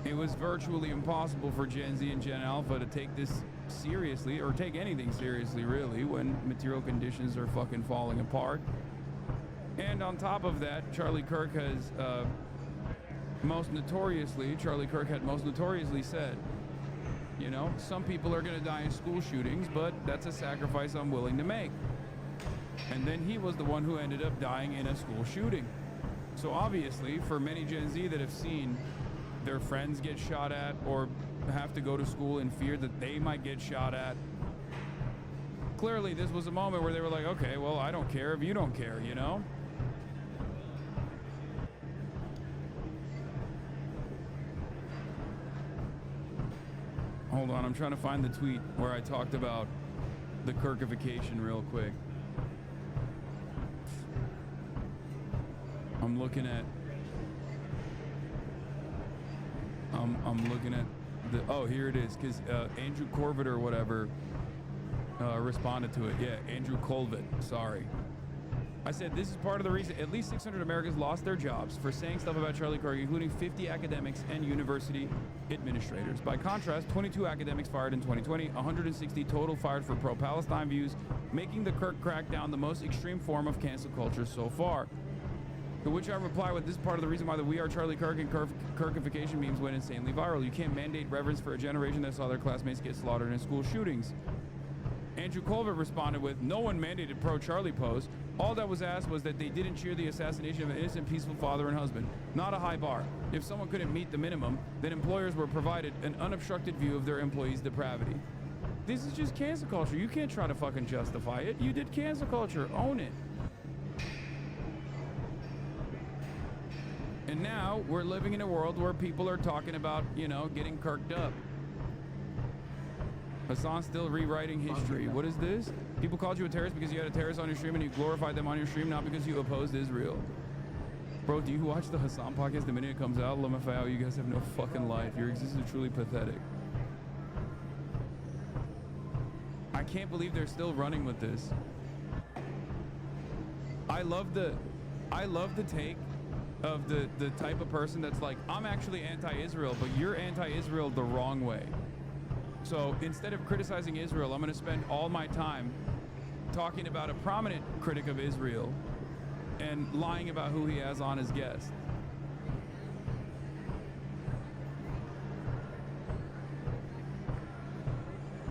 It was virtually impossible for Gen Z and Gen Alpha to take this seriously, or take anything seriously, really, when material conditions are fucking falling apart. And on top of that, Charlie Kirk has Charlie Kirk had most notoriously said, you know, some people are going to die in school shootings, but that's a sacrifice I'm willing to make. And then he was the one who ended up dying in a school shooting. So obviously, for many Gen Z that have seen their friends get shot at or have to go to school in fear that they might get shot at, clearly this was a moment where they were like, okay, well, I don't care if you don't care, you know? Hold on, I'm trying to find the tweet where I talked about the Kirkification real quick. I'm looking at the, oh, here it is, because Andrew Corbett or whatever responded to it. Yeah, Andrew Colvett, sorry. I said, this is part of the reason at least 600 Americans lost their jobs for saying stuff about Charlie Kirk, including 50 academics and university administrators. By contrast, 22 academics fired in 2020, 160 total fired for pro-Palestine views, making the Kirk crackdown the most extreme form of cancel culture so far. To which I reply with, this part of the reason why the We Are Charlie Kirk and Kirkification memes went insanely viral. You can't mandate reverence for a generation that saw their classmates get slaughtered in school shootings. Andrew Colbert responded with, no one mandated pro-Charlie posts. All that was asked was that they didn't cheer the assassination of an innocent, peaceful father and husband. Not a high bar. If someone couldn't meet the minimum, then employers were provided an unobstructed view of their employees' depravity. This is just cancel culture. You can't try to fucking justify it. You did cancel culture. Own it. And now we're living in a world where people are talking about, you know, getting kirked up. Hasan's still rewriting history. What is this? People called you a terrorist because you had a terrorist on your stream and you glorified them on your stream, not because you opposed Israel. Bro, do you watch the Hasan podcast the minute it comes out? Lamafao, you guys have no fucking life. Your existence is truly pathetic. I can't believe they're still running with this. I love the take of the type of person that's like, I'm actually anti-Israel, but you're anti-Israel the wrong way. So instead of criticizing Israel, I'm going to spend all my time talking about a prominent critic of Israel and lying about who he has on as guest.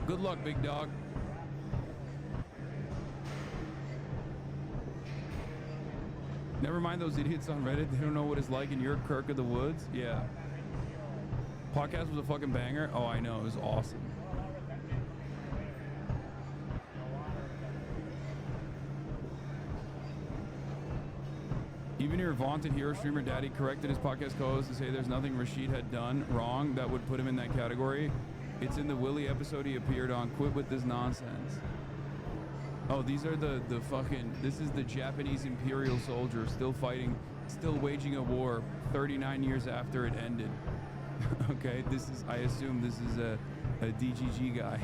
Good luck, big dog. Never mind those idiots on Reddit. They don't know what it's like in your Kirk of the Woods. Yeah. Podcast was a fucking banger. Oh, I know. It was awesome. Even your vaunted hero streamer daddy corrected his podcast co-host to say there's nothing Rashid had done wrong that would put him in that category. It's in the Willie episode he appeared on. Quit with this nonsense. Oh, these are the fucking... This is the Japanese Imperial soldier still fighting, still waging a war 39 years after it ended. Okay, this is... I assume this is a DGG guy.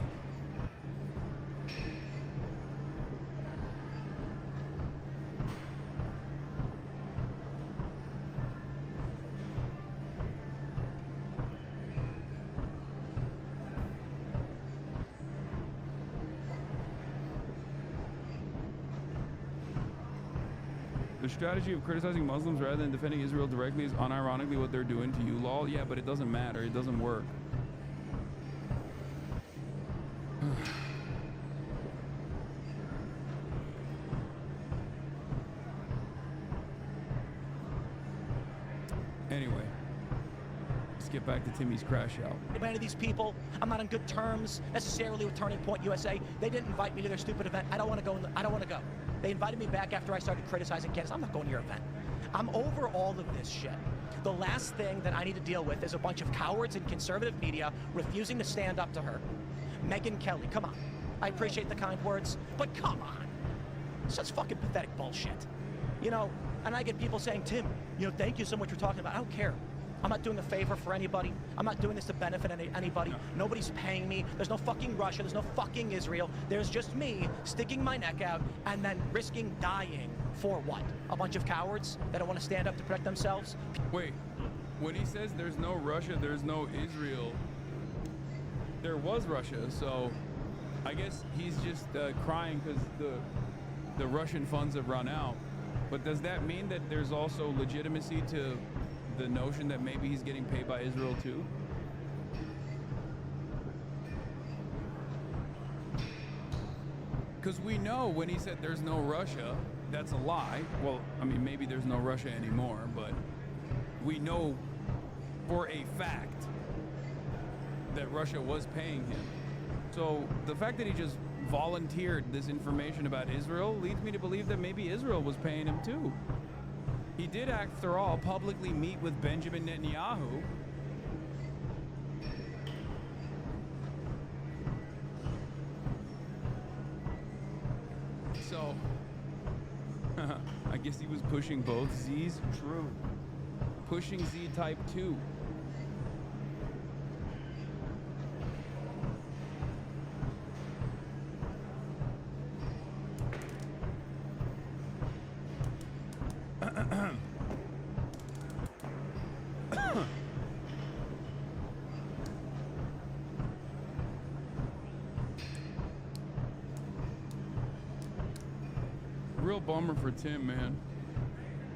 The strategy of criticizing Muslims rather than defending Israel directly is unironically what they're doing to you, lol. Yeah, but it doesn't matter. It doesn't work. Anyway, let's get back to Timmy's crash out. Many of these people, I'm not on good terms necessarily with Turning Point USA. They didn't invite me to their stupid event. I don't want to go. I don't want to go. They invited me back after I started criticizing Candace. I'm not going to your event. I'm over all of this shit. The last thing that I need to deal with is a bunch of cowards in conservative media refusing to stand up to her. Megyn Kelly, come on. I appreciate the kind words, but come on. Such fucking pathetic bullshit. You know, and I get people saying, Tim, you know, thank you so much for talking about it. I don't care. I'm not doing a favor for anybody. I'm not doing this to benefit anybody. Nobody's paying me. There's no fucking Russia. There's no fucking Israel. There's just me sticking my neck out and then risking dying for what? A bunch of cowards that don't want to stand up to protect themselves? Wait, when he says there's no Russia, there's no Israel, there was Russia, so I guess he's just crying because the Russian funds have run out. But does that mean that there's also legitimacy to the notion that maybe he's getting paid by Israel too? Because we know when he said there's no Russia, that's a lie. Well, I mean, maybe there's no Russia anymore, but we know for a fact that Russia was paying him. So the fact that he just volunteered this information about Israel leads me to believe that maybe Israel was paying him too. He did, after all, publicly meet with Benjamin Netanyahu. So, I guess he was pushing both Z's. True. Pushing Z type 2. Real bummer for Tim, man.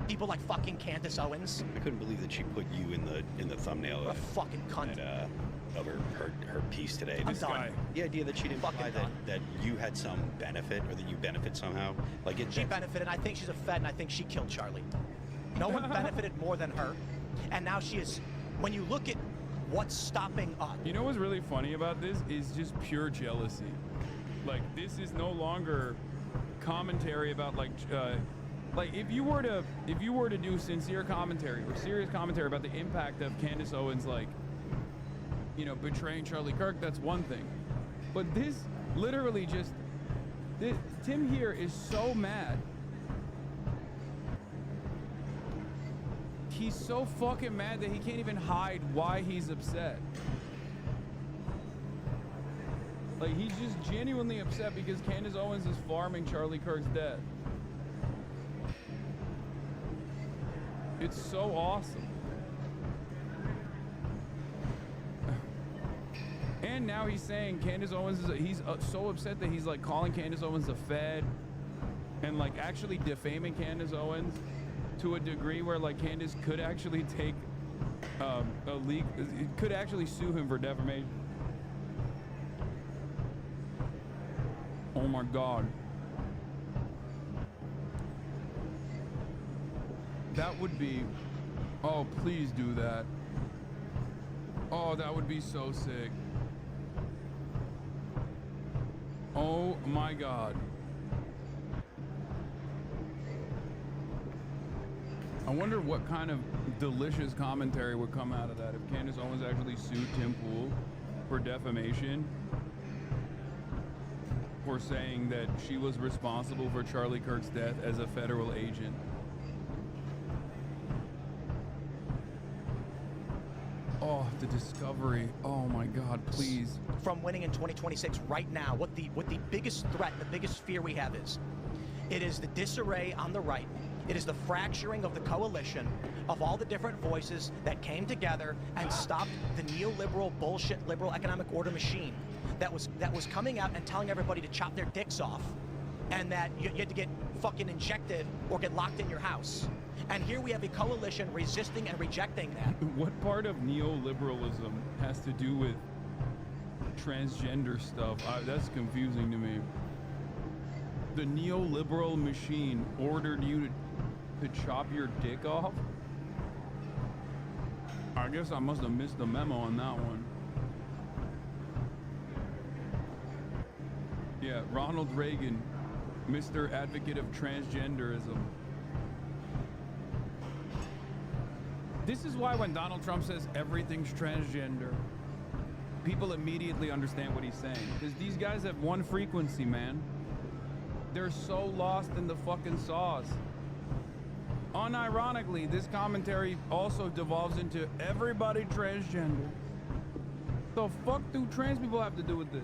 People like fucking Candace Owens. I couldn't believe that she put you in the thumbnail. What a fucking cunt. of her piece today. I'm done. The idea that she didn't imply that you had some benefit or that you benefit somehow. Like She benefited. I think she's a Fed, and I think she killed Charlie. No one benefited more than her. And now she is, when you look at what's stopping us. You know what's really funny about this is just pure jealousy. Like, this is no longer commentary about like if you were to do sincere commentary or serious commentary about the impact of Candace Owens, like, you know, betraying Charlie Kirk, that's one thing. But this literally just, Tim here is so mad. He's so fucking mad that he can't even hide why he's upset. Like, he's just genuinely upset because Candace Owens is farming Charlie Kirk's death. It's so awesome. And now he's saying Candace Owens he's so upset that he's like calling Candace Owens a Fed and like actually defaming Candace Owens to a degree where like Candace could actually take could actually sue him for defamation. Oh my God. That would be, oh, please do that. Oh, that would be so sick. Oh my God. I wonder what kind of delicious commentary would come out of that if Candace Owens actually sued Tim Pool for defamation for saying that she was responsible for Charlie Kirk's death as a federal agent. Oh, the discovery. Oh my God, please. From winning in 2026 right now, what the biggest threat, the biggest fear we have is, it is the disarray on the right. It is the fracturing of the coalition of all the different voices that came together and stopped the neoliberal bullshit liberal economic order machine that was coming out and telling everybody to chop their dicks off and that you had to get fucking injected or get locked in your house. And here we have a coalition resisting and rejecting that. What part of neoliberalism has to do with transgender stuff? That's confusing to me. The neoliberal machine ordered you to chop your dick off? I guess I must have missed the memo on that one. Yeah, Ronald Reagan, Mr. Advocate of Transgenderism. This is why when Donald Trump says everything's transgender, people immediately understand what he's saying. Because these guys have one frequency, man. They're so lost in the fucking sauce. Unironically, this commentary also devolves into everybody transgender. The fuck do trans people have to do with this?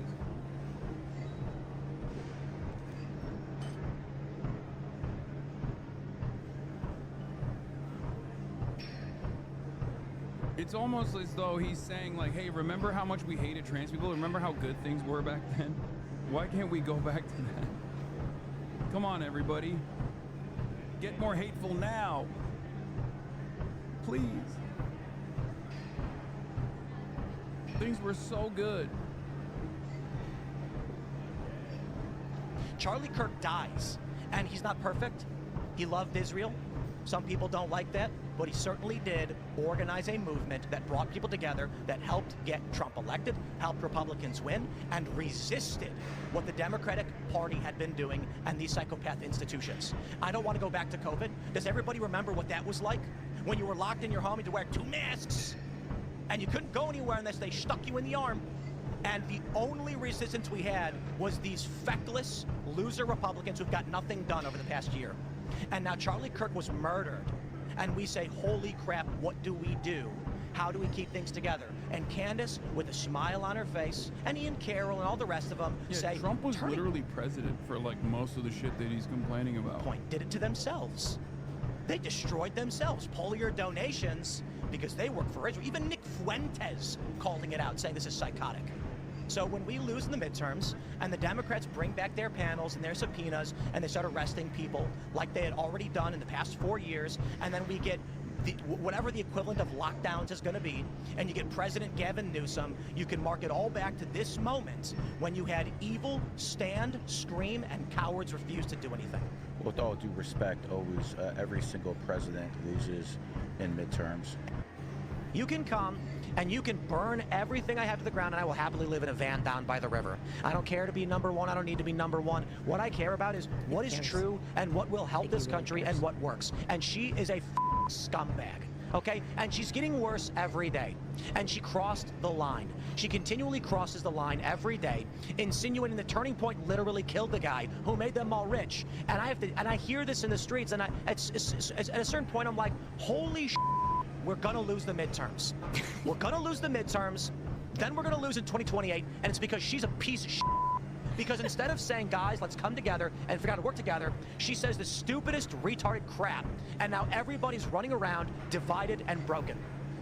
It's almost as though he's saying like, hey, remember how much we hated trans people? Remember how good things were back then? Why can't we go back to that? Come on, everybody. Get more hateful now. Please. Things were so good. Charlie Kirk dies, and he's not perfect. He loved Israel. Some people don't like that, but he certainly did organize a movement that brought people together, that helped get Trump elected, helped Republicans win, and resisted what the Democratic Party had been doing and these psychopath institutions. I don't want to go back to COVID. Does everybody remember what that was like? When you were locked in your home, you had to wear 2 masks, and you couldn't go anywhere unless they stuck you in the arm. And the only resistance we had was these feckless loser Republicans who've got nothing done over the past year. And now Charlie Kirk was murdered. And we say, holy crap, what do we do? How do we keep things together? And Candace, with a smile on her face, and Ian Carroll and all the rest of them say, Trump was literally president for like most of the shit that he's complaining about. Point did it to themselves. They destroyed themselves. Pull your donations because they work for Israel. Even Nick Fuentes calling it out, saying this is psychotic. So when we lose in the midterms and the Democrats bring back their panels and their subpoenas and they start arresting people like they had already done in the past 4 years, and then we get whatever the equivalent of lockdowns is going to be, and you get President Gavin Newsom, you can mark it all back to this moment when you had evil stand, scream, and cowards refuse to do anything. With all due respect, always every single president loses in midterms. You can come and you can burn everything I have to the ground, and I will happily live in a van down by the river. I don't care to be number one. I don't need to be number one. What I care about is what is true and what will help this country and what works. And she is a scumbag, okay? And she's getting worse every day. And she crossed the line. She continually crosses the line every day, insinuating the Turning Point literally killed the guy who made them all rich. And I hear this in the streets, and at a certain point, I'm like, holy shit. We're gonna lose the midterms. We're gonna lose the midterms, then we're gonna lose in 2028, and it's because she's a piece of shit. Because instead of saying, guys, let's come together and figure out how to work together, she says the stupidest retarded crap, and now everybody's running around divided and broken.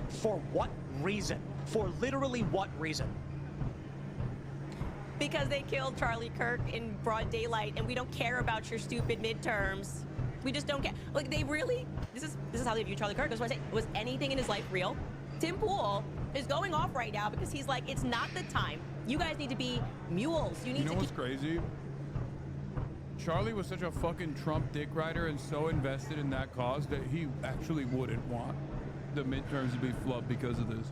For what reason? For literally what reason? Because they killed Charlie Kirk in broad daylight, and we don't care about your stupid midterms. We just don't care. Like, they really, this is how they view Charlie Kirk. That's what I say. Was anything in his life real? Tim Pool is going off right now because he's like, it's not the time. You guys need to be mules. You know what's crazy? Charlie was such a fucking Trump dick rider and so invested in that cause that he actually wouldn't want the midterms to be flubbed because of this.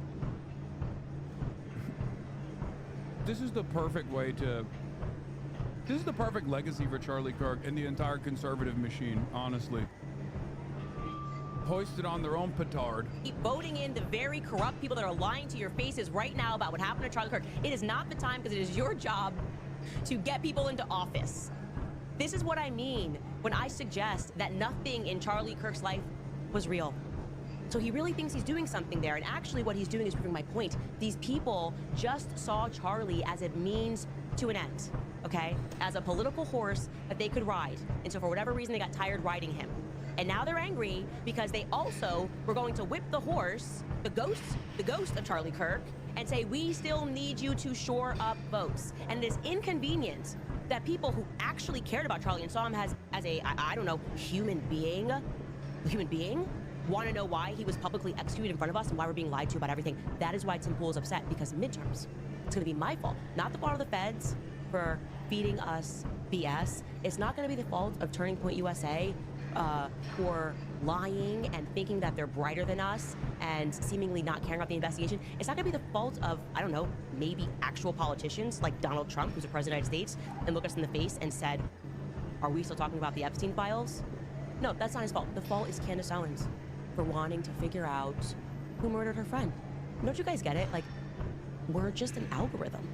This is the perfect way to... This is the perfect legacy for Charlie Kirk and the entire conservative machine, honestly. Hoisted on their own petard. Keep voting in the very corrupt people that are lying to your faces right now about what happened to Charlie Kirk. It is not the time, because it is your job to get people into office. This is what I mean when I suggest that nothing in Charlie Kirk's life was real. So he really thinks he's doing something there, and actually what he's doing is proving my point. These people just saw Charlie as a means to an end, okay? As a political horse that they could ride. And so for whatever reason, they got tired riding him. And now they're angry because they also were going to whip the horse, the ghost of Charlie Kirk, and say, we still need you to shore up votes. And it is inconvenient that people who actually cared about Charlie and saw him as a, I don't know, human being, want to know why he was publicly executed in front of us and why we're being lied to about everything. That is why Tim Pool is upset, because midterms, it's going to be my fault, not the fault of the feds for feeding us BS. It's not going to be the fault of Turning Point USA for lying and thinking that they're brighter than us and seemingly not caring about the investigation. It's not going to be the fault of, I don't know, maybe actual politicians like Donald Trump, who's the president of the United States, and looked us in the face and said, are we still talking about the Epstein files? No, that's not his fault. The fault is Candace Owens for wanting to figure out who murdered her friend. Don't you guys get it? Like, we're just an algorithm.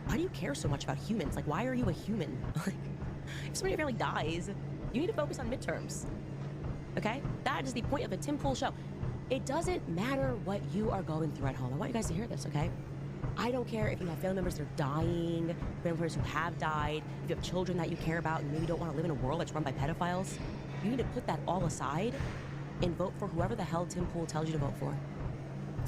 Why do you care so much about humans? Like, why are you a human? Like, if somebody really dies, you need to focus on midterms, okay? That is the point of a Tim Pool show. It doesn't matter what you are going through at home. I want you guys to hear this, okay? I don't care if you have family members that are dying, family members who have died, if you have children that you care about and maybe don't want to live in a world that's run by pedophiles. You need to put that all aside and vote for whoever the hell Tim Pool tells you to vote for.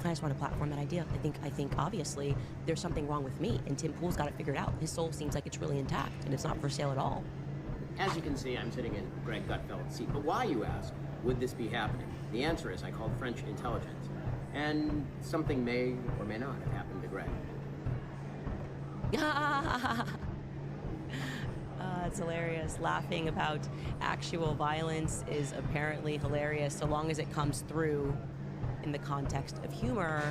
I just want to platform that idea. I think obviously there's something wrong with me, and Tim Pool's got it figured out. His soul seems like it's really intact, and it's not for sale at all. As you can see, I'm sitting in Greg Gutfeld's seat. But why, you ask, would this be happening? The answer is I called French intelligence. And something may or may not have happened to Greg. It's hilarious. Laughing about actual violence is apparently hilarious, so long as it comes through in the context of humor.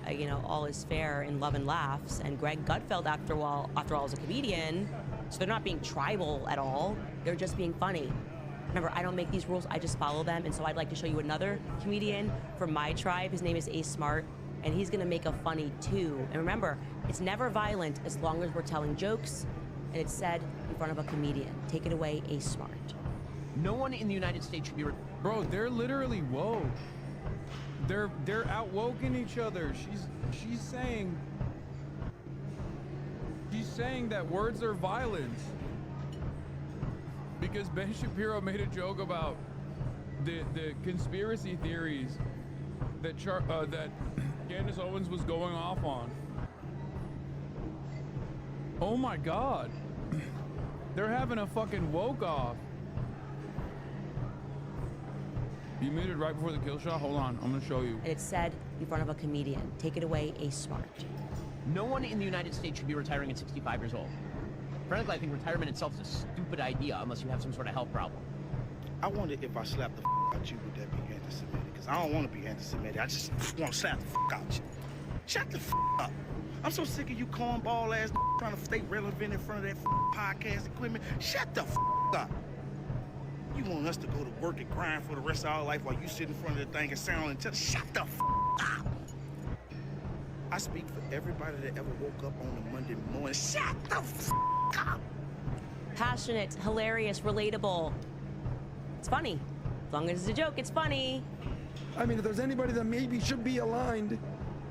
You know, all is fair in love and laughs. And Greg Gutfeld, after all, is a comedian, so they're not being tribal at all. They're just being funny. Remember, I don't make these rules, I just follow them. And so I'd like to show you another comedian from my tribe. His name is Ace Smart, and he's gonna make a funny too. And remember, it's never violent as long as we're telling jokes and it's said in front of a comedian. Take it away, Ace Smart. No one in the United States should be... Bro, they're literally woke. They're outwoken each other. She's saying that words are violence. Because Ben Shapiro made a joke about the conspiracy theories that that Candace Owens was going off on. Oh my God. They're having a fucking woke off. You made it right before the kill shot? Hold on, I'm gonna show you. And it said in front of a comedian, take it away, a smart. No one in the United States should be retiring at 65 years old. Frankly, I think retirement itself is a stupid idea unless you have some sort of health problem. I wonder if I slap the out you, would that be anti-Semitic? Because I don't want to be anti-Semitic. I just want to slap the out you. Shut the up. I'm so sick of you cornball ass trying to stay relevant in front of that podcast equipment. Shut the up. You want us to go to work and grind for the rest of our life while you sit in front of the thing and sound and shut the up. I speak for everybody that ever woke up on a Monday morning. Shut the up. Passionate, hilarious, relatable. It's funny. As long as it's a joke, it's funny. I mean, if there's anybody that maybe should be aligned,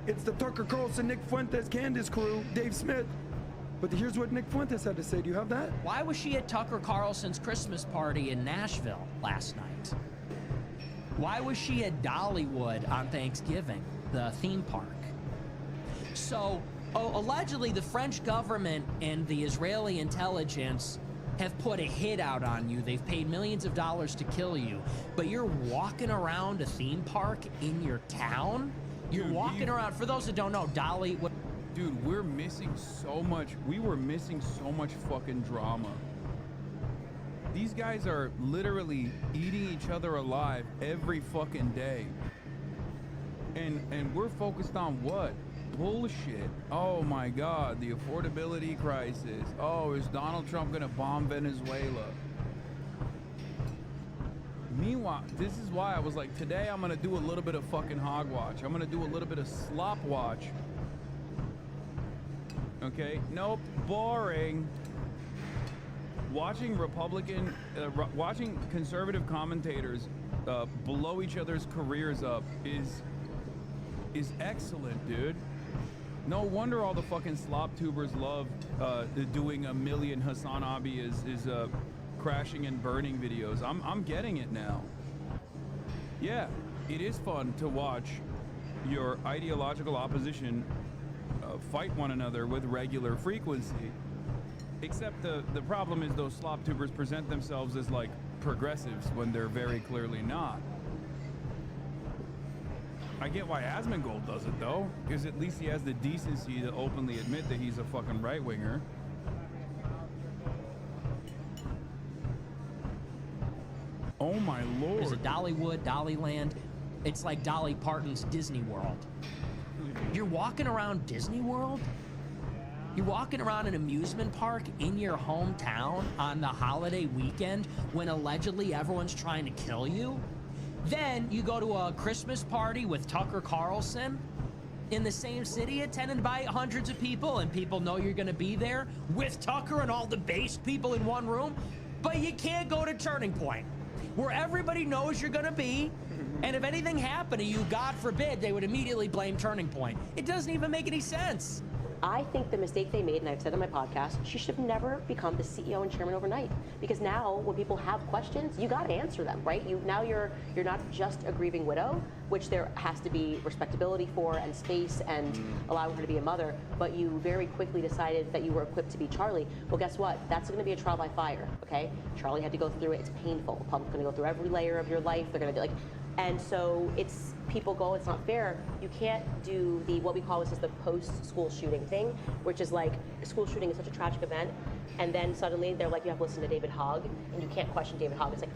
it's the Tucker Carlson, Nick Fuentes, Candace crew, Dave Smith. But here's what Nick Fuentes had to say. Do you have that? Why was she at Tucker Carlson's Christmas party in Nashville last night? Why was she at Dollywood on Thanksgiving, the theme park? So, allegedly, the French government and the Israeli intelligence have put a hit out on you. They've paid millions of dollars to kill you. But you're walking around a theme park in your town? You're walking around, for those that don't know, Dollywood. Dude, we're missing so much. We were missing so much fucking drama. These guys are literally eating each other alive every fucking day. And we're focused on what? Bullshit. Oh my God, the affordability crisis. Oh, is Donald Trump gonna bomb Venezuela? Meanwhile, this is why I was like, today I'm gonna do a little bit of fucking HOGWATCH. I'm gonna do a little bit of slop watch. Okay, nope, boring. Watching watching conservative commentators blow each other's careers up is excellent, dude. No wonder all the fucking slop tubers love doing a million Hasanabi is crashing and burning videos. I'm getting it now. Yeah, it is fun to watch your ideological opposition fight one another with regular frequency. Except the problem is those slop tubers present themselves as like progressives when they're very clearly not. I get why Asmongold does it though, because at least he has the decency to openly admit that he's a fucking right-winger. Oh my lord. Is it Dollywood, Dollyland? It's like Dolly Parton's Disney World. You're walking around Disney World? You're walking around an amusement park in your hometown on the holiday weekend when allegedly everyone's trying to kill you? Then you go to a Christmas party with Tucker Carlson in the same city, attended by hundreds of people, and people know you're gonna be there with Tucker and all the base people in one room, but you can't go to Turning Point, where everybody knows you're gonna be, and if anything happened to you, God forbid, they would immediately blame Turning Point. It doesn't even make any sense. I think the mistake they made, and I've said on my podcast, she should have never become the CEO and chairman overnight. Because now, when people have questions, you got to answer them, right? Now you're not just a grieving widow, which there has to be respectability for and space and allowing her to be a mother. But you very quickly decided that you were equipped to be Charlie. Well, guess what? That's going to be a trial by fire. Okay? Charlie had to go through it. It's painful. The public's going to go through every layer of your life. They're going to be like. And so people go, it's not fair. You can't do what we call this is the post-school shooting thing, which is like school shooting is such a tragic event, and then suddenly they're like, you have to listen to David Hogg, and you can't question David Hogg. It's like,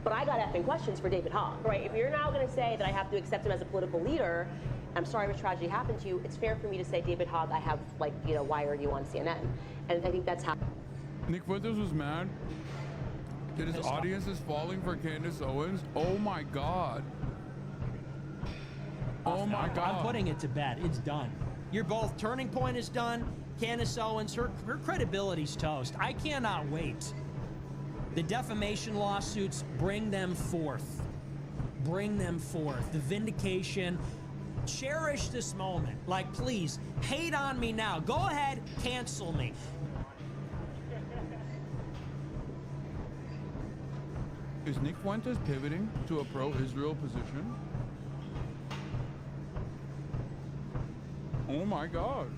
but I got effing questions for David Hogg, right? If you're now going to say that I have to accept him as a political leader, I'm sorry if a tragedy happened to you, it's fair for me to say, David Hogg, I have, like, why are you on CNN? And I think that's how. Nick Fuentes was mad that his audience is falling for Candace Owens. Oh my God. Oh my God. I'm putting it to bed. It's done. You're both. Turning Point is done. Candace Owens, her credibility's toast. I cannot wait. The defamation lawsuits, bring them forth. Bring them forth. The vindication. Cherish this moment. Like, please, hate on me now. Go ahead, cancel me. Is Nick Fuentes pivoting to a pro-Israel position? Oh my God.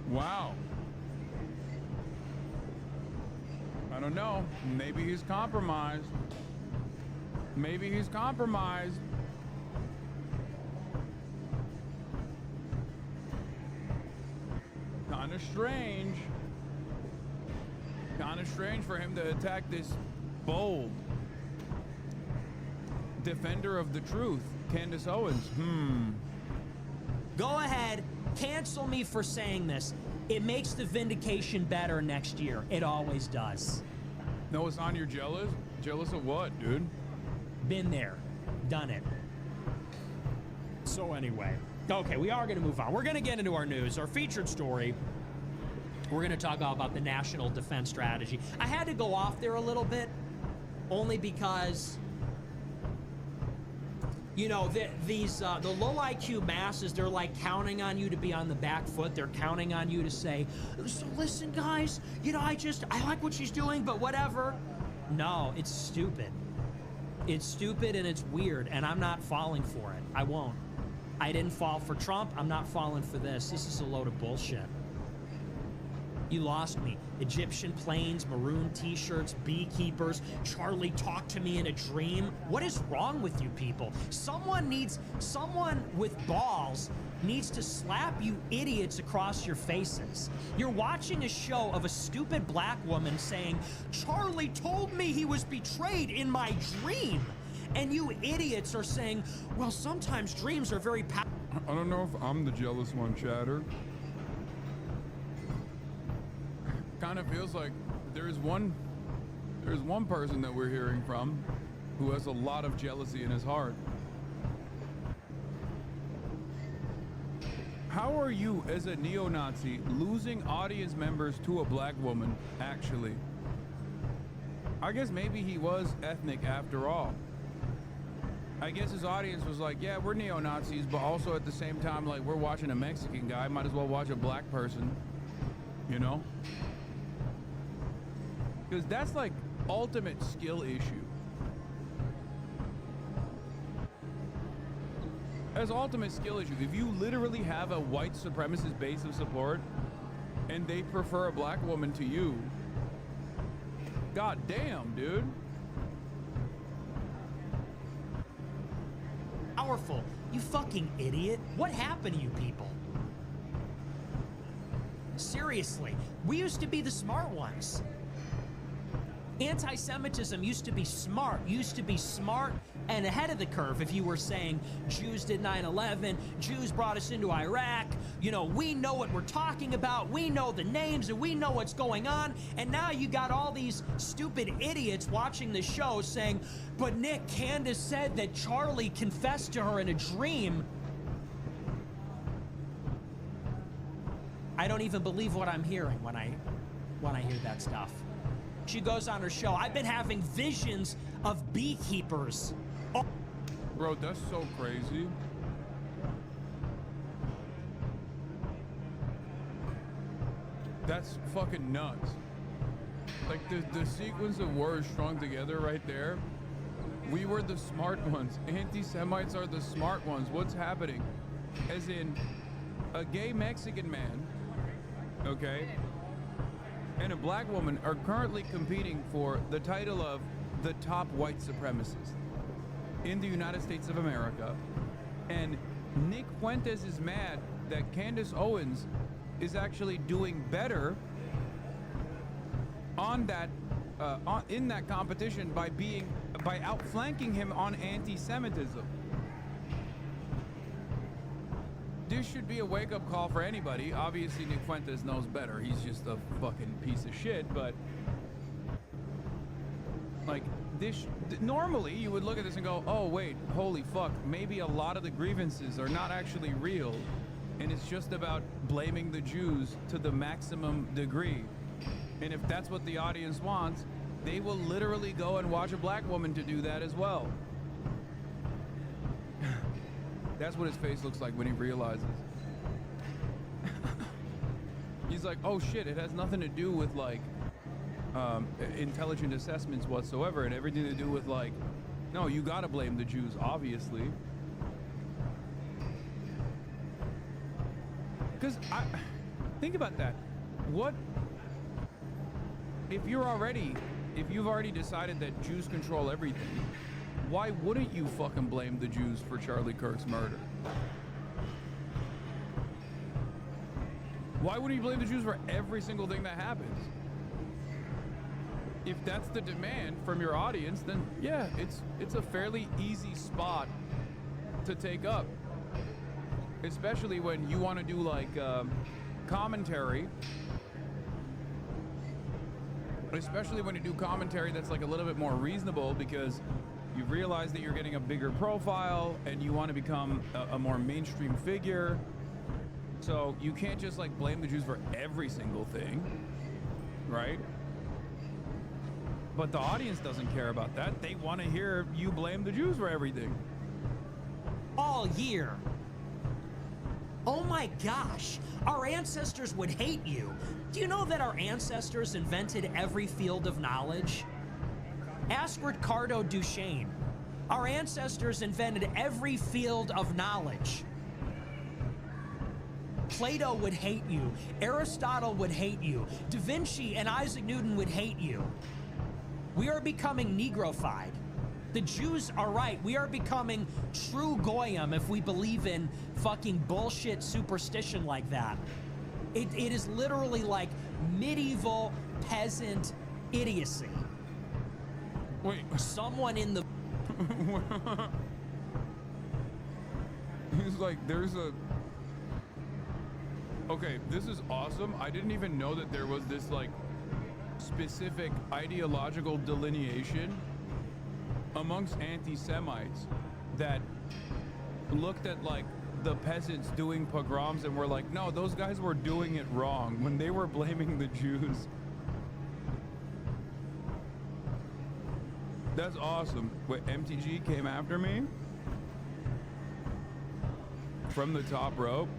Wow. I don't know. Maybe he's compromised. Maybe he's compromised. Kinda strange. Kinda strange for him to attack this bold defender of the truth, Candace Owens. Go ahead, cancel me for saying this. It makes the vindication better next year. It always does. No, it's on, you're jealous? Jealous of what, dude? Been there, done it. So anyway, okay, we are going to move on. We're going to get into our news. Our featured story, we're going to talk all about the National Defense Strategy. I had to go off there a little bit, only because, you know, the low IQ masses, they're like counting on you to be on the back foot. They're counting on you to say, so listen, guys, you know, I like what she's doing, but whatever. No, it's stupid. It's stupid and it's weird, and I'm not falling for it. I won't. I didn't fall for Trump. I'm not falling for this. This is a load of bullshit. You lost me. Egyptian planes, maroon t-shirts, beekeepers, Charlie talked to me in a dream. What is wrong with you people? Someone with balls needs to slap you idiots across your faces. You're watching a show of a stupid black woman saying, Charlie told me he was betrayed in my dream. And you idiots are saying, well, sometimes dreams are very powerful. I don't know if I'm the jealous one, Chatter. Kind of feels like there's one person that we're hearing from who has a lot of jealousy in his heart. How are you, as a neo-Nazi, losing audience members to a black woman, actually? I guess maybe he was ethnic after all. I guess his audience was like, yeah, we're neo-Nazis, but also at the same time, like, we're watching a Mexican guy, might as well watch a black person, you know? Because that's like ultimate skill issue. As ultimate skill issue, if you literally have a white supremacist base of support and they prefer a black woman to you, god damn, dude. Powerful. You fucking idiot. What happened to you people? Seriously, we used to be the smart ones. Anti-Semitism used to be smart and ahead of the curve. If you were saying Jews did 9/11, Jews brought us into Iraq, you know, we know what we're talking about, we know the names, and we know what's going on, and now you got all these stupid idiots watching the show saying, but Nick, Candace said that Charlie confessed to her in a dream. I don't even believe what I'm hearing when I hear that stuff. She goes on her show, I've been having visions of beekeepers. Oh. Bro, that's so crazy. That's fucking nuts. Like the sequence of words strung together right there. We were the smart ones. Anti-Semites are the smart ones. What's happening? As in, a gay Mexican man, okay, and a black woman are currently competing for the title of the top white supremacist in the United States of America. And Nick Fuentes is mad that Candace Owens is actually doing better on that in that competition by outflanking him on anti-Semitism. This should be a wake-up call for anybody. Obviously, Nick Fuentes knows better. He's just a fucking piece of shit, but like this, normally you would look at this and go, oh wait, holy fuck, maybe a lot of the grievances are not actually real, and it's just about blaming the Jews to the maximum degree. And if that's what the audience wants, they will literally go and watch a black woman to do that as well. That's what his face looks like when he realizes. He's like, oh shit, it has nothing to do with like intelligent assessments whatsoever, and everything to do with like, no, you gotta blame the Jews, obviously. Because think about that. What if you've already decided that Jews control everything, why wouldn't you fucking blame the Jews for Charlie Kirk's murder? Why wouldn't you blame the Jews for every single thing that happens? If that's the demand from your audience, then yeah, it's a fairly easy spot to take up. Especially when you want to do like commentary. Especially when you do commentary that's like a little bit more reasonable, because you realize that you're getting a bigger profile and you want to become a more mainstream figure. So you can't just like blame the Jews for every single thing, right? But the audience doesn't care about that. They want to hear you blame the Jews for everything. All year. Oh my gosh, our ancestors would hate you. Do you know that our ancestors invented every field of knowledge? Ask Ricardo Duchesne. Our ancestors invented every field of knowledge. Plato would hate you. Aristotle would hate you. Da Vinci and Isaac Newton would hate you. We are becoming Negrofied. The Jews are right. We are becoming true Goyim if we believe in fucking bullshit superstition like that. It is literally like medieval peasant idiocy. Wait. Someone in the... He's like, there's a... Okay, this is awesome. I didn't even know that there was this like specific ideological delineation amongst anti-Semites that looked at like the peasants doing pogroms and were like, no, those guys were doing it wrong when they were blaming the Jews. That's awesome. Wait, MTG came after me from the top rope.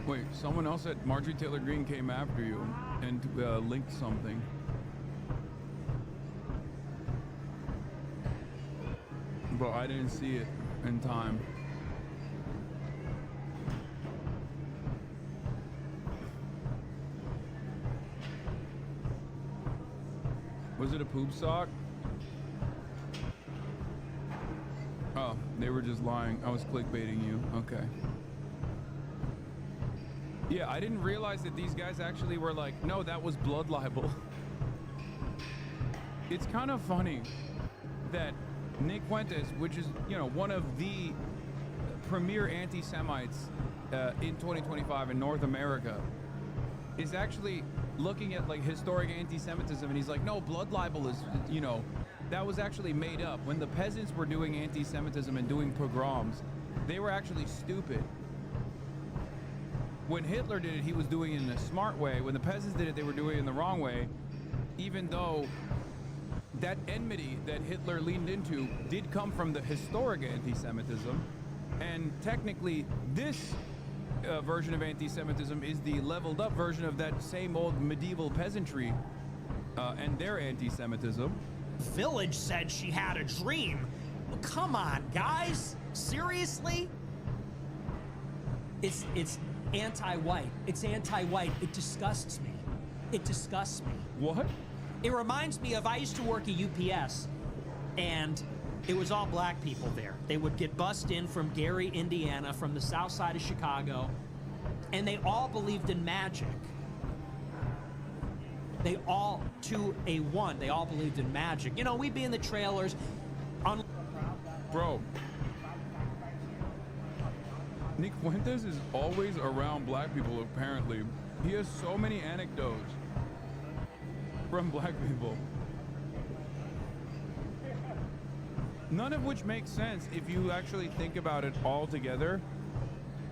Wait, someone else at Marjorie Taylor Greene came after you and linked something. But I didn't see it in time. Was it a poop sock? Oh, they were just lying. I was clickbaiting you. Okay. Yeah, I didn't realize that these guys actually were like, no, that was blood libel. It's kind of funny that Nick Fuentes, which is, you know, one of the premier anti-Semites in 2025 in North America, is actually looking at like historic anti-Semitism, and he's like, no, blood libel is, you know, that was actually made up. When the peasants were doing anti-Semitism and doing pogroms, they were actually stupid. When Hitler did it, he was doing it in a smart way. When the peasants did it, they were doing it in the wrong way, even though that enmity that Hitler leaned into did come from the historic anti-Semitism. And technically, this version of anti-Semitism is the leveled up version of that same old medieval peasantry and their anti-Semitism. Village said she had a dream. Come on, guys. Seriously? It's anti-white. It's anti-white. It disgusts me. It disgusts me. What? It reminds me of, I used to work at UPS, and it was all black people there. They would get bussed in from Gary, Indiana, from the south side of Chicago, and they all believed in magic. They all, to a one, they all believed in magic. You know, we'd be in the trailers on... Bro. Nick Fuentes is always around black people, apparently. He has so many anecdotes from black people. None of which makes sense if you actually think about it all together.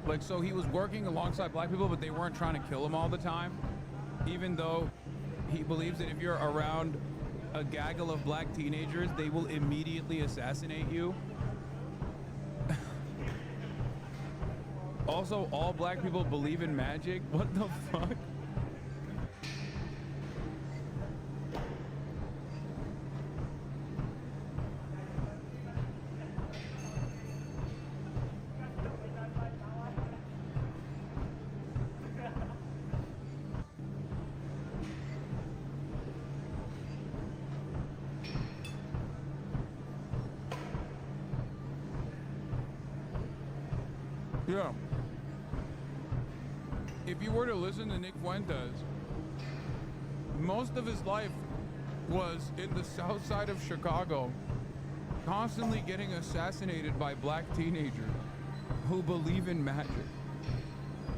Like, so he was working alongside black people, but they weren't trying to kill him all the time. Even though he believes that if you're around a gaggle of black teenagers, they will immediately assassinate you. Also, all black people believe in magic? What the fuck? Yeah. If you were to listen to Nick Fuentes, most of his life was in the south side of Chicago, constantly getting assassinated by black teenagers who believe in magic,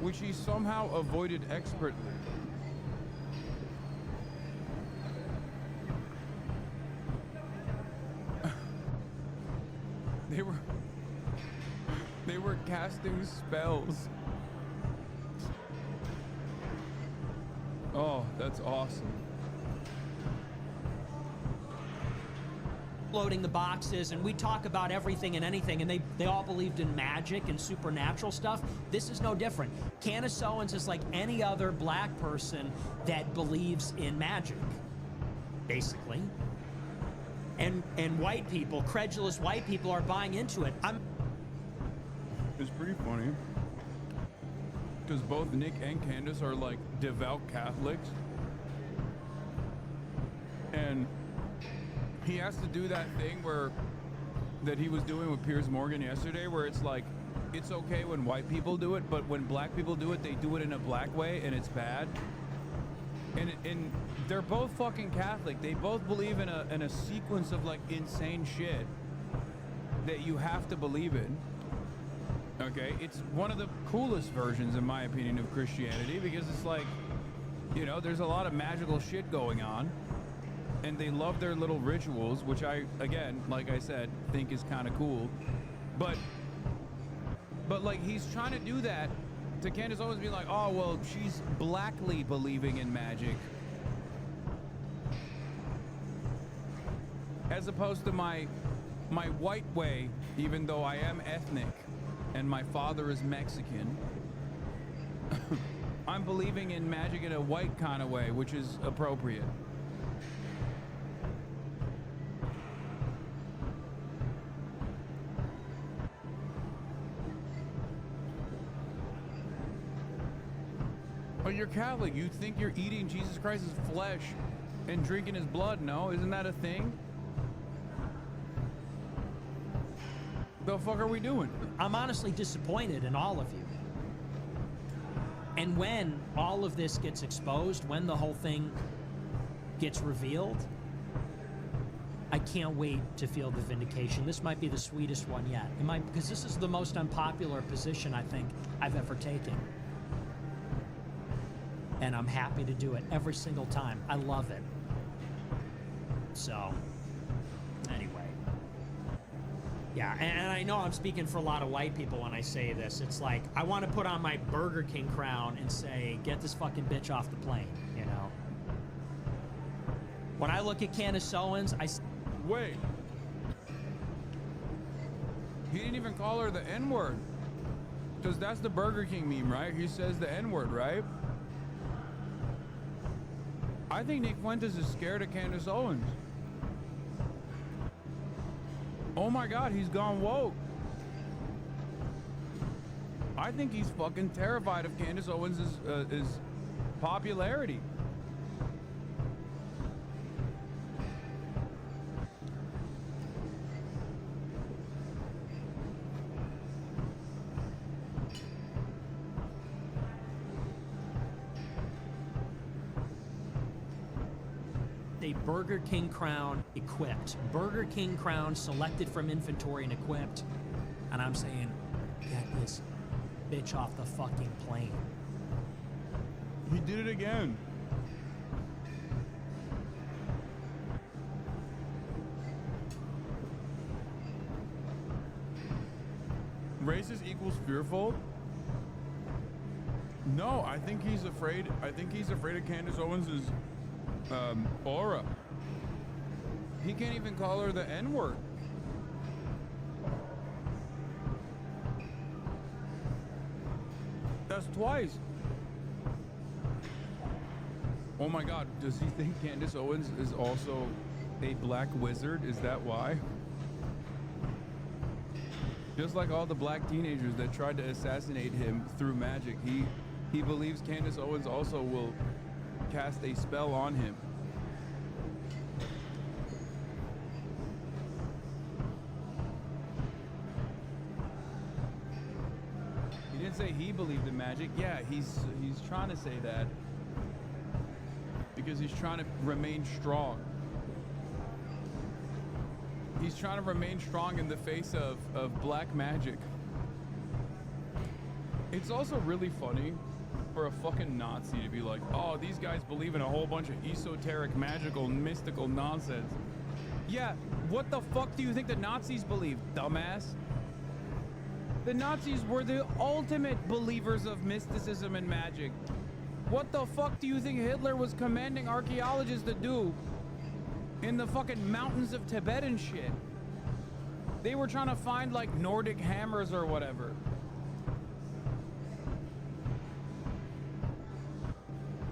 which he somehow avoided expertly. They were casting spells. Oh, that's awesome. Loading the boxes, and we talk about everything and anything, and they all believed in magic and supernatural stuff. This is no different. Candace Owens is like any other black person that believes in magic, basically. And white people, credulous white people, are buying into it. It's pretty funny because both Nick and Candace are like devout Catholics, and he has to do that thing that he was doing with Piers Morgan yesterday, where it's like, it's okay when white people do it, but when black people do it, they do it in a black way, and it's bad. And they're both fucking Catholic. They both believe in a sequence of like insane shit that you have to believe in. Okay, it's one of the coolest versions, in my opinion, of Christianity, because it's like, you know, there's a lot of magical shit going on. And they love their little rituals, which I, again, like I said, think is kind of cool. But like, he's trying to do that to Candace Owens being like, oh, well, she's blackly believing in magic. As opposed to my white way, even though I am ethnic and my father is Mexican, I'm believing in magic in a white kind of way, which is appropriate. But you're Catholic. You think you're eating Jesus Christ's flesh and drinking his blood, no? Isn't that a thing? The fuck are we doing? I'm honestly disappointed in all of you. And when all of this gets exposed, when the whole thing gets revealed, I can't wait to feel the vindication. This might be the sweetest one yet. It might, because this is the most unpopular position I think I've ever taken. And I'm happy to do it every single time. I love it. So, anyway. Yeah, and I know I'm speaking for a lot of white people when I say this. It's like, I want to put on my Burger King crown and say, get this fucking bitch off the plane, you know? When I look at Candace Owens, Wait. He didn't even call her the N-word. Because that's the Burger King meme, right? He says the N-word, right? I think Nick Fuentes is scared of Candace Owens. Oh my God, he's gone woke. I think he's fucking terrified of Candace Owens' popularity. A Burger King crown equipped. Burger King crown selected from inventory and equipped. And I'm saying, get this bitch off the fucking plane. He did it again. Racist equals fearful? No, I think he's afraid. I think he's afraid of Candace Owens' aura. He can't even call her the N-word. That's twice. Oh my God, does he think Candace Owens is also a black wizard? Is that why? Just like all the black teenagers that tried to assassinate him through magic, he believes Candace Owens also will cast a spell on him. believed in magic. Yeah, he's trying to say that because he's trying to remain strong. He's trying to remain strong in the face of black magic. It's also really funny for a fucking Nazi to be like, oh, these guys believe in a whole bunch of esoteric, magical, mystical nonsense. Yeah, what the fuck do you think the Nazis believed, dumbass? The Nazis were the ultimate believers of mysticism and magic. What the fuck do you think Hitler was commanding archaeologists to do in the fucking mountains of Tibet and shit? They were trying to find like Nordic hammers or whatever.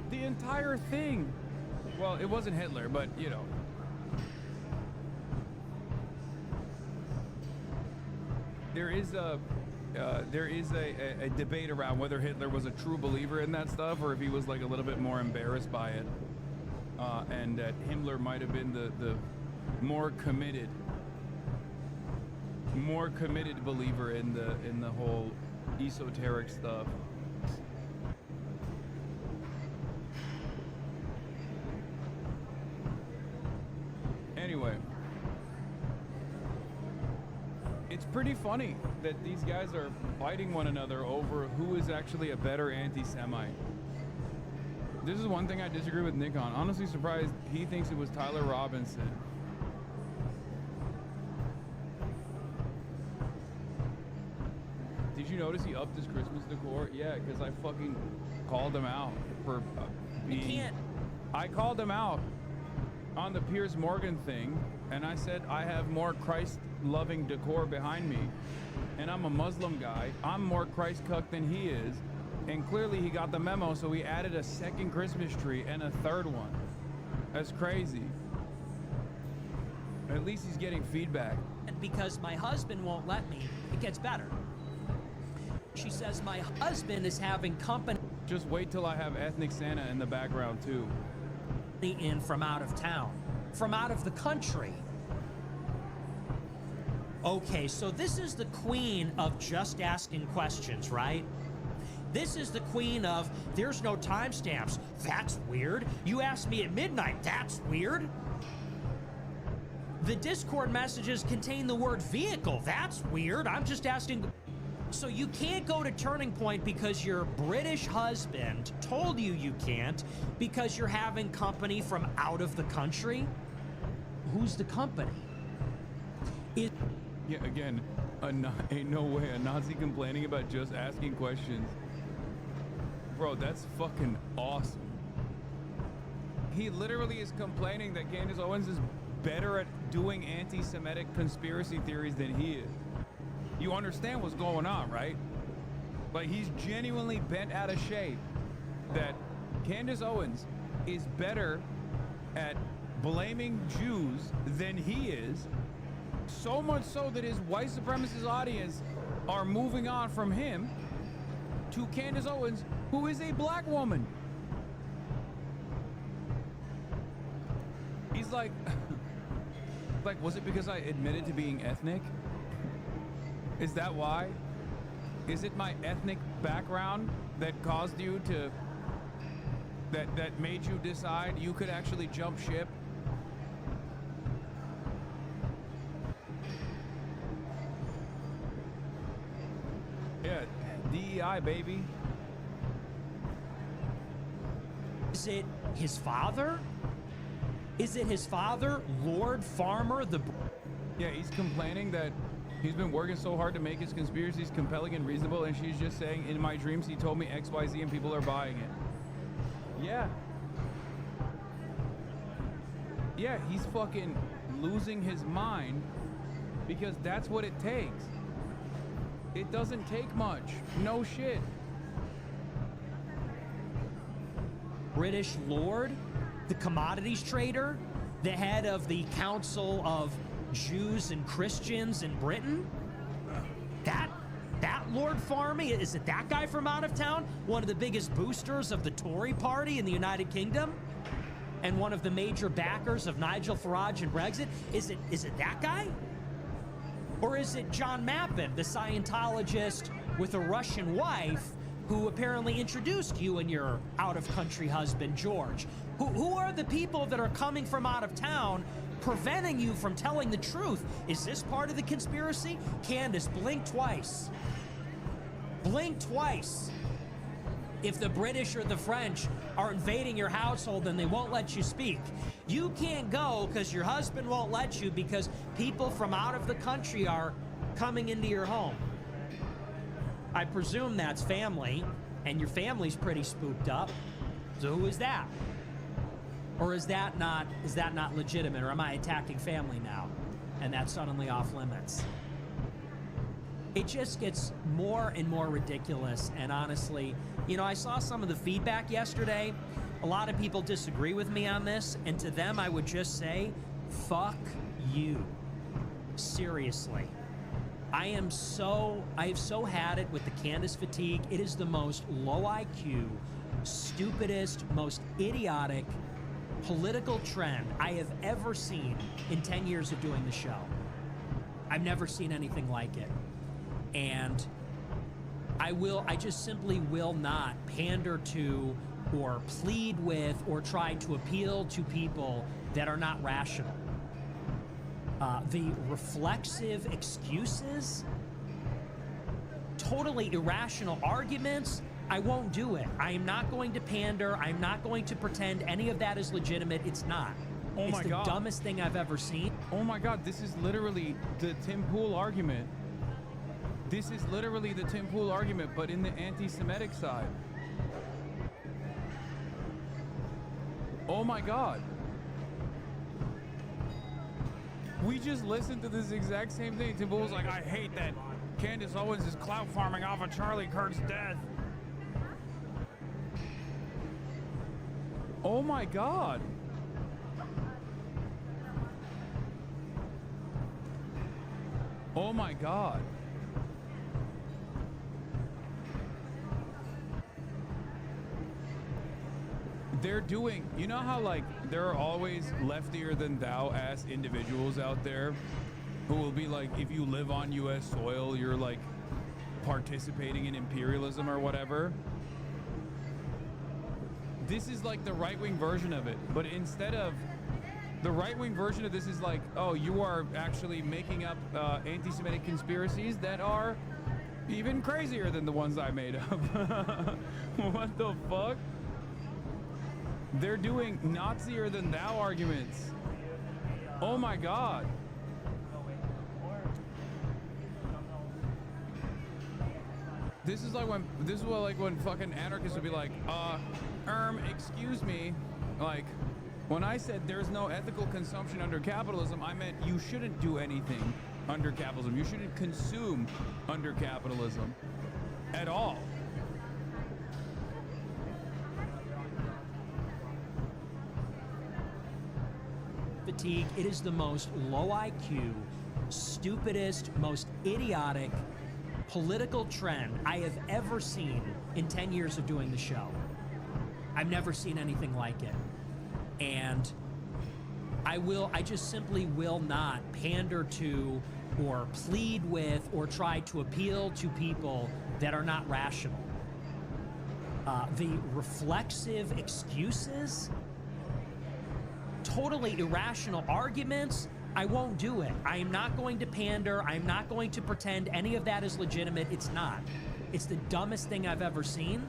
The entire thing. Well, it wasn't Hitler, but you know. There is a debate around whether Hitler was a true believer in that stuff or if he was like a little bit more embarrassed by it, and that Himmler might have been the more committed believer in the whole esoteric stuff. Anyway, it's pretty funny that these guys are fighting one another over who is actually a better anti-Semite. This is one thing I disagree with Nick on. Honestly surprised he thinks it was Tyler Robinson. Did you notice he upped his Christmas decor? Yeah, because I fucking called him out for being... I called him out on the Piers Morgan thing, and I said I have more Christ-loving decor behind me, and I'm a Muslim guy. I'm more Christ-cucked than he is, and clearly he got the memo, so he added a second Christmas tree and a third one. That's crazy. At least he's getting feedback. And because my husband won't let me, it gets better. She says my husband is having company. Just wait till I have ethnic Santa in the background too. In from out of town, from out of the country. Okay, so this is the queen of just asking questions, right? This is the queen of there's no timestamps. That's weird. You asked me at midnight. That's weird. The Discord messages contain the word vehicle. That's weird. I'm just asking. So you can't go to Turning Point because your British husband told you you can't because you're having company from out of the country? Who's the company? Yeah, again, ain't no way a Nazi complaining about just asking questions. Bro, that's fucking awesome. He literally is complaining that Candace Owens is better at doing anti-Semitic conspiracy theories than he is. You understand what's going on, right? Like, he's genuinely bent out of shape that Candace Owens is better at blaming Jews than he is, so much so that his white supremacist audience are moving on from him to Candace Owens, who is a black woman. He's like, was it because I admitted to being ethnic? Is that why? Is it my ethnic background that caused you to, that made you decide you could actually jump ship? Yeah, DEI, baby. Is it his father? Is it his father, Lord Farmer, the... Yeah, he's complaining that he's been working so hard to make his conspiracies compelling and reasonable, and she's just saying, in my dreams, he told me XYZ and people are buying it. Yeah. Yeah, he's fucking losing his mind because that's what it takes. It doesn't take much. No shit. British Lord, the commodities trader, the head of the Council of Jews and Christians in Britain? That Lord Farmy, is it that guy from out of town? One of the biggest boosters of the Tory party in the United Kingdom? And one of the major backers of Nigel Farage and Brexit? Is it that guy? Or is it John Mappin, the Scientologist with a Russian wife who apparently introduced you and your out-of-country husband, George. Who are the people that are coming from out of town preventing you from telling the truth? Is this part of the conspiracy? Candace, blink twice. Blink twice. If the British or the French are invading your household and they won't let you speak, you can't go because your husband won't let you because people from out of the country are coming into your home. I presume that's family, and your family's pretty spooked up. So who is that? Or is that not legitimate? Or am I attacking family now? And that's suddenly off limits. It just gets more and more ridiculous. And honestly, you know, I saw some of the feedback yesterday. A lot of people disagree with me on this. And to them, I would just say, fuck you. Seriously. I have so had it with the Candace fatigue. It is the most low IQ, stupidest, most idiotic political trend I have ever seen in 10 years of doing the show. I've never seen anything like it. And I just simply will not pander to or plead with or try to appeal to people that are not rational. The reflexive excuses, totally irrational arguments, I won't do it. I am not going to pander. I'm not going to pretend any of that is legitimate. It's not. Oh my God. It's the dumbest thing I've ever seen. Oh my God, this is literally the Tim Pool argument. This is literally the Tim Pool argument, but in the anti-Semitic side. Oh my God. We just listened to this exact same thing. Tim Pool was like, I hate that Candace Owens is clout farming off of Charlie Kirk's death. Oh my God. Oh my God. They're doing, you know how like there are always leftier than thou ass individuals out there who will be like, if you live on US soil, you're like participating in imperialism or whatever. This is like the right-wing version of it, but instead of the right-wing version of this is like, oh, you are actually making up anti-Semitic conspiracies that are even crazier than the ones I made up. What the fuck? They're doing Nazier than thou arguments. Oh my God. This is like when fucking anarchists would be like, excuse me, like, when I said there's no ethical consumption under capitalism, I meant you shouldn't do anything under capitalism. You shouldn't consume under capitalism at all. Fatigue. It is the most low IQ, stupidest, most idiotic political trend I have ever seen in 10 years of doing the show. I've never seen anything like it. And I just simply will not pander to or plead with or try to appeal to people that are not rational. The reflexive excuses, totally irrational arguments, I won't do it. I am not going to pander. I'm not going to pretend any of that is legitimate. It's not. It's the dumbest thing I've ever seen.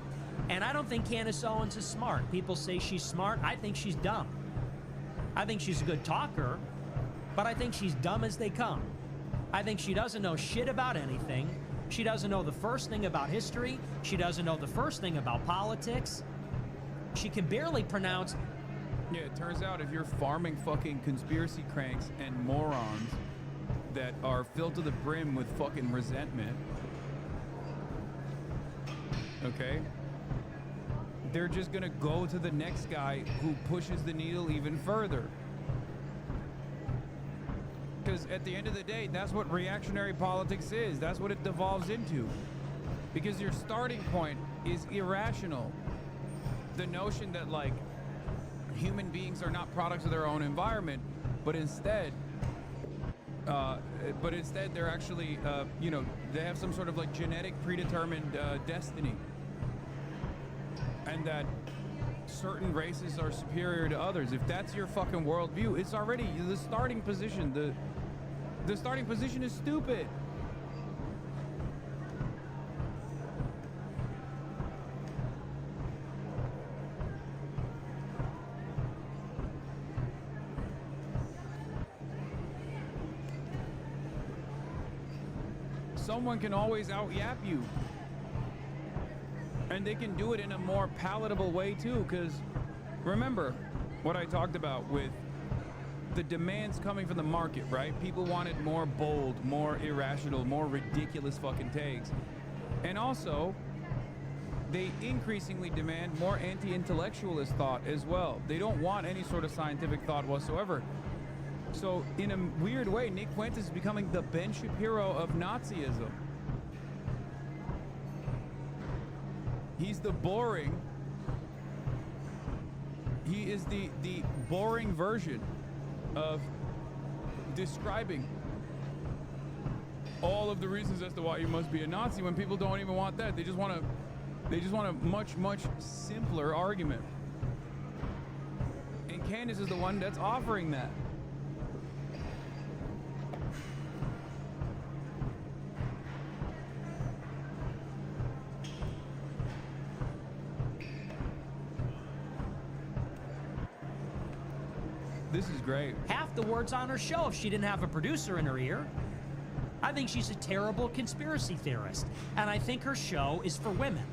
And I don't think Candace Owens is smart. People say she's smart. I think she's dumb. I think she's a good talker, but I think she's dumb as they come. I think she doesn't know shit about anything. She doesn't know the first thing about history. She doesn't know the first thing about politics. She can barely pronounce. Yeah, it turns out if you're farming fucking conspiracy cranks and morons that are filled to the brim with fucking resentment, okay, they're just gonna go to the next guy who pushes the needle even further. Because at the end of the day, that's what reactionary politics is. That's what it devolves into. Because your starting point is irrational. The notion that, like, human beings are not products of their own environment, but instead they're actually, you know, they have some sort of like genetic predetermined destiny. and that certain races are superior to others. If that's your fucking worldview, it's already the starting position. The starting position is stupid. Someone can always out-yap you. And they can do it in a more palatable way too, because remember what I talked about with the demands coming from the market, right? People wanted more bold, more irrational, more ridiculous fucking takes. And also, they increasingly demand more anti-intellectualist thought as well. They don't want any sort of scientific thought whatsoever. So in a weird way, Nick Fuentes is becoming the Ben Shapiro of Nazism. He's the boring. He is the boring version of describing all of the reasons as to why you must be a Nazi when people don't even want that. They just want a much simpler argument. And Candace is the one that's offering that. This is great. Half the words on her show if she didn't have a producer in her ear. I think she's a terrible conspiracy theorist. And I think her show is for women.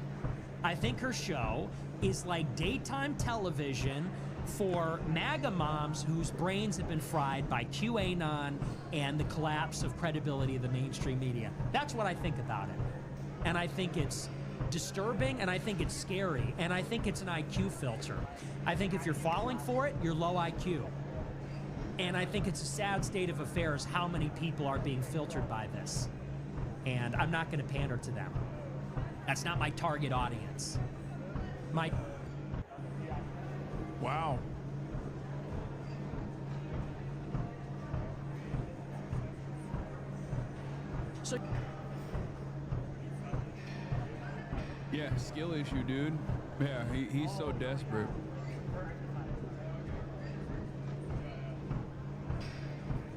I think her show is like daytime television for MAGA moms whose brains have been fried by QAnon and the collapse of credibility of the mainstream media. That's what I think about it. And I think it's disturbing, and I think it's scary, and I think it's an IQ filter. I think if you're falling for it, you're low IQ. And I think it's a sad state of affairs how many people are being filtered by this. And I'm not going to pander to them. That's not my target audience. Wow. So yeah, skill issue, dude. Yeah, he's so desperate.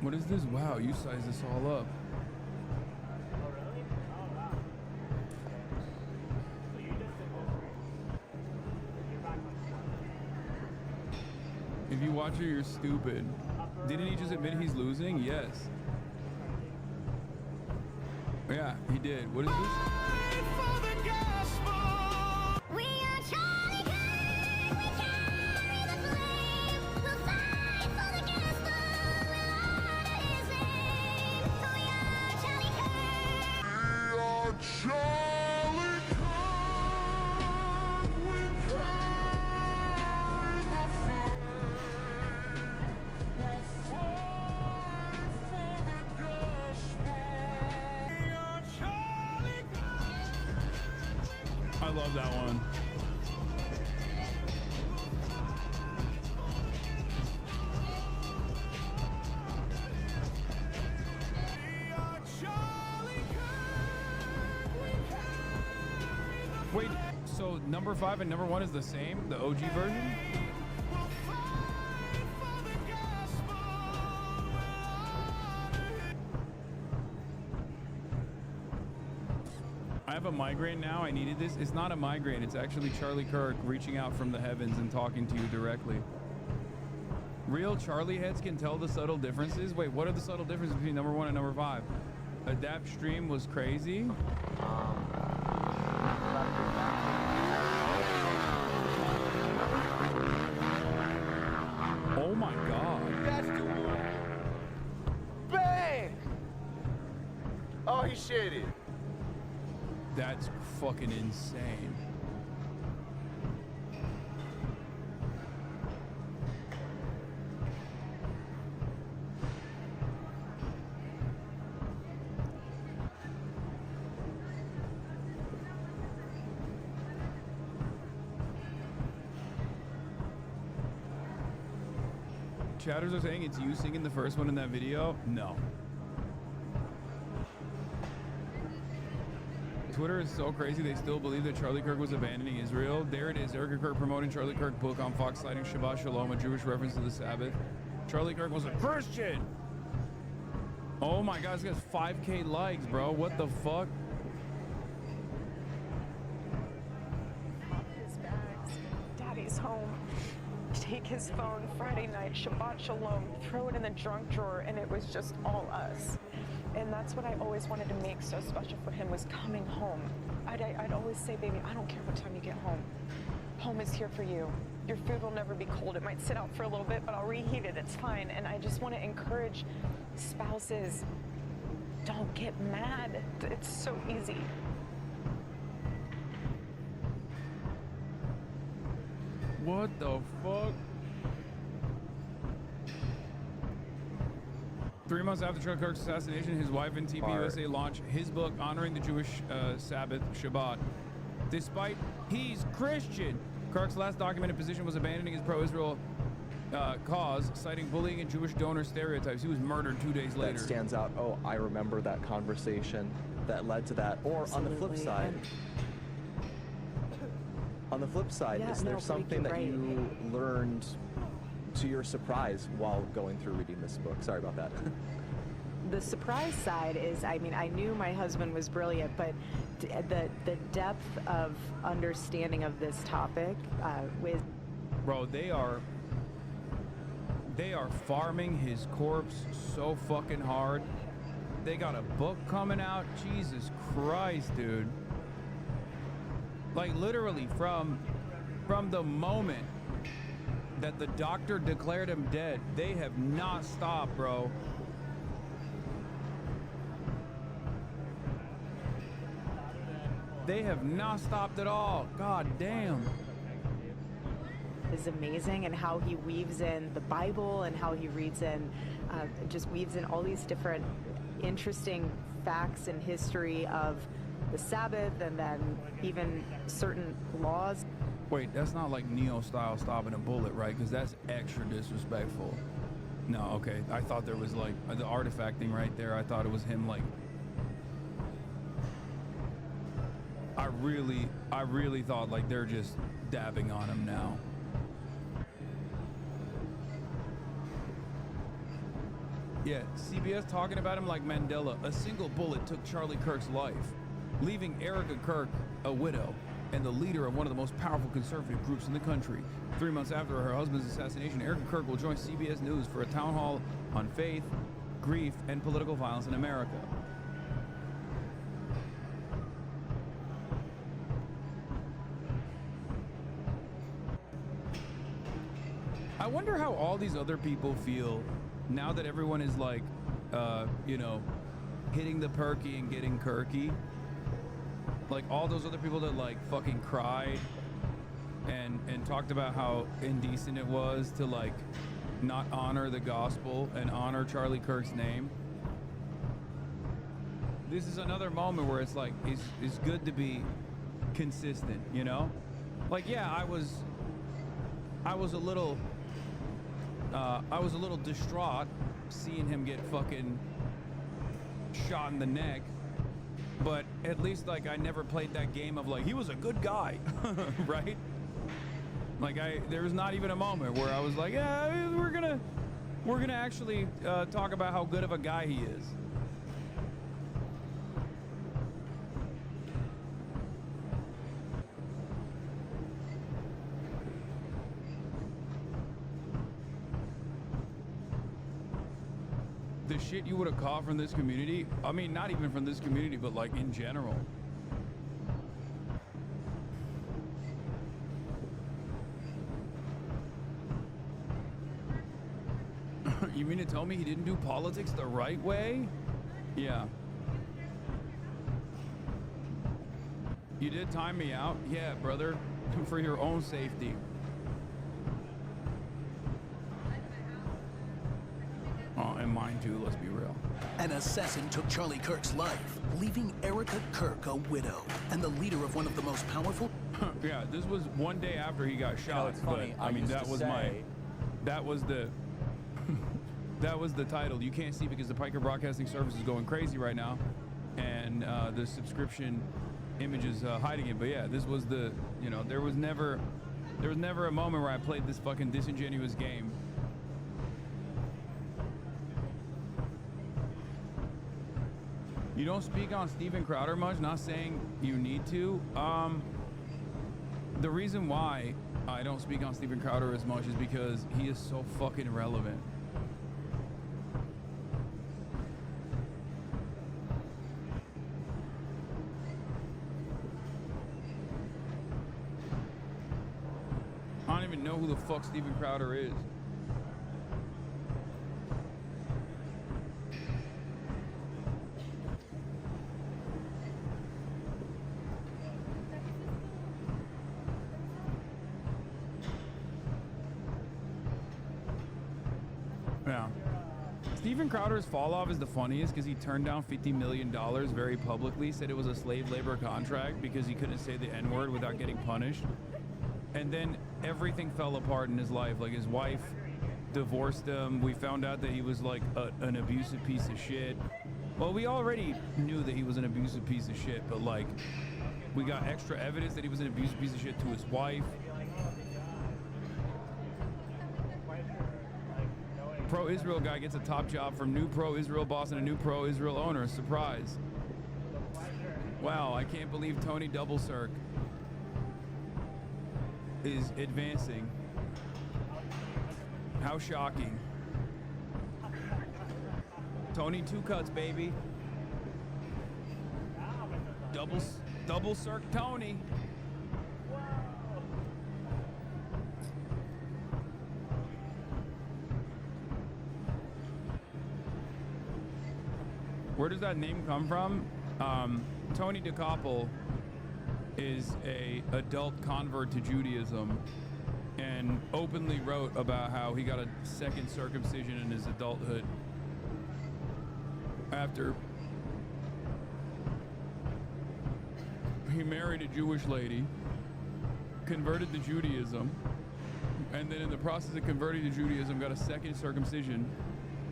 What is this? Wow, you size this all up. If you watch it, you're stupid. Didn't he just admit he's losing? Yes. Yeah, he did. What is this? I love that one. Wait, so number 5 and number 1 is the same? The OG version? I have a migraine now. I needed this. It's not a migraine. It's actually Charlie Kirk reaching out from the heavens and talking to you directly. Real Charlie heads can tell the subtle differences. Wait, what are the subtle differences between number 1 and number 5? Adapt stream was crazy. Oh my God. That's the one. Bang! Oh, he shitted. That's fucking insane. Chatters are saying it's you singing the first one in that video. No. Twitter is so crazy. They still believe that Charlie Kirk was abandoning Israel. There it is. Erica Kirk promoting Charlie Kirk book on Fox, citing Shabbat Shalom, a Jewish reference to the Sabbath. Charlie Kirk was a Christian. Oh my God, this guy's 5K likes, bro. What the fuck? His bags. Daddy's home. Take his phone Friday night, Shabbat Shalom, throw it in the junk drawer, and it was just all us. And that's what I always wanted to make so special for him, was coming home. I'd always say, baby, I don't care what time you get home. Home is here for you. Your food will never be cold. It might sit out for a little bit, but I'll reheat it. It's fine. And I just want to encourage spouses, don't get mad. It's so easy. What the fuck? 3 months after Charlie Kirk's assassination, his wife and TPUSA launched his book honoring the Jewish Sabbath, Shabbat. Despite he's Christian, Kirk's last documented position was abandoning his pro-Israel cause, citing bullying and Jewish donor stereotypes. He was murdered 2 days later. That stands out. Oh, I remember that conversation that led to that. Or on the flip side, is there something that you learned to your surprise while going through reading this book? Sorry about that. The surprise side is, I mean, I knew my husband was brilliant, but the depth of understanding of this topic with... Bro, they are farming his corpse so fucking hard. They got a book coming out. Jesus Christ, dude. Like, literally from the moment that the doctor declared him dead, they have not stopped, bro. They have not stopped at all. God damn. Is amazing, and how he weaves in the Bible and how he reads in, just weaves in all these different interesting facts and history of the Sabbath, and then even certain laws. Wait, that's not like Neo style stopping a bullet, right? Because that's extra disrespectful. No, okay. I thought there was like the artifact thing right there. I thought it was him like... I really thought like they're just dabbing on him now. Yeah, CBS talking about him like Mandela. A single bullet took Charlie Kirk's life, leaving Erica Kirk a widow and the leader of one of the most powerful conservative groups in the country. 3 months after her husband's assassination, Erica Kirk will join CBS News for a town hall on faith, grief, and political violence in America. I wonder how all these other people feel now that everyone is like, you know, hitting the perky and getting kirky. Like all those other people that like fucking cried and talked about how indecent it was to like not honor the gospel and honor Charlie Kirk's name. This is another moment where it's like, it's good to be consistent, you know? Like, yeah, I was a little distraught seeing him get fucking shot in the neck, but at least like I never played that game of like he was a good guy, right? Like there was not even a moment where I was like, yeah, we're gonna actually talk about how good of a guy he is. The shit you would have caught from this community, I mean, not even from this community, but like in general. You mean to tell me he didn't do politics the right way? Yeah. You did time me out? Yeah, brother, for your own safety. And mine too, let's be real. An assassin took Charlie Kirk's life, leaving Erica Kirk a widow and the leader of one of the most powerful... Yeah, this was one day after he got shot. it's funny. I mean, that was the title. You can't see because the Piker Broadcasting Service is going crazy right now, and the subscription images hiding it. But yeah, this was the, you know, there was never a moment where I played this fucking disingenuous game. You don't speak on Steven Crowder much, not saying you need to. The reason why I don't speak on Steven Crowder as much is because he is so fucking relevant. I don't even know who the fuck Steven Crowder is. Yeah. Steven Crowder's fall off is the funniest because he turned down $50 million very publicly, said it was a slave labor contract because he couldn't say the N-word without getting punished. And then everything fell apart in his life. Like his wife divorced him. We found out that he was like an abusive piece of shit. Well, we already knew that he was an abusive piece of shit, but like we got extra evidence that he was an abusive piece of shit to his wife. Pro-Israel guy gets a top job from new pro-Israel boss and a new pro-Israel owner. Surprise. Wow, I can't believe Tony Double Circ is advancing. How shocking. Tony Two Cuts, baby. Double Circ Tony. Where does that name come from? Tony DeCoppel is a adult convert to Judaism and openly wrote about how he got a second circumcision in his adulthood after he married a Jewish lady, converted to Judaism, and then in the process of converting to Judaism got a second circumcision,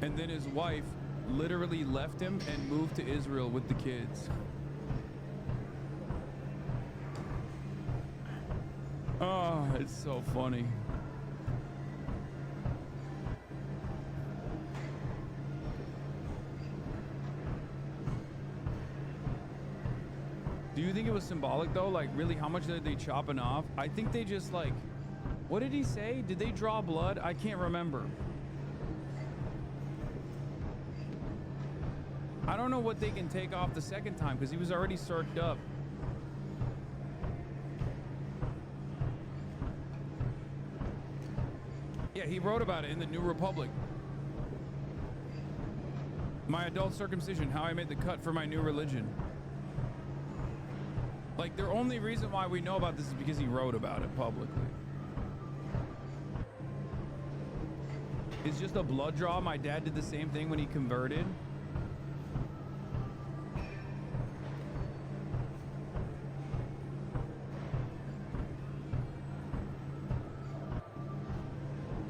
and then his wife literally left him and moved to Israel with the kids. Oh, it's so funny. Do you think it was symbolic though? Like really, how much did they chopping off? I think they just like, what did he say? Did they draw blood? I can't remember. I don't know what they can take off the second time because he was already circed up. Yeah, he wrote about it in the New Republic. My adult circumcision, how I made the cut for my new religion. Like, the only reason why we know about this is because he wrote about it publicly. It's just a blood draw. My dad did the same thing when he converted.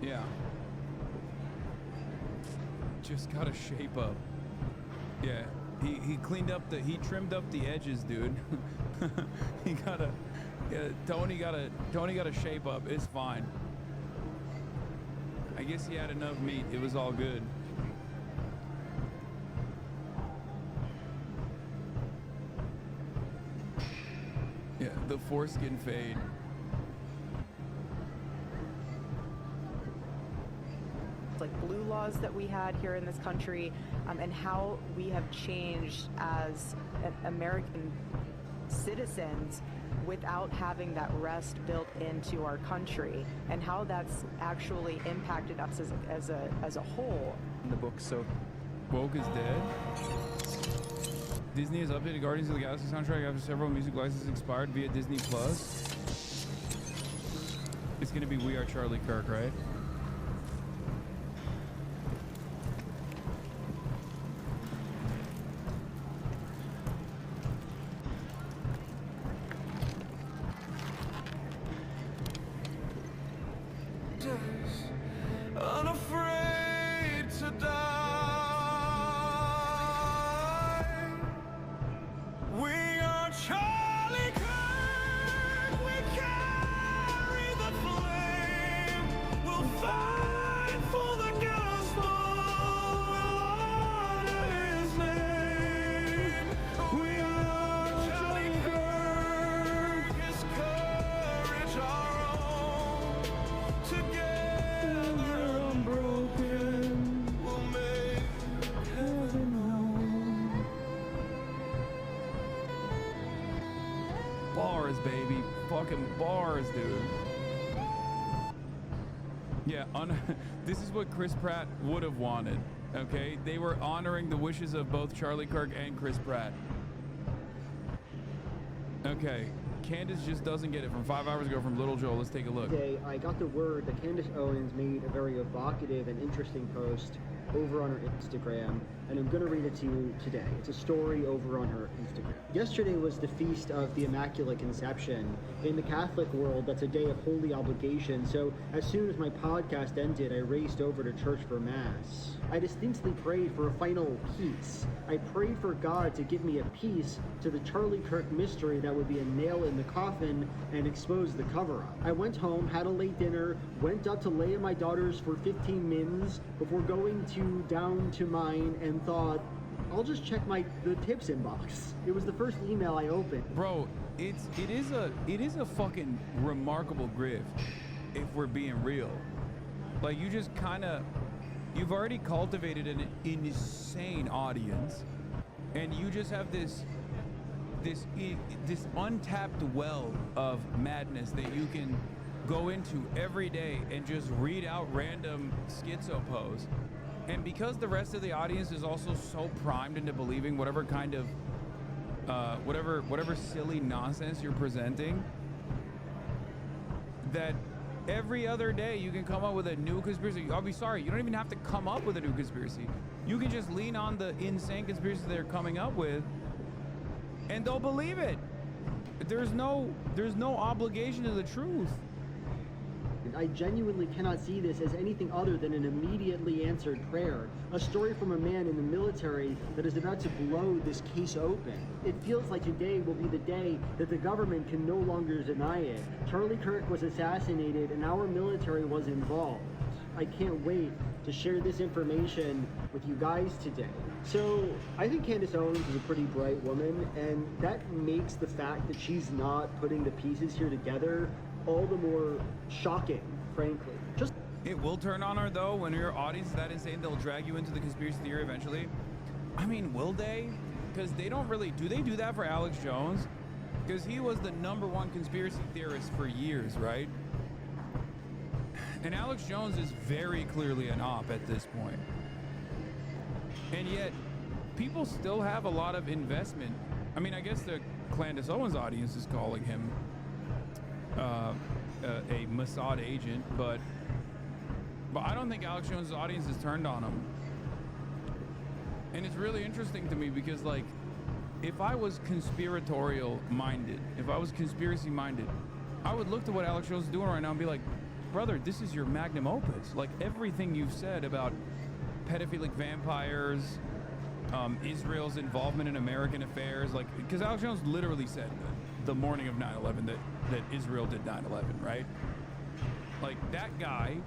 Yeah. Just gotta shape up. Yeah. He cleaned up he trimmed up the edges, dude. He gotta, yeah, Tony gotta shape up. It's fine. I guess he had enough meat. It was all good. Yeah, the foreskin fade. Like blue laws that we had here in this country, and how we have changed as American citizens without having that rest built into our country, and how that's actually impacted us as a whole. In the book, so Woke is dead. Disney has updated Guardians of the Galaxy soundtrack after several music licenses expired via Disney Plus. It's gonna be We Are Charlie Kirk, right? Unafraid to die. We are Charlie fight for the gospel, we'll honor his name. We are Charlie Kirk, his courage our own. Together unbroken, we'll make heaven home. Bars, baby. Fucking bars, dude. Yeah, this is what Chris Pratt would have wanted, okay? They were honoring the wishes of both Charlie Kirk and Chris Pratt. Okay, Candace just doesn't get it from 5 hours ago from Little Joel. Let's take a look. Today, I got the word that Candace Owens made a very evocative and interesting post over on her Instagram, and I'm going to read it to you today. It's a story over on her Instagram. Yesterday was the Feast of the Immaculate Conception. In the Catholic world, that's a day of holy obligation, so as soon as my podcast ended, I raced over to church for Mass. I distinctly prayed for a final peace. I prayed for God to give me a piece to the Charlie Kirk mystery that would be a nail in the coffin and expose the cover-up. I went home, had a late dinner, went up to lay in my daughters for 15 mins before going down to mine and thought, I'll just check the tips inbox. It was the first email I opened. Bro, it is a fucking remarkable grift, if we're being real. Like, you just kind of, you've already cultivated an insane audience, and you just have this untapped well of madness that you can go into every day and just read out random schizo posts. And because the rest of the audience is also so primed into believing whatever kind of whatever silly nonsense you're presenting, that every other day you can come up with a new conspiracy. I'll be sorry, you don't even have to come up with a new conspiracy. You can just lean on the insane conspiracy they're coming up with, and they'll believe it. There's no obligation to the truth. I genuinely cannot see this as anything other than an immediately answered prayer. A story from a man in the military that is about to blow this case open. It feels like today will be the day that the government can no longer deny it. Charlie Kirk was assassinated and our military was involved. I can't wait to share this information with you guys today. So, I think Candace Owens is a pretty bright woman, and that makes the fact that she's not putting the pieces here together all the more shocking, frankly. It will turn on her, though, when your audience is that insane, they'll drag you into the conspiracy theory eventually. I mean, will they? Because they don't really, do they do that for Alex Jones? Because he was the #1 conspiracy theorist for years, right? And Alex Jones is very clearly an op at this point. And yet, people still have a lot of investment. I mean, I guess the Candace Owens audience is calling him a Mossad agent, but I don't think Alex Jones' audience is turned on him. And it's really interesting to me because, like, if I was conspiratorial minded, if I was conspiracy minded, I would look to what Alex Jones is doing right now and be like, brother, this is your magnum opus. Like, everything you've said about pedophilic vampires, Israel's involvement in American affairs, like, because Alex Jones literally said the morning of 9/11 that Israel did 9/11, right? Like, that guy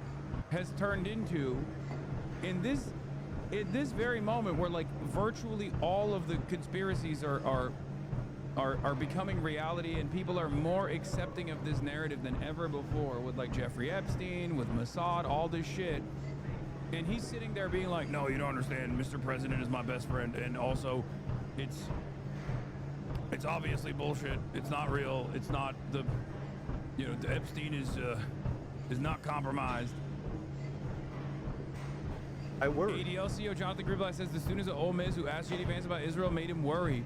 has turned into, in this very moment where, like, virtually all of the conspiracies are becoming reality, and people are more accepting of this narrative than ever before, with, like, Jeffrey Epstein, with Mossad, all this shit. And he's sitting there being like, no, you don't understand, Mr. President is my best friend, and also it's obviously bullshit. It's not real. It's not the Epstein is not compromised. I worry. ADLCO Jonathan Gribble says the students at Ole Miss who asked J.D. Vance about Israel made him worry.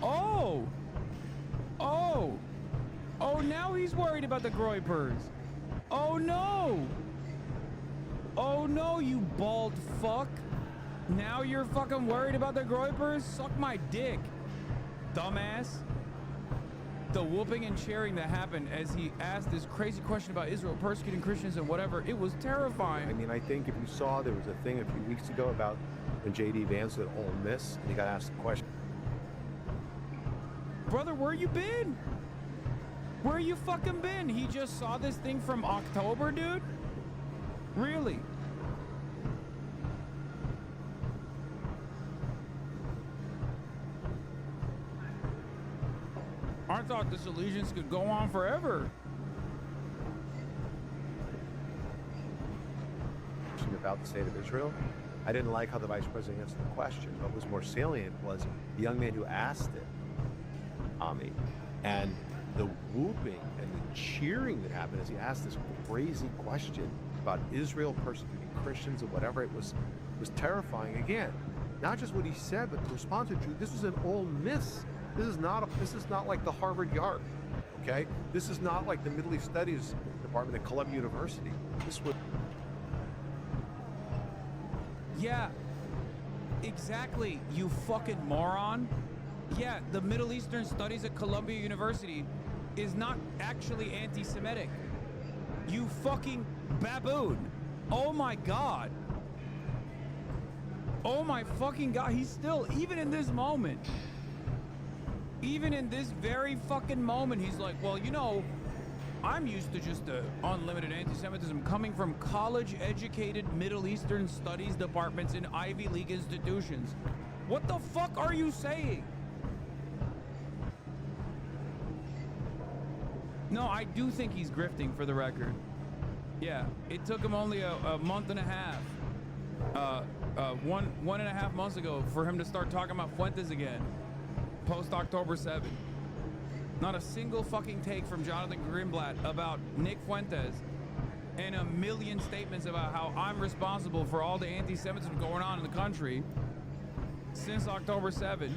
Oh, now he's worried about the Groypers. Oh no, you bald fuck. Now you're fucking worried about the Groypers? Suck my dick, dumbass. The whooping and cheering that happened as he asked this crazy question about Israel persecuting Christians and whatever, it was terrifying. I mean, I think if you saw, there was a thing a few weeks ago about when J.D. Vance was at Ole Miss, and he got asked a question. Brother, where you been? Where you fucking been? He just saw this thing from October, dude? Really? I thought this allegiance could go on forever. About the state of Israel. I didn't like how the vice president answered the question. What was more salient was the young man who asked it, Ami, and the whooping and the cheering that happened as he asked this crazy question about Israel persecuting Christians and whatever. It was terrifying. Again, not just what he said, but the response to Jew. This was an all miss. This is not like the Harvard Yard. Okay, this is not like the Middle East Studies Department at Columbia University. This was. Yeah, exactly, you fucking moron. Yeah, the Middle Eastern Studies at Columbia University is not actually anti-Semitic. You fucking baboon. Oh my God. Oh my fucking God, he's still, even in this moment, even in this very fucking moment, he's like, well, you know, I'm used to just unlimited anti-Semitism coming from college-educated Middle Eastern studies departments in Ivy League institutions. What the fuck are you saying? No, I do think he's grifting, for the record. Yeah, it took him only a month and a half, one and a half months ago for him to start talking about Fuentes again, post-October 7th. Not a single fucking take from Jonathan Greenblatt about Nick Fuentes, and a million statements about how I'm responsible for all the anti-Semitism going on in the country since October 7th.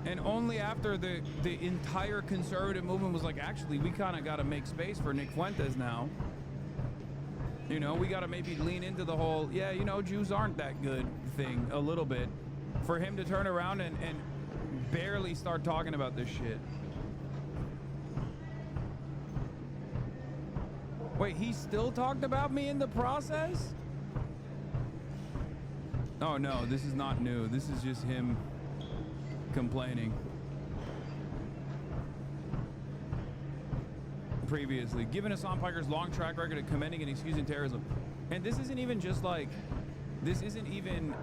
And only after the entire conservative movement was like, actually, we kind of got to make space for Nick Fuentes now. You know, we got to maybe lean into the whole, yeah, you know, Jews aren't that good thing a little bit. For him to turn around and barely start talking about this shit. Wait, he still talked about me in the process? Oh no, this is not new. This is just him complaining. Previously, given Hassan Piker's long track record of commending and excusing terrorism. And this isn't even just like, this isn't even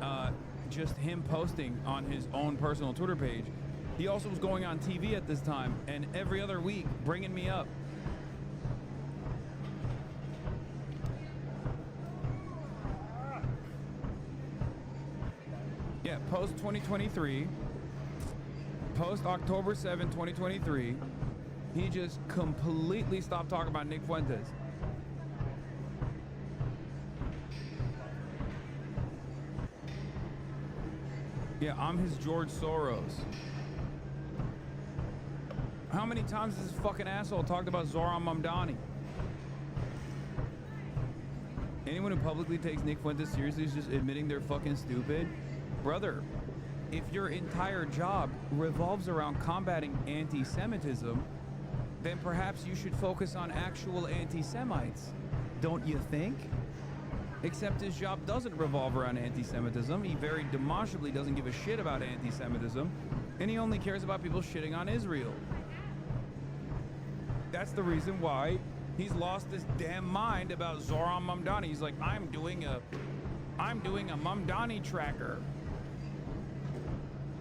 just him posting on his own personal Twitter page. He also was going on TV at this time and every other week bringing me up. Yeah, post 2023, post October 7, 2023, he just completely stopped talking about Nick Fuentes. Yeah, I'm his George Soros. How many times has this fucking asshole talked about Zoran Mamdani? Anyone who publicly takes Nick Fuentes seriously is just admitting they're fucking stupid. Brother, if your entire job revolves around combating anti-Semitism, then perhaps you should focus on actual anti-Semites, don't you think? Except his job doesn't revolve around anti-Semitism. He very demonstrably doesn't give a shit about anti-Semitism, and he only cares about people shitting on Israel. That's the reason why he's lost his damn mind about Zoran Mamdani. He's like, I'm doing a Mamdani tracker.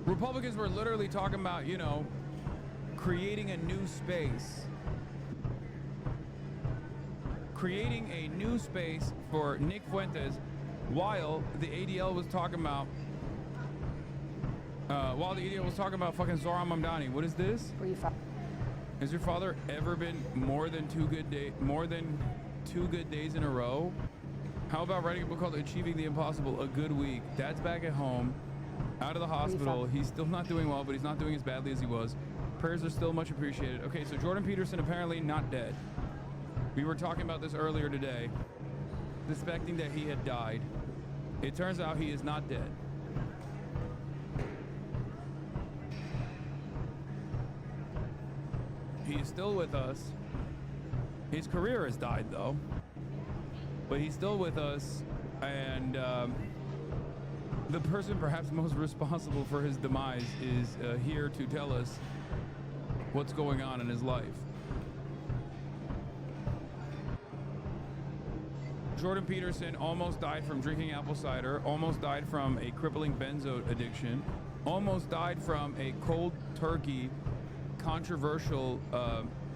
Republicans were literally talking about, you know, creating a new space. Creating a new space for Nick Fuentes while the ADL was talking about fucking Zoran Mamdani. What is this? Has your father ever been more than two good days in a row? How about writing a book called Achieving the Impossible, A Good Week? Dad's back at home, out of the hospital. He's still not doing well, but he's not doing as badly as he was. Prayers are still much appreciated. Okay, so Jordan Peterson apparently not dead. We were talking about this earlier today, suspecting that he had died. It turns out he is not dead. He is still with us. His career has died, though. But he's still with us, and the person perhaps most responsible for his demise is here to tell us what's going on in his life. Jordan Peterson almost died from drinking apple cider, almost died from a crippling benzo addiction, almost died from a cold turkey controversial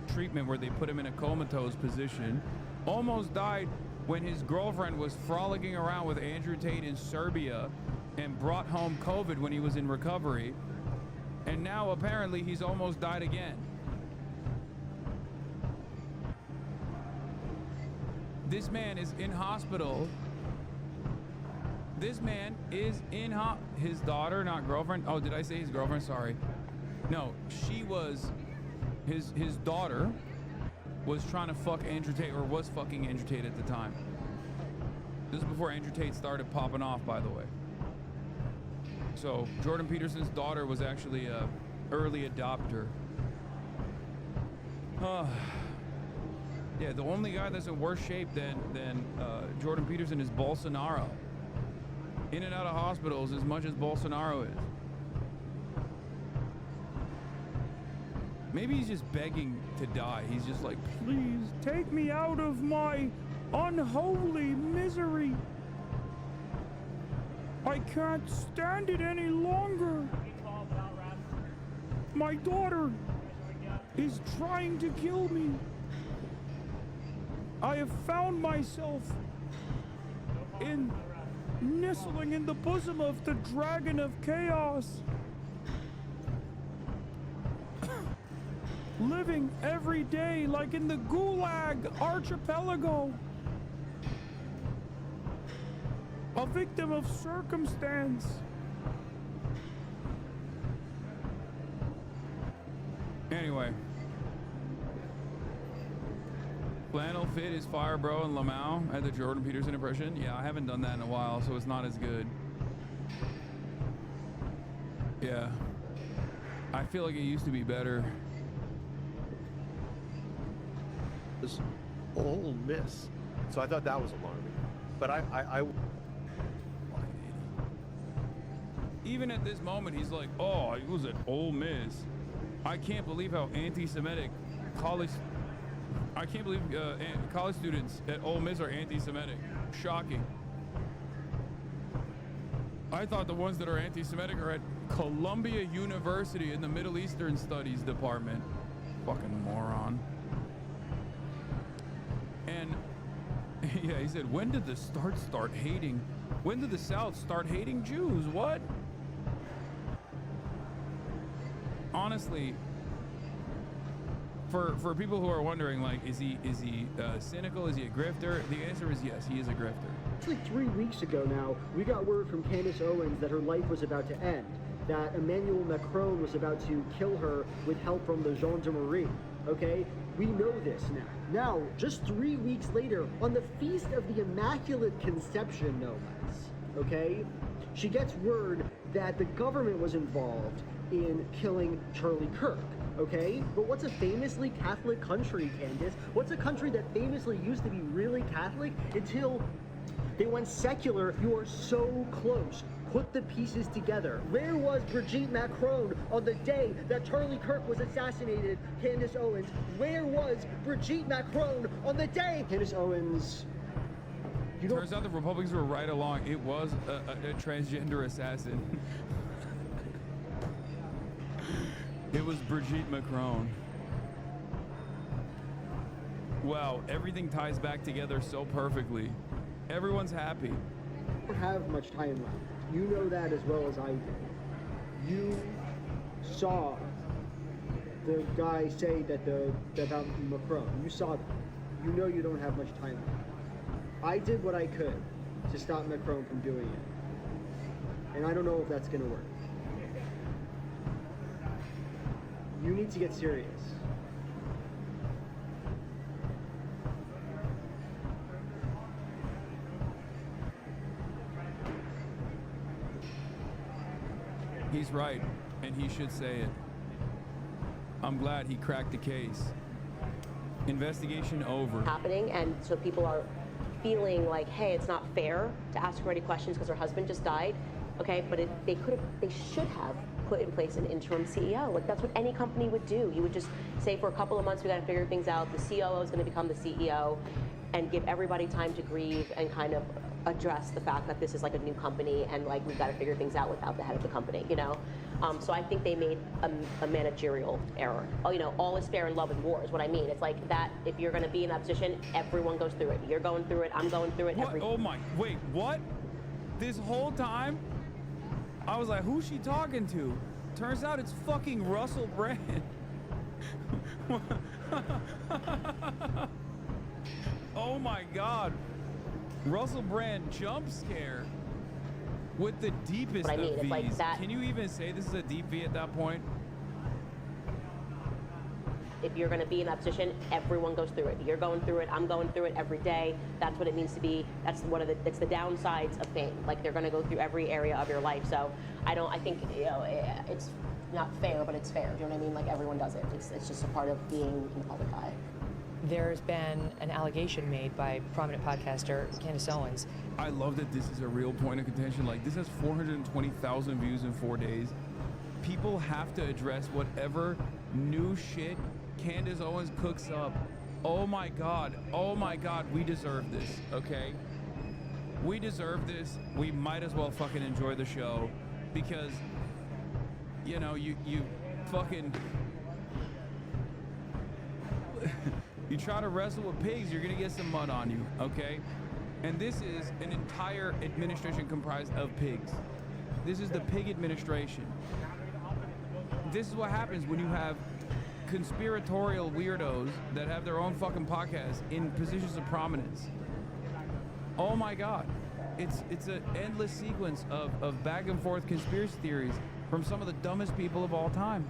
treatment where they put him in a comatose position, almost died when his girlfriend was frolicking around with Andrew Tate in Serbia and brought home COVID when he was in recovery, and now apparently he's almost died again. This man is in hospital. This man is in his daughter, not girlfriend. Oh, did I say his girlfriend? Sorry. No, she was his daughter was trying to fuck Andrew Tate, or was fucking Andrew Tate at the time. This is before Andrew Tate started popping off, by the way. So Jordan Peterson's daughter was actually a early adopter. Yeah, the only guy that's in worse shape than Jordan Peterson is Bolsonaro. In and out of hospitals as much as Bolsonaro is. Maybe he's just begging to die. He's just like, please take me out of my unholy misery. I can't stand it any longer. My daughter is trying to kill me. I have found myself nestling in the bosom of the dragon of chaos. Living every day like in the Gulag archipelago. A victim of circumstance. Anyway. Flannel fit is fire, bro, and Lamau at the Jordan Peterson impression. Yeah, I haven't done that in a while, so it's not as good. Yeah. I feel like it used to be better. This Ole Miss. So I thought that was alarming. But I even at this moment, he's like, oh, he was at Ole Miss. I can't believe how anti-Semitic college students at Ole Miss are anti-Semitic. Shocking. I thought the ones that are anti-Semitic are at Columbia University in the Middle Eastern Studies department. Fucking moron. And yeah, he said, when did the South start hating Jews? What? Honestly, for people who are wondering, like, is he cynical? Is he a grifter? The answer is yes, he is a grifter. It's like 3 weeks ago now, we got word from Candace Owens that her life was about to end, that Emmanuel Macron was about to kill her with help from the gendarmerie, okay? We know this now. Now, just 3 weeks later, on the Feast of the Immaculate Conception, no less, okay? She gets word that the government was involved in killing Charlie Kirk, okay? But what's a famously Catholic country, Candace? What's a country that famously used to be really Catholic until they went secular? You are so close. Put the pieces together. Where was Brigitte Macron on the day that Charlie Kirk was assassinated, Candace Owens? Where was Brigitte Macron on the day? Candace Owens. Turns out the Republicans were right along. It was a transgender assassin. It was Brigitte Macron. Wow, everything ties back together so perfectly. Everyone's happy. We don't have much time left. You know that as well as I do. You saw the guy say about Macron. You saw that. You know you don't have much time left. I did what I could to stop Macron from doing it. And I don't know if that's gonna work. You need to get serious. He's right, and he should say it. I'm glad he cracked the case. Investigation over. Happening, and so people are feeling like, hey, it's not fair to ask her any questions because her husband just died. Okay, but they should have put in place an interim CEO. Like, that's what any company would do. You would just say, for a couple of months, we got to figure things out. The COO is going to become the CEO, and give everybody time to grieve and kind of address the fact that this is like a new company and like we've got to figure things out without the head of the company, you know? So I think they made a managerial error. Oh, you know, all is fair in love and war is what I mean. It's like that, if you're gonna be in that position, everyone goes through it. You're going through it, I'm going through it. What? Oh my, wait, what? This whole time, I was like, who's she talking to? Turns out it's fucking Russell Brand. Oh my God. Russell Brand jump scare with the deepest What I mean, of it's like V's. that- Can you even say this is a deep V at that point? If you're gonna be in that position, everyone goes through it. You're going through it, I'm going through it every day. That's what it means to be, that's it's the downsides of fame. Like they're gonna go through every area of your life. So I think, you know, it's not fair, but it's fair. Do you know what I mean? Like everyone does it. It's just a part of being in the public eye. There's been an allegation made by prominent podcaster Candace Owens. I love that this is a real point of contention. Like, this has 420,000 views in 4 days. People have to address whatever new shit Candace Owens cooks up. Oh my God, we deserve this, okay? We deserve this. We might as well fucking enjoy the show because, you know, you fucking... You try to wrestle with pigs, you're gonna get some mud on you, okay? And this is an entire administration comprised of pigs. This is the pig administration. This is what happens when you have conspiratorial weirdos that have their own fucking podcasts in positions of prominence. Oh my God. It's an endless sequence of back and forth conspiracy theories from some of the dumbest people of all time.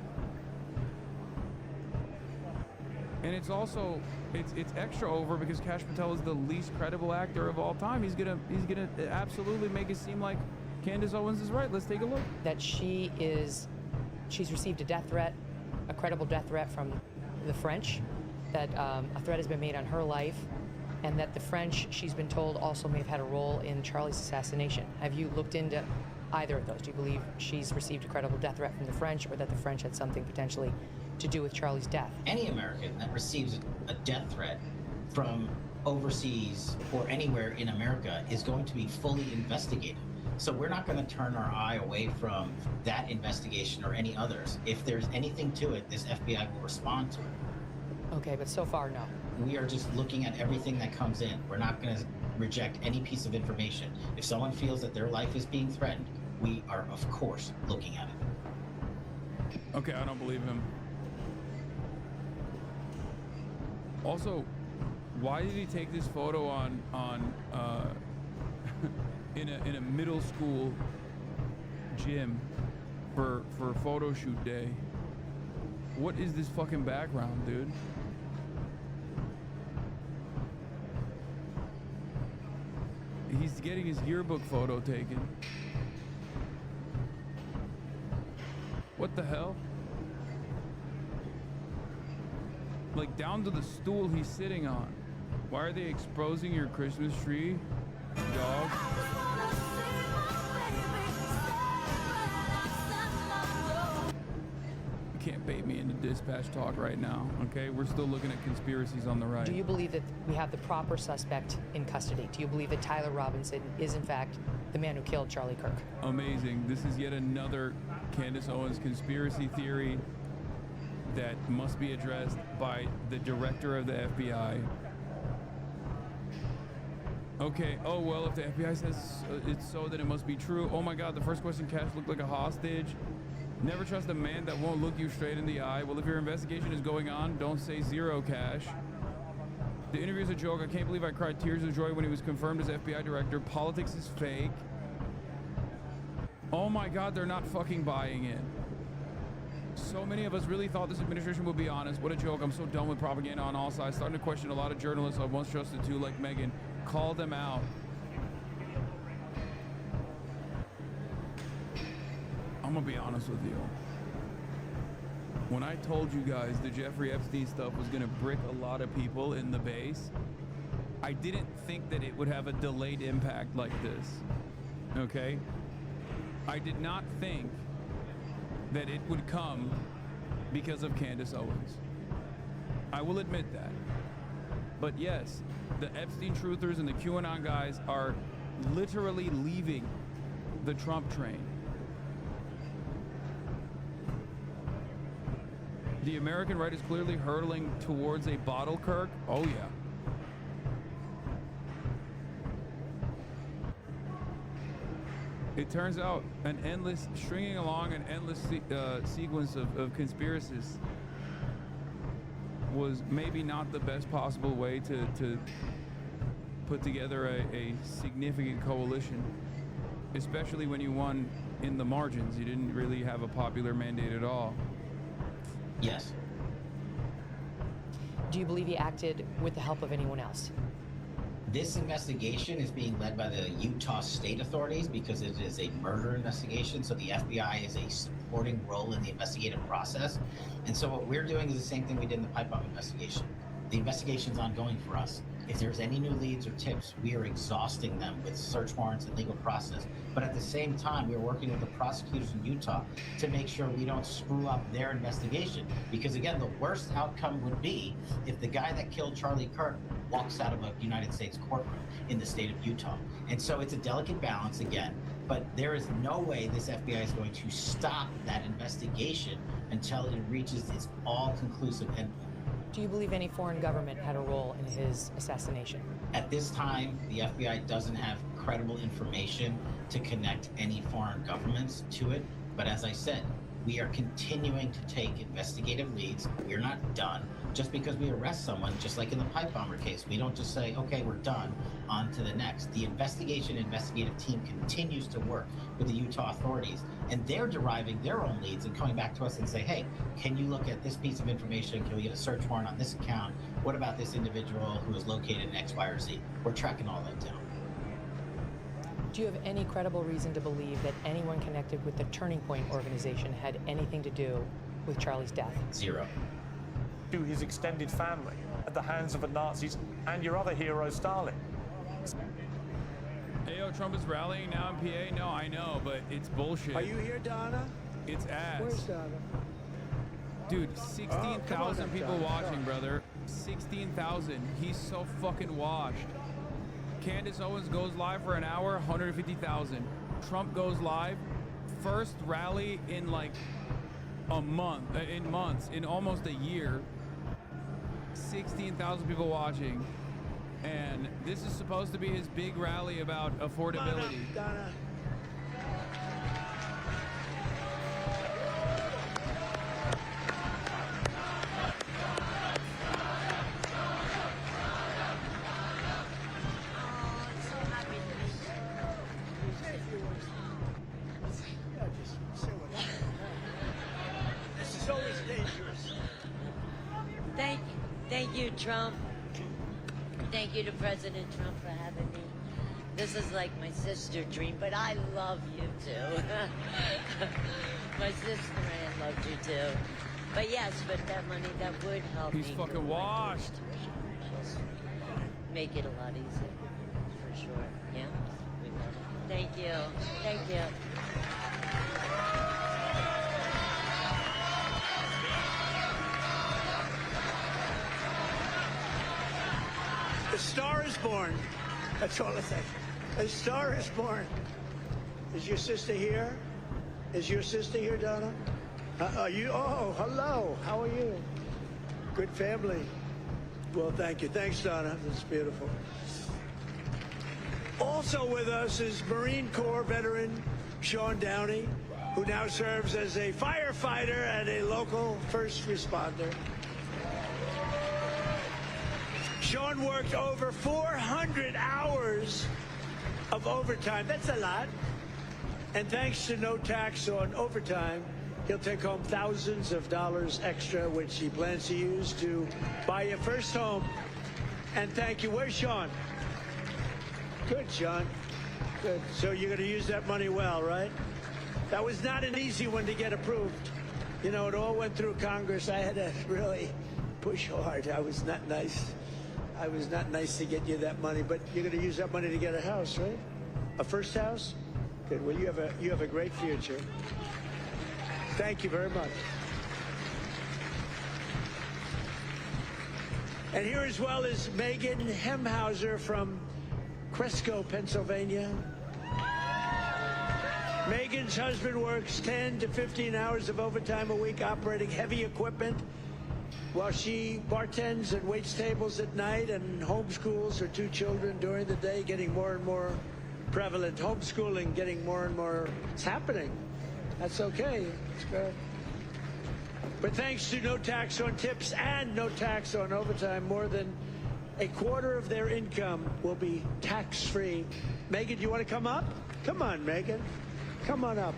And it's also, it's extra over because Kash Patel is the least credible actor of all time. He's gonna absolutely make it seem like Candace Owens is right. Let's take a look. That she's received a death threat, a credible death threat from the French, that a threat has been made on her life, and that the French, she's been told, also may have had a role in Charlie's assassination. Have you looked into either of those? Do you believe she's received a credible death threat from the French, or that the French had something potentially to do with Charlie's death? Any American that receives a death threat from overseas or anywhere in America is going to be fully investigated. So we're not going to turn our eye away from that investigation or any others. If there's anything to it, this FBI will respond to it. Okay, but so far, no. We are just looking at everything that comes in. We're not going to reject any piece of information. If someone feels that their life is being threatened, we are, of course, looking at it. Okay, I don't believe him. Also, why did he take this photo on in a middle school gym for photo shoot day? What is this fucking background, dude? He's getting his yearbook photo taken. What the hell? Like down to the stool he's sitting on. Why are they exposing your Christmas tree, dog? You can't bait me into dispatch talk right now, okay? We're still looking at conspiracies on the right. Do you believe that we have the proper suspect in custody? Do you believe that Tyler Robinson is in fact the man who killed Charlie Kirk? Amazing. This is yet another Candace Owens conspiracy theory that must be addressed by the director of the FBI. Okay, oh well, if the FBI says it's so, then it must be true. Oh my God, the first question, Cash looked like a hostage. Never trust a man that won't look you straight in the eye. Well, if your investigation is going on, don't say zero, Cash. The interview's a joke. I can't believe I cried tears of joy when he was confirmed as FBI director. Politics is fake. Oh my God, they're not fucking buying it. So many of us really thought this administration would be honest. What a joke. I'm so done with propaganda on all sides. Starting to question a lot of journalists I once trusted to, like Megan. Call them out. I'm gonna be honest with you. When I told you guys the Jeffrey Epstein stuff was gonna brick a lot of people in the base, I didn't think that it would have a delayed impact like this. Okay? I did not think that it would come because of Candace Owens. I will admit that. But yes, the Epstein truthers and the QAnon guys are literally leaving the Trump train. The American right is clearly hurtling towards a bottle, Kirk. Oh yeah. It turns out stringing along an endless sequence of conspiracies was maybe not the best possible way to put together a significant coalition, especially when you won in the margins. You didn't really have a popular mandate at all. Yes. Do you believe he acted with the help of anyone else? This investigation is being led by the Utah state authorities because it is a murder investigation. So the FBI is a supporting role in the investigative process. And so what we're doing is the same thing we did in the pipe bomb investigation. The investigation is ongoing for us. If there's any new leads or tips, we are exhausting them with search warrants and legal process. But at the same time, we're working with the prosecutors in Utah to make sure we don't screw up their investigation. Because again, the worst outcome would be if the guy that killed Charlie Kirk walks out of a United States courtroom in the state of Utah. And so it's a delicate balance again, but there is no way this FBI is going to stop that investigation until it reaches its all-conclusive endpoint. Do you believe any foreign government had a role in his assassination? At this time, the FBI doesn't have credible information to connect any foreign governments to it. But as I said, we are continuing to take investigative leads. We're not done. Just because we arrest someone, just like in the pipe bomber case, we don't just say, okay, we're done, on to the next. The investigative team continues to work with the Utah authorities, and they're deriving their own leads and coming back to us and say, hey, can you look at this piece of information? Can we get a search warrant on this account? What about this individual who is located in X, Y, or Z? We're tracking all that down. Do you have any credible reason to believe that anyone connected with the Turning Point organization had anything to do with Charlie's death? Zero. To his extended family at the hands of the Nazis and your other hero, Stalin. Hey, yo, Trump is rallying now in PA? No, I know, but it's bullshit. Are you here, Donna? It's ass. Where's Donna? Dude, 16,000 people watching, brother. 16,000. He's so fucking washed. Candace Owens goes live for an hour, 150,000. Trump goes live, first rally in like a month, in almost a year. 16,000 people watching. And this is supposed to be his big rally about affordability. Donna. This is always dangerous. Thank you, Trump. Thank you to President Trump for having me. This is like my sister dream, but I love you too. My sister Ann loved you too. But yes, but that money, that would help me. He's fucking washed. Just make it a lot easier, for sure. Yeah? We love it. Thank you. Thank you. The star is born. That's all I say. A star is born. Is your sister here? Is your sister here, Donna? Are you? Oh, hello. How are you? Good family. Well, thank you. Thanks, Donna. That's beautiful. Also with us is Marine Corps veteran Sean Downey, who now serves as a firefighter and a local first responder. Sean worked over 400 hours of overtime. That's a lot. And thanks to no tax on overtime, he'll take home thousands of dollars extra, which he plans to use to buy your first home. And thank you. Where's Sean? Good, Sean. Good. So you're going to use that money well, right? That was not an easy one to get approved. You know, it all went through Congress. I had to really push hard. I was not nice. I was not nice to get you that money, but you're going to use that money to get a house, right? A first house? Good. Well, you have a great future. Thank you very much. And here as well is Megan Hemhauser from Cresco, Pennsylvania. Megan's husband works 10 to 15 hours of overtime a week operating heavy equipment while she bartends and waits tables at night and homeschools her 2 children during the day, getting more and more prevalent. Homeschooling getting more and more, it's happening. That's okay, it's good. But thanks to no tax on tips and no tax on overtime, more than a quarter of their income will be tax-free. Megan, do you want to come up? Come on, Megan. Come on up.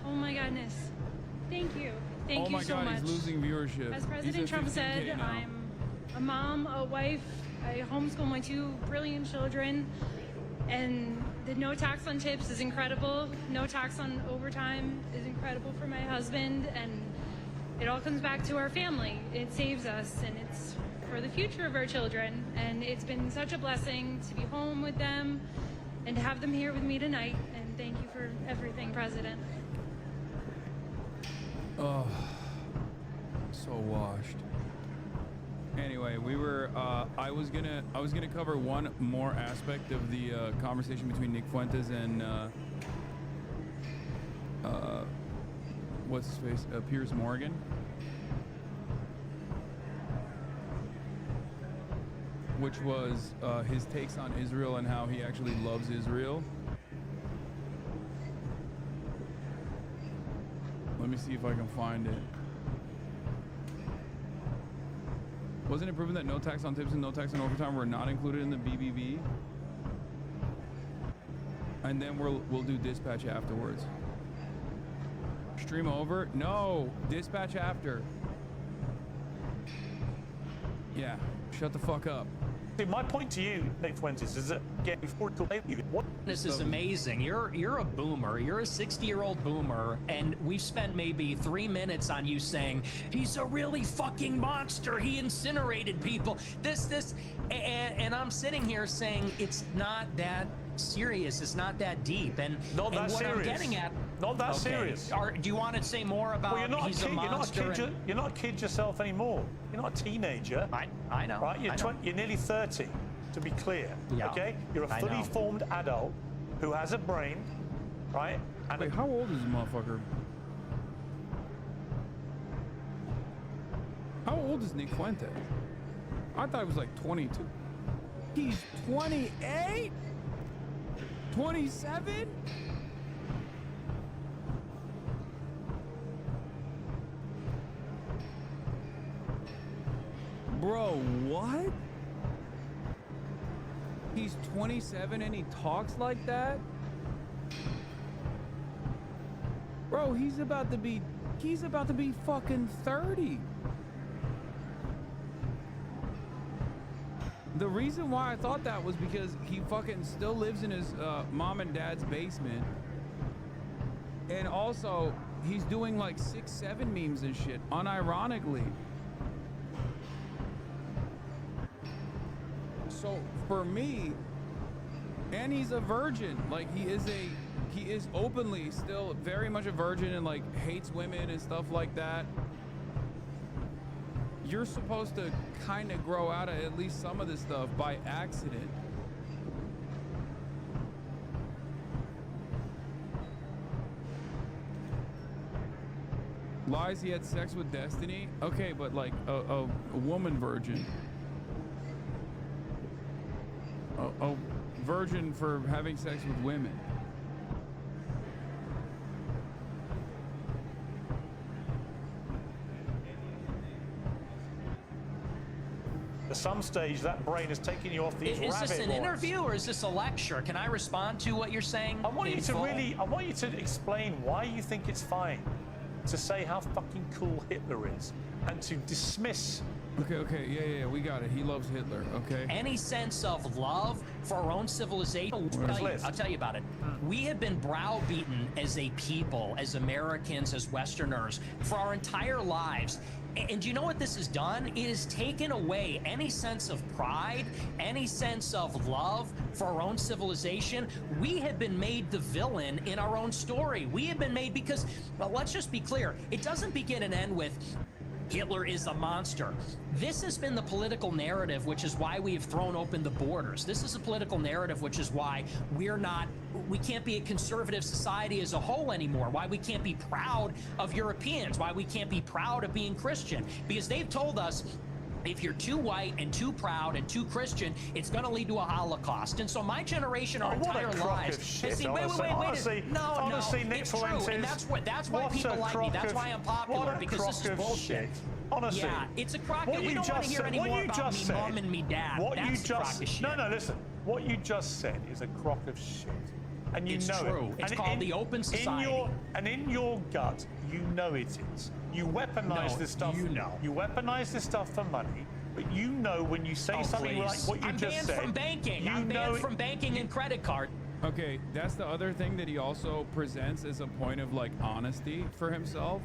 Oh my goodness. Thank you. Thank oh you my so God, much. he's losing viewership. As He's President at Trump 15K said, now. I'm a mom, a wife, I homeschool my 2 brilliant children, and the no tax on tips is incredible. No tax on overtime is incredible for my husband, and it all comes back to our family. It saves us, and it's for the future of our children, and it's been such a blessing to be home with them and to have them here with me tonight, and thank you for everything, President. Oh, so washed. Anyway, we were. I was gonna cover one more aspect of the conversation between Nick Fuentes and what's his face, Piers Morgan. Which was his takes on Israel and how he actually loves Israel. Let me see if I can find it. Wasn't it proven that no tax on tips and no tax on overtime were not included in the BBB? And then we'll do dispatch afterwards. Stream over? No, dispatch after. Yeah, shut the fuck up. See, my point to you, Nick Fuentes, is that before too late, what This is amazing. You're a boomer. You're a 60-year-old boomer, and we've spent maybe 3 minutes on you saying he's a really fucking monster. He incinerated people. And I'm sitting here saying it's not that serious. It's not that deep. And not that and what serious. I'm getting at. Not that Okay. serious. Do you want to say more about Well, you're not he's a kid. a monster? You're not a kid yourself anymore. You're not a teenager. I know. Right? You're I know. You're nearly 30, to be clear. Yeah, okay? You're a I fully know. formed adult who has a brain, right? And Wait, how old is this motherfucker? How old is Nick Fuentes? I thought he was like 22. He's 28? 27? Bro, what? He's 27 and he talks like that? Bro, he's about to be fucking 30. The reason why I thought that was because he fucking still lives in his mom and dad's basement. And also, he's doing like 6-7 memes and shit, unironically. So for me, and he's a virgin. Like he is openly still very much a virgin and like hates women and stuff like that. You're supposed to kind of grow out of at least some of this stuff by accident. Lies he had sex with Destiny? Okay, but like a woman virgin. A virgin for having sex with women. at some stage, that brain has taken you off these rabbit Is this an warrens. interview or is this a lecture? Can I respond to what you're saying? I want you in to full? I want you to explain why you think it's fine to say how fucking cool Hitler is and to dismiss Okay, yeah, we got it. He loves Hitler, okay? Any sense of love for our own civilization? I'll tell you about it. We have been browbeaten as a people, as Americans, as Westerners, for our entire lives. And do you know what this has done? It has taken away any sense of pride, any sense of love for our own civilization. We have been made the villain in our own story. We have been made because, well, let's just be clear. It doesn't begin and end with Hitler is a monster. This has been the political narrative, which is why we have thrown open the borders. This is a political narrative, which is why we can't be a conservative society as a whole anymore, why we can't be proud of Europeans, why we can't be proud of being Christian, because they've told us if you're too white and too proud and too Christian, it's going to lead to a Holocaust. And so my generation, our entire lives, Honestly, Nick it's true, Fuentes, and that's why people like me. That's why I'm popular, because this is bullshit. Honestly, yeah, it's a crock. We don't want to hear any more about me mom and me dad. That's a crock of shit. No, listen. What you just said is a crock of shit. And you it's know true. it. It's called the open society. In your gut, you know it is. You weaponize this stuff. You weaponize this stuff for money. But you know when you say something like what you just said. I'm banned from banking. I'm banned from banking and credit card. Okay, that's the other thing that he also presents as a point of like honesty for himself.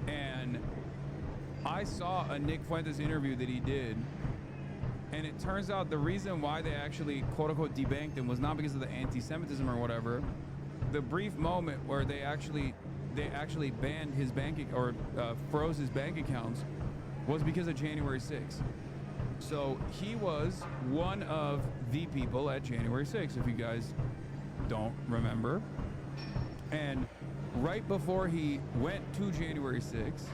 And I saw a Nick Fuentes interview that he did, and it turns out the reason why they actually quote-unquote debanked him was not because of the anti-Semitism or whatever. The brief moment where they actually banned his froze his bank accounts was because of January 6th. So he was one of the people at January 6th, if you guys don't remember. And right before he went to January 6th,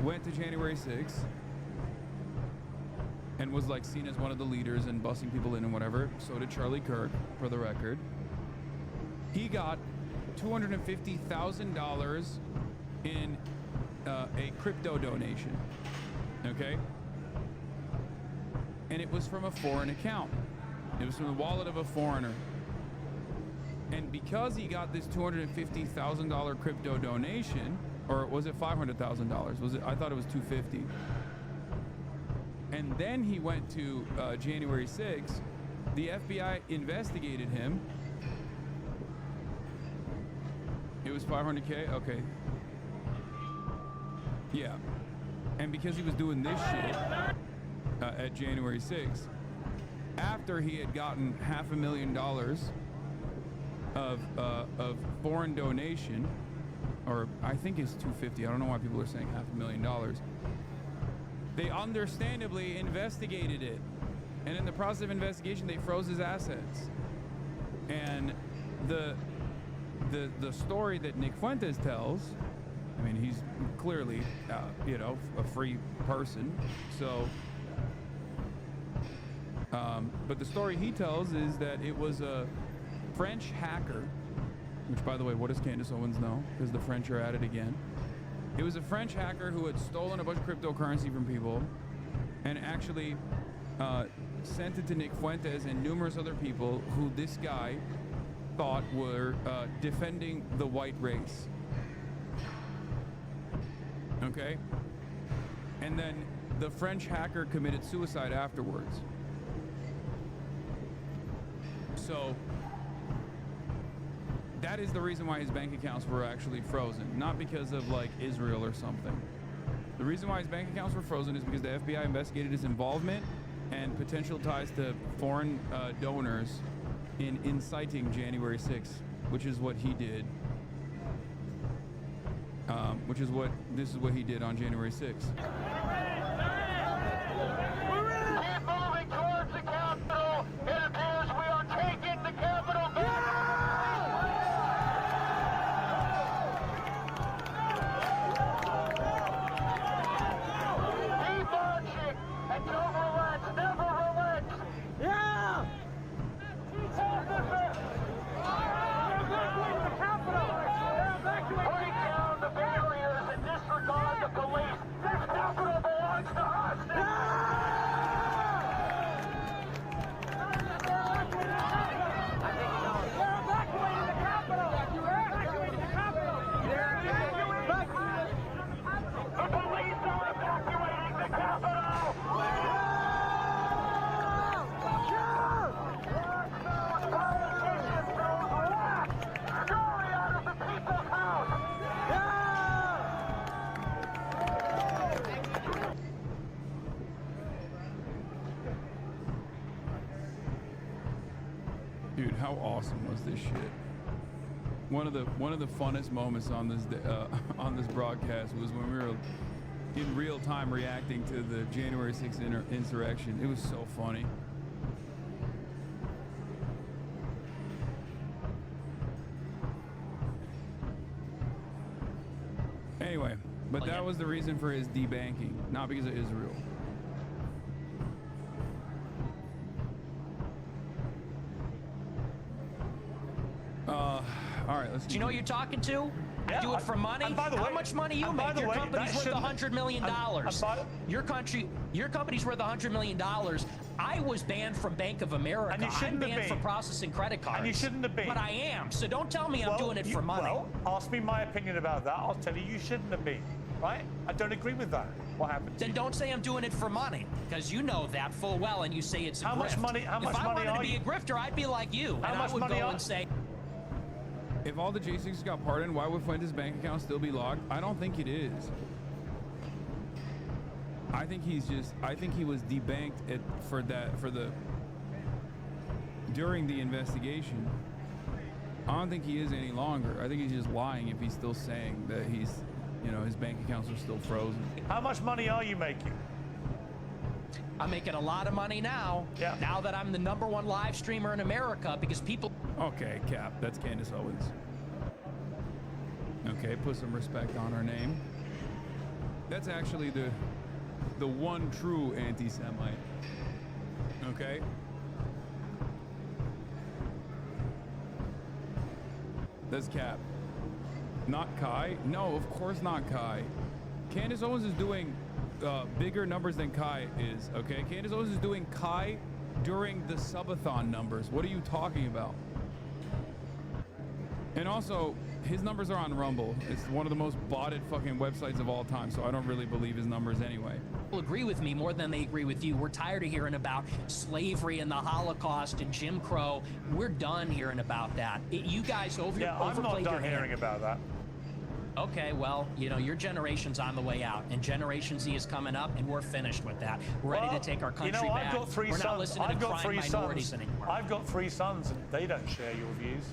went to January 6th and was like seen as one of the leaders and bussing people in and whatever. So did Charlie Kirk, for the record. He got $250,000 in a crypto donation, okay? And it was from a foreign account. It was from the wallet of a foreigner. And because he got this $250,000 crypto donation, or was it $500,000? Was it? I thought it was $250,000. And then he went to January 6th. The FBI investigated him. It was $500K. Okay. Yeah. And because he was doing this shit at January 6th, after he had gotten $500,000 of foreign donation, or I think it's $250,000. I don't know why people are saying $500,000. They understandably investigated it, and in the process of investigation, they froze his assets. And the story that Nick Fuentes tells, I mean, he's clearly a free person. So, but the story he tells is that it was a French hacker. Which, by the way, what does Candace Owens know? Because the French are at it again. It was a French hacker who had stolen a bunch of cryptocurrency from people and actually sent it to Nick Fuentes and numerous other people who this guy thought were defending the white race. Okay? And then the French hacker committed suicide afterwards. So that is the reason why his bank accounts were actually frozen, not because of like Israel or something. The reason why his bank accounts were frozen is because the FBI investigated his involvement and potential ties to foreign donors in inciting January 6th, which is what he did. This is what he did on January 6th. Keep moving towards the Capitol. It appears we are taking the Capitol back. Keep marching and don't relax. Never relax. Yeah. Break down the barriers and disregard the police. This Capitol Dude, how awesome was this shit? One of the funnest moments on this broadcast was when we were in real time reacting to the January 6th insurrection. It was so funny. Anyway, but that was the reason for his debanking, not because of Israel. All right, let's. Do you know who you're talking to? I do it for money. And by the How way, much money you and by make? the Your way, company's that worth shouldn't- $100 million. and Your company's worth $100 million. I was banned from Bank of America. And you shouldn't I'm have banned for been. processing credit cards. And you shouldn't have been. But I am. So don't tell me I'm doing it for money. Well, ask me my opinion about that. I'll tell you you shouldn't have been. Right? I don't agree with that. What happened? Then don't say I'm doing it for money, because you know that full well, and you say it's a How grift. much money? How much if I money wanted are to be you? a grifter, I'd be like you, How and much I would money go are- and say. If all the J6s got pardoned, why would Fuentes' bank account still be locked? I don't think it is. I think he was debanked during the investigation. I don't think he is any longer. I think he's just lying if he's still saying that his bank accounts are still frozen. How much money are you making? I'm making a lot of money now. Yeah. Now that I'm the #1 live streamer in America, because people. Okay, Cap, that's Candace Owens. Okay, put some respect on her name. That's actually the one true anti-Semite. Okay? That's Cap. Not Kai? No, of course not Kai. Candace Owens is doing bigger numbers than Kai is, okay? Candace Owens is doing Kai during the subathon numbers. What are you talking about? And also, his numbers are on Rumble. It's one of the most botted fucking websites of all time, so I don't really believe his numbers anyway. People agree with me more than they agree with you. We're tired of hearing about slavery and the Holocaust and Jim Crow. We're done hearing about that. You guys I'm not overplayed your done hand. hearing about that. Okay, well, your generation's on the way out, and Generation Z is coming up, and we're finished with that. We're ready to take our country back. I've got three we're sons. not listening I've to got crime three minorities sons. anymore. I've got 3 sons, and they don't share your views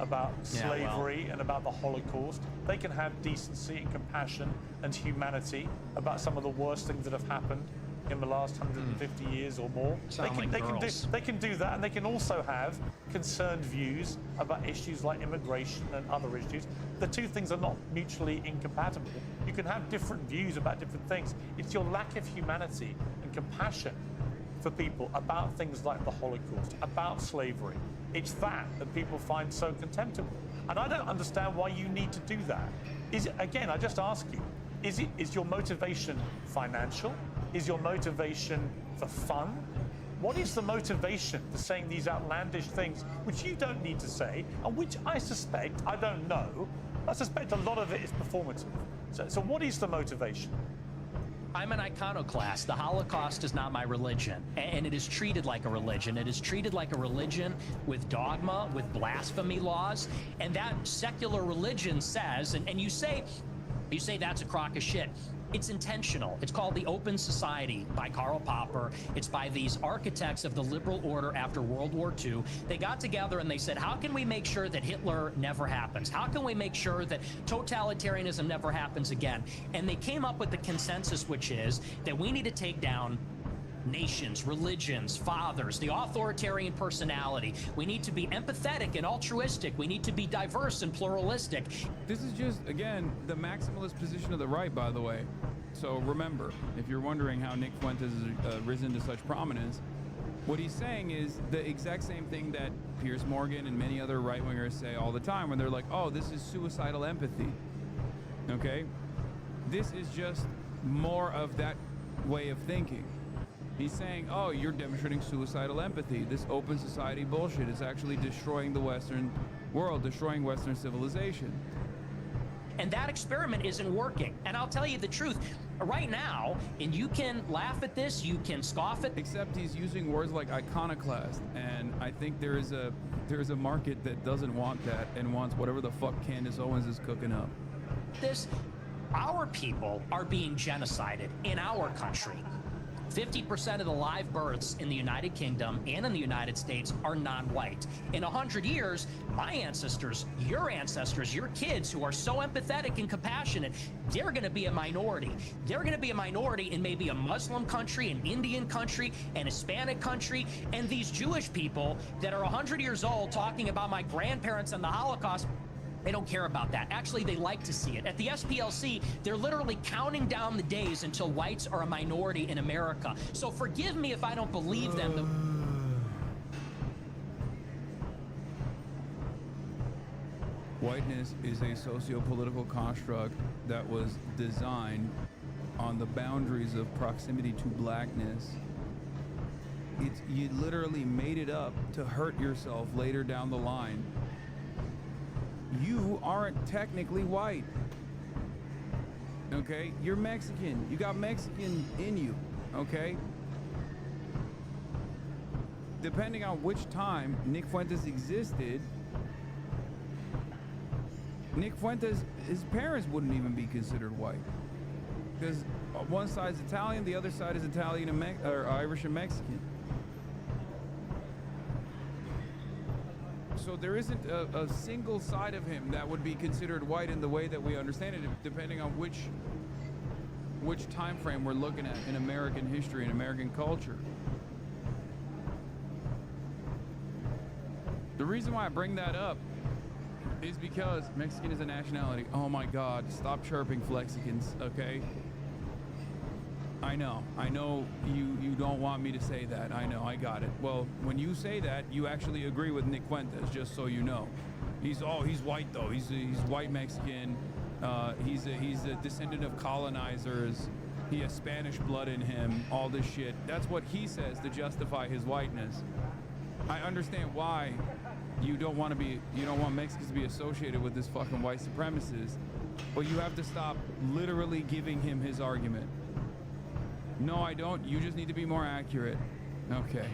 about slavery and about the Holocaust. They can have decency and compassion and humanity about some of the worst things that have happened in the last 150 years or more. They can do that, and they can also have concerned views about issues like immigration and other issues. The two things are not mutually incompatible. You can have different views about different things. It's your lack of humanity and compassion for people about things like the Holocaust, about slavery. It's that people find so contemptible. And I don't understand why you need to do that. Again, I just ask you, is your motivation financial? Is your motivation for fun? What is the motivation for saying these outlandish things, which you don't need to say, and which I suspect, I don't know, I suspect a lot of it is performative. So what is the motivation? I'm an iconoclast. The Holocaust is not my religion, and it is treated like a religion. It is treated like a religion with dogma, with blasphemy laws, and that secular religion says, and you say that's a crock of shit. It's intentional. It's called The Open Society by Karl Popper. It's by these architects of the liberal order after World War II. They got together and they said, how can we make sure that Hitler never happens? How can we make sure that totalitarianism never happens again? And they came up with the consensus, which is that we need to take down nations, religions, fathers, the authoritarian personality. We need to be empathetic and altruistic. We need to be diverse and pluralistic. This is just, again, the maximalist position of the right, by the way. So remember, if you're wondering how Nick Fuentes has risen to such prominence, what he's saying is the exact same thing that Piers Morgan and many other right-wingers say all the time when they're like, oh, this is suicidal empathy. Okay? This is just more of that way of thinking. He's saying, oh, you're demonstrating suicidal empathy. This open society bullshit is actually destroying the Western world, destroying Western civilization. And that experiment isn't working. And I'll tell you the truth, right now, and you can laugh at this, you can scoff at. Except he's using words like iconoclast, and I think there is a market that doesn't want that and wants whatever the fuck Candace Owens is cooking up. Our people are being genocided in our country. 50% of the live births in the United Kingdom and in the United States are non-white. In 100 years, my ancestors, your kids who are so empathetic and compassionate, they're going to be a minority. They're going to be a minority in maybe a Muslim country, an Indian country, an Hispanic country, and these Jewish people that are 100 years old talking about my grandparents and the Holocaust, they don't care about that. Actually, they like to see it. At the SPLC, they're literally counting down the days until whites are a minority in America. So forgive me if I don't believe them. Whiteness is a socio-political construct that was designed on the boundaries of proximity to blackness. You literally made it up to hurt yourself later down the line. You aren't technically white. Okay? You're Mexican. You got Mexican in you. Okay? Depending on which time Nick Fuentes existed, Nick Fuentes, his parents wouldn't even be considered white. Because one side's Italian, the other side is Italian and or Irish and Mexican. So there isn't a single side of him that would be considered white in the way that we understand it, depending on which time frame we're looking at in American history and American culture. The reason why I bring that up is because Mexican is a nationality. Oh my God, stop chirping Flexicans, okay? I know you don't want me to say that. I know, I got it. Well, when you say that, you actually agree with Nick Fuentes, just so you know. He's white though. He's white Mexican. He's a descendant of colonizers. He has Spanish blood in him. All this shit. That's what he says to justify his whiteness. I understand why you don't want Mexicans to be associated with this fucking white supremacist, but you have to stop literally giving him his argument. No, I don't. You just need to be more accurate. Okay.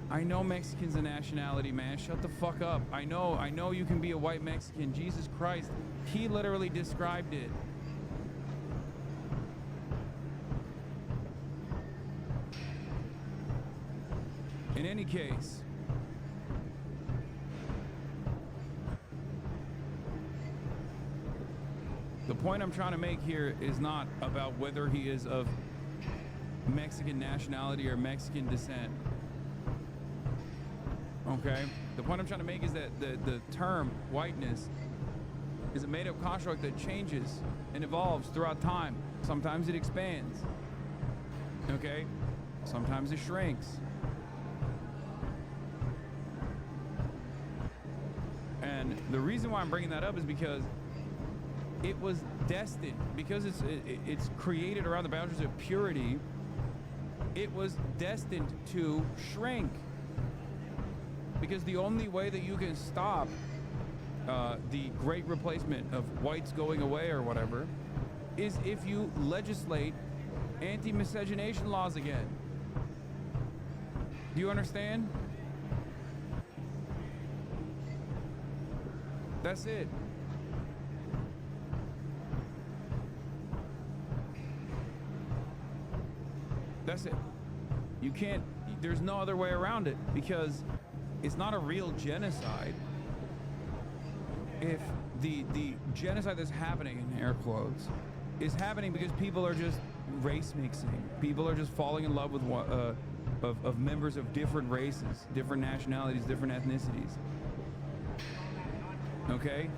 I know Mexican's a nationality, man. Shut the fuck up. I know you can be a white Mexican. Jesus Christ. He literally described it. In any case, the point I'm trying to make here is not about whether he is of Mexican nationality or Mexican descent. Okay? The point I'm trying to make is that the term whiteness is a made-up construct that changes and evolves throughout time. Sometimes it expands. Okay? Sometimes it shrinks. And the reason why I'm bringing that up is because it was destined, because it's created around the boundaries of purity. It was destined to shrink, because the only way that you can stop the great replacement of whites going away or whatever is if you legislate anti-miscegenation laws again. Do you understand? That's it. That's it. You can't, there's no other way around it, because it's not a real genocide if the genocide that's happening, in air quotes, is happening because people are just race mixing. People are just falling in love with of members of different races, different nationalities, different ethnicities. Okay?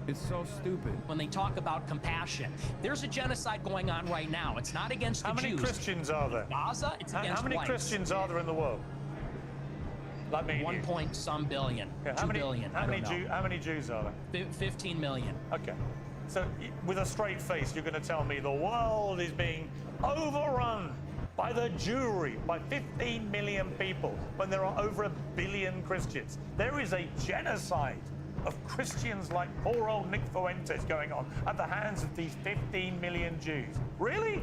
It's so stupid. When they talk about compassion, there's a genocide going on right now. It's not against the Jews. How many Christians are there? Gaza, it's against How many whites. Christians are there in the world? Like me. 1 point some billion. Yeah, 2 billion. How many Jews are there? 15 million. Okay. So with a straight face, you're going to tell me the world is being overrun by the Jewry, by 15 million people, when there are over 1 billion Christians. There is a genocide of Christians like poor old Nick Fuentes going on at the hands of these 15 million Jews. Really?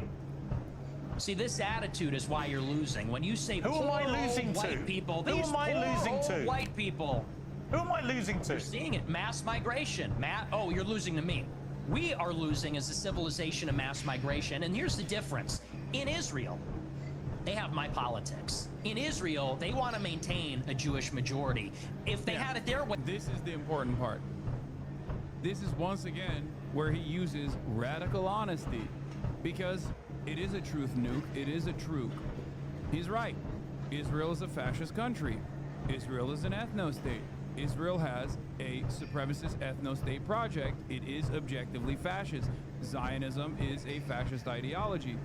See, this attitude is why you're losing. When you say who am I losing to? White people, who these am I losing to? White people. Who am I losing to? You're seeing it. Mass migration. Oh, you're losing to me. We are losing as a civilization of mass migration. And here's the difference. In Israel, they have my politics. In Israel, they want to maintain a Jewish majority. If they had it their way... This is the important part. This is once again where he uses radical honesty, because it is a truth nuke. It is a truth. He's right. Israel is a fascist country. Israel is an ethno-state. Israel has a supremacist ethno-state project. It is objectively fascist. Zionism is a fascist ideology.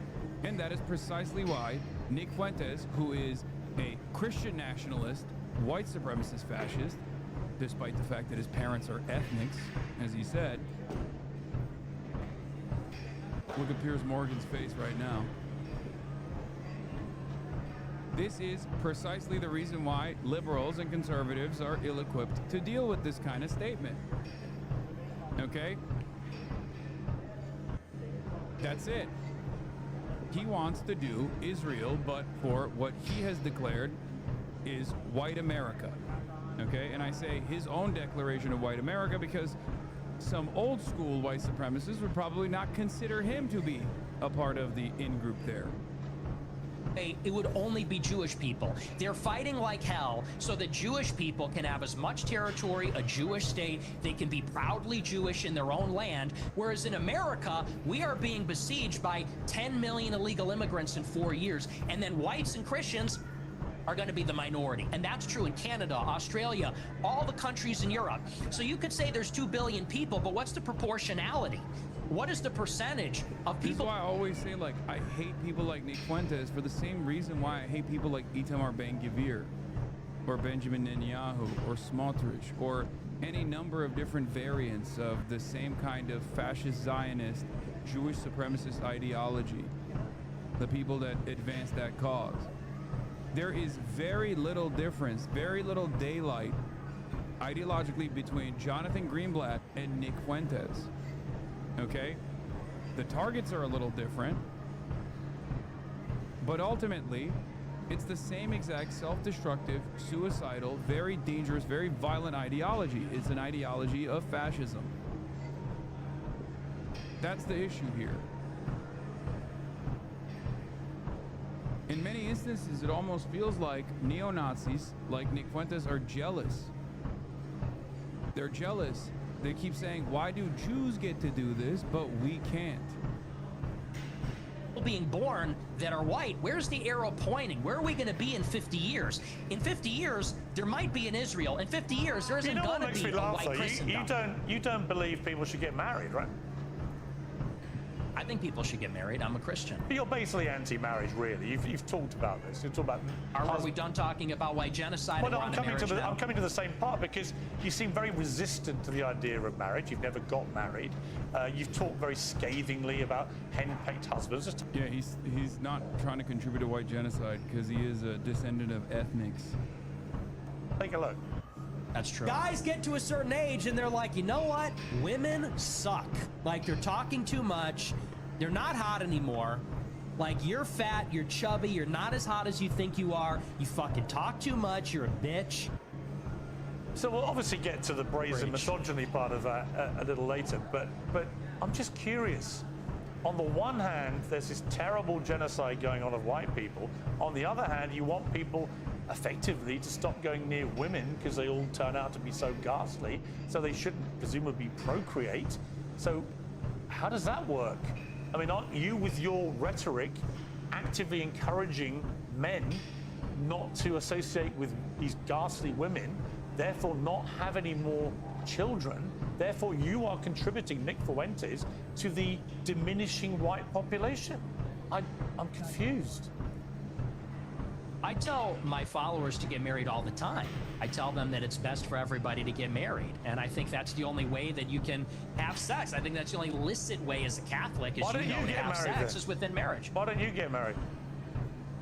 And that is precisely why Nick Fuentes, who is a Christian nationalist, white supremacist fascist, despite the fact that his parents are ethnics, as he said. Look at Piers Morgan's face right now. This is precisely the reason why liberals and conservatives are ill-equipped to deal with this kind of statement. Okay? That's it. He wants to do Israel, but for what he has declared is white America. Okay? And I say his own declaration of white America because some old school white supremacists would probably not consider him to be a part of the in-group there. It would only be Jewish people. They're fighting like hell so that Jewish people can have as much territory, a Jewish state, they can be proudly Jewish in their own land, whereas in America, we are being besieged by 10 million illegal immigrants in 4 years, and then whites and Christians are going to be the minority. And that's true in Canada, Australia, all the countries in Europe. So you could say there's 2 billion people, but what's the proportionality? What is the percentage of people? This is why I always say, like, I hate people like Nick Fuentes for the same reason why I hate people like Itamar Ben-Gvir or Benjamin Netanyahu or Smotrich or any number of different variants of the same kind of fascist Zionist Jewish supremacist ideology, the people that advance that cause. There is very little difference, very little daylight ideologically between Jonathan Greenblatt and Nick Fuentes. Okay? The targets are a little different, but ultimately, it's the same exact self-destructive, suicidal, very dangerous, very violent ideology. It's an ideology of fascism. That's the issue here. In many instances, it almost feels like neo-Nazis, like Nick Fuentes, are jealous. They're jealous. They keep saying, why do Jews get to do this, but we can't? Being born that are white, where's the arrow pointing? Where are we going to be in 50 years? In 50 years, there might be an Israel. In 50 years, there isn't going to be a white Christendom. You don't believe people should get married, right? I think people should get married. I'm a Christian. But you're basically anti-marriage, really. You've talked about this. You've talked about. Are we done talking about white genocide? Well, no, I'm coming to the same part because you seem very resistant to the idea of marriage. You've never got married. You've talked very scathingly about henpecked husbands. Yeah, he's not trying to contribute to white genocide because he is a descendant of ethnics. Take a look. That's true. Guys get to a certain age and they're like, you know what? Women suck. Like, they're talking too much. They're not hot anymore. Like, you're fat, you're chubby, you're not as hot as you think you are. You fucking talk too much, you're a bitch. So we'll obviously get to the brazen misogyny part of that a little later, but I'm just curious. On the one hand, there's this terrible genocide going on of white people. On the other hand, you want people effectively to stop going near women because they all turn out to be so ghastly, so they shouldn't presumably procreate. So how does that work? I mean, aren't you, with your rhetoric, actively encouraging men not to associate with these ghastly women, therefore not have any more children? Therefore, you are contributing, Nick Fuentes, to the diminishing white population. I'm confused. I tell my followers to get married all the time. I tell them that it's best for everybody to get married. And I think that's the only way that you can have sex. I think that's the only licit way as a Catholic, as you know, to have sex is within marriage. Why don't you get married?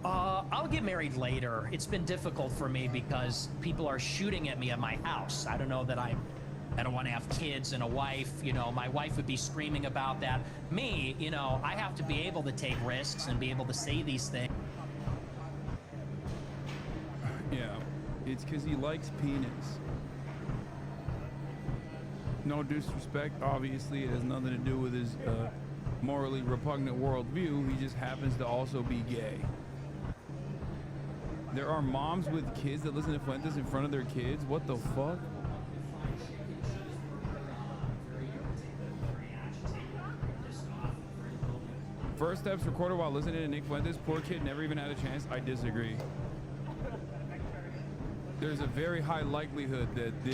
I'll get married later. It's been difficult for me because people are shooting at me at my house. I don't know that I don't want to have kids and a wife. You know, my wife would be screaming about that. Me, you know, I have to be able to take risks and be able to say these things. Yeah, it's because he likes penis. No disrespect. Obviously, it has nothing to do with his morally repugnant worldview. He just happens to also be gay. There are moms with kids that listen to Fuentes in front of their kids. What the fuck? First steps recorded while listening to Nick Fuentes. Poor kid never even had a chance. I disagree. There's a very high likelihood that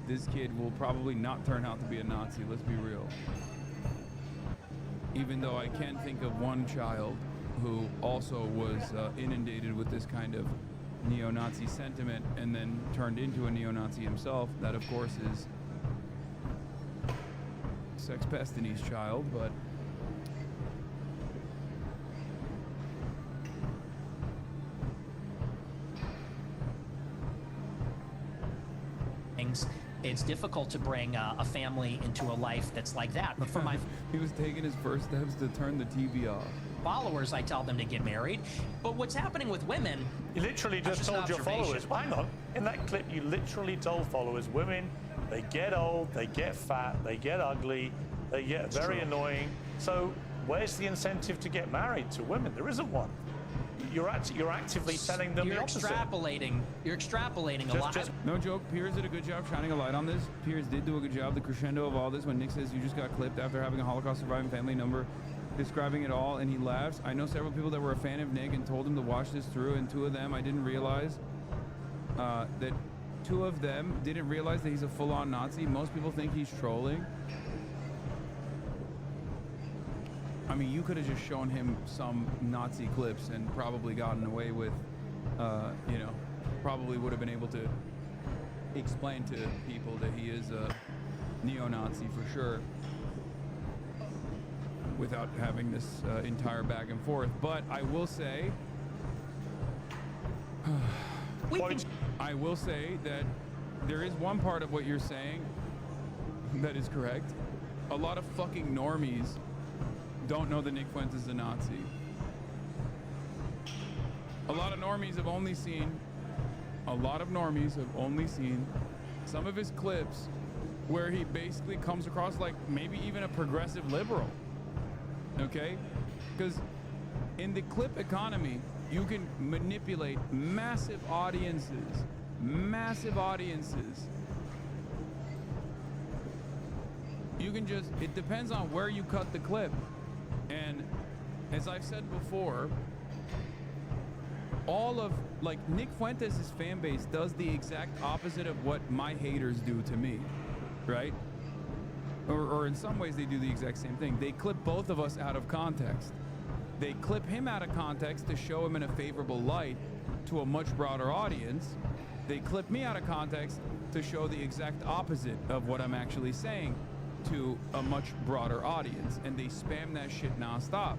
this kid will probably not turn out to be a Nazi. Let's be real. Even though I can think of one child who also was inundated with this kind of neo-Nazi sentiment and then turned into a neo-Nazi himself. That, of course, is Sex Pestany's child, but it's difficult to bring a family into a life that's like that. But for my he was taking his first steps to turn the TV off. Followers, I tell them to get married. But what's happening with women? You literally just told your followers. Hang on. In that clip, you literally told followers, women, they get old, they get fat, they get ugly, they get very annoying. So where's the incentive to get married to women? There isn't one. You're actively telling them the opposite. You're extrapolating a lot. No joke, Piers did a good job shining a light on this. Piers did do a good job. The crescendo of all this, when Nick says you just got clipped after having a Holocaust surviving family member describing it all, and he laughs. I know several people that were a fan of Nick and told him to watch this through, and two of them, I didn't realize that two of them didn't realize that he's a full-on Nazi. Most people think he's trolling. I mean, you could have just shown him some Nazi clips and probably gotten away with, you know, probably would have been able to explain to people that he is a neo-Nazi for sure without having this entire back and forth. But I will say, I will say that there is one part of what you're saying that is correct. A lot of fucking normies don't know that Nick Fuentes is a Nazi. A lot of normies have only seen some of his clips where he basically comes across like maybe even a progressive liberal. Okay? Because in the clip economy, you can manipulate massive audiences. You can just, it depends on where you cut the clip. And as I've said before, all of, like, Nick Fuentes' fan base does the exact opposite of what my haters do to me, right? Or in some ways they do the exact same thing. They clip both of us out of context. They clip him out of context to show him in a favorable light to a much broader audience. They clip me out of context to show the exact opposite of what I'm actually saying to a much broader audience, and they spam that shit nonstop.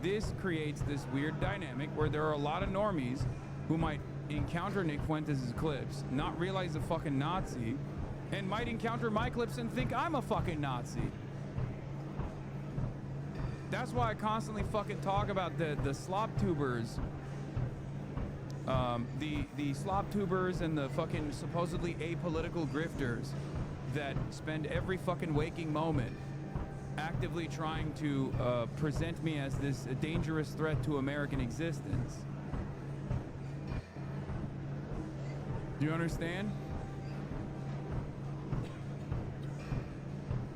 This creates this weird dynamic where there are a lot of normies who might encounter Nick Fuentes' clips, not realize a fucking Nazi, and might encounter my clips and think I'm a fucking Nazi. That's why I constantly fucking talk about the slop tubers, the slop tubers and the fucking supposedly apolitical grifters that spend every fucking waking moment actively trying to present me as this dangerous threat to American existence. Do you understand?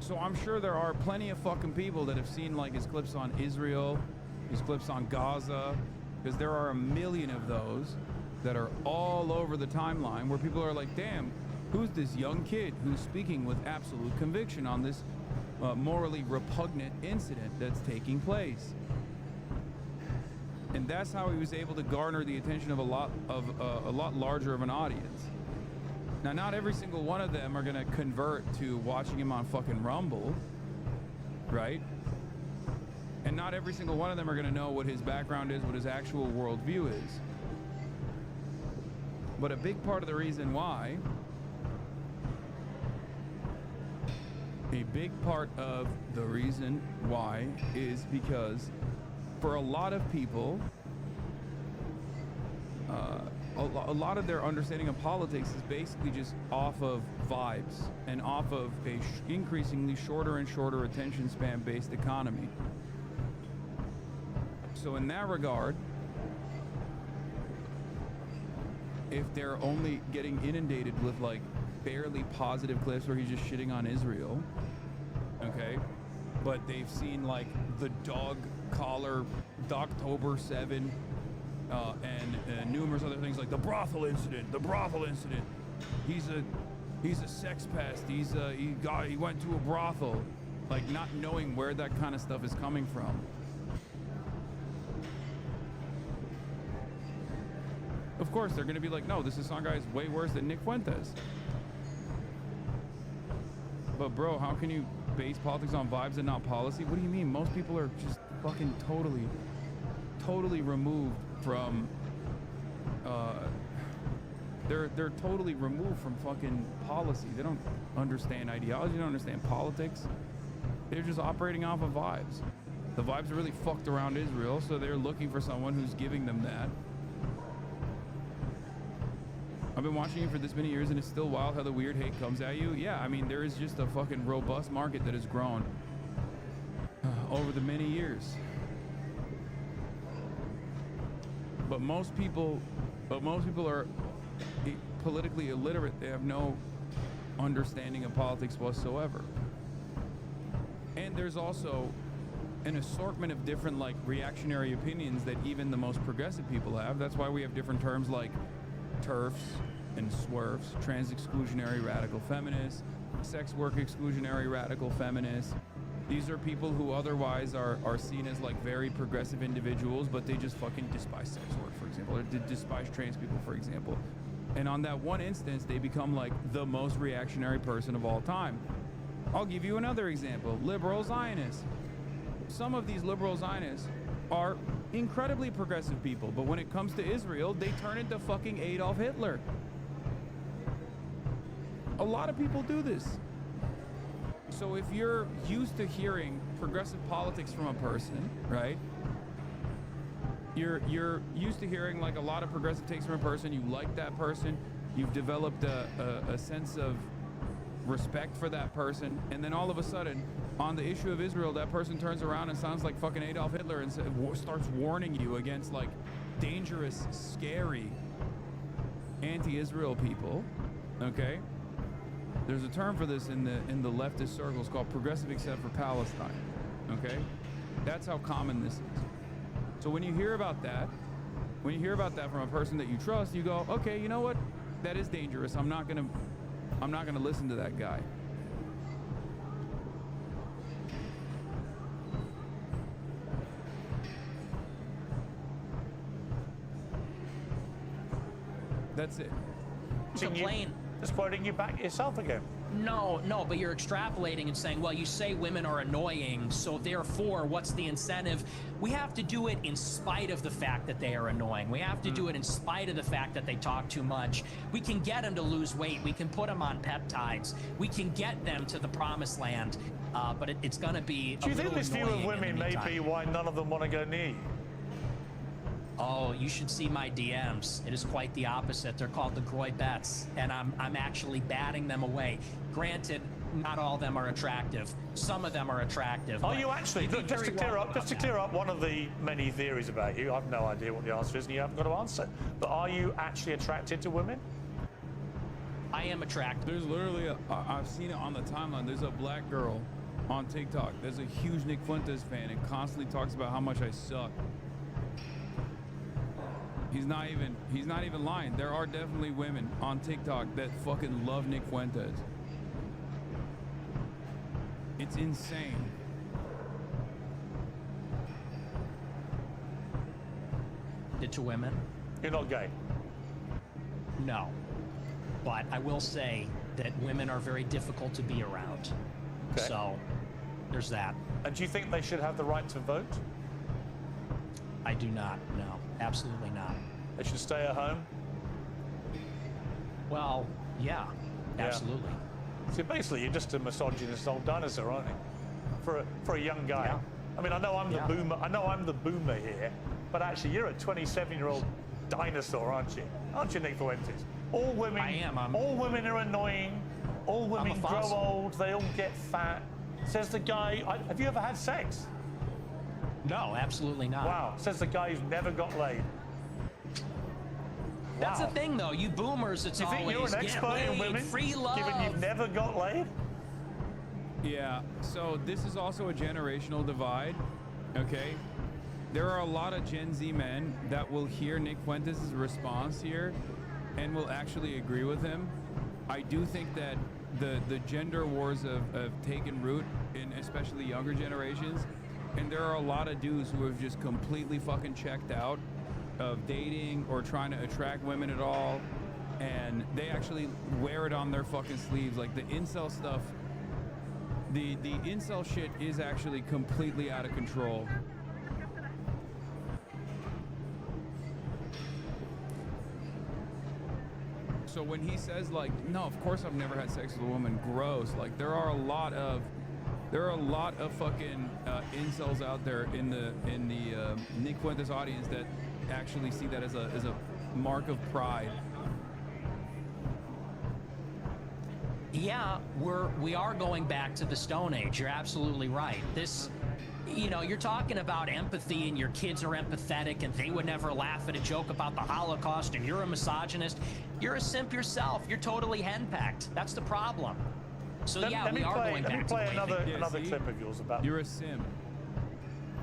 So I'm sure there are plenty of fucking people that have seen like his clips on Israel, his clips on Gaza, because there are a million of those that are all over the timeline where people are like, damn, who's this young kid who's speaking with absolute conviction on this morally repugnant incident that's taking place? And that's how he was able to garner the attention of a lot larger of an audience. Now, not every single one of them are gonna convert to watching him on fucking Rumble, right? And not every single one of them are gonna know what his background is, what his actual worldview is. But a big part of the reason why, is because for a lot of people, a lot of their understanding of politics is basically just off of vibes and off of a increasingly shorter and shorter attention span based economy. So in that regard, if they're only getting inundated with like barely positive clips where he's just shitting on Israel, okay, but they've seen like the dog collar, October 7, and numerous other things like the brothel incident. He's a sex pest. He went to a brothel, like not knowing where that kind of stuff is coming from. Of course, they're going to be like, no, this Hassan guy is way worse than Nick Fuentes. But bro, how can you base politics on vibes and not policy? What do you mean? Most people are just fucking totally removed from, they're totally removed from fucking policy. They don't understand ideology, they don't understand politics. They're just operating off of vibes. The vibes are really fucked around Israel, so they're looking for someone who's giving them that. I've been watching you for this many years and it's still wild how the weird hate comes at you. Yeah, I mean, there is just a fucking robust market that has grown over the many years. But most people are politically illiterate. They have no understanding of politics whatsoever. And there's also an assortment of different like reactionary opinions that even the most progressive people have. That's why we have different terms like TERFs and SWERFs, trans exclusionary radical feminists, sex work exclusionary radical feminists. These are people who otherwise are seen as like very progressive individuals, but they just fucking despise sex work, for example, or despise trans people, for example. And on that one instance, they become like the most reactionary person of all time. I'll give you another example, liberal Zionists. Some of these liberal Zionists are incredibly progressive people, but when it comes to Israel, they turn into fucking Adolf Hitler. A lot of people do this. So if you're used to hearing progressive politics from a person, right? You're used to hearing like a lot of progressive takes from a person, you like that person, you've developed a sense of respect for that person, and then all of a sudden, on the issue of Israel, that person turns around and sounds like fucking Adolf Hitler and starts warning you against like dangerous, scary anti-Israel people, okay? There's a term for this in the leftist circles called progressive except for Palestine, okay? That's how common this is. So when you hear about that, from a person that you trust, you go, okay, you know what? That is dangerous. I'm not gonna listen to that guy. That's it. Complain. Just quoting you back yourself again. No, but you're extrapolating and saying, well, you say women are annoying, so therefore, what's the incentive? We have to do it in spite of the fact that they are annoying. We have to do it in spite of the fact that they talk too much. We can get them to lose weight. We can put them on peptides. We can get them to the promised land, but it's going to be Do you think this view of women may be why none of them want to go near you? Oh, you should see my DMs. It is quite the opposite. They're called the Groy Bets, and I'm actually batting them away. Granted, not all of them are attractive. Some of them are attractive. Are you actually? Look, just to clear up one of the many theories about you, I have no idea what the answer is, and you haven't got to answer. But are you actually attracted to women? I am attracted. There's literally I've seen it on the timeline. There's a black girl on TikTok. There's a huge Nick Fuentes fan and constantly talks about how much I suck. He's not even lying. There are definitely women on TikTok that fucking love Nick Fuentes. It's insane. To women? You're not gay? No. But I will say that women are very difficult to be around. Okay. So, there's that. And do you think they should have the right to vote? I do not, no. Absolutely not. They should stay at home? Well, yeah, absolutely. See, basically, you're just a misogynist old dinosaur, aren't you? For a young guy. Yeah. I mean, I know I'm the boomer. I know I'm the boomer here, but actually, you're a 27-year-old dinosaur, aren't you? Aren't you, Nick Fuentes? All women. I am. All women are annoying. All women grow fossil. old. They all get fat. Says the guy. Have you ever had sex? No, absolutely not. Wow. Says the guy who's never got laid. That's Wow. the thing, though. You boomers, it's Do you think always you're an get expert in laid, women, free love. given you've never got laid? Yeah, so this is also a generational divide, okay? There are a lot of Gen Z men that will hear Nick Fuentes' response here and will actually agree with him. I do think that the gender wars have taken root in especially younger generations, and there are a lot of dudes who have just completely fucking checked out of dating or trying to attract women at all, and they actually wear it on their fucking sleeves. Like the incel stuff, the incel shit is actually completely out of control. So when he says like, no, of course I've never had sex with a woman, gross. Like there are a lot of fucking incels out there in the Nick Fuentes audience that actually see that as a mark of pride. Yeah, we are going back to the Stone Age. You're absolutely right. This, you know, you're talking about empathy and your kids are empathetic and they would never laugh at a joke about the Holocaust and you're a misogynist. You're a simp yourself. You're totally henpecked. That's the problem. So yeah, we are going back to the way another clip of yours about. You're a simp.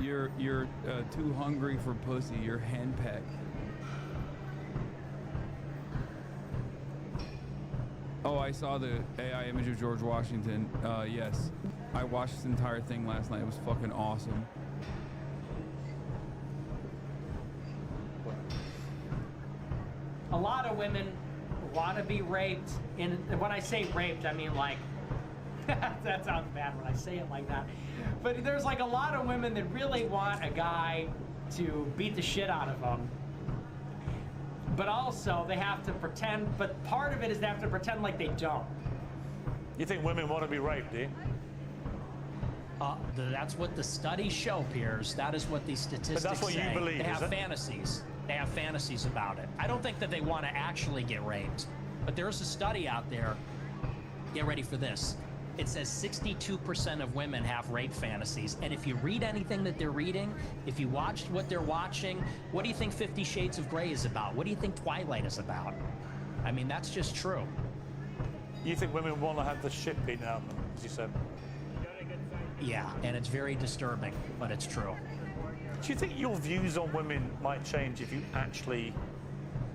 You're too hungry for pussy. You're henpecked. Oh, I saw the AI image of George Washington. Yes. I watched this entire thing last night. It was fucking awesome. A lot of women want to be raped. And when I say raped, I mean like, that sounds bad when I say it like that. But there's like a lot of women that really want a guy to beat the shit out of them. But also they have to pretend, but part of it is they have to pretend like they don't. You think women want to be raped, do you? That's what the studies show, Piers. That is what these statistics say. But that's what you believe, They have is it? fantasies. They have fantasies about it. I don't think that they want to actually get raped. But there's a study out there. Get ready for this. It says 62% of women have rape fantasies. And if you read anything that they're reading, if you watched what they're watching, what do you think 50 Shades of Grey is about? What do you think Twilight is about? I mean, that's just true. You think women want to have the shit beaten out of them, as you said? Yeah, and it's very disturbing, but it's true. Do you think your views on women might change if you actually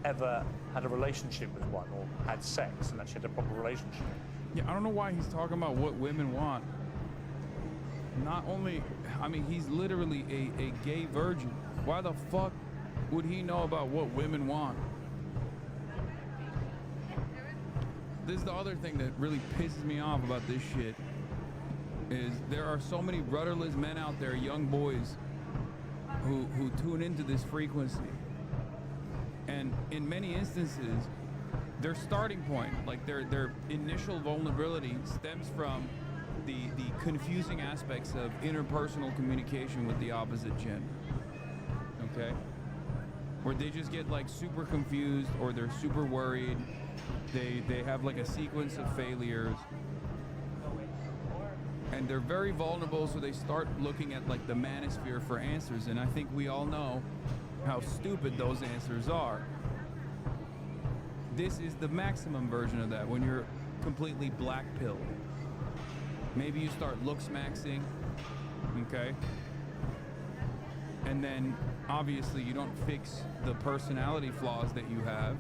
ever had a relationship with one or had sex and actually had a proper relationship? Yeah, I don't know why he's talking about what women want. Not only, I mean, he's literally a gay virgin. Why the fuck would he know about what women want? This is the other thing that really pisses me off about this shit, is there are so many rudderless men out there, young boys, who tune into this frequency. And in many instances, their starting point, like their initial vulnerability, stems from the confusing aspects of interpersonal communication with the opposite gender. Okay? Where they just get like super confused, or they're super worried. They have like a sequence of failures. And they're very vulnerable, so they start looking at like the manosphere for answers. And I think we all know how stupid those answers are. This is the maximum version of that, when you're completely black-pilled. Maybe you start looks-maxing, okay? And then, obviously, you don't fix the personality flaws that you have,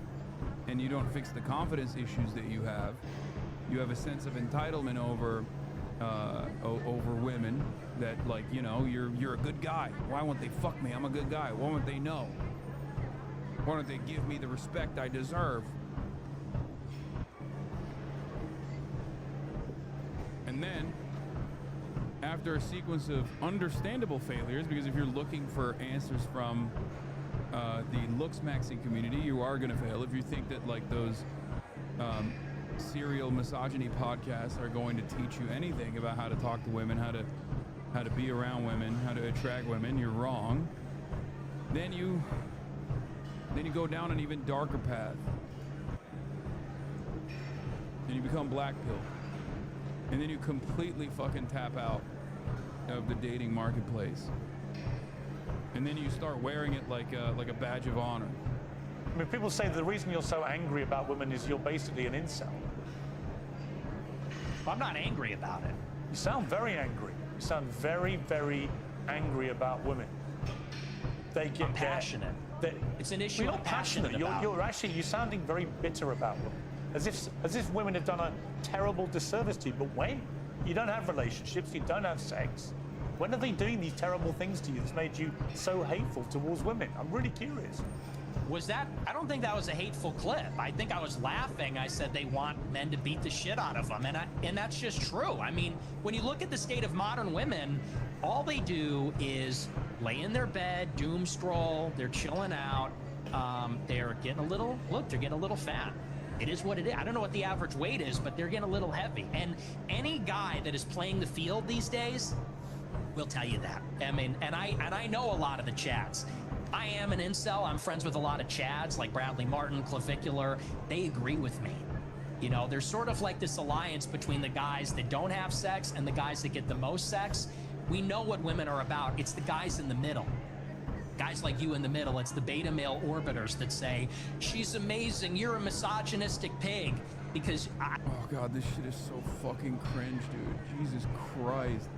and you don't fix the confidence issues that you have. You have a sense of entitlement over women, that, like, you know, you're a good guy. Why won't they fuck me? I'm a good guy. Why won't they know? Why don't they give me the respect I deserve? And then, after a sequence of understandable failures, because if you're looking for answers from the looks-maxing community, you are going to fail. If you think that like those serial misogyny podcasts are going to teach you anything about how to talk to women, how to be around women, how to attract women, you're wrong. Then you Then you go down an even darker path. And you become black pill. And then you completely fucking tap out of the dating marketplace. And then you start wearing it like a badge of honor. I mean, people say that the reason you're so angry about women is you're basically an incel. I'm not angry about it. You sound very angry. You sound very, very angry about women. They get I'm passionate. It's an issue. You're I'm not passionate. You're sounding very bitter about women, as if women have done a terrible disservice to you. But when you don't have relationships, you don't have sex, when are they doing these terrible things to you that's made you so hateful towards women? I'm really curious. Was that? I don't think that was a hateful clip. I think I was laughing. I said they want men to beat the shit out of them, and that's just true. I mean, when you look at the state of modern women, all they do is lay in their bed, doom scroll. They're chilling out. They're getting a little they're getting a little fat. It is what it is. I don't know what the average weight is, but they're getting a little heavy. And any guy that is playing the field these days will tell you that. I mean, and I know a lot of the chads. I am an incel. I'm friends with a lot of chads like Bradley Martin, Clavicular. They agree with me. You know, there's sort of like this alliance between the guys that don't have sex and the guys that get the most sex. We know what women are about. It's the guys in the middle. Guys like you in the middle. It's the beta male orbiters that say, she's amazing, you're a misogynistic pig. Because oh God, this shit is so fucking cringe, dude. Jesus Christ.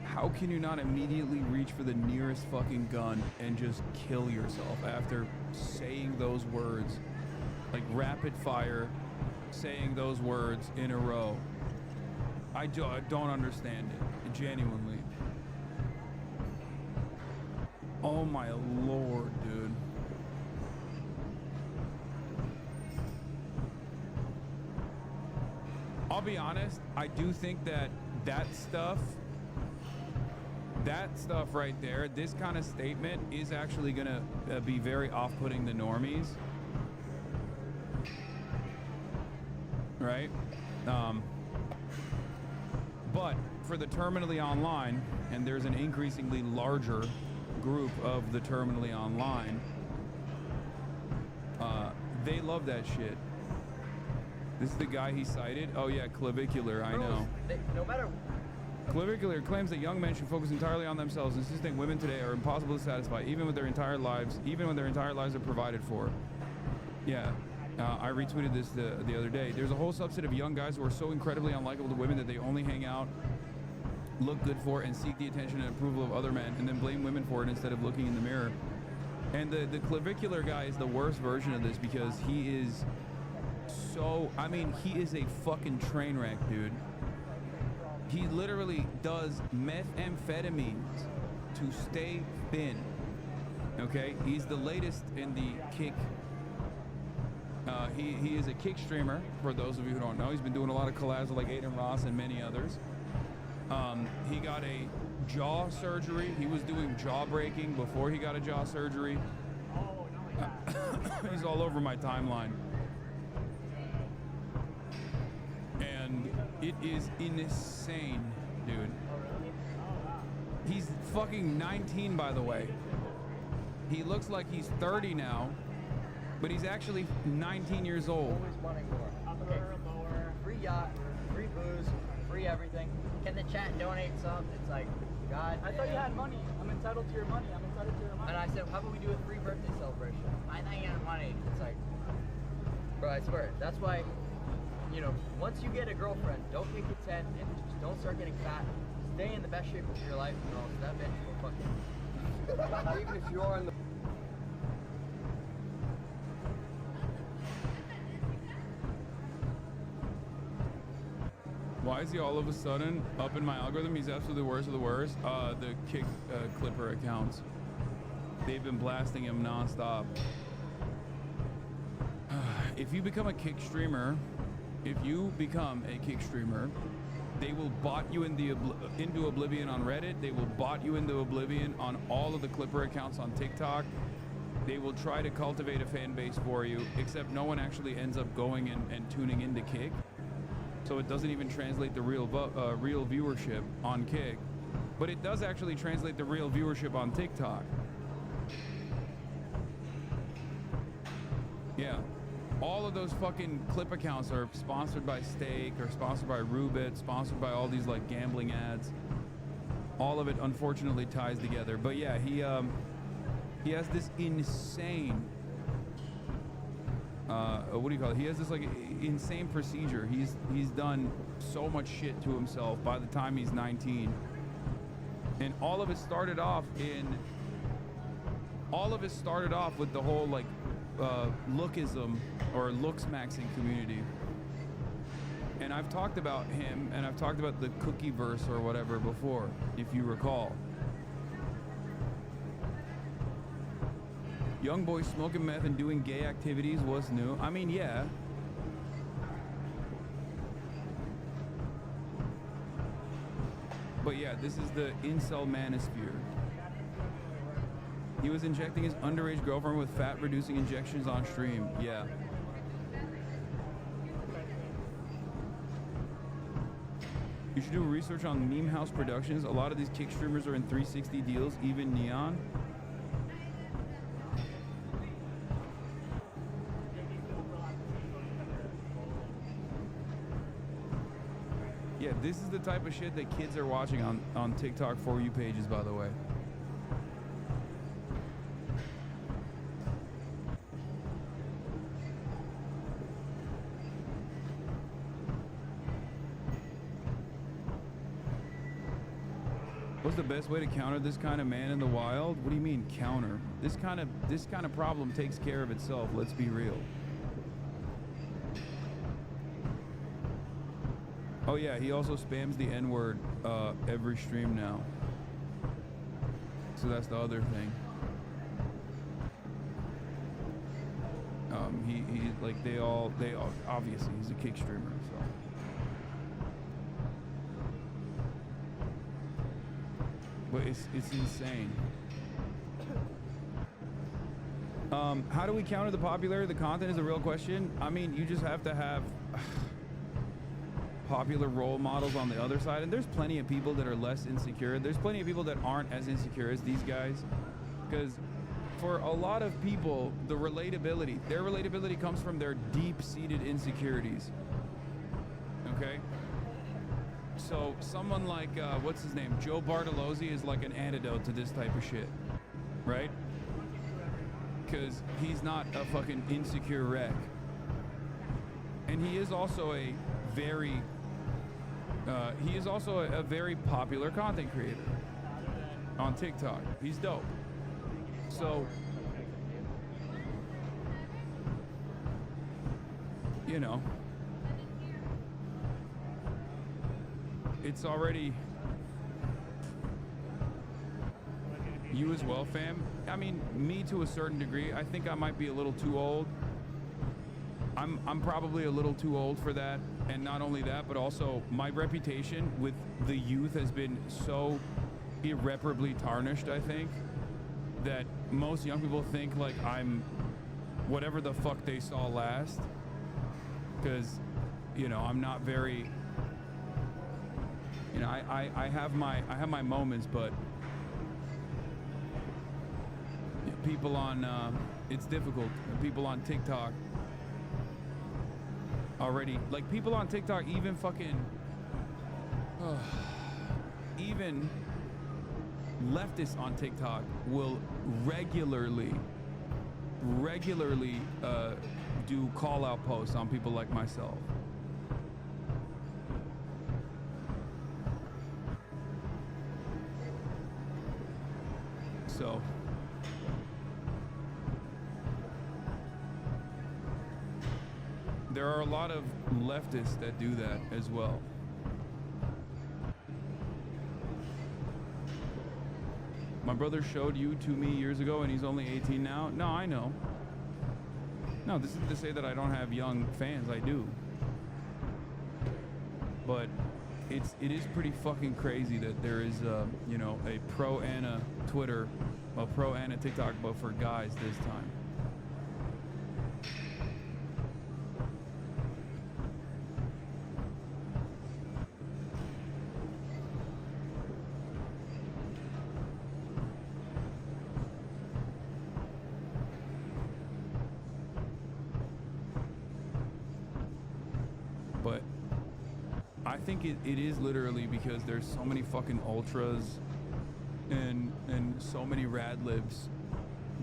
How can you not immediately reach for the nearest fucking gun and just kill yourself after saying those words? Like rapid fire, saying those words in a row. I don't understand it, genuinely. Oh my Lord, dude. I'll be honest, I do think that stuff right there, this kind of statement is actually gonna be very off-putting to normies. Right? But for the terminally online, and there's an increasingly larger group of the terminally online, they love that shit. This is the guy he cited. Oh yeah, Clavicular, I know. No matter. Clavicular claims that young men should focus entirely on themselves, insisting women today are impossible to satisfy, even when their entire lives are provided for. Yeah, I retweeted this the other day. There's a whole subset of young guys who are so incredibly unlikable to women that they only hang out, look good for, and seek the attention and approval of other men, and then blame women for it instead of looking in the mirror. And the Clavicular guy is the worst version of this because he is so, I mean, he is a fucking train wreck, dude. He literally does methamphetamines to stay thin. Okay, he's the latest in the kick. He is a kick streamer. For those of you who don't know, he's been doing a lot of collabs with like Aiden Ross and many others. He got a jaw surgery. He was doing jaw breaking before he got a jaw surgery. He's all over my timeline. And it is insane, dude. He's fucking 19, by the way. He looks like he's 30 now, but he's actually 19 years old. Always wanting more. Okay. Free yacht, free booze, free everything. Can the chat donate some? It's like, God. I thought you had money. I'm entitled to your money. I'm entitled to your money. And I said, how about we do a free birthday celebration? I know you have money. It's like, bro, I swear. That's why, you know, once you get a girlfriend, don't get content and just don't start getting fat. Stay in the best shape of your life, you know, so that bitch will fucking. Even if you are in the. Why is he all of a sudden up in my algorithm? He's absolutely the worst of the worst. The kick clipper accounts. They've been blasting him nonstop. If you become a kick streamer, they will bot you into oblivion on Reddit. They will bot you into oblivion on all of the clipper accounts on TikTok. They will try to cultivate a fan base for you, except no one actually ends up going and tuning into Kick. So it doesn't even translate the real viewership on Kick, but it does actually translate the real viewership on TikTok. Yeah. All of those fucking clip accounts are sponsored by Steak or sponsored by Rubit, sponsored by all these like gambling ads. All of it unfortunately ties together. But yeah, he has this insane what do you call it? He has this like insane procedure. He's done so much shit to himself by the time he's 19. And all of it started off with the whole like lookism or looks maxing community. And I've talked about him and I've talked about the cookie verse or whatever before, if you recall. Young boys smoking meth and doing gay activities was new. I mean, yeah. But yeah, this is the incel manosphere. He was injecting his underage girlfriend with fat-reducing injections on stream. Yeah. You should do research on Meme House Productions. A lot of these kick streamers are in 360 deals, even Neon. Yeah, this is the type of shit that kids are watching on TikTok For You pages, by the way. What's the best way to counter this kind of man in the wild? What do you mean counter? This kind of problem takes care of itself, let's be real. Oh yeah, he also spams the N-word every stream now. So that's the other thing. He like they all obviously he's a kick streamer, so. But it's insane. How do we counter the popularity of the content is a real question. I mean, you just have to have popular role models on the other side, and there's plenty of people that are less insecure. There's plenty of people that aren't as insecure as these guys, because for a lot of people, their relatability comes from their deep-seated insecurities. Okay? So someone like, what's his name? Joe Bartolozzi is like an antidote to this type of shit, right? Because he's not a fucking insecure wreck. And he is also a very popular content creator on TikTok. He's dope. So, you know, it's already you as well, fam. I mean, me to a certain degree. I think I might be a little too old. I'm probably a little too old for that. And not only that, but also my reputation with the youth has been so irreparably tarnished, I think, that most young people think like I'm whatever the fuck they saw last. Because, you know, I'm not very, you know, I have my moments, but people on, it's difficult. People on TikTok already, like people on TikTok, even fucking, even leftists on TikTok will regularly do call out posts on people like myself. So there are a lot of leftists that do that as well. My brother showed you to me years ago and he's only 18 now. No, I know. No, this isn't to say that I don't have young fans. I do. But it is pretty fucking crazy that there is, you know, a pro-Anna Twitter, a pro-Anna TikTok, but for guys this time. think it is literally because there's so many fucking ultras and so many rad libs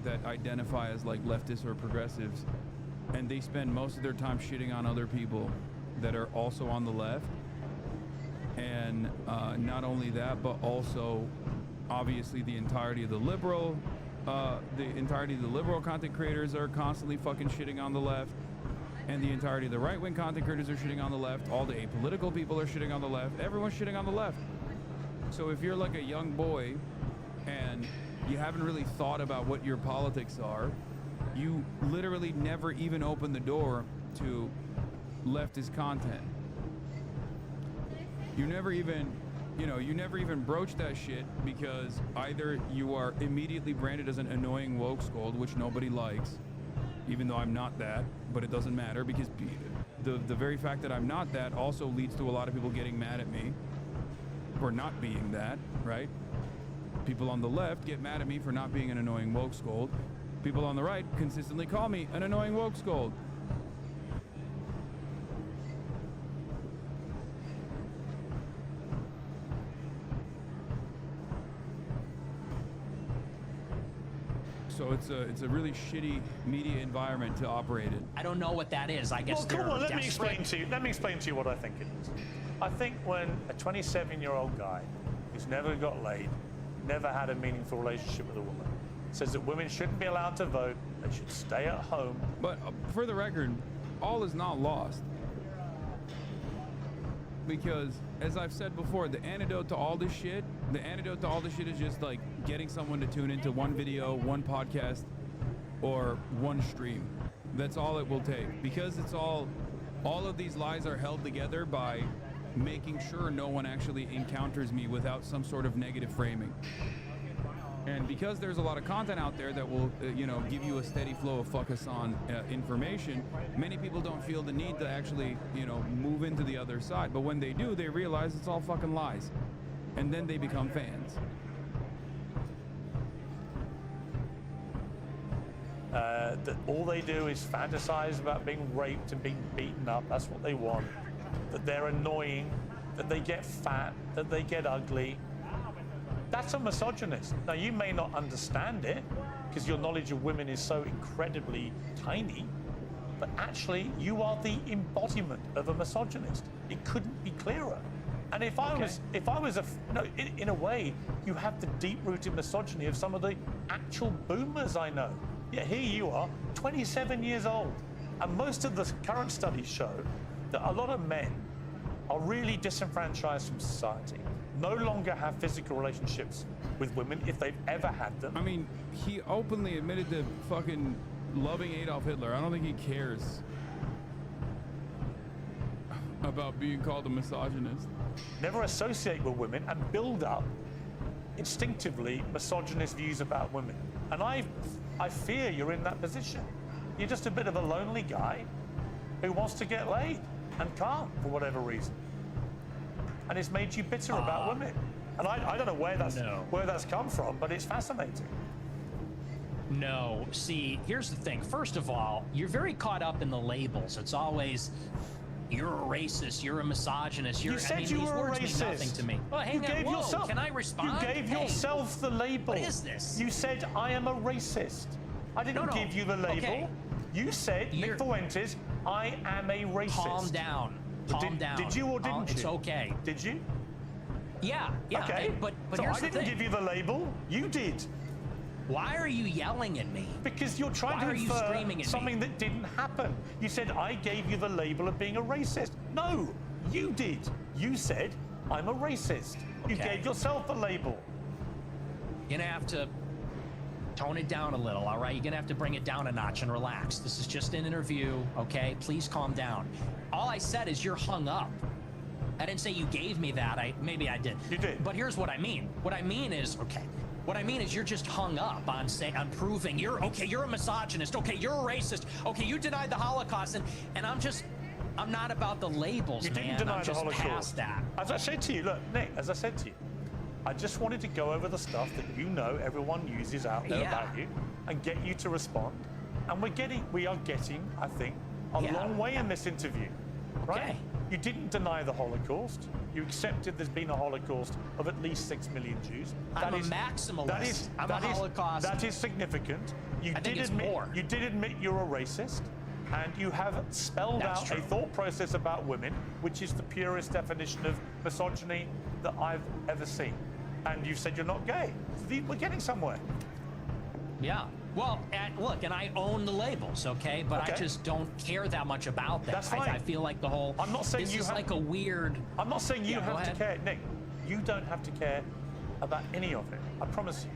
that identify as like leftists or progressives, and they spend most of their time shitting on other people that are also on the left. And not only that, but also obviously the entirety of the liberal content creators are constantly fucking shitting on the left, and the entirety of the right-wing content creators are shitting on the left. All the apolitical people are shitting on the left. Everyone's shitting on the left. So if you're like a young boy and you haven't really thought about what your politics are, you literally never even open the door to leftist content. You never even broach that shit, because either you are immediately branded as an annoying woke scold, which nobody likes, even though I'm not that, but it doesn't matter, because the very fact that I'm not that also leads to a lot of people getting mad at me for not being that, right? People on the left get mad at me for not being an annoying woke scold. People on the right consistently call me an annoying woke scold. So it's a really shitty media environment to operate in. I don't know what that is. I guess Well, come on, let me explain to you what I think it is. I think when a 27-year-old guy who's never got laid, never had a meaningful relationship with a woman, says that women shouldn't be allowed to vote, they should stay at home. But for the record, all is not lost. Because, as I've said before, the antidote to all this shit is just like getting someone to tune into one video, one podcast, or one stream. That's all it will take. Because it's all of these lies are held together by making sure no one actually encounters me without some sort of negative framing. And because there's a lot of content out there that will, give you a steady flow of fuck Hasan information, many people don't feel the need to actually, move into the other side. But when they do, they realize it's all fucking lies. And then they become fans. That all they do is fantasize about being raped and being beaten up. That's what they want. That they're annoying, that they get fat, that they get ugly. That's a misogynist. Now, you may not understand it because your knowledge of women is so incredibly tiny, but actually you are the embodiment of a misogynist. It couldn't be clearer. And in a way, you have the deep-rooted misogyny of some of the actual boomers I know. Yet here you are, 27 years old. And most of the current studies show that a lot of men are really disenfranchised from society, no longer have physical relationships with women if they've ever had them. I mean, he openly admitted to fucking loving Adolf Hitler. I don't think he cares about being called a misogynist. Never associate with women and build up instinctively misogynist views about women. And I fear you're in that position. You're just a bit of a lonely guy who wants to get laid and can't for whatever reason. And it's made you bitter about women. And I don't know where that's come from, but it's fascinating. No, see, here's the thing. First of all, you're very caught up in the labels. It's always, you're a racist, you're a misogynist. You said you were a racist. These words mean nothing to me. Well, hang on, whoa, can I respond? You gave yourself the label. What is this? You said, I am a racist. I didn't give you the label. Okay. You said, Nick Fuentes, I am a racist. Calm down. Calm down. Did you or didn't you? It's okay. Did you? Yeah. Okay. But so here's I didn't give you the label. You did. Why are you yelling at me? Because you're trying to infer something that didn't happen. You said, I gave you the label of being a racist. No, you did. You said, I'm a racist. You gave yourself the label. You're gonna have to tone it down a little, all right? You're gonna have to bring it down a notch and relax. This is just an interview, okay? Please calm down. All I said is you're hung up. I didn't say you gave me that. Maybe I did. You did. But here's what I mean. What I mean is you're just hung up on proving you're a misogynist. Okay, you're a racist. Okay, you denied the Holocaust, and I'm not about the labels, man. You didn't deny the Holocaust. Past that. As I said to you, look, Nick, as I said to you, I just wanted to go over the stuff that everyone uses out there about you and get you to respond. And we are getting, I think, a long way in this interview, right? You didn't deny the Holocaust. You accepted there's been a Holocaust of at least 6 million Jews. I'm a maximalist. I'm a Holocaust. That is significant. You I think did it's admit. more. You did admit you're a racist, and you have spelled That's out true. a thought process about women, which is the purest definition of misogyny that I've ever seen. And you've said you're not gay. We're getting somewhere. Yeah. Well, look, and I own the labels, okay? But I just don't care that much about that. That's fine. I feel like the whole. I'm not saying this you is have, like a weird. I'm not saying you Yeah, go have to ahead. care, Nick. You don't have to care about any of it. I promise you.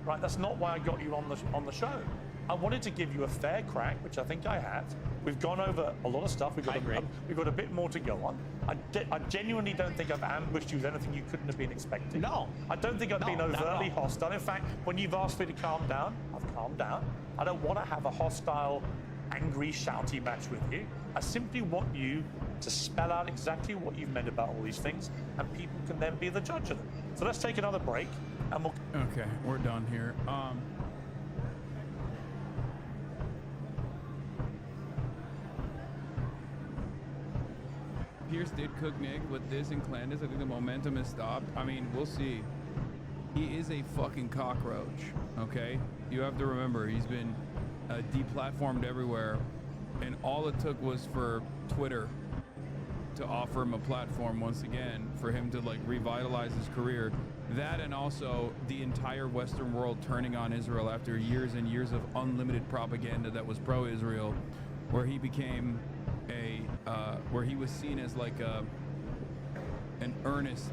Right? That's not why I got you on the show. I wanted to give you a fair crack, which I think I have. We've gone over a lot of stuff. We've got a bit more to go on. I genuinely don't think I've ambushed you with anything you couldn't have been expecting. No. I don't think I've been not at overtly all. hostile. In fact, when you've asked me to calm down, I've calmed down. I don't want to have a hostile, angry, shouty match with you. I simply want you to spell out exactly what you've meant about all these things, and people can then be the judge of them. So let's take another break, and we'll... Okay, we're done here. Pierce did cook Nick with this and Clandis. I think the momentum has stopped. I mean, we'll see. He is a fucking cockroach, okay? You have to remember, he's been deplatformed everywhere, and all it took was for Twitter to offer him a platform once again for him to like revitalize his career. That, and also the entire Western world turning on Israel after years and years of unlimited propaganda that was pro-Israel, where he became where he was seen as like an earnest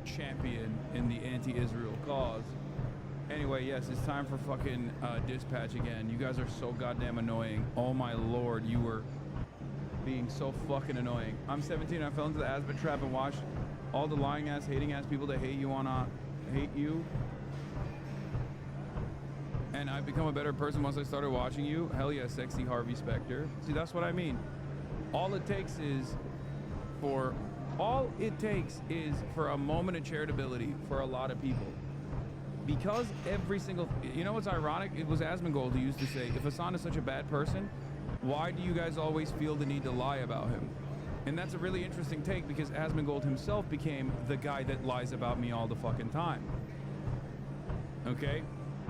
champion in the anti-Israel cause. Anyway, yes, it's time for fucking dispatch again. You guys are so goddamn annoying. Oh my lord, you were being so fucking annoying. I'm 17. I fell into the Asbit trap and watched all the lying ass, hating ass people that hate you. And I've become a better person once I started watching you. Hell yeah, sexy Harvey Specter. See, that's what I mean. All it takes is for a moment of charitability for a lot of people. Because every single, you know what's ironic? It was Asmongold who used to say, if Hasan is such a bad person, why do you guys always feel the need to lie about him? And that's a really interesting take, because Asmongold himself became the guy that lies about me all the fucking time. Okay?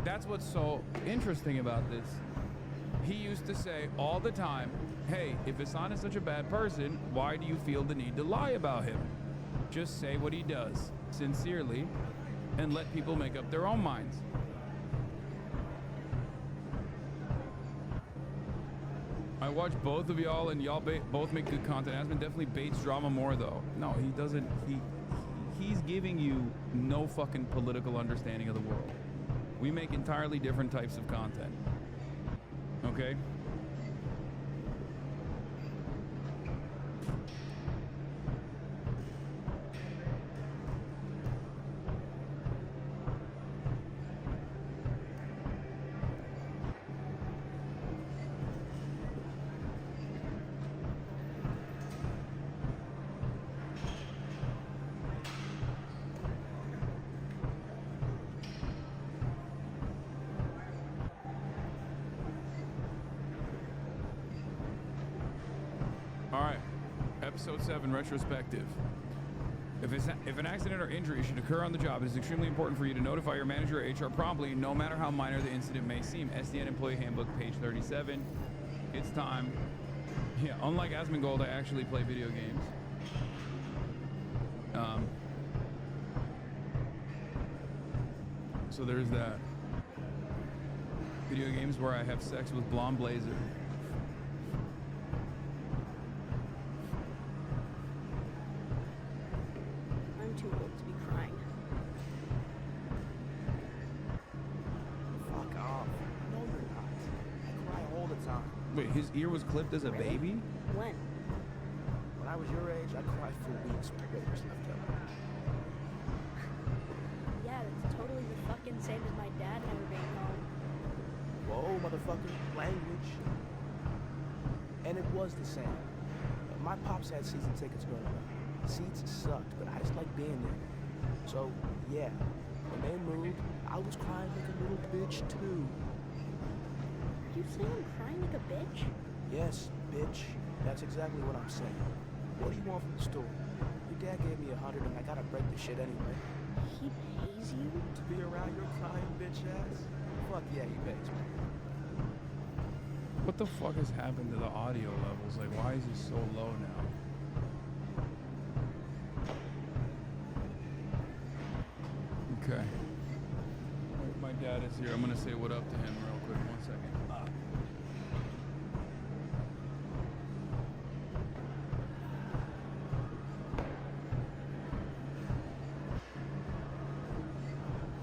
That's what's so interesting about this. He used to say all the time, hey, if Hasan is such a bad person, why do you feel the need to lie about him? Just say what he does, sincerely, and let people make up their own minds. I watch both of y'all, and y'all both make good content. Asman definitely baits drama more, though. No, he doesn't. He's giving you no fucking political understanding of the world. We make entirely different types of content. Okay? Episode 7, retrospective. If an accident or injury should occur on the job, it is extremely important for you to notify your manager or HR promptly, no matter how minor the incident may seem. SDN Employee Handbook, page 37. It's time. Yeah, unlike Asmongold, I actually play video games. So there's that. Video games where I have sex with Blonde Blazer. Wait, his ear was clipped as a baby? When? When I was your age, I cried for weeks when the Raiders left LA. Yeah, that's totally the fucking same as my dad never being home. Whoa, motherfucker, language. And it was the same. My pops had season tickets growing up. Seats sucked, but I just liked being there. So, yeah, when they moved, I was crying like a little bitch, too. You saying I'm crying like a bitch? Yes, bitch. That's exactly what I'm saying. What do you want from the store? Your dad gave me $100 and I gotta break the shit anyway. He pays you? To be around your crying bitch ass? Fuck yeah, he pays me. What the fuck has happened to the audio levels? Like, why is it so low now? Okay. My dad is here. I'm gonna say what up to him real quick. 1 second.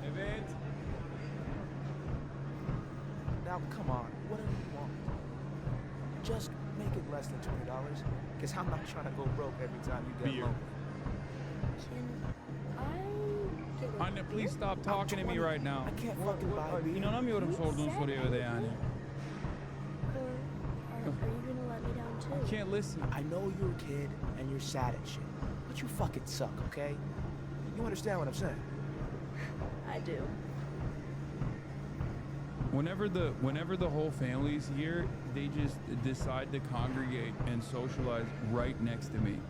Hey, Vince. Now, come on, whatever you want. Just make it less than $20, because I'm not trying to go broke every time you get lonely. Anya, please stop talking to me right now. I can't fucking buy beer. İnanamıyorum sorduğun soruya öyle yani. Are you gonna let me down too? I can't listen. I know you're a kid and you're sad and shit, but you fucking suck, okay? You understand what I'm saying? I do. Whenever the whole family's here, they just decide to congregate and socialize right next to me.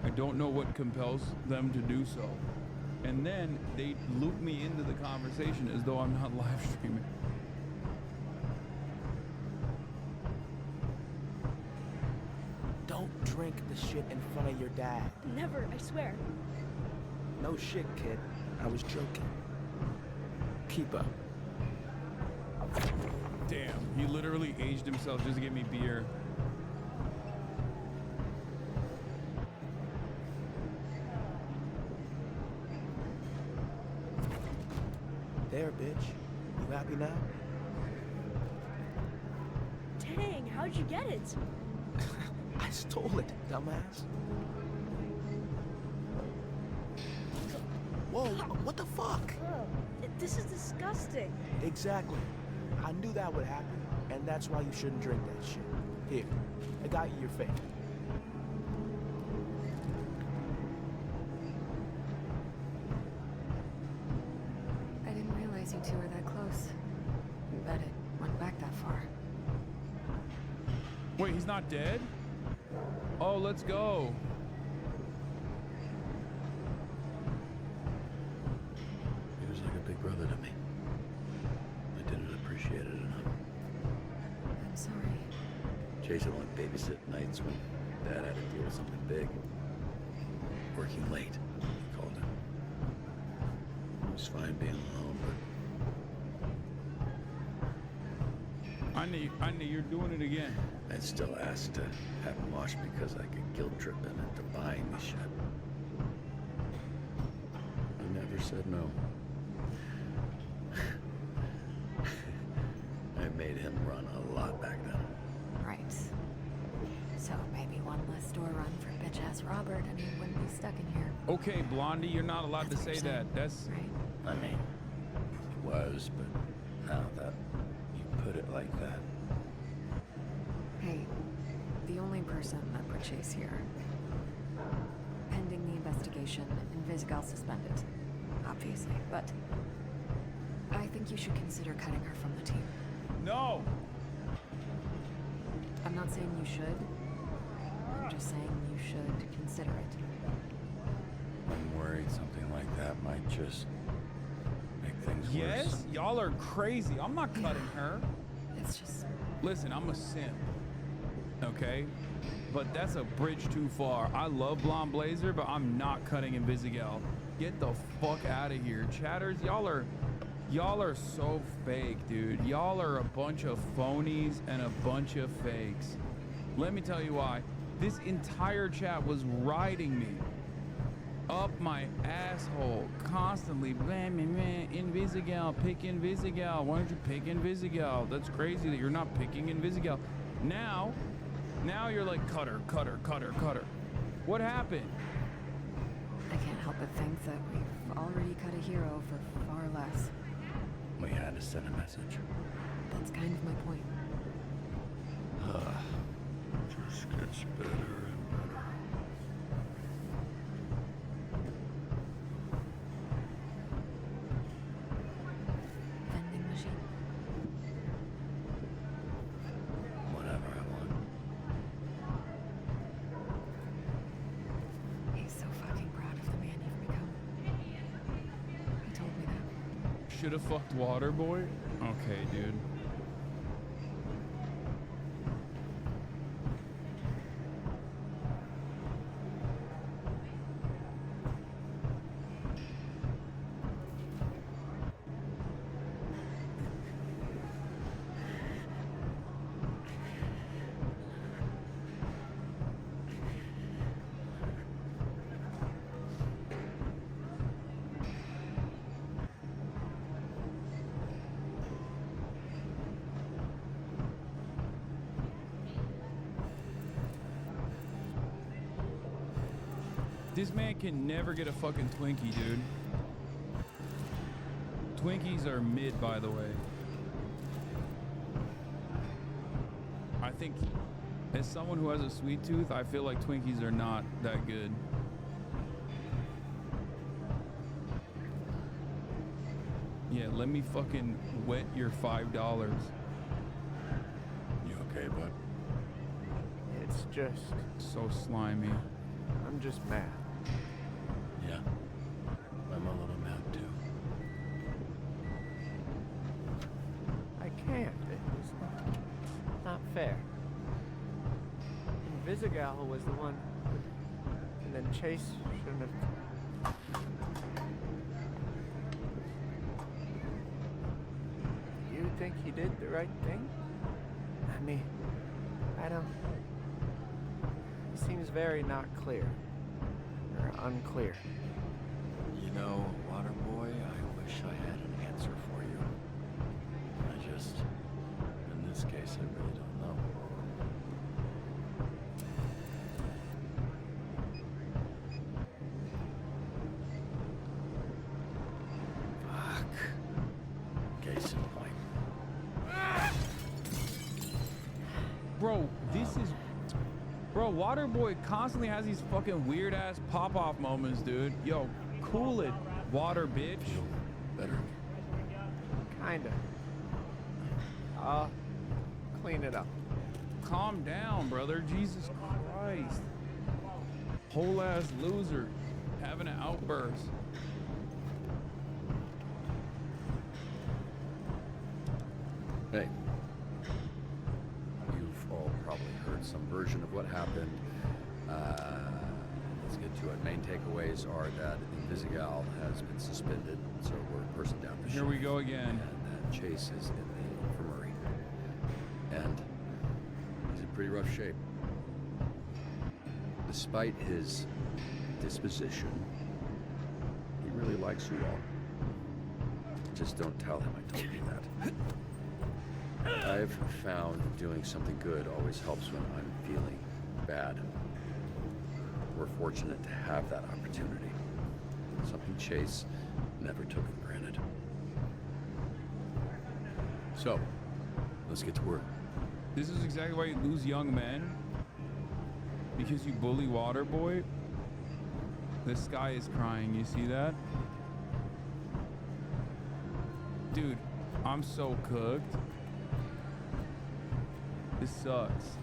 I don't know what compels them to do so. And then they loop me into the conversation as though I'm not live streaming. Don't drink the shit in front of your dad. Never, I swear. No shit, kid. I was joking. Keep up. Damn, he literally aged himself just to get me beer. There, bitch. You happy now? Dang, how'd you get it? I stole it, dumbass. Whoa, what the fuck? This is disgusting. Exactly. I knew that would happen, and that's why you shouldn't drink that shit. Here, I got you your fake. I didn't realize you two were that close. Bet it went back that far. Wait, he's not dead? Oh, let's go. He was like a big brother to me. I didn't appreciate it enough. I'm sorry. Jason would babysit nights when Dad had to deal with something big. Working late, he called it. It was fine being alone, but I knew you're doing it again. I'd still ask to have him wash because I could guilt trip him into buying me shit. I never said no. I made him run a lot back then. Right. So maybe one less store run for bitch-ass Robert and he wouldn't be stuck in here. Okay, Blondie, you're not allowed to say that. That's... I mean, he was, but now that you put it like that. Hey, the only person that put Chase here, pending the investigation, Invisigal suspended, obviously, but I think you should consider cutting her from the team. No! I'm not saying you should. I'm just saying you should consider it. I'm worried something like that might just make things worse. Yes? Y'all are crazy. I'm not cutting her. It's just... Listen, I'm a simp. Okay? But that's a bridge too far. I love Blonde Blazer, but I'm not cutting Invisigal. Get the fuck out of here. Chatters, y'all are so fake, dude. Y'all are a bunch of phonies and a bunch of fakes. Let me tell you why. This entire chat was riding me up my asshole constantly. Man, Invisigal, pick Invisigal. Why don't you pick Invisigal? That's crazy that you're not picking Invisigal. Now you're like, cutter. What happened? I can't help but think that we've already cut a hero for far less. We had to send a message. That's kind of my point. Just gets better and better. Vending machine. Whatever I want. should have fucked Waterboy? Okay, dude. This man can never get a fucking Twinkie, dude. Twinkies are mid, by the way. I think, as someone who has a sweet tooth, I feel like Twinkies are not that good. Yeah, let me fucking wet your $5. You okay, bud? It's just... So slimy. I'm just mad. Yeah. I'm a little mad too. I can't. It's not fair. Invisigal was the one, and then Chase shouldn't have. You think he did the right thing? I mean, I don't. It seems very not clear. Or unclear. You know, Waterboy, I wish I had an answer for you. I just, in this case, I really don't know. Fuck. Case in point. Bro, this is... Bro, Waterboy constantly has these fucking weird ass pop off moments, dude. Yo, cool it, water bitch. Better. Kinda. I'll clean it up. Calm down, brother. Jesus Christ. Whole ass loser. Having an outburst. Hey. You've all probably heard some version of what happened. Let's get to it. Main takeaways are that Invisigal has been suspended, so we're a person down the Here we go again. And that Chase is in the infirmary. And he's in pretty rough shape. Despite his disposition, he really likes you all. Just don't tell him I told you that. I've found doing something good always helps when I'm feeling bad. We're fortunate to have that opportunity. Something Chase never took for granted. So, let's get to work. This is exactly why you lose young men. Because you bully Waterboy. The sky is crying, you see that? Dude, I'm so cooked. This sucks.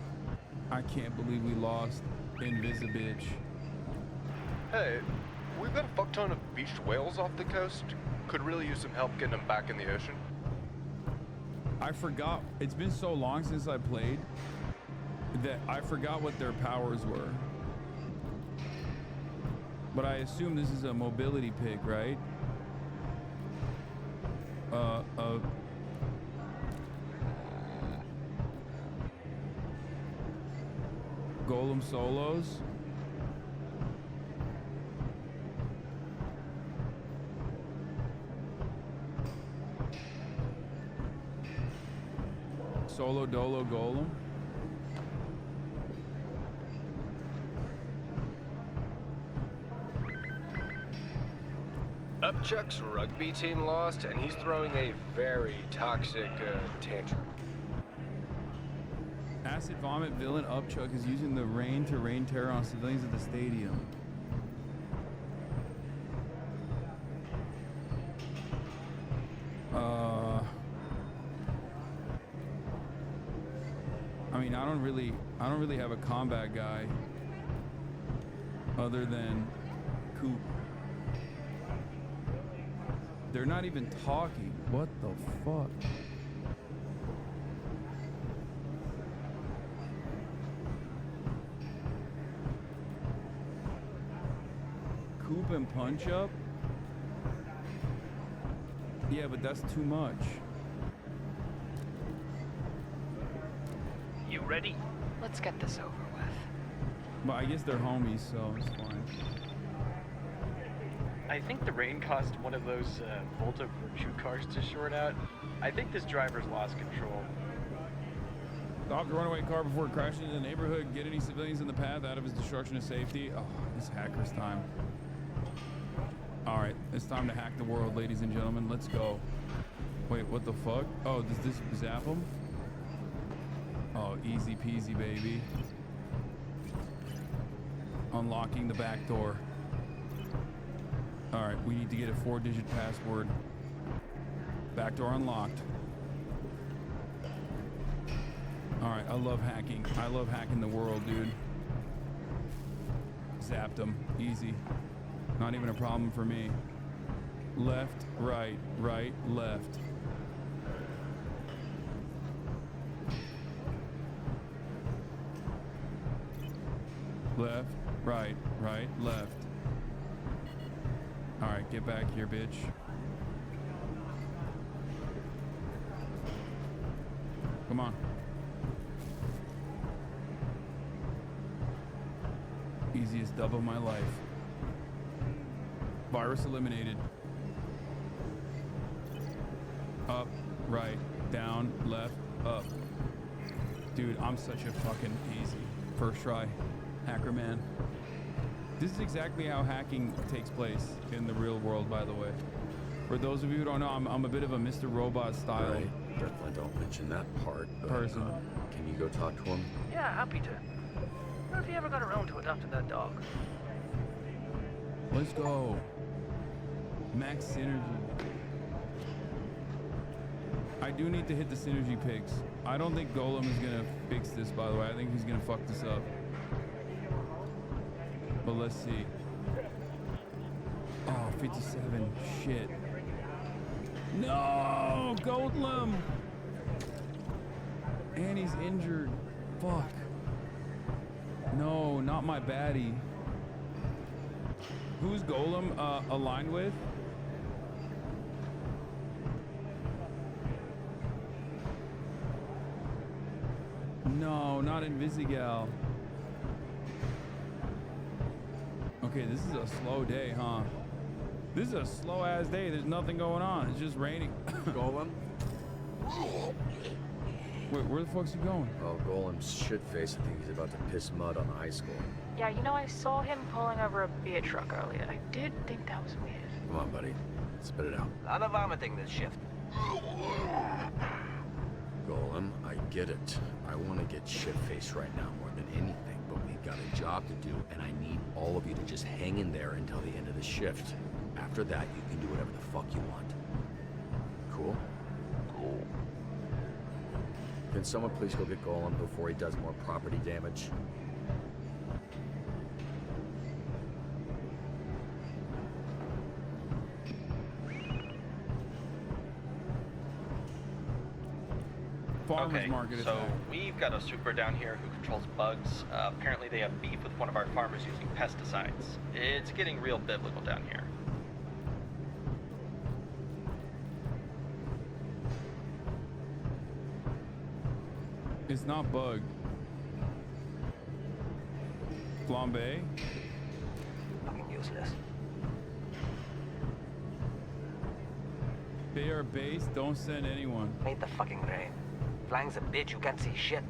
I can't believe we lost Invisibitch. Hey, we've got a fuck ton of beached whales off the coast. Could really use some help getting them back in the ocean. I forgot. It's been so long since I played that I forgot what their powers were. But I assume this is a mobility pig, right? Golem solos. Solo Dolo Golem. Upchuck's rugby team lost, and he's throwing a very toxic tantrum. Acid Vomit villain Upchuck is using the rain to rain terror on civilians at the stadium. I mean, I don't really have a combat guy other than Coop. They're not even talking. What the fuck? Coop and punch up? Yeah, but that's too much. You ready? Let's get this over with. But I guess they're homies, so it's fine. I think the rain caused one of those Volta Virtue cars to short out. I think this driver's lost control. Stop the runaway car before it crashes into the neighborhood. Get any civilians in the path out of his destruction to safety. Oh, it's hacker's time. All right, it's time to hack the world, ladies and gentlemen. Let's go. Wait, what the fuck? Oh, does this zap him? Oh, easy peasy, baby. Unlocking the back door. All right, we need to get a 4-digit password. Back door unlocked. All right, I love hacking. I love hacking the world, dude. Zapped him. Easy. Not even a problem for me. Left, right, right, left. Left, right, right, left. All right, get back here, bitch. Come on. Easiest dub of my life. Virus eliminated. Up, right, down, left, up. Dude, I'm such a fucking easy. First try. Hacker man. This is exactly how hacking takes place in the real world, by the way. For those of you who don't know, I'm a bit of a Mr. Robot style Right. Definitely don't mention that part. But, person. Can you go talk to him? Yeah, happy to. What if you ever got around to adopting that dog? Let's go. Max synergy. I do need to hit the synergy picks. I don't think Golem is gonna fix this, by the way. I think he's gonna fuck this up. But let's see. Oh, 57. Shit. No! Golem! And he's injured. Fuck. No, not my baddie. Who's Golem aligned with? No, not Invisigal. Okay, this is a slow day, huh? This is a slow ass day. There's nothing going on. It's just raining. Golem? Wait, where the fuck's he going? Oh, Golem's shit-faced. I think he's about to piss mud on the high school. Yeah, you know, I saw him pulling over a beer truck earlier. I did think that was weird. Come on, buddy. Spit it out. A lot of vomiting this shift. Golem, I get it. I want to get shit-faced right now more than anything, but we've got a job to do, and I need all of you to just hang in there until the end of the shift. After that, you can do whatever the fuck you want. Cool? Cool. Can someone please go get Golem before he does more property damage? Farmers okay, market so attack. we've got a super down here who controls bugs. Apparently they have beef with one of our farmers using pesticides. It's getting real biblical down here. It's not bug. Flambe? Fucking useless. They are base, don't send anyone. Made the fucking rain. Flying's a bitch, you can't see shit.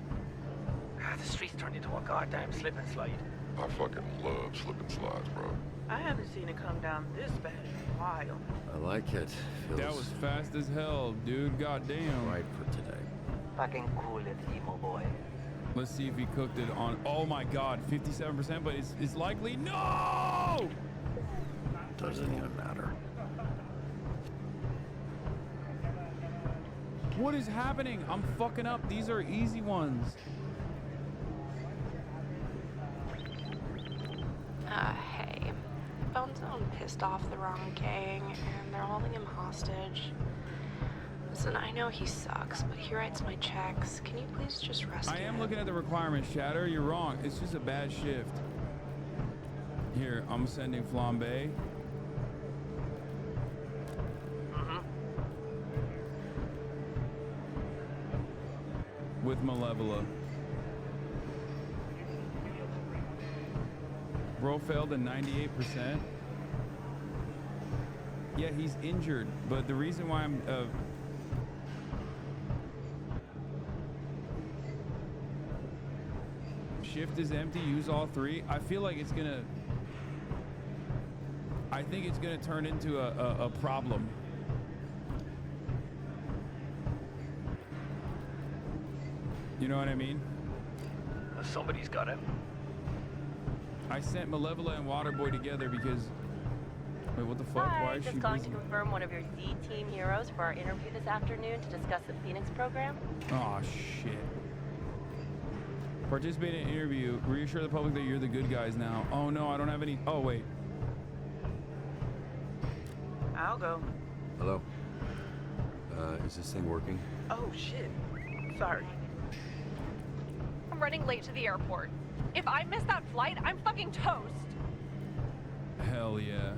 The streets turned into a goddamn slip and slide. I fucking love slip and slides, bro. I haven't seen it come down this bad in a while. I like it. That was fast as hell, dude. Goddamn. Right for today. Fucking cool it, emo boy. Let's see if he cooked it on. Oh my god, 57%, but it's likely. No! Doesn't even matter. What is happening? I'm fucking up. These are easy ones. Hey. found someone pissed off the wrong gang, and they're holding him hostage. Listen, I know he sucks, but he writes my checks. Can you please just rescue I am him? looking at the requirements, Shatter. You're wrong. It's just a bad shift. Here, I'm sending Flambe. With Malevola. Bro failed at 98%. Yeah, he's injured, but the reason why I'm shift is empty, use all three. I feel like it's gonna, I think it's gonna turn into a problem. You know what I mean? Somebody's got him. I sent Malevola and Waterboy together because, wait, what the fuck? Hi, Why is she just calling busy? to confirm one of your Z-Team heroes for our interview this afternoon to discuss the Phoenix program. Oh shit. Participate in an interview. Reassure the public that you're the good guys now. Oh no, I don't have any. Oh wait. I'll go. Hello? Is this thing working? Oh, shit. Sorry. I'm running late to the airport. If I miss that flight, I'm fucking toast. Hell yeah.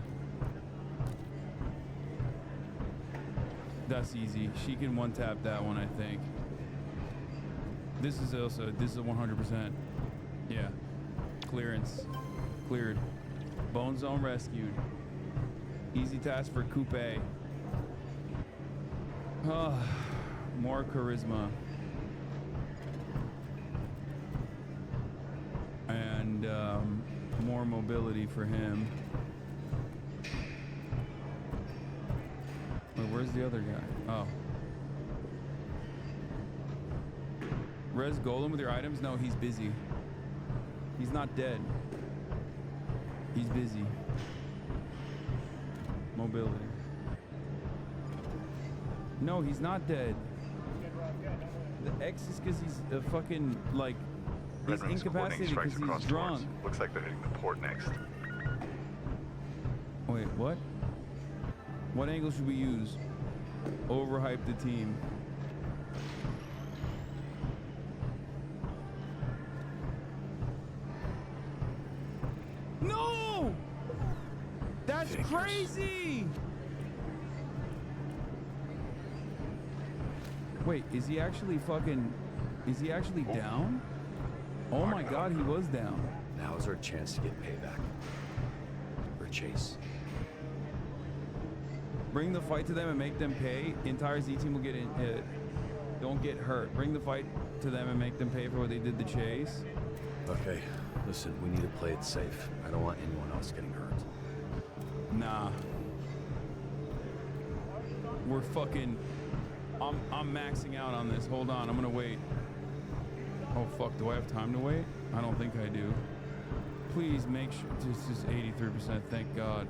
That's easy. She can one-tap that one, I think. This is also, this is a 100%. Yeah. Clearance. Cleared. Bone zone rescued. Easy task for Coupe. More charisma. And more mobility for him. Wait, where's the other guy? Oh. Res Golem with your items? No, he's busy. He's not dead. He's busy. Mobility. No, he's not dead. The X is because he's a fucking, like, he's incapacitated because he's drunk. Looks like they're hitting the port next. Wait, what? What angle should we use? Overhype the team. No! That's crazy! Wait, is he actually fucking... Is he actually down? Oh my god, he was down. Now's our chance to get payback. For Chase. Bring the fight to them and make them pay. Entire Z team will get in. Don't get hurt. Bring the fight to them and make them pay for what they did to Chase. Okay, listen, we need to play it safe. I don't want anyone else getting hurt. Nah. We're fucking... I'm maxing out on this. Hold on, I'm gonna wait. Oh fuck, do I have time to wait? I don't think I do. Please make sure this is 83%, thank God.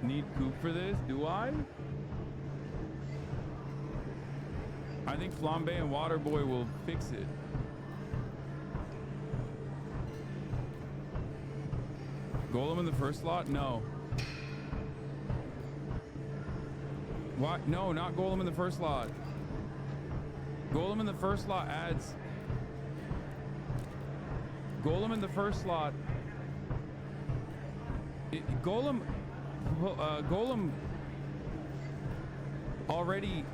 Need Coop for this? Do I? I think Flambe and Waterboy will fix it. Golem in the first slot? No. What? No, not Golem in the first slot. Golem in the first slot adds... Golem in the first slot... Golem... Golem already...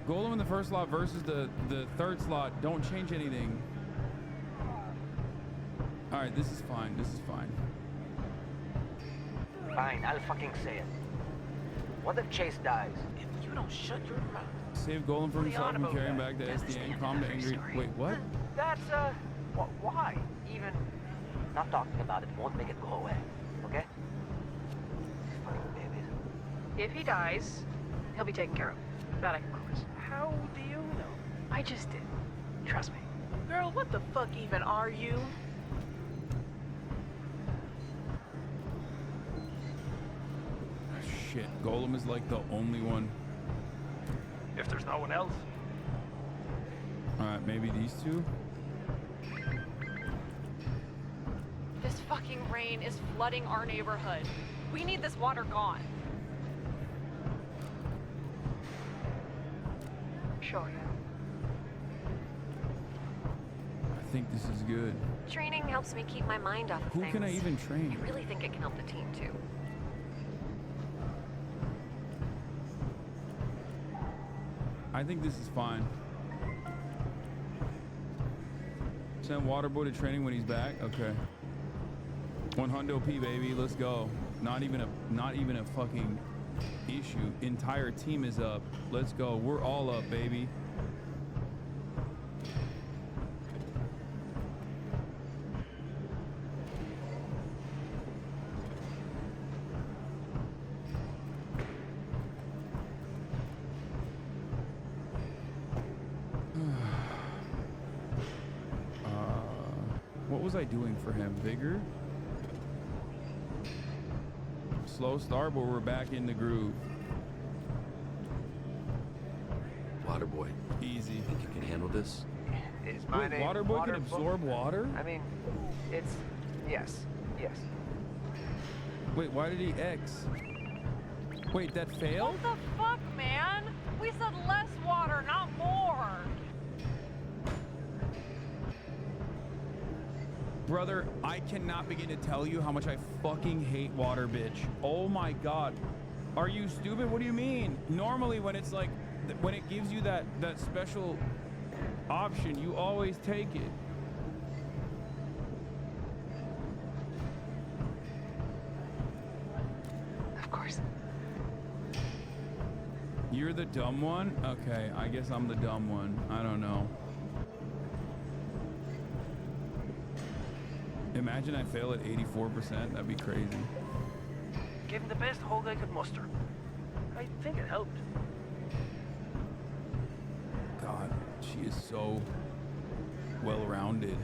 Golem in the first slot versus the third slot don't change anything. Alright, this is fine. This is fine. Fine, I'll fucking say it. What if Chase dies? If you don't shut your mouth. Save Golem from himself and carry him back to SDN. Calm the angry... Wait, what? That's, why? Even not talking about it won't make it go away, okay? If he dies, He'll be taken care of. That I can promise. How do you know? I just did. Trust me. Girl, what the fuck even are you? Shit, Golem is like the only one. If there's no one else. Alright, maybe these two? This fucking rain is flooding our neighborhood. We need this water gone. Sure, yeah. I think this is good. Training helps me keep my mind off of Who things. can I even train? I really think it can help the team, too. I think this is fine. Send Waterboy to training when he's back? Okay. 100 P, baby. Let's go. Not even a fucking issue. Entire team is up. Let's go. We're all up, baby. What was I doing for him? Vigor? Slow start, but we're back in the groove. Waterboy. Easy. Think you can handle this? Is my name Waterboy can absorb water? I mean, it's... Yes. Wait, why did he X? Wait, that failed? What the fuck, man? We said less water, not more. Brother, I cannot begin to tell you how much I fucking hate water, bitch. Oh my god. Are you stupid? What do you mean? Normally when it's like, when it gives you that special option, you always take it. Of course. You're the dumb one? Okay, I guess I'm the dumb one. I don't know. Imagine I fail at 84%. That'd be crazy. Gave him the best hold I could muster. I think it helped. God, she is so well-rounded.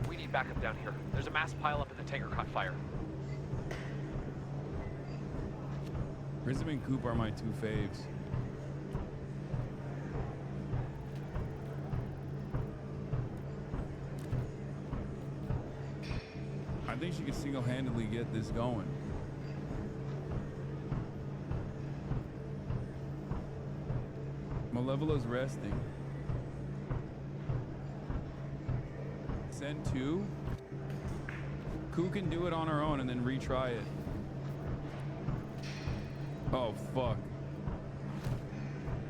We need backup down here. There's a mass pileup and the tanker caught fire. Prism and Coop are my two faves. I think she could single-handedly get this going. Malevola's resting. Send two. Koo can do it on her own and then retry it. Oh, fuck.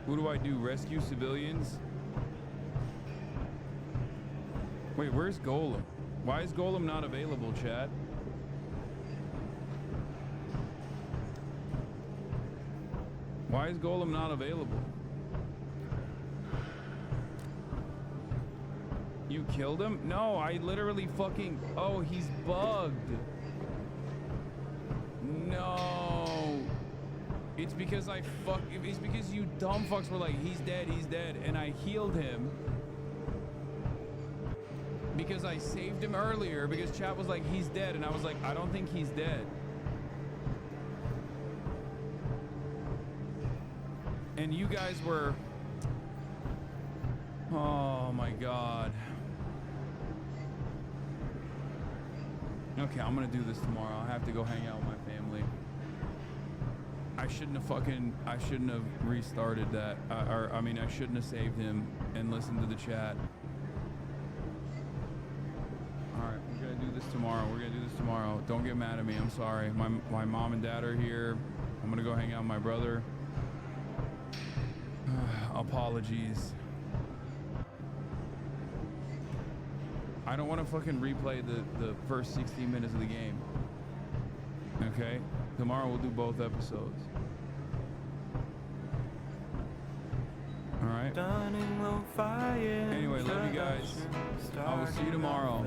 Who do I do? Rescue civilians? Wait, where's Golem? Why is Golem not available, chat? Why is Golem not available? You killed him? No, I literally fucking... Oh, he's bugged. No. It's because it's because you dumb fucks were like, he's dead, and I healed him. Because I saved him earlier, because chat was like, he's dead, and I was like, I don't think he's dead. And you guys were... Oh my god. Okay, I'm gonna do this tomorrow. I have to go hang out with my family. I shouldn't have restarted that. I mean, I shouldn't have saved him and listened to the chat. All right, we're gonna do this tomorrow. Don't get mad at me. I'm sorry. My mom and dad are here. I'm gonna go hang out with my brother. Apologies. I don't want to fucking replay the first 16 minutes of the game. Okay? Tomorrow we'll do both episodes. All right? Anyway, love you guys. I will see you tomorrow.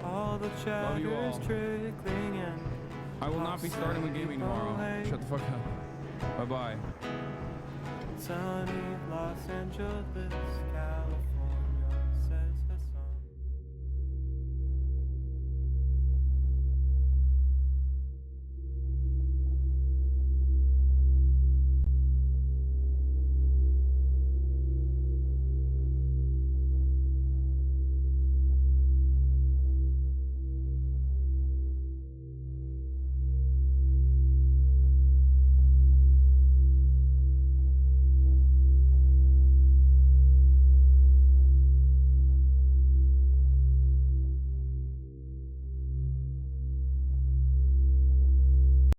Love you all. I will not be starting with gaming tomorrow. Shut the fuck up. Bye-bye. Sunny Los Angeles sky.